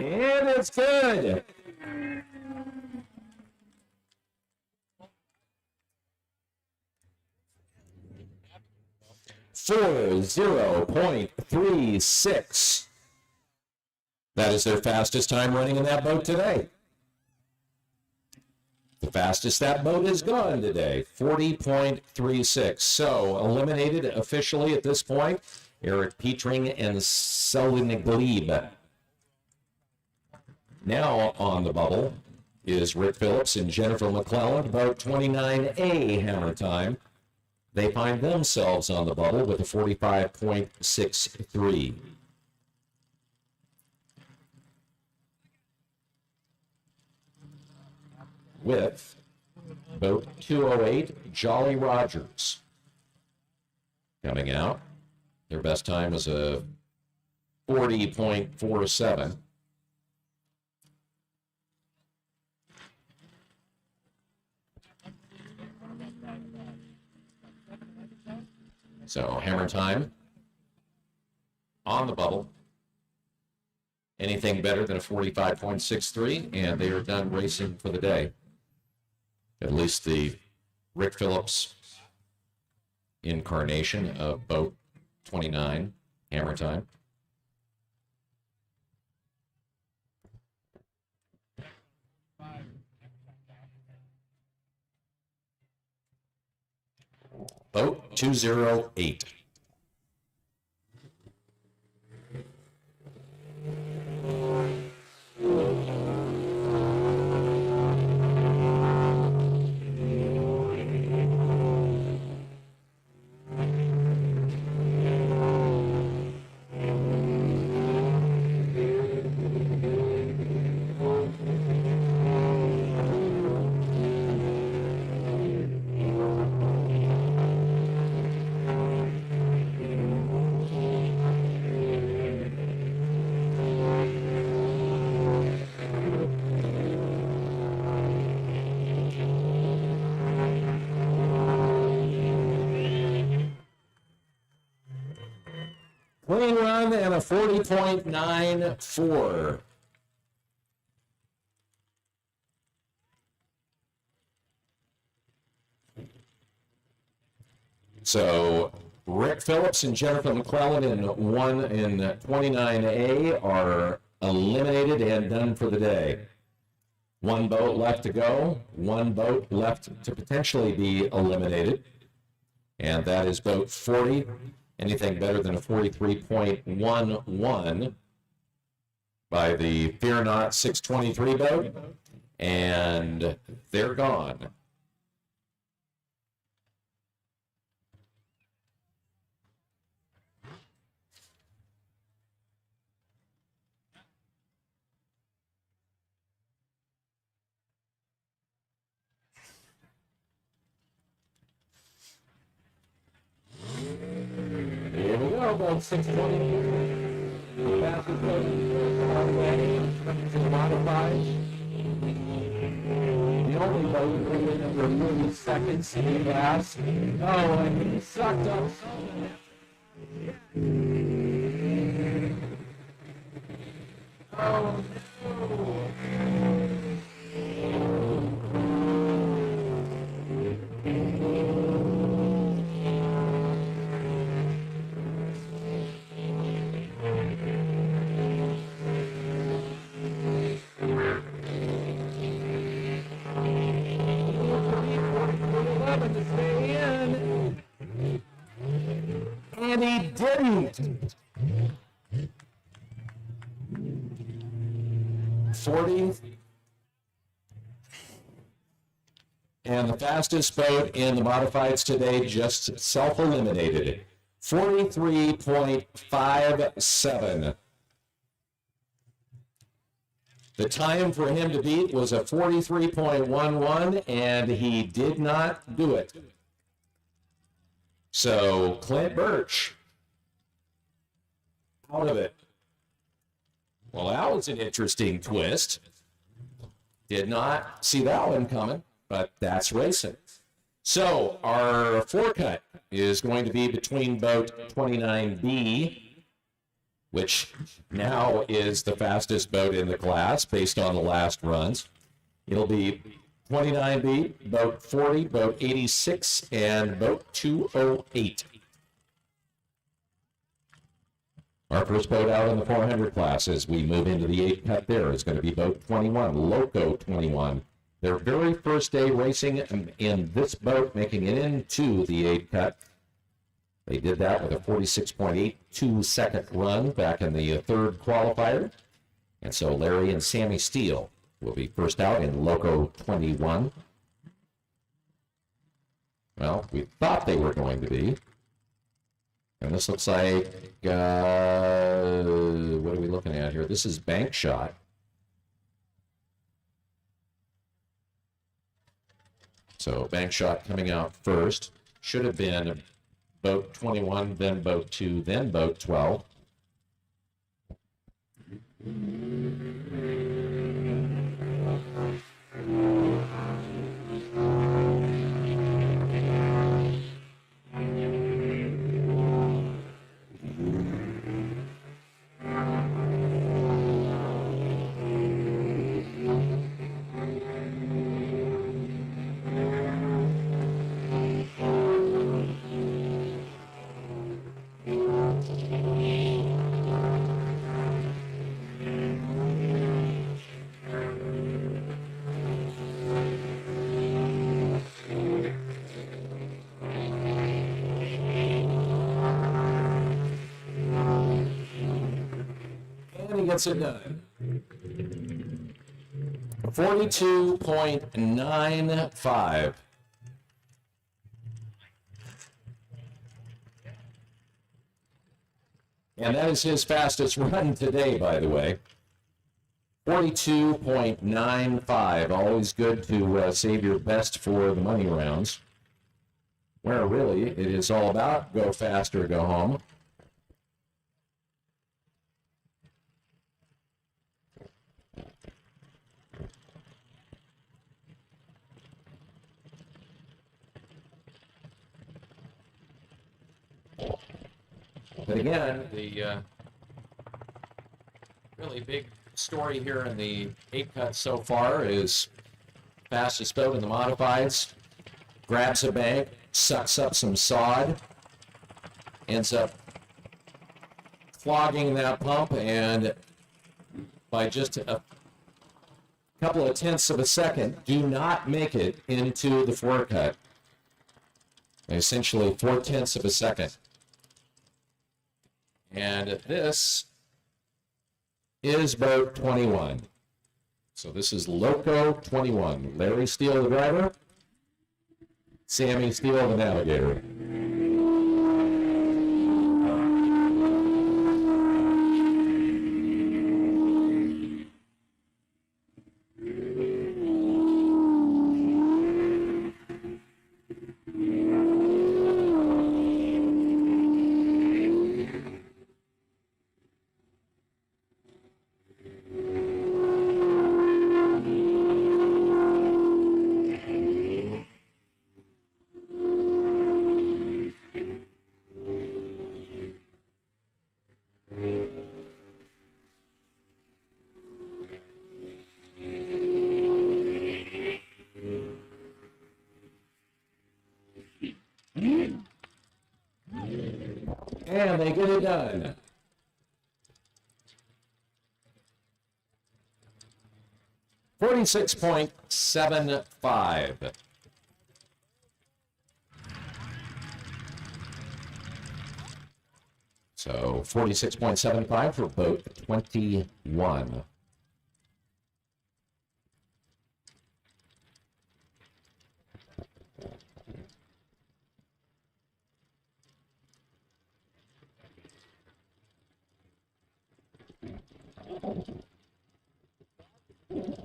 Speaker 4: And it's good. For 0.36. That is their fastest time running in that boat today. The fastest that boat has gone today, 40.36. So eliminated officially at this point, Eric Petring and Selwyn Glebe. Now on the bubble is Rick Phillips and Jennifer McClelland, about 29A hammer time. They find themselves on the bubble with a 45.63. With boat 208, Jolly Rogers coming out. Their best time is a 40.47. So hammer time on the bubble. Anything better than a 45.63, and they are done racing for the day. At least the Rick Phillips incarnation of boat 29, hammer time. Boat 208. Clean run and a 40.94. So Rick Phillips and Jennifer McClelland in 29A are eliminated and done for the day. One boat left to go, one boat left to potentially be eliminated, and that is boat 40. Anything better than a 43.11 by the Fear Not 623 boat, and they're gone. Here we go, boat 620. Fastest boat on the way to the modified. The only boat within under 30 seconds he has. Oh, and he sucked up so Oh, no. To stay in, and he didn't.
Speaker 2: 40. And the fastest boat in the modifieds today just self-eliminated. 43.57. The time for him to beat was a 43.11, and he did not do it. So Clint Birch out of it. Well, that was an interesting twist. Did not see that one coming, but that's racing. So our forecut is going to be between boat 29B, which now is the fastest boat in the class based on the last runs. It'll be 29B, boat 40, boat 86, and boat 208. Our first boat out in the 400 class as we move into the 8 cut there is going to be boat 21, Loco 21. Their very first day racing in this boat, making it into the 8 cut. They did that with a 46.82 second run back in the third qualifier. And so Larry and Sammy Steele will be first out in Loco 21. Well, we thought they were going to be. And this looks like, what are we looking at here? This is Bank Shot. So Bank Shot coming out first. Should have been boat 21, then boat 2, then boat 12. Gets it done. 42.95. And that is his fastest run today, by the way. 42.95. Always good to save your best for the money rounds, where really it is all about go fast or go home. But again, the really big story here in the 8 cut so far is fastest boat in the modifieds, grabs a bank, sucks up some sod, ends up clogging that pump, and by just a couple of tenths of a second, do not make it into the forecut. Essentially 4/10 of a second. And this is boat 21. So this is Loco 21. Larry Steele, the driver. Sammy Steele, the navigator. And they get it done. $46.75. So 46.75 for boat 21.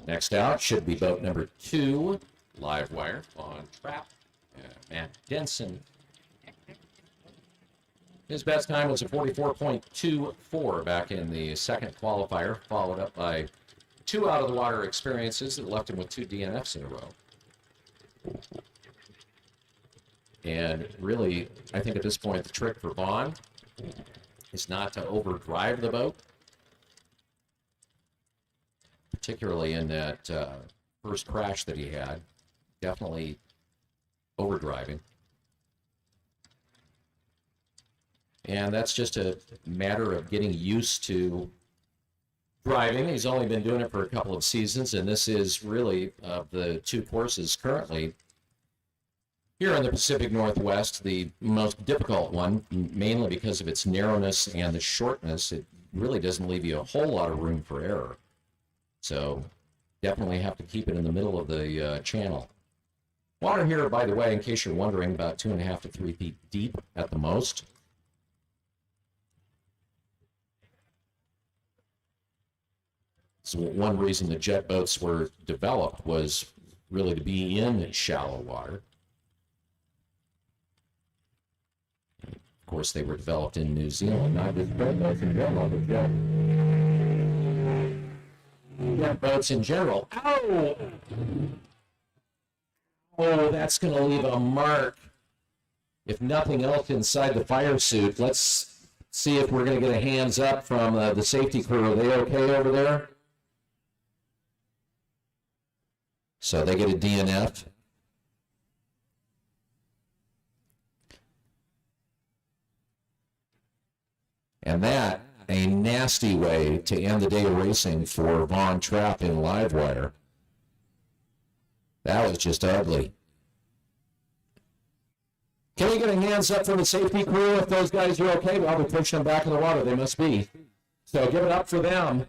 Speaker 4: Next out should be boat number 2, live wire on trap. Matt Denson. His best time was a 44.24 back in the second qualifier, followed up by 2 out of the water experiences that left him with 2 DNFs in a row. And really, I think at this point, the trick for Vaughn is not to overdrive the boat, particularly in that first crash that he had. Definitely overdriving. And that's just a matter of getting used to driving. He's only been doing it for a couple of seasons, and this is really, of the 2 courses currently, here in the Pacific Northwest, the most difficult one, mainly because of its narrowness and the shortness. It really doesn't leave you a whole lot of room for error. So definitely have to keep it in the middle of the channel. Water here, by the way, in case you're wondering, about 2.5 to 3 feet deep at the most. So one reason the jet boats were developed was really to be in shallow water. Of course, they were developed in New Zealand, not just jet boats in general, but jet boats in general. Ow! Oh, that's going to leave a mark. If nothing else inside the fire suit, let's see if we're going to get a hands up from the safety crew. Are they okay over there? So they get a DNF. And that, a nasty way to end the day of racing for Vaughn Trapp in Livewire. That was just ugly. Can we get a hands up from the safety crew if those guys are okay? Well, we're pushing them back in the water. They must be. So give it up for them.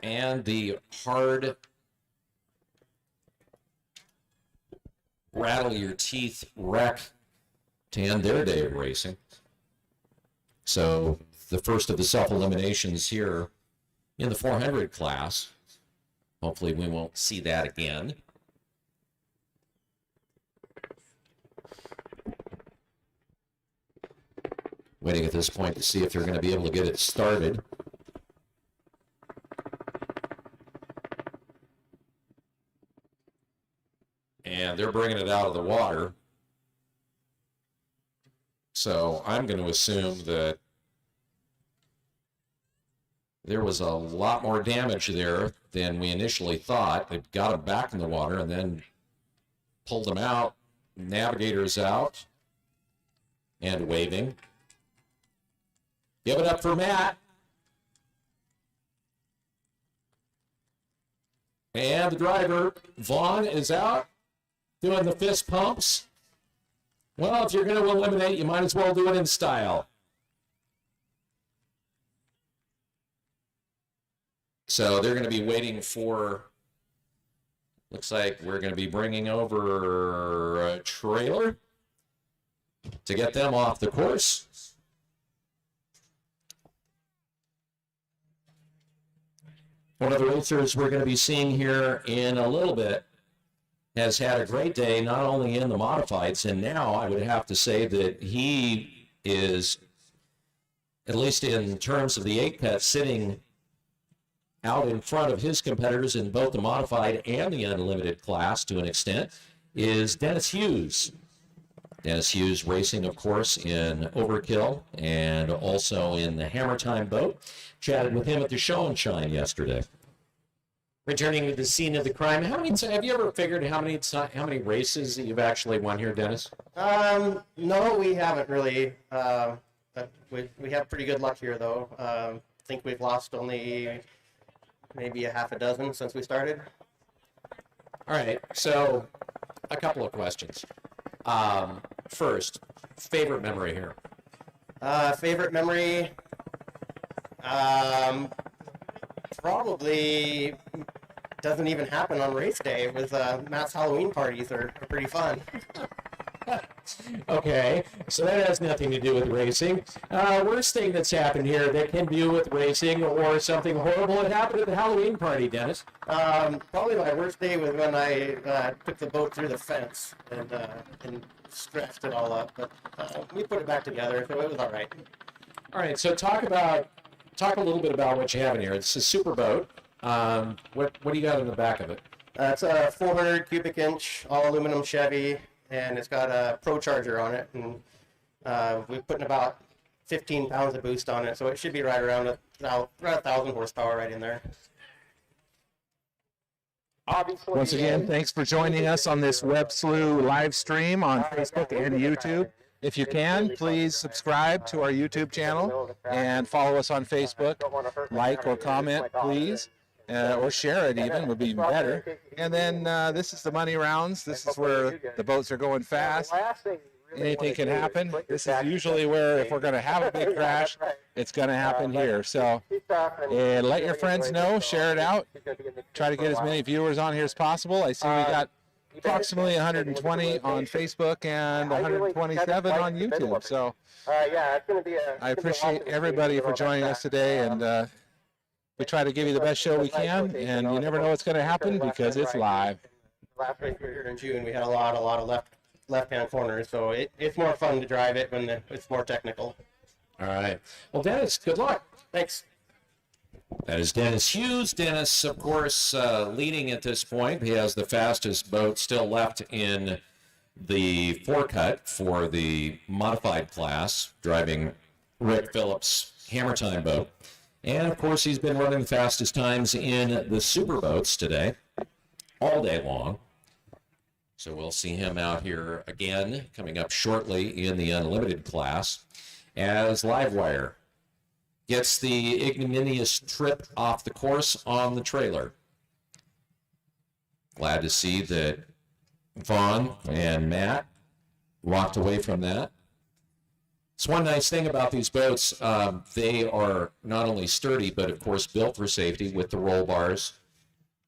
Speaker 4: And the hard, rattle your teeth wreck to end their day of racing. So the first of the self-eliminations here in the 400 class. Hopefully we won't see that again. Waiting at this point to see if they're going to be able to get it started. And they're bringing it out of the water. So I'm going to assume that there was a lot more damage there than we initially thought. They got them back in the water and then pulled them out. Navigators out and waving. Give it up for Matt. And the driver, Vaughn, is out. Doing the fist pumps. Well, if you're going to eliminate, you might as well do it in style. So they're going to be waiting for, looks like we're going to be bringing over a trailer to get them off the course. One of the racers we're going to be seeing here in a little bit has had a great day, not only in the modifieds, and now I would have to say that he is, at least in terms of the 8-pet, sitting out in front of his competitors in both the modified and the unlimited class to an extent, is Dennis Hughes. Dennis Hughes racing, of course, in Overkill and also in the Hammer Time boat. Chatted with him at the Show and Shine yesterday. Returning to the scene of the crime, have you ever figured how many races that you've actually won here, Dennis?
Speaker 16: No, we haven't really. But we have pretty good luck here, though. I think we've lost only maybe a half a dozen since we started.
Speaker 4: All right, so a couple of questions. First, favorite memory here?
Speaker 16: Favorite memory? Probably doesn't even happen on race day. With Matt's Halloween parties are pretty fun.
Speaker 4: Okay, so that has nothing to do with racing. Worst thing that's happened here that can do with racing or something horrible that happened at the Halloween party, Dennis?
Speaker 16: Probably my worst day was when I took the boat through the fence and stretched it all up. But we put it back together, so it was all right.
Speaker 4: All right, so talk a little bit about what you have in here. It's a super boat. What do you got in the back of it?
Speaker 16: It's a 400 cubic inch all aluminum Chevy, and it's got a Pro Charger on it, and we're putting about 15 pounds of boost on it, so it should be right around 1,000 horsepower right in there.
Speaker 3: Once again, thanks for joining us on this Webb Slough live stream on Facebook and YouTube. If you can, please subscribe to our YouTube channel and follow us on Facebook. Like or comment, please. Or share it even, would be even better. And then this is the money rounds. This is where the boats are going fast. Anything can happen. This is usually where, if we're going to have a big crash, it's going to happen here. So let your friends know, share it out. Try to get as many viewers on here as possible. I see we got approximately 120 on Facebook and 127 on YouTube. So I appreciate everybody for joining us today, and we try to give you the best show we can, and you never know what's going to happen because it's live.
Speaker 16: Last race here in June, we had a lot of left-hand corners, so it's more fun to drive it when it's more technical.
Speaker 4: All right. Well, Dennis, good luck.
Speaker 16: Thanks.
Speaker 4: That is Dennis Hughes. Dennis, of course, leading at this point. He has the fastest boat still left in the four-cut for the modified class, driving Rick Phillips' Hammer Time boat. And, of course, he's been running the fastest times in the super boats today, all day long. So we'll see him out here again, coming up shortly in the unlimited class, as Livewire gets the ignominious trip off the course on the trailer. Glad to see that Vaughn and Matt walked away from that. It's one nice thing about these boats. They are not only sturdy, but of course built for safety with the roll bars.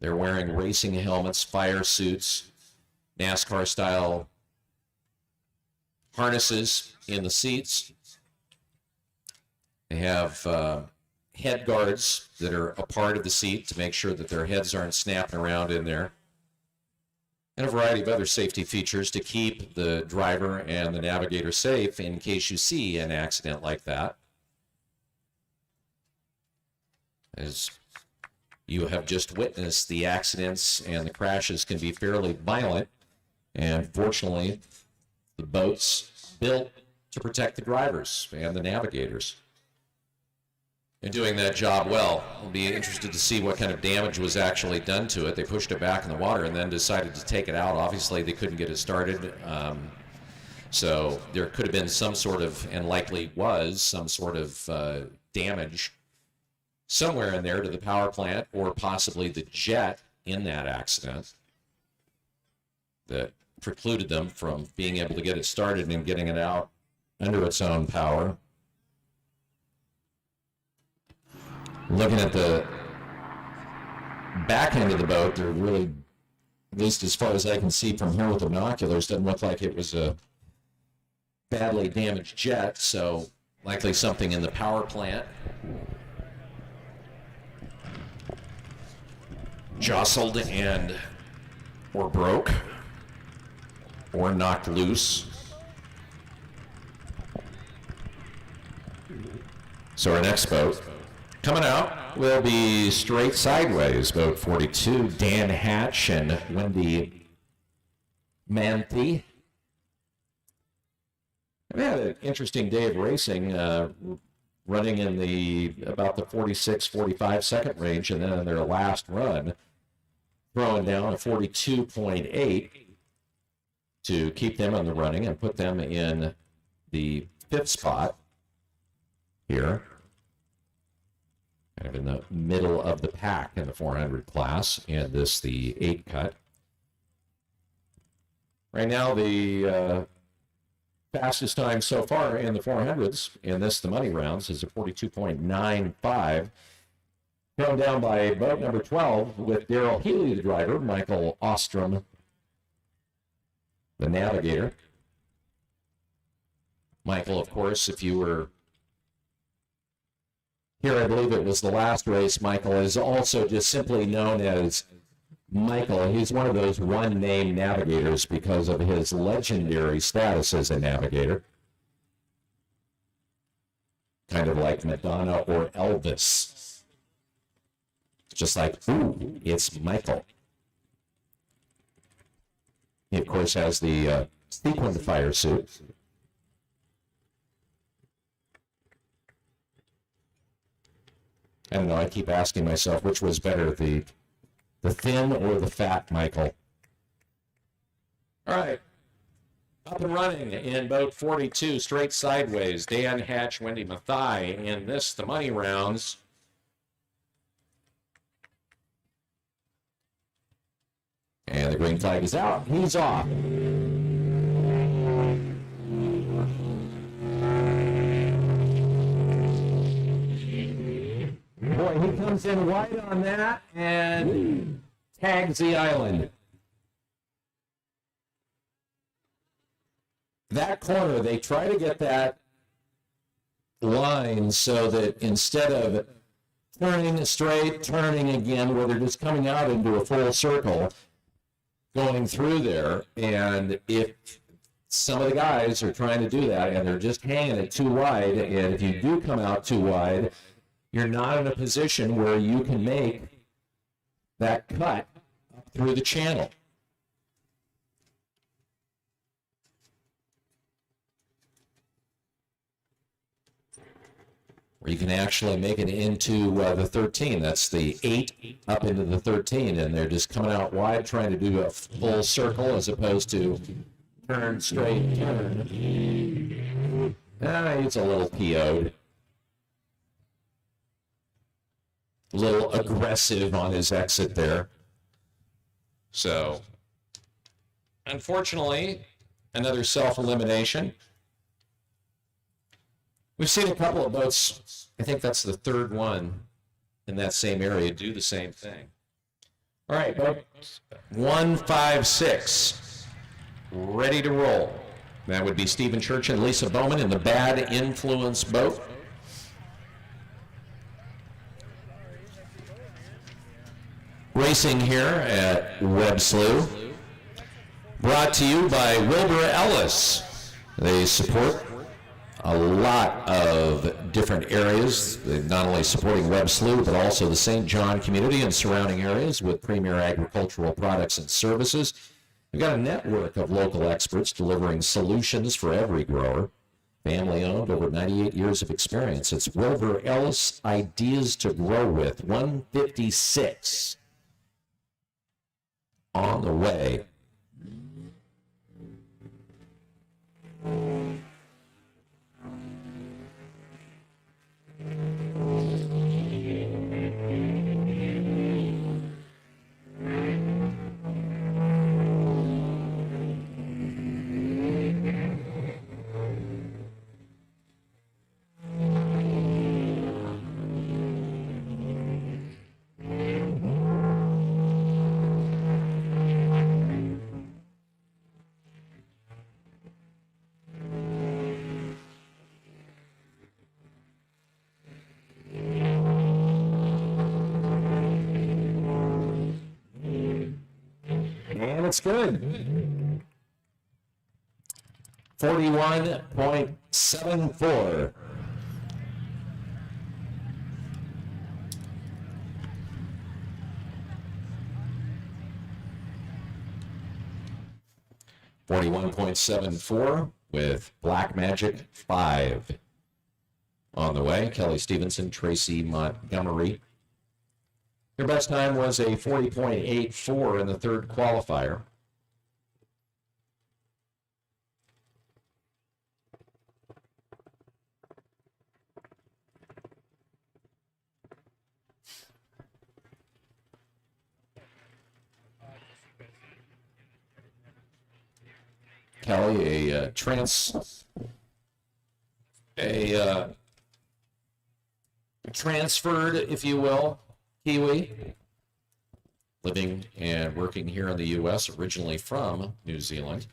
Speaker 4: They're wearing racing helmets, fire suits, NASCAR-style harnesses in the seats. They have head guards that are a part of the seat to make sure that their heads aren't snapping around in there. And a variety of other safety features to keep the driver and the navigator safe in case you see an accident like that. As you have just witnessed, the accidents and the crashes can be fairly violent. And fortunately, the boat's built to protect the drivers and the navigators. And doing that job well. I'll be interested to see what kind of damage was actually done to it. They pushed it back in the water and then decided to take it out. Obviously, they couldn't get it started. So there could have been some sort of, and likely was, some sort of damage somewhere in there to the power plant or possibly the jet in that accident that precluded them from being able to get it started and getting it out under its own power. Looking at the back end of the boat, they're really, at least as far as I can see from here with the binoculars, doesn't look like it was a badly damaged jet, so likely something in the power plant. Jostled and or broke or knocked loose. So our next boat coming out will be straight sideways, boat 42, Dan Hatch and Wendy Manthe. We had an interesting day of racing, running in about the 46, 45 second range, and then in their last run, throwing down a 42.8 to keep them on the running and put them in the 5th spot here, kind of in the middle of the pack in the 400 class, and this the 8 cut. Right now, the fastest time so far in the 400s, in this the money rounds, is a 42.95.
Speaker 2: Thrown down by boat number 12 with Daryl Healy, the driver, Michael Ostrom, the navigator. Michael, of course, if you were here, I believe it was the last race, Michael is also just simply known as Michael. He's one of those one-name navigators because of his legendary status as a navigator. Kind of like Madonna or Elvis. Just like, ooh, it's Michael. He, of course, has the sequined fire suit. I don't know, I keep asking myself which was better, the thin or the fat Michael. All right. Up and running in boat 42, straight sideways. Dan Hatch, Wendy Mathai, and this, the money rounds. And the green flag is out. He's off. Boy, he comes in wide on that and tags the island. That corner, they try to get that line so that instead of turning straight, turning again, where they're just coming out into a full circle, going through there, and if some of the guys are trying to do that and they're just hanging it too wide, and if you do come out too wide, you're not in a position where you can make that cut through the channel. Where you can actually make it into the 13. That's the 8 up into the 13, and they're just coming out wide trying to do a full circle as opposed to turn, straight, turn. He's a little PO'd. A little aggressive on his exit there. So, unfortunately, another self-elimination. We've seen a couple of boats, I think that's the third one in that same area, do the same thing. All right, boat 156, ready to roll. That would be Stephen Church and Lisa Bowman in the Bad Influence boat. Racing here at Webb Slough. Brought to you by Wilbur Ellis. They support a lot of different areas. They're not only supporting Webb Slough, but also the St. John community and surrounding areas with premier agricultural products and services. We've got a network of local experts delivering solutions for every grower. Family owned, over 98 years of experience. It's Wilbur Ellis Ideas to Grow With, 156 on the way. And it's good. 41.74. .74 with Black Magic 5 on the way. Kelly Stevenson, Tracy Montgomery. Their best time was a 40.84 in the third qualifier. Kelly, transferred, if you will,
Speaker 4: Kiwi, living and working here in the U.S., originally from New Zealand.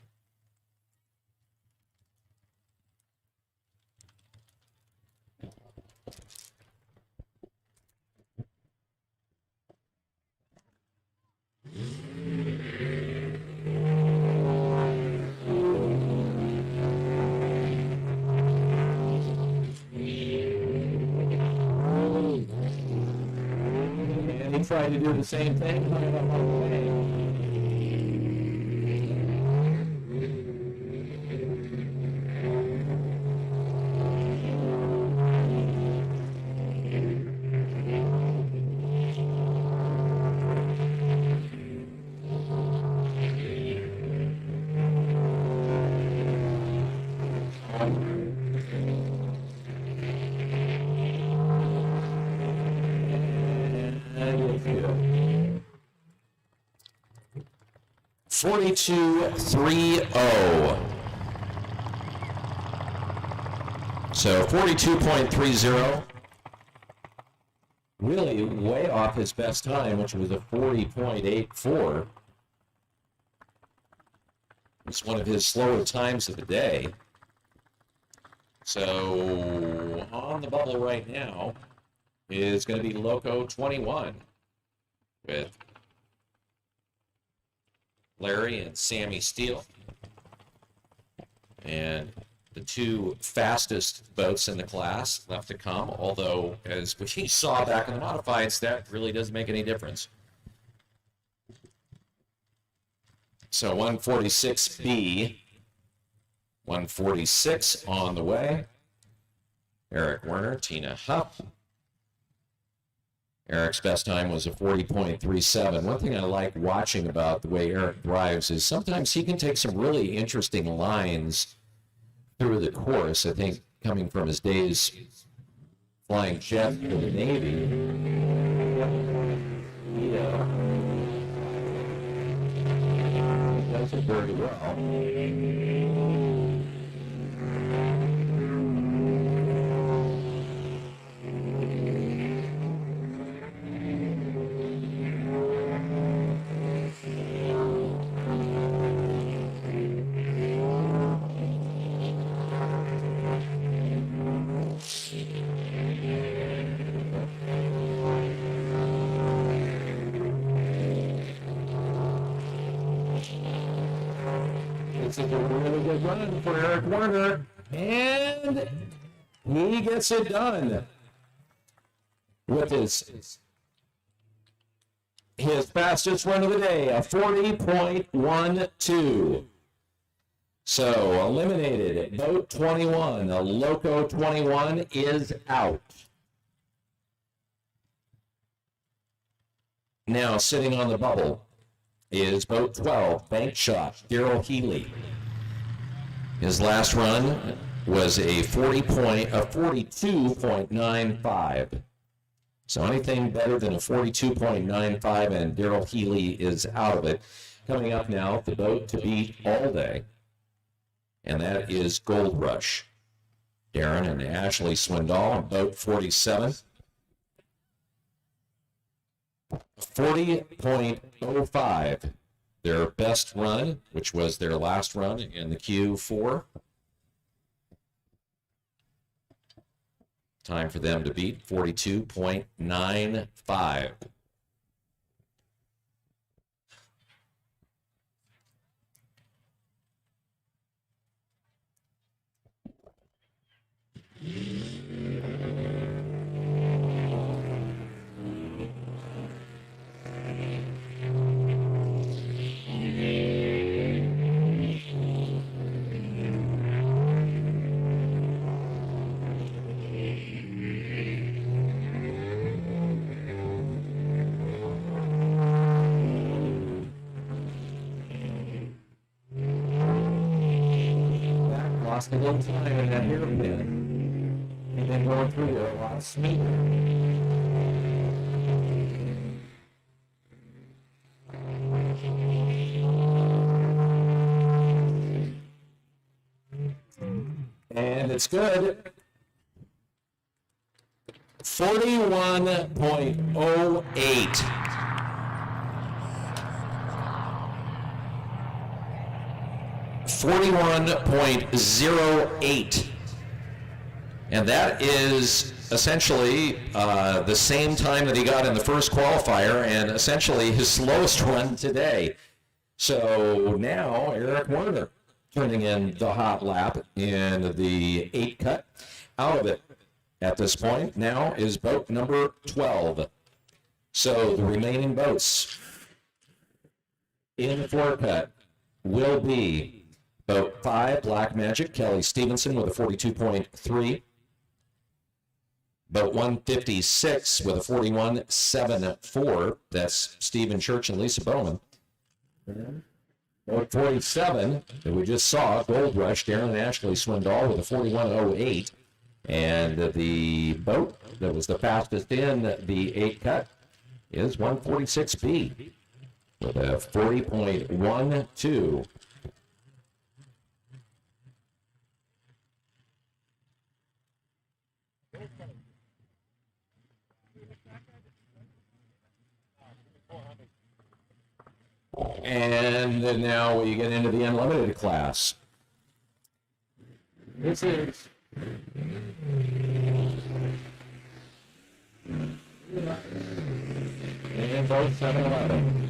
Speaker 4: And he tried to do the same thing. And 42.30. So 42.30. Really way off his best time, which was a 40.84. It's one of his slower times of the day. So on the bubble right now is going to be Loco 21 with Larry and Sammy Steele. And the two fastest boats in the class left to come, although as we saw back in the modifieds, that really doesn't make any difference. So 146B, 146 on the way. Eric Werner, Tina Huff. Eric's best time was a 40.37. One thing I like watching about the way Eric drives is sometimes he can take some really interesting lines through the course. I think coming from his days flying jet for the Navy, he does it very well. This is a really good run for Eric Werner, and he gets it done with his fastest run of the day, a 40.12. So eliminated, boat 21, a Loco 21 is out. Now sitting on the bubble is boat 12, Bank Shot, Daryl Healy. His last run was a 42.95. So anything better than a 42.95, and Daryl Healy is out of it. Coming up now, the boat to beat all day, and that is Gold Rush. Darren and Ashley Swindoll on boat 47. 40.05, their best run, which was their last run in the Q4. Time for them to beat 42.95. Lost a little time in that hairpin. And then going through there a lot smoother. And it's good.
Speaker 2: 41.08. .08, and that is essentially the same time that he got in the first qualifier, and essentially his slowest run today. So now Eric Werner turning in the hot lap in the 8 cut. Out of it at this point now is boat number 12. So the remaining boats in the 4 cut will be boat 5, Black Magic, Kelly Stevenson with a 42.3. Boat 156 with a 41.74. That's Stephen Church and Lisa Bowman. Boat 47 that we just saw, Gold Rush, Darren and Ashley Swindoll with a 41.08. And the boat that was the fastest in the 8 cut is 146B with a 40.12. And then now we get into the unlimited class. This is and boat 711.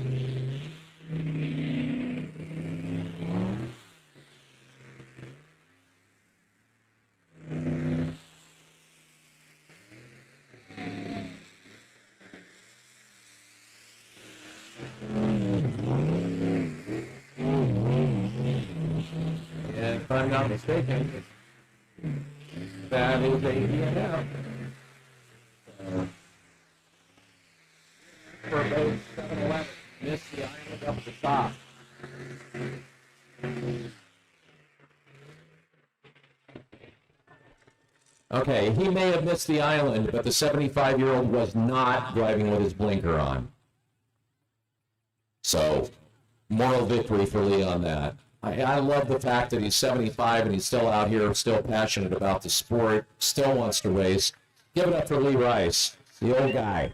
Speaker 2: And if I'm not mistaken, that is a DNF. For boat 711, missed the island up the top. Okay, he may have missed the island, but the 75-year-old was not driving with his blinker on. So, moral victory for Lee on that. I love the fact that he's 75 and he's still out here, still passionate about the sport, still wants to race. Give it up for Lee Rice, the old guy.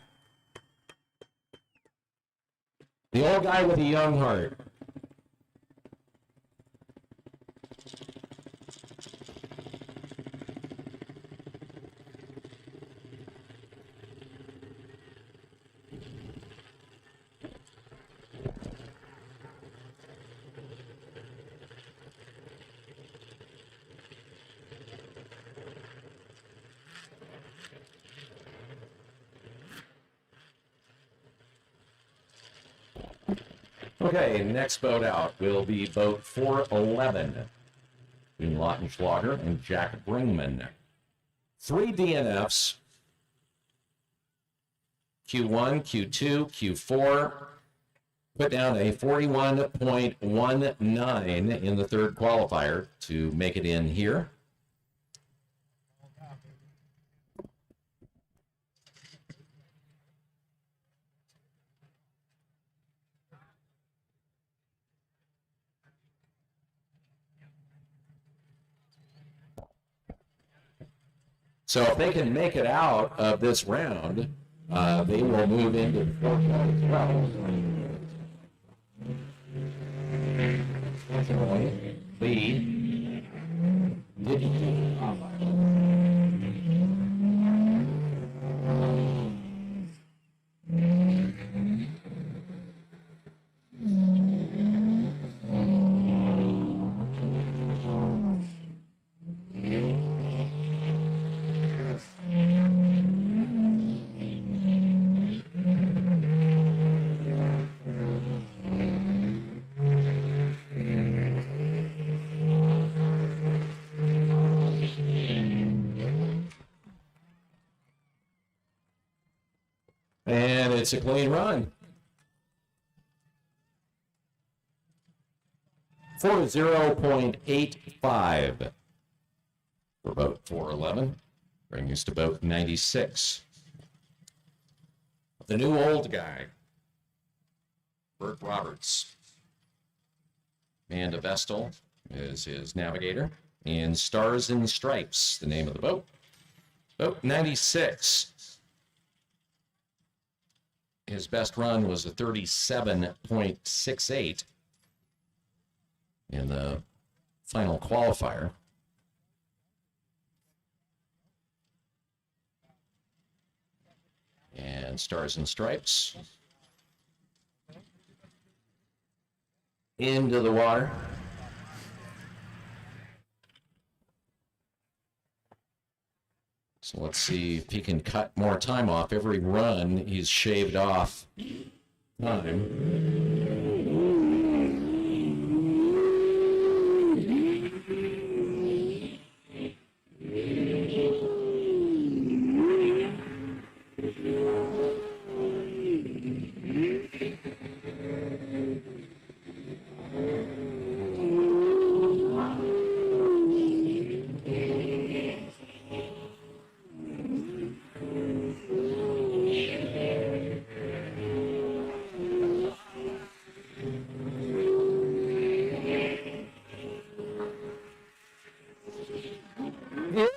Speaker 2: The old guy with a young heart. Okay, next boat out will be boat 411 in Lautenschlager and Jack Bringman. 3 DNFs, Q1, Q2, Q4, put down a 41.19 in the 3rd qualifier to make it in here. So if they can make it out of this round, they will move into the 4th cut as well. Lee didn't and it's a clean run. 40.85 for boat 411, bringing us to boat 96. The new old guy, Bert Roberts. Amanda Vestal is his navigator. And Stars and Stripes, the name of the boat. Boat 96.
Speaker 4: His best run was a 37.68 in the final qualifier. And Stars and Stripes into the water. So let's see if he can cut more time off. Every run, he's shaved off time.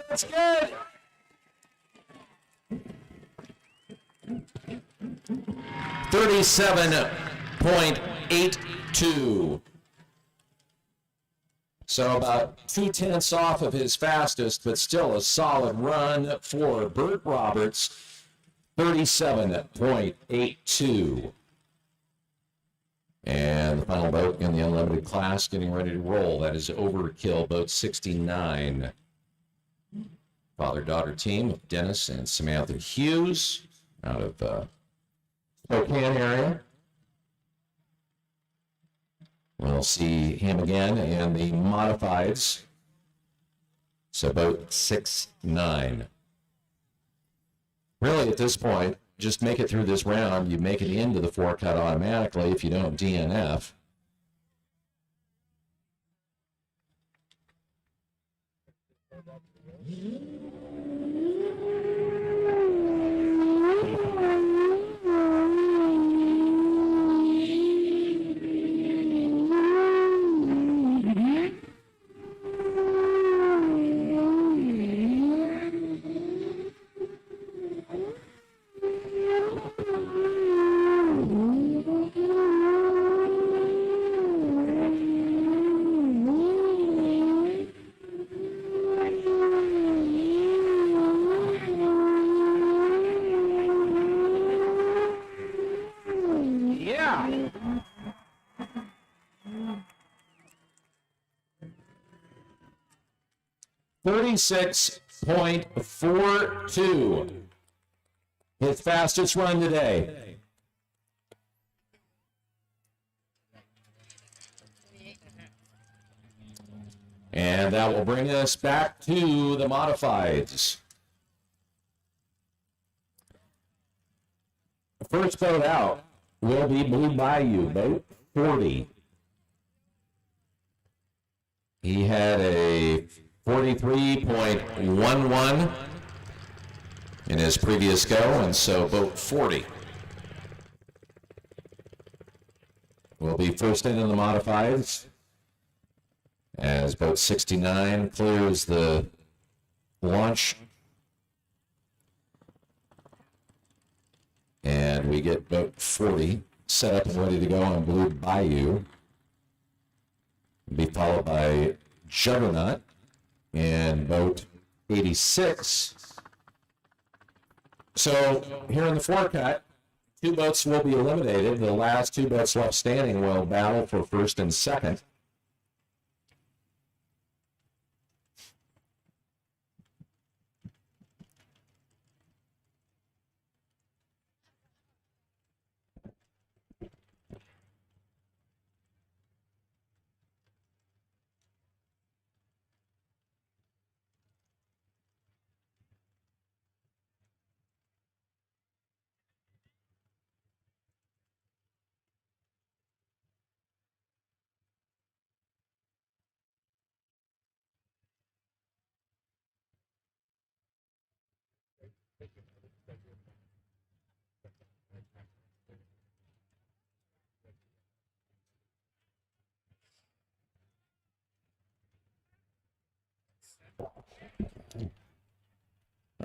Speaker 4: That's good. .82. So about 2/10 off of his fastest, but still a solid run for Bert Roberts. 37.82. And the final boat in the unlimited class getting ready to roll. That is Overkill, boat 69. Father-daughter team of Dennis and Samantha Hughes out of Spokane area. We'll see him again and the modifieds. So boat 6-9. Really, at this point, just make it through this round. You make it into the four cut automatically if you don't DNF. Yeah. 36.42. His fastest run today. And that will bring us back to the modifieds. The first boat out will be Blue Bayou, boat 40. He had a 43.11 in his previous go, and so boat 40 will be first in the modifieds as boat 69 clears the launch. And we get boat 40 set up and ready to go on Blue Bayou. Be followed by Juggernaut and boat 86. So here in the forecut, two boats will be eliminated. The last two boats left standing will battle for first and second.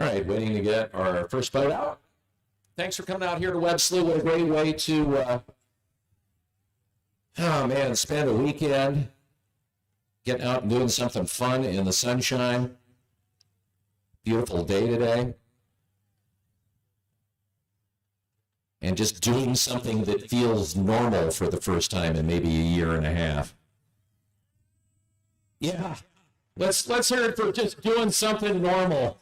Speaker 4: All right, waiting to get our first boat out. thanks for coming out here to Webb Slough. What a great way to, spend a weekend getting out and doing something fun in the sunshine. Beautiful day today. And just doing something that feels normal for the first time in maybe a year and a half. Yeah. Let's hear it for just doing something normal.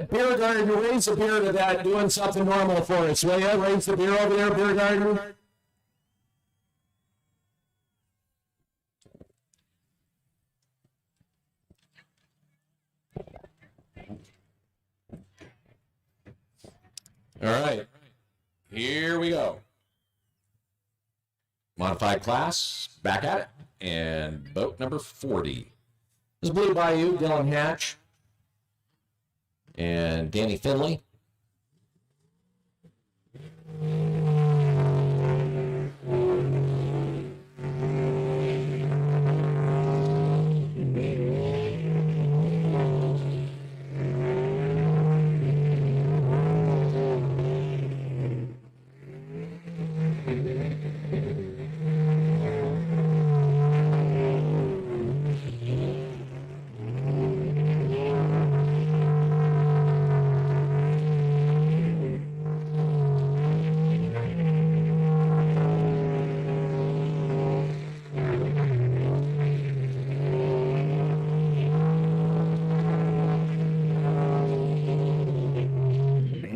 Speaker 4: Beer garden, raise the beer to that, doing something normal for us, will you? Raise the beer over there, beer garden. All right, here we go. Modified class, back at it, and boat number 40. This is Blue Bayou, Dylan Hatch, and Danny Finley.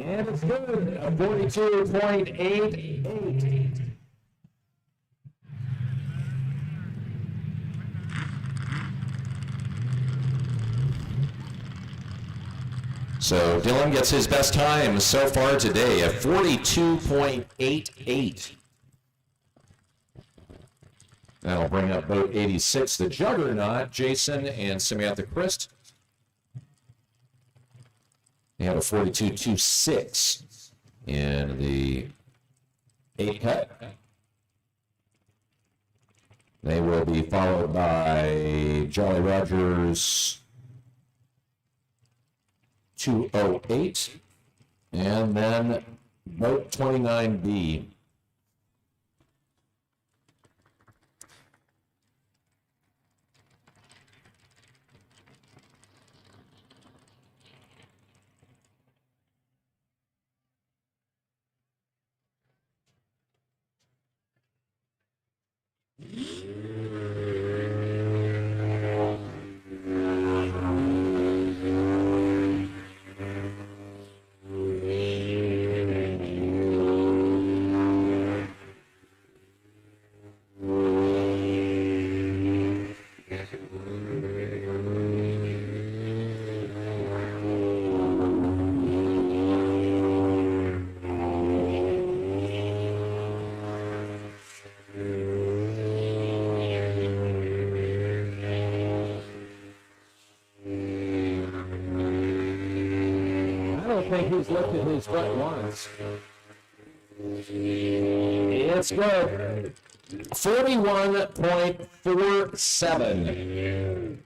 Speaker 4: And it's good, a 42.88. So Dylan gets his best time so far today at 42.88. That'll bring up boat 86, the Juggernaut, Jason and Samantha Christ. They have a 42.26 in the 8 cut. They will be followed by Jolly Rogers 208, and then boat 29B. I think he's lifted his foot once. It's good. 41.47.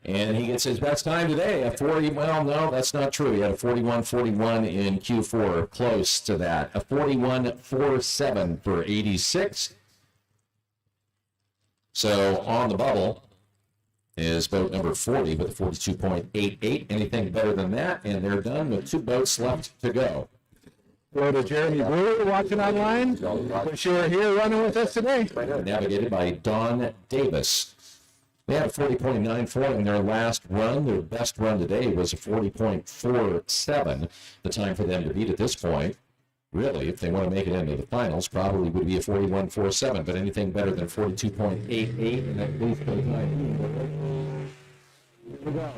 Speaker 4: And he gets his best time today at 40. Well, no, that's not true. He had a 41.41 in Q4, close to that. A 41.47 for 86. So on the bubble is boat number 40 with a 42.88. Anything better than that, and they're done with 2 boats left to go.
Speaker 3: Hello to Jeremy Brewer watching online. Wish you were here running with us today.
Speaker 4: Navigated by Don Davis. They had a 40.94 in their last run. Their best run today was a 40.47. The time for them to beat at this point, really, if they want to make it into the finals, probably would be a 41.47, but anything better than 42.88, and at least for the time. Here we go.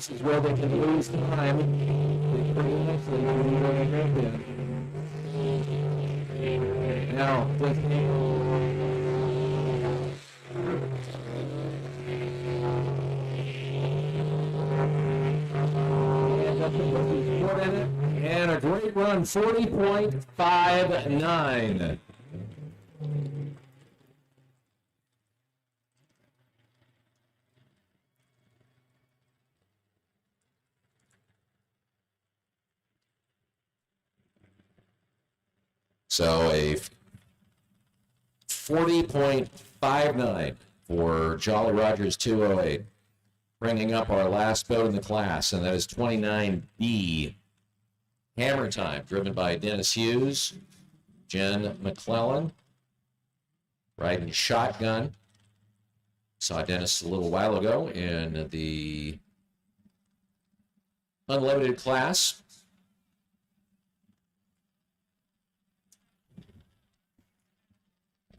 Speaker 2: This is where they can lose time. They pretty nicely now, and a great run, 40.59. So a 40.59 for Jolly Rogers 208, bringing up our last boat in the class, and that is 29B. Hammer Time, driven by Dennis Hughes, Jen McClellan, riding shotgun. Saw Dennis a little while ago in the unloaded class.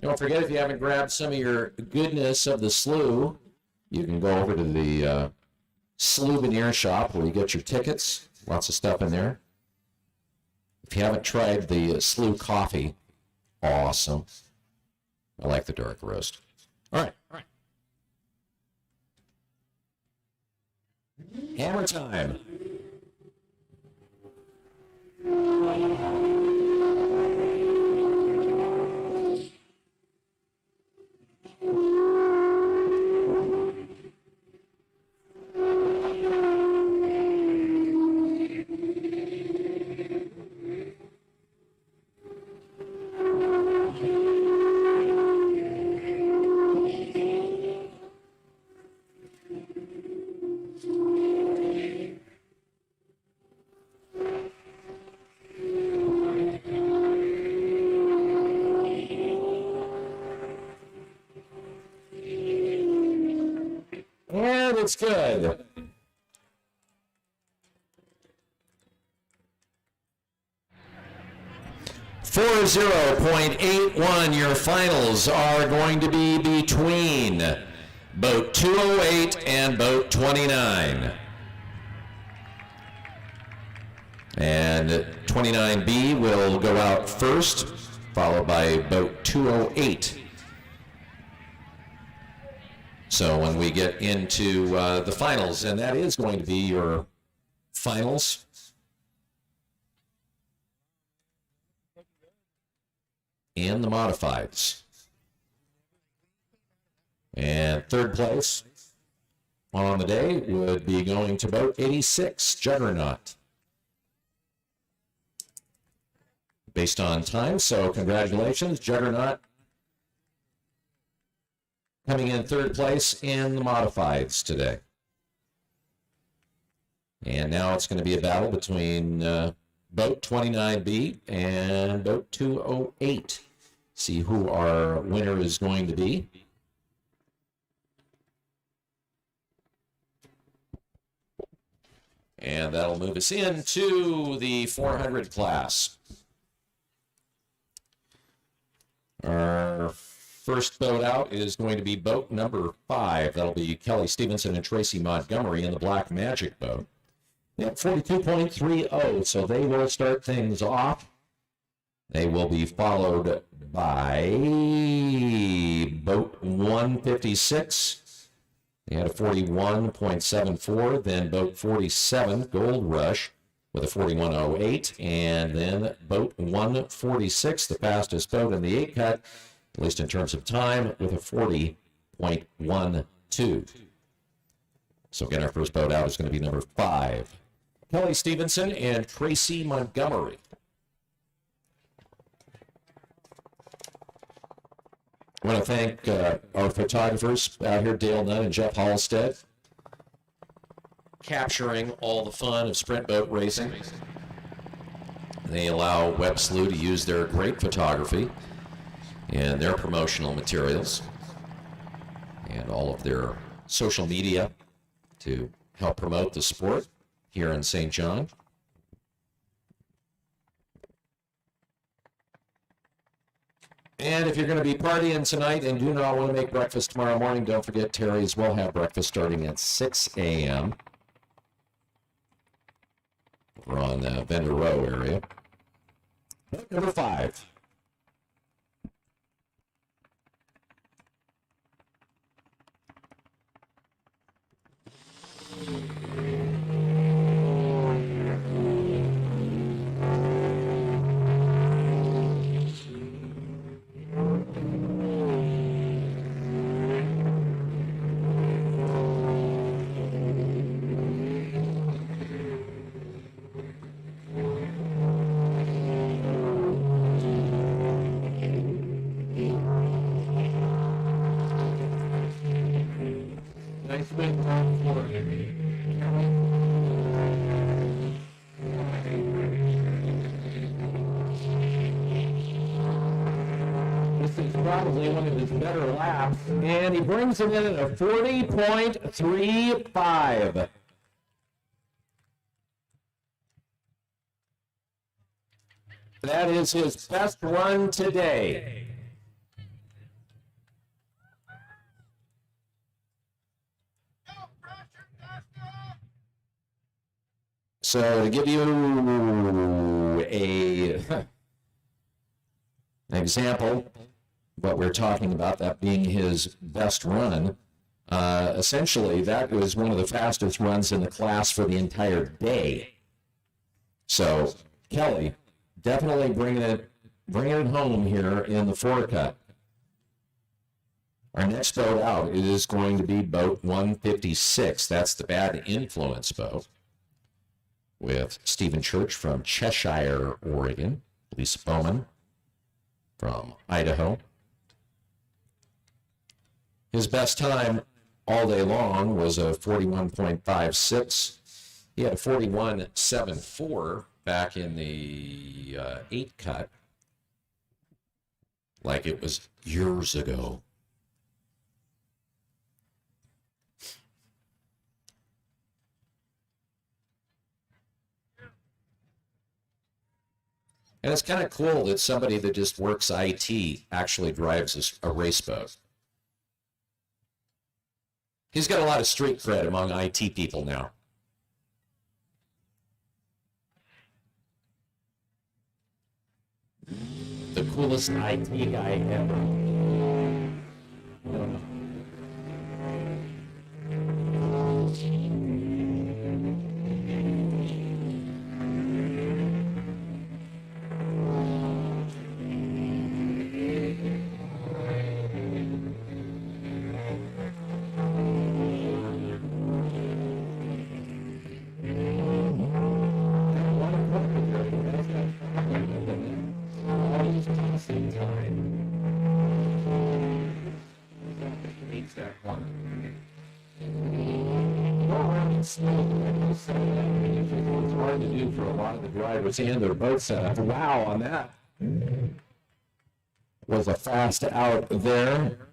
Speaker 2: Don't forget, if you haven't grabbed some of your goodness of the Slough, you can go over to the Souvenir shop where you get your tickets. Lots of stuff in there. If you haven't tried the Slough coffee, awesome. I like the dark roast. All right. Hammer time. And it's good. .81. Your finals are going to be between boat 208 and boat 29. And 29B will go out first, followed by boat 208. So when we get into the finals, and that is going to be your finals. And the modifieds. And third place on the day would be going to boat 86, Juggernaut. Based on time, so congratulations, Juggernaut. Coming in third place in the modifieds today. And now it's going to be a battle between boat 29B and boat 208. See who our winner is going to be. And that'll move us into the 400 class. Our first boat out is going to be boat number 5. That'll be Kelly Stevenson and Tracy Montgomery in the Black Magic boat. They have 42.30, so they will start things off. They will be followed by boat 156. They had a 41.74. Then boat 47, Gold Rush, with a 41.08. And then boat 146, the fastest boat in the 8-cut, at least in terms of time, with a 40.12. So again, our first boat out is going to be number 5. Kelly Stevenson and Tracy Montgomery. I want to thank our photographers out here, Dale Nunn and Jeff Halstead, capturing all the fun of sprint boat racing. They allow Webb Slough to use their great photography and their promotional materials and all of their social media to help promote the sport here in St. John. And if you're going to be partying tonight and do not want to make breakfast tomorrow morning, don't forget Terry's will have breakfast starting at 6 a.m. over on Vendor Row area. Number 5. Nice big round for This is probably one of his better laps, and he brings it in at a 40.35. That is his best run today. So to give you an example, what we're talking about, that being his best run, essentially that was one of the fastest runs in the class for the entire day. So Kelly, definitely bringing it home here in the forecut. Our next boat out is going to be boat 156. That's the Bad Influence boat, with Stephen Church from Cheshire, Oregon, Lisa Bowman from Idaho. His best time all day long was a 41.56. He had a 41.74 back in the 8 cut, like it was years ago. And it's kind of cool that somebody that just works IT actually drives a race boat. He's got a lot of street cred among IT people now. The coolest IT guy ever. And their boat setup. Wow, on that. Was a fast out there.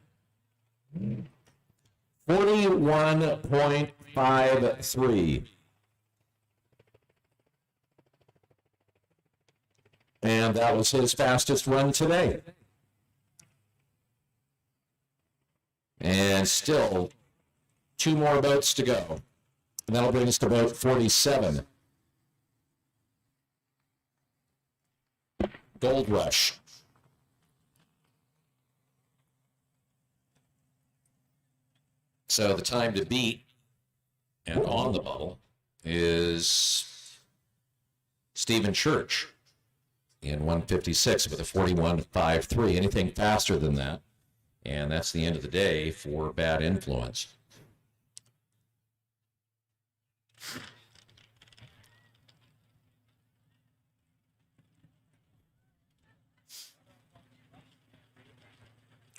Speaker 2: 41.53. And that was his fastest run today. And still 2 more boats to go. And that'll bring us to boat 47. Gold Rush. So the time to beat and on the bubble is Stephen Church in 156 with a 41.53. Anything faster than that, and that's the end of the day for Bad Influence.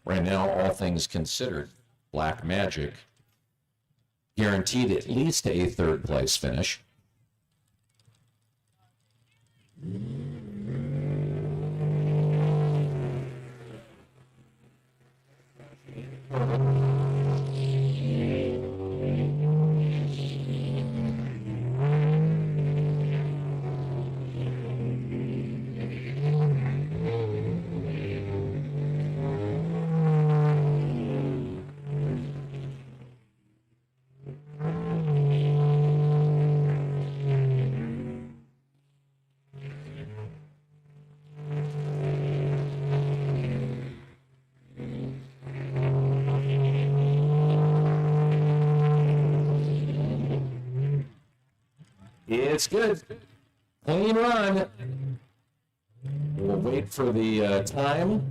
Speaker 2: Right now, all things considered, Black Magic guaranteed at least a 3rd place finish. It's good. Clean run. We'll wait for the time.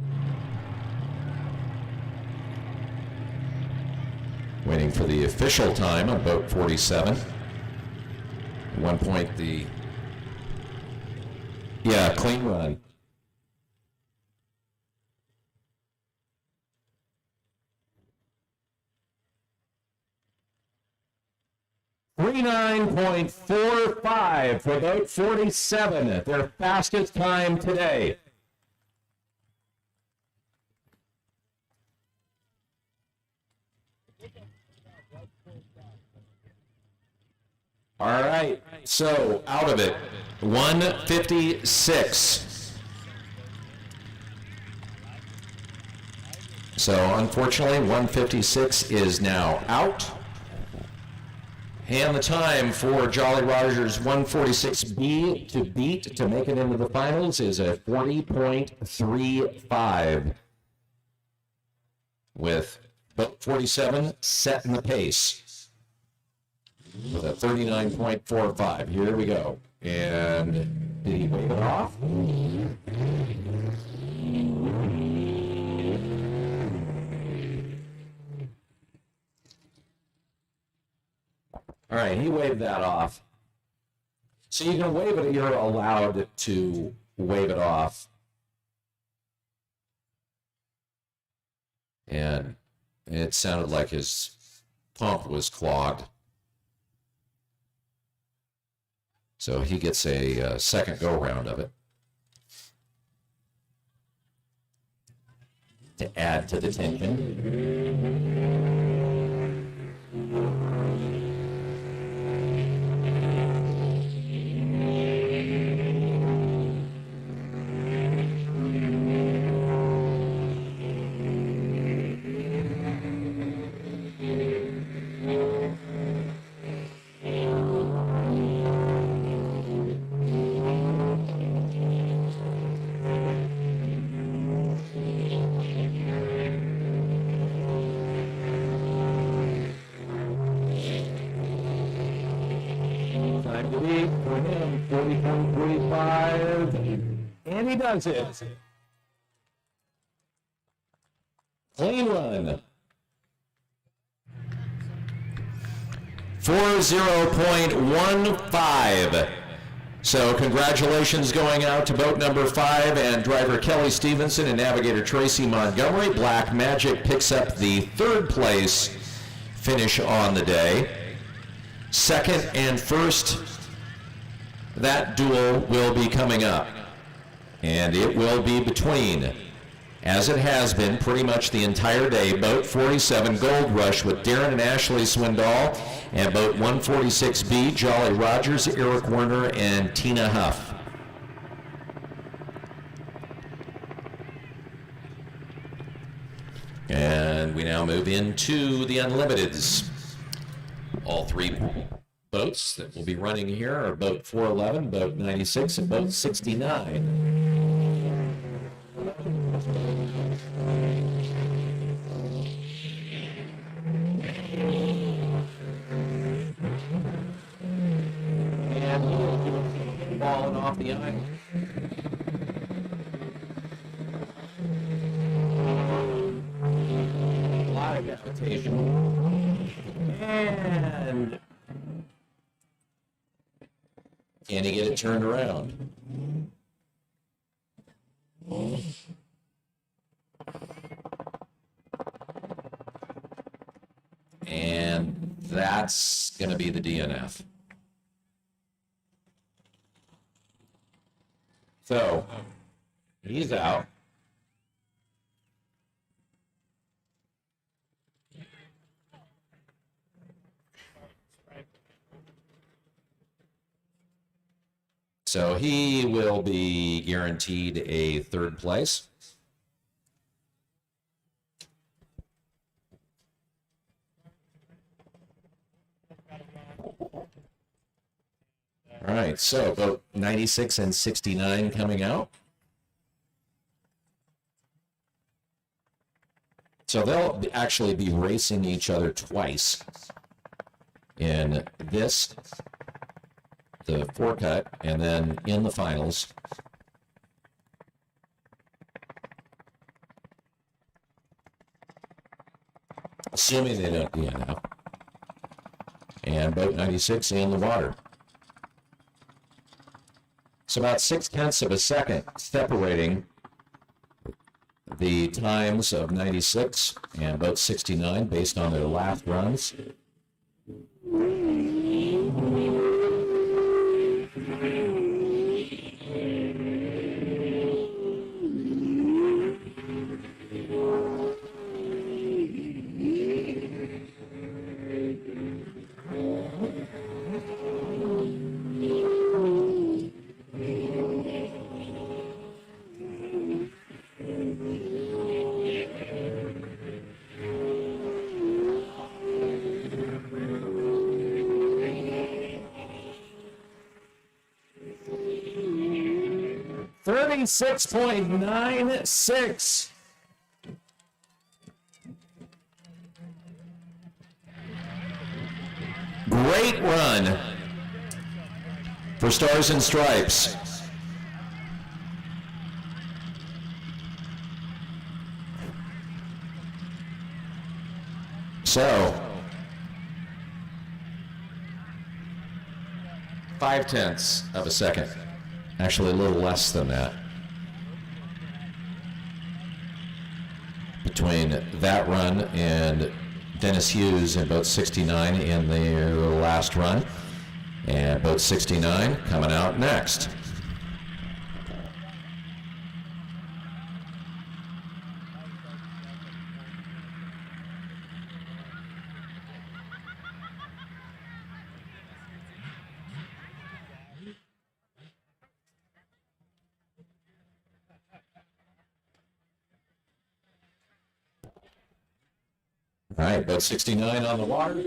Speaker 2: Waiting for the official time on boat 47. At one point, clean run. .45 for boat 47, their fastest time today. All right, so out of it, 156. So unfortunately, 156 is now out. And the time for Jolly Rogers 146B to beat to make it into the finals is a 40.35, with boat 47 setting the pace with a 39.45. Here we go. And did he wave it off? All right, he waved that off. So you can wave it, you're allowed to wave it off. And it sounded like his pump was clogged. So he gets a second go-round of it to add to the tension. Time to beat for him, 40.35, and he does it. Clean run. 40.15. So congratulations going out to boat number 5 and driver Kelly Stevenson and navigator Tracy Montgomery. Black Magic picks up the third place finish on the day. Second and first, that duel will be coming up. And it will be between, as it has been pretty much the entire day, boat 47 Gold Rush with Darren and Ashley Swindoll, and boat 146B Jolly Rogers, Eric Werner, and Tina Huff. And we now move into the Unlimiteds. All three boats that will be running here are boat 411, boat 96, and boat 69. And balling off the island. A lot of hesitation. And can he get it turned around? And that's going to be the DNF. So he's out. So he will be guaranteed a third place. All right, so boat 96 and 69 coming out. So they'll actually be racing each other twice in this
Speaker 4: the four-cut, and then in the finals. Assuming they don't DNF. And boat 96 in the water. It's about 0.6 of a second separating the times of 96 and boat 69 based on their last runs. .96. Great run for Stars and Stripes. So, 0.5 of a second. Actually, a little less than that. Between that run and Dennis Hughes in boat 69 in their last run. And boat 69 coming out next. All right, boat 69 on the water.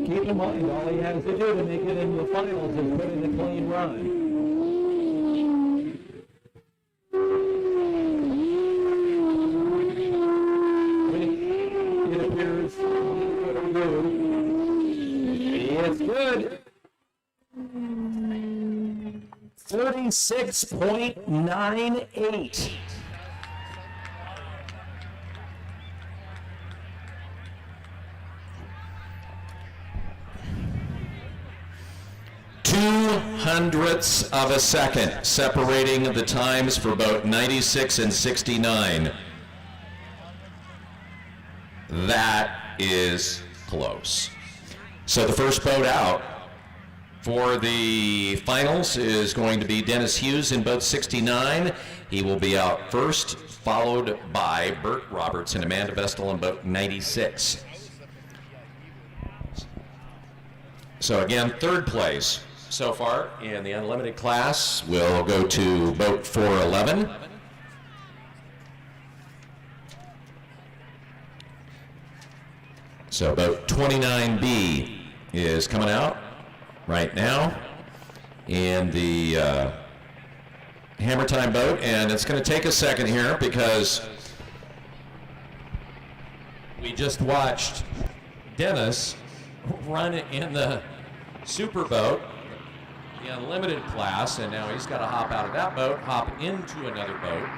Speaker 4: Keep in mind, all he has to do to make it into the finals is put in a clean run. It's good. 36.98. Two-hundredths of a second separating the times for boat 96 and 69. That is close. So the first boat out for the finals is going to be Dennis Hughes in boat 69. He will be out first, followed by Bert Roberts and Amanda Vestal in boat 96. So again, third place so far in the unlimited class will go to boat 411. So boat 29B is coming out right now in the Hammer Time boat, and it's going to take a second here because we just watched Dennis run in the super boat, the unlimited class, and now he's got to hop out of that boat, hop into another boat,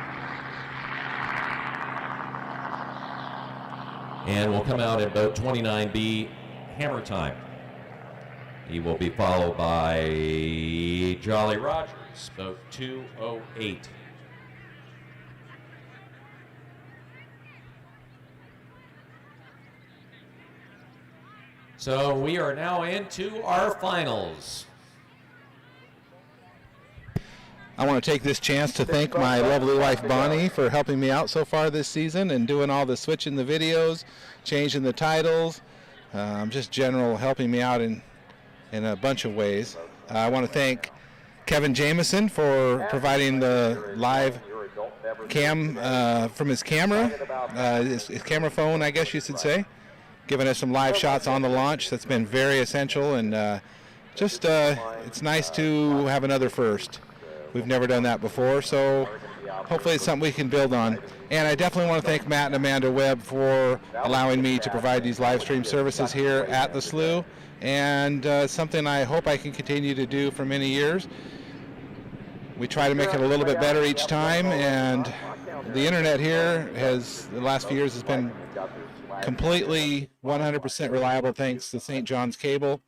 Speaker 4: and will come out in boat 29B Hammer Time. He will be followed by Jolly Rogers, boat 208. So we are now into our finals.
Speaker 3: I want to take this chance to thank my lovely wife Bonnie for helping me out so far this season and doing all the switching the videos, changing the titles, just general helping me out in a bunch of ways. I want to thank Kevin Jameson for providing the live cam from his camera, his camera phone, I guess you should say. giving us some live shots on the launch. That's been very essential, and it's nice to have another first. We've never done that before, so hopefully it's something we can build on. And I definitely want to thank Matt and Amanda Webb for allowing me to provide these live stream services here at the Slough, and something I hope I can continue to do for many years. We try to make it a little bit better each time, and the internet here the last few years has been completely 100% reliable thanks to St. John's cable,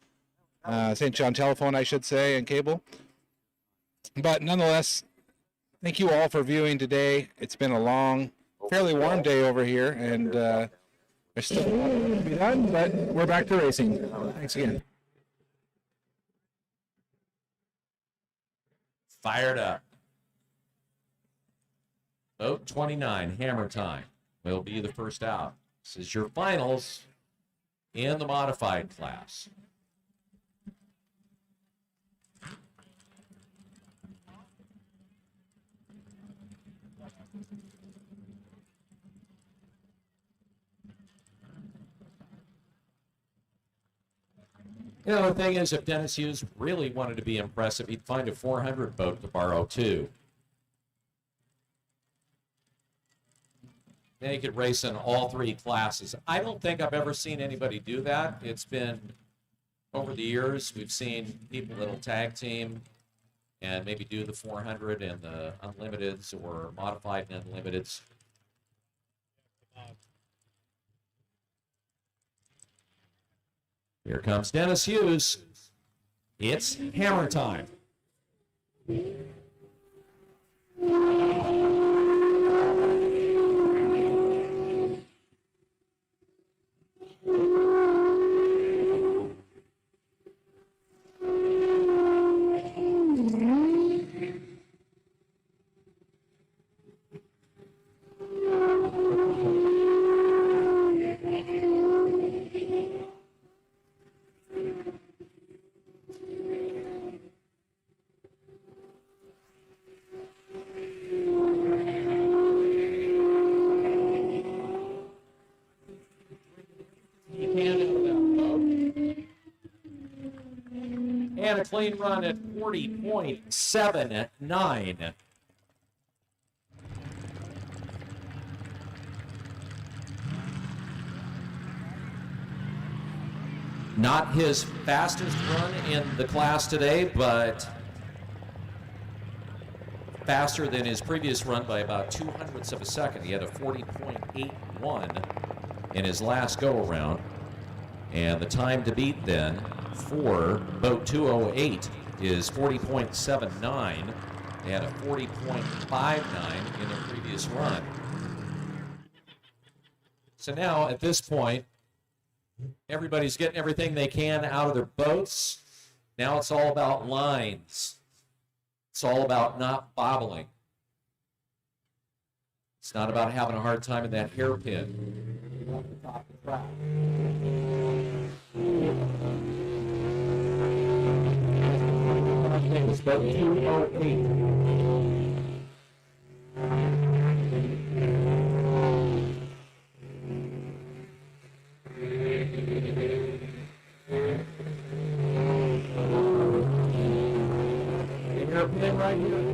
Speaker 3: St. John telephone, I should say, and cable. But nonetheless, thank you all for viewing today. It's been a long, fairly warm day over here, and there's still a lot to be done, but we're back to racing. Thanks again.
Speaker 4: Fired up. Boat 29, hammer time, will be the first out. This is your finals in the modified class. You know, the thing is, if Dennis Hughes really wanted to be impressive, he'd find a 400 boat to borrow too. Then he could race in all three classes. I don't think I've ever seen anybody do that. It's been, over the years, we've seen people that'll tag team and maybe do the 400 and the unlimiteds or modified and unlimiteds. Here comes Dennis Hughes. It's hammer time. And a clean run at 40.79. Not his fastest run in the class today, but faster than his previous run by about 2/100ths of a second. He had a 40.81 in his last go-around. And the time to beat then for boat 208 is 40.79. They had a 40.59 in their previous run. So now, at this point, everybody's getting everything they can out of their boats. Now it's all about lines. It's all about not bobbling. It's not about having a hard time in that hairpin. It's boat 208. Hairpin right here.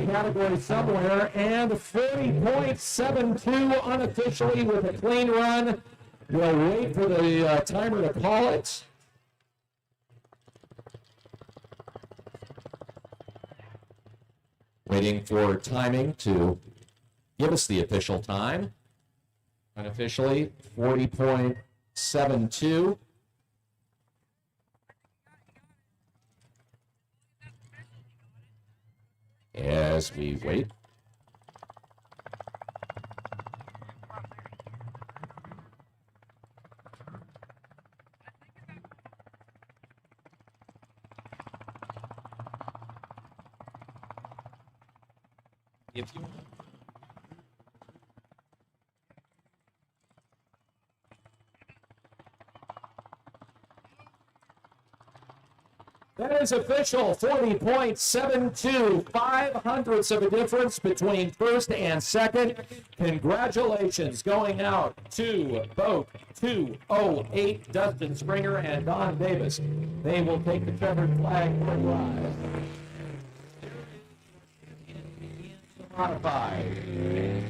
Speaker 4: Category somewhere, and 40.72 unofficially with a clean run. We'll wait for the timer to call it. Waiting for timing to give us the official time. Unofficially, 40.72. As we wait. If you That is official, 40.72, 5/100ths of a difference between first and second. Congratulations going out to both 208, Dustin Springer and Don Davis. They will take the feathered flag for a ride. Modified.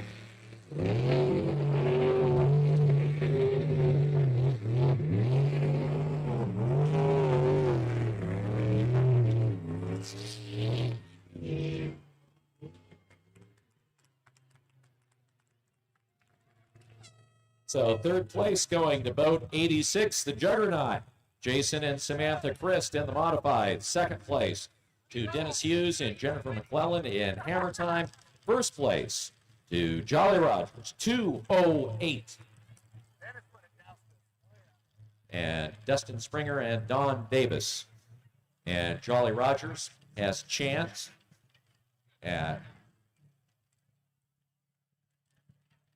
Speaker 4: So third place going to boat 86, the Juggernaut. Jason and Samantha Christ in the modified. Second place to Dennis Hughes and Jennifer McClellan in Hammer Time. First place to Jolly Rogers, 208. And Dustin Springer and Don Davis. And Jolly Rogers has chance at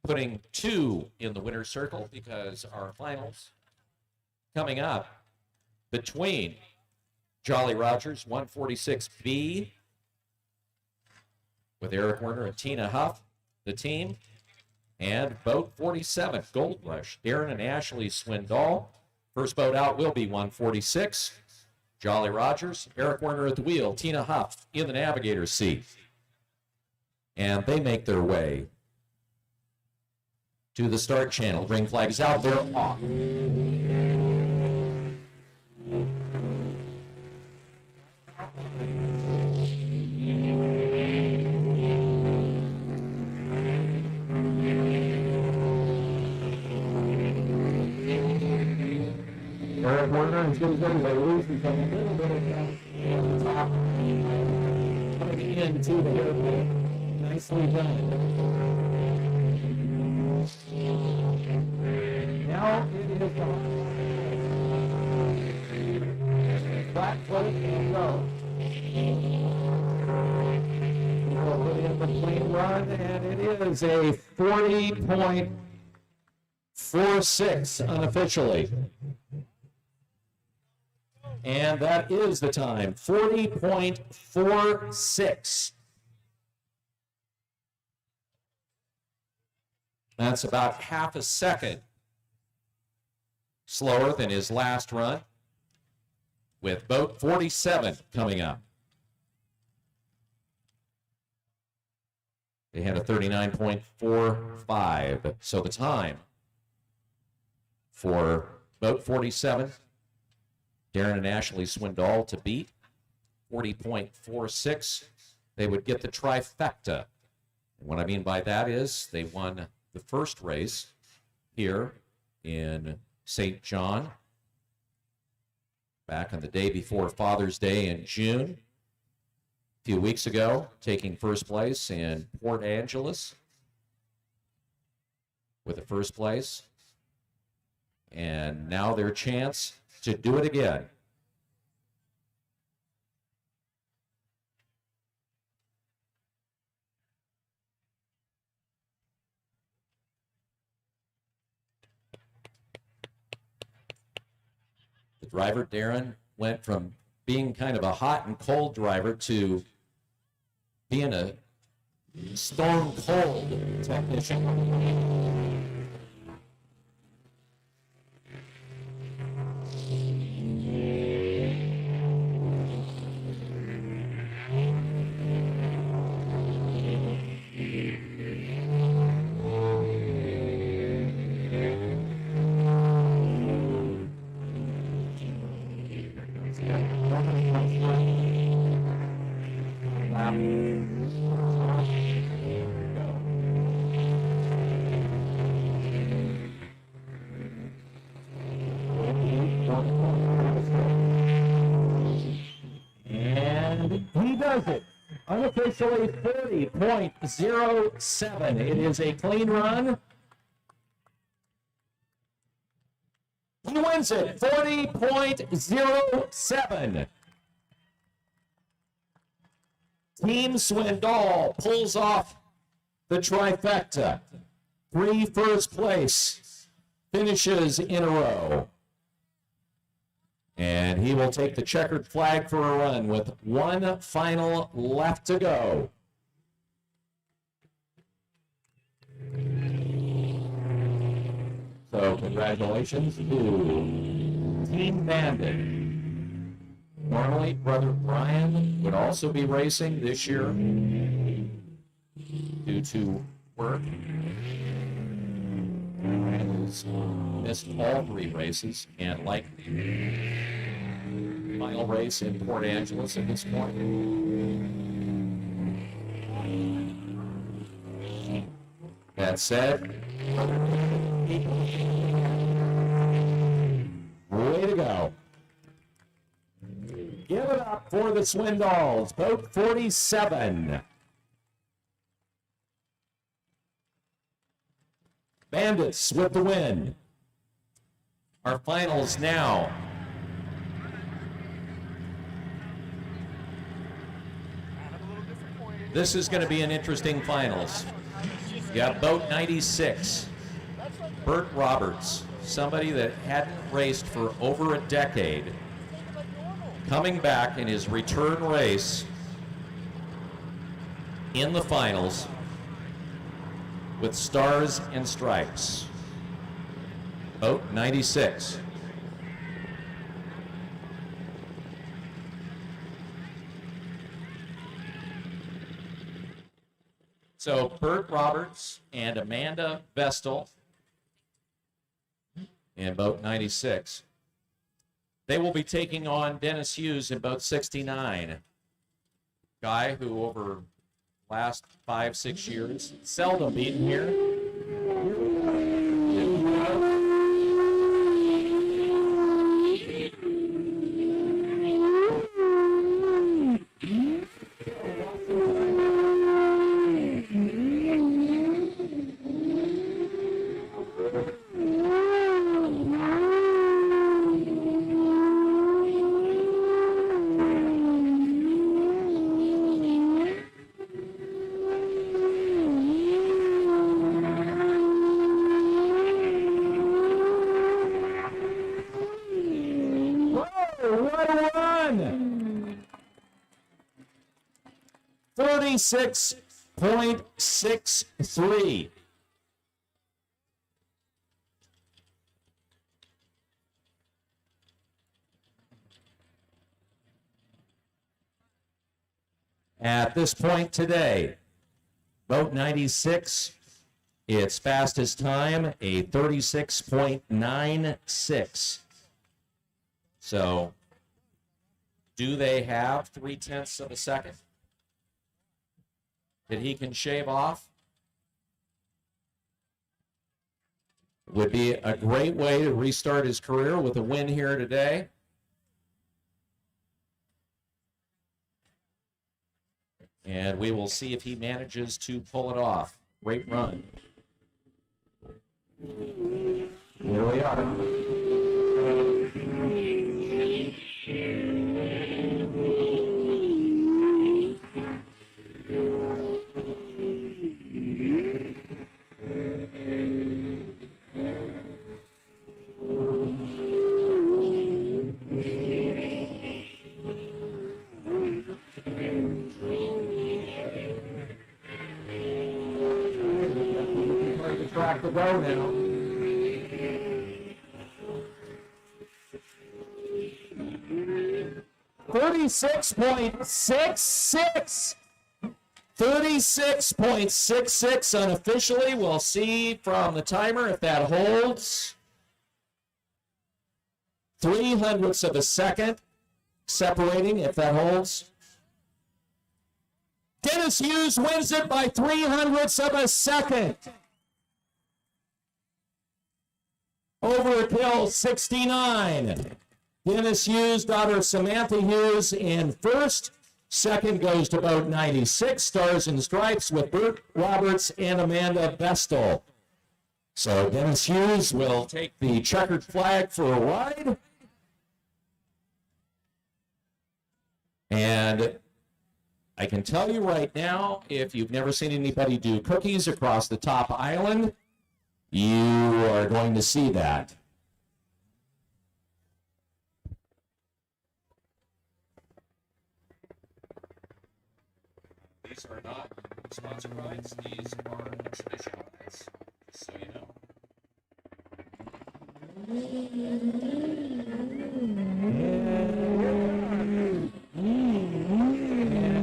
Speaker 4: putting 2 in the winner's circle because our finals coming up between Jolly Rogers 146B with Eric Werner and Tina Huff, the team, and boat 47 Gold Rush, Darren and Ashley Swindoll. First boat out will be 146 Jolly Rogers, Eric Werner at the wheel, Tina Huff in the navigator's seat, and they make their way to the start channel. Ring flag is out there off. Eric Werner is going to go away loose. He's got a little bit of the top coming into the airplane. Nicely done. Now it is flat foot and go. We'll put in the clean run, and it is a 40.46 unofficially. And that is the time, 40.46. That's about half a second slower than his last run, with boat 47 coming up. They had a 39.45, so the time for boat 47, Darren and Ashley Swindoll to beat, 40.46. They would get the trifecta. And what I mean by that is they won the first race here in St. John back on the day before Father's Day in June. A few weeks ago, taking first place in Port Angeles with the first place. And now their chance to do it again. The driver, Darren, went from being kind of a hot and cold driver to being a stone cold technician. Unofficially 40.07. It is a clean run. He wins it, 40.07. Team Swindoll pulls off the trifecta. 3 first place finishes in a row. And he will take the checkered flag for a run with one final left to go. So congratulations to Team Bandit. Normally, Brother Brian would also be racing this year due to work. Brian has missed all 3 races and like the final race in Port Angeles at this point. That said, way to go. Give it up for the Swindols, boat 47. Bandits with the win. Our finals now. This is going to be an interesting finals. You got boat 96, Burt Roberts, somebody that hadn't raced for over a decade, coming back in his return race in the finals with Stars and Stripes. Boat 96. So Burt Roberts and Amanda Vestal in boat 96. They will be taking on Dennis Hughes in boat 69. Guy who over last 5-6 years seldom beaten here. What a run! 36.63. At this point today, boat 96, its fastest time, a 36.96. So, do they have 0.3 of a second that he can shave off? Would be a great way to restart his career with a win here today. And we will see if he manages to pull it off. Great run. Here we are. Track to go now. .66. 36.66 unofficially. We'll see from the timer if that holds. 0.03 of a second separating if that holds. Dennis Hughes wins it by 0.03 of a second. Overkill 69. Dennis Hughes, daughter Samantha Hughes in first. Second goes to boat 96, Stars and Stripes with Burt Roberts and Amanda Vestal. So Dennis Hughes will take the checkered flag for a ride. And I can tell you right now, if you've never seen anybody do cookies across the top island, you are going to see that. These are not sponsor rides. These are exhibition rides, just so you know.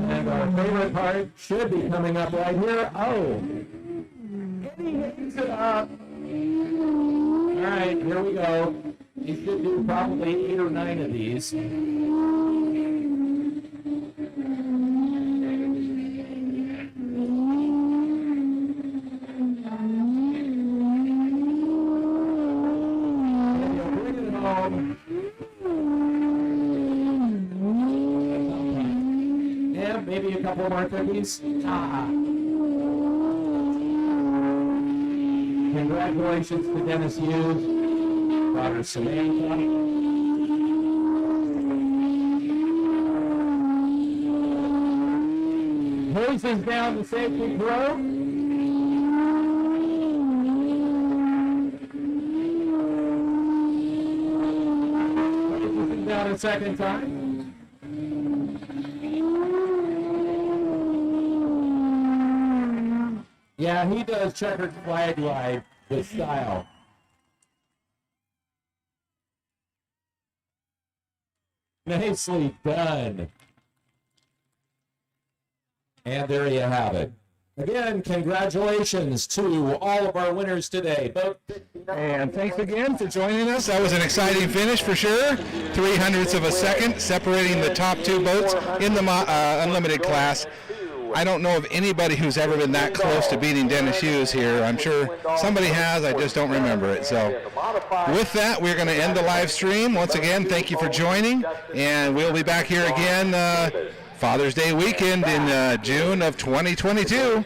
Speaker 2: And our favorite part should be coming up right here. Oh, Eddie hangs it up. All right, here we go. You should do probably 8 or 9 of these. Yeah, maybe a couple more cookies. Congratulations to Dennis Hughes, daughter Samantha. Hoses down the safety throw. Down a second time. Yeah, he does checkered flag ride with style. Nicely done. And there you have it. Again, congratulations to all of our winners today.
Speaker 3: And thanks again for joining us. That was an exciting finish for sure. 0.03 of a second separating the top 2 boats in the unlimited class. I don't know of anybody who's ever been that close to beating Dennis Hughes here. I'm sure somebody has, I just don't remember it. So with that, we're going to end the live stream. Once again, thank you for joining, and we'll be back here again Father's Day weekend in June of 2022.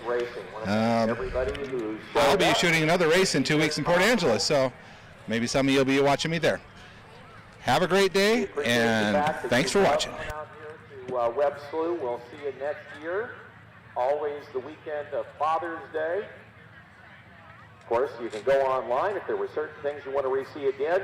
Speaker 3: I'll be shooting another race in 2 weeks in Port Angeles, so maybe some of you will be watching me there. Have a great day, and thanks for watching.
Speaker 15: Webb Slough. We'll see you next year. Always the weekend of Father's Day. Of course, you can go online if there were certain things you want to re-see again.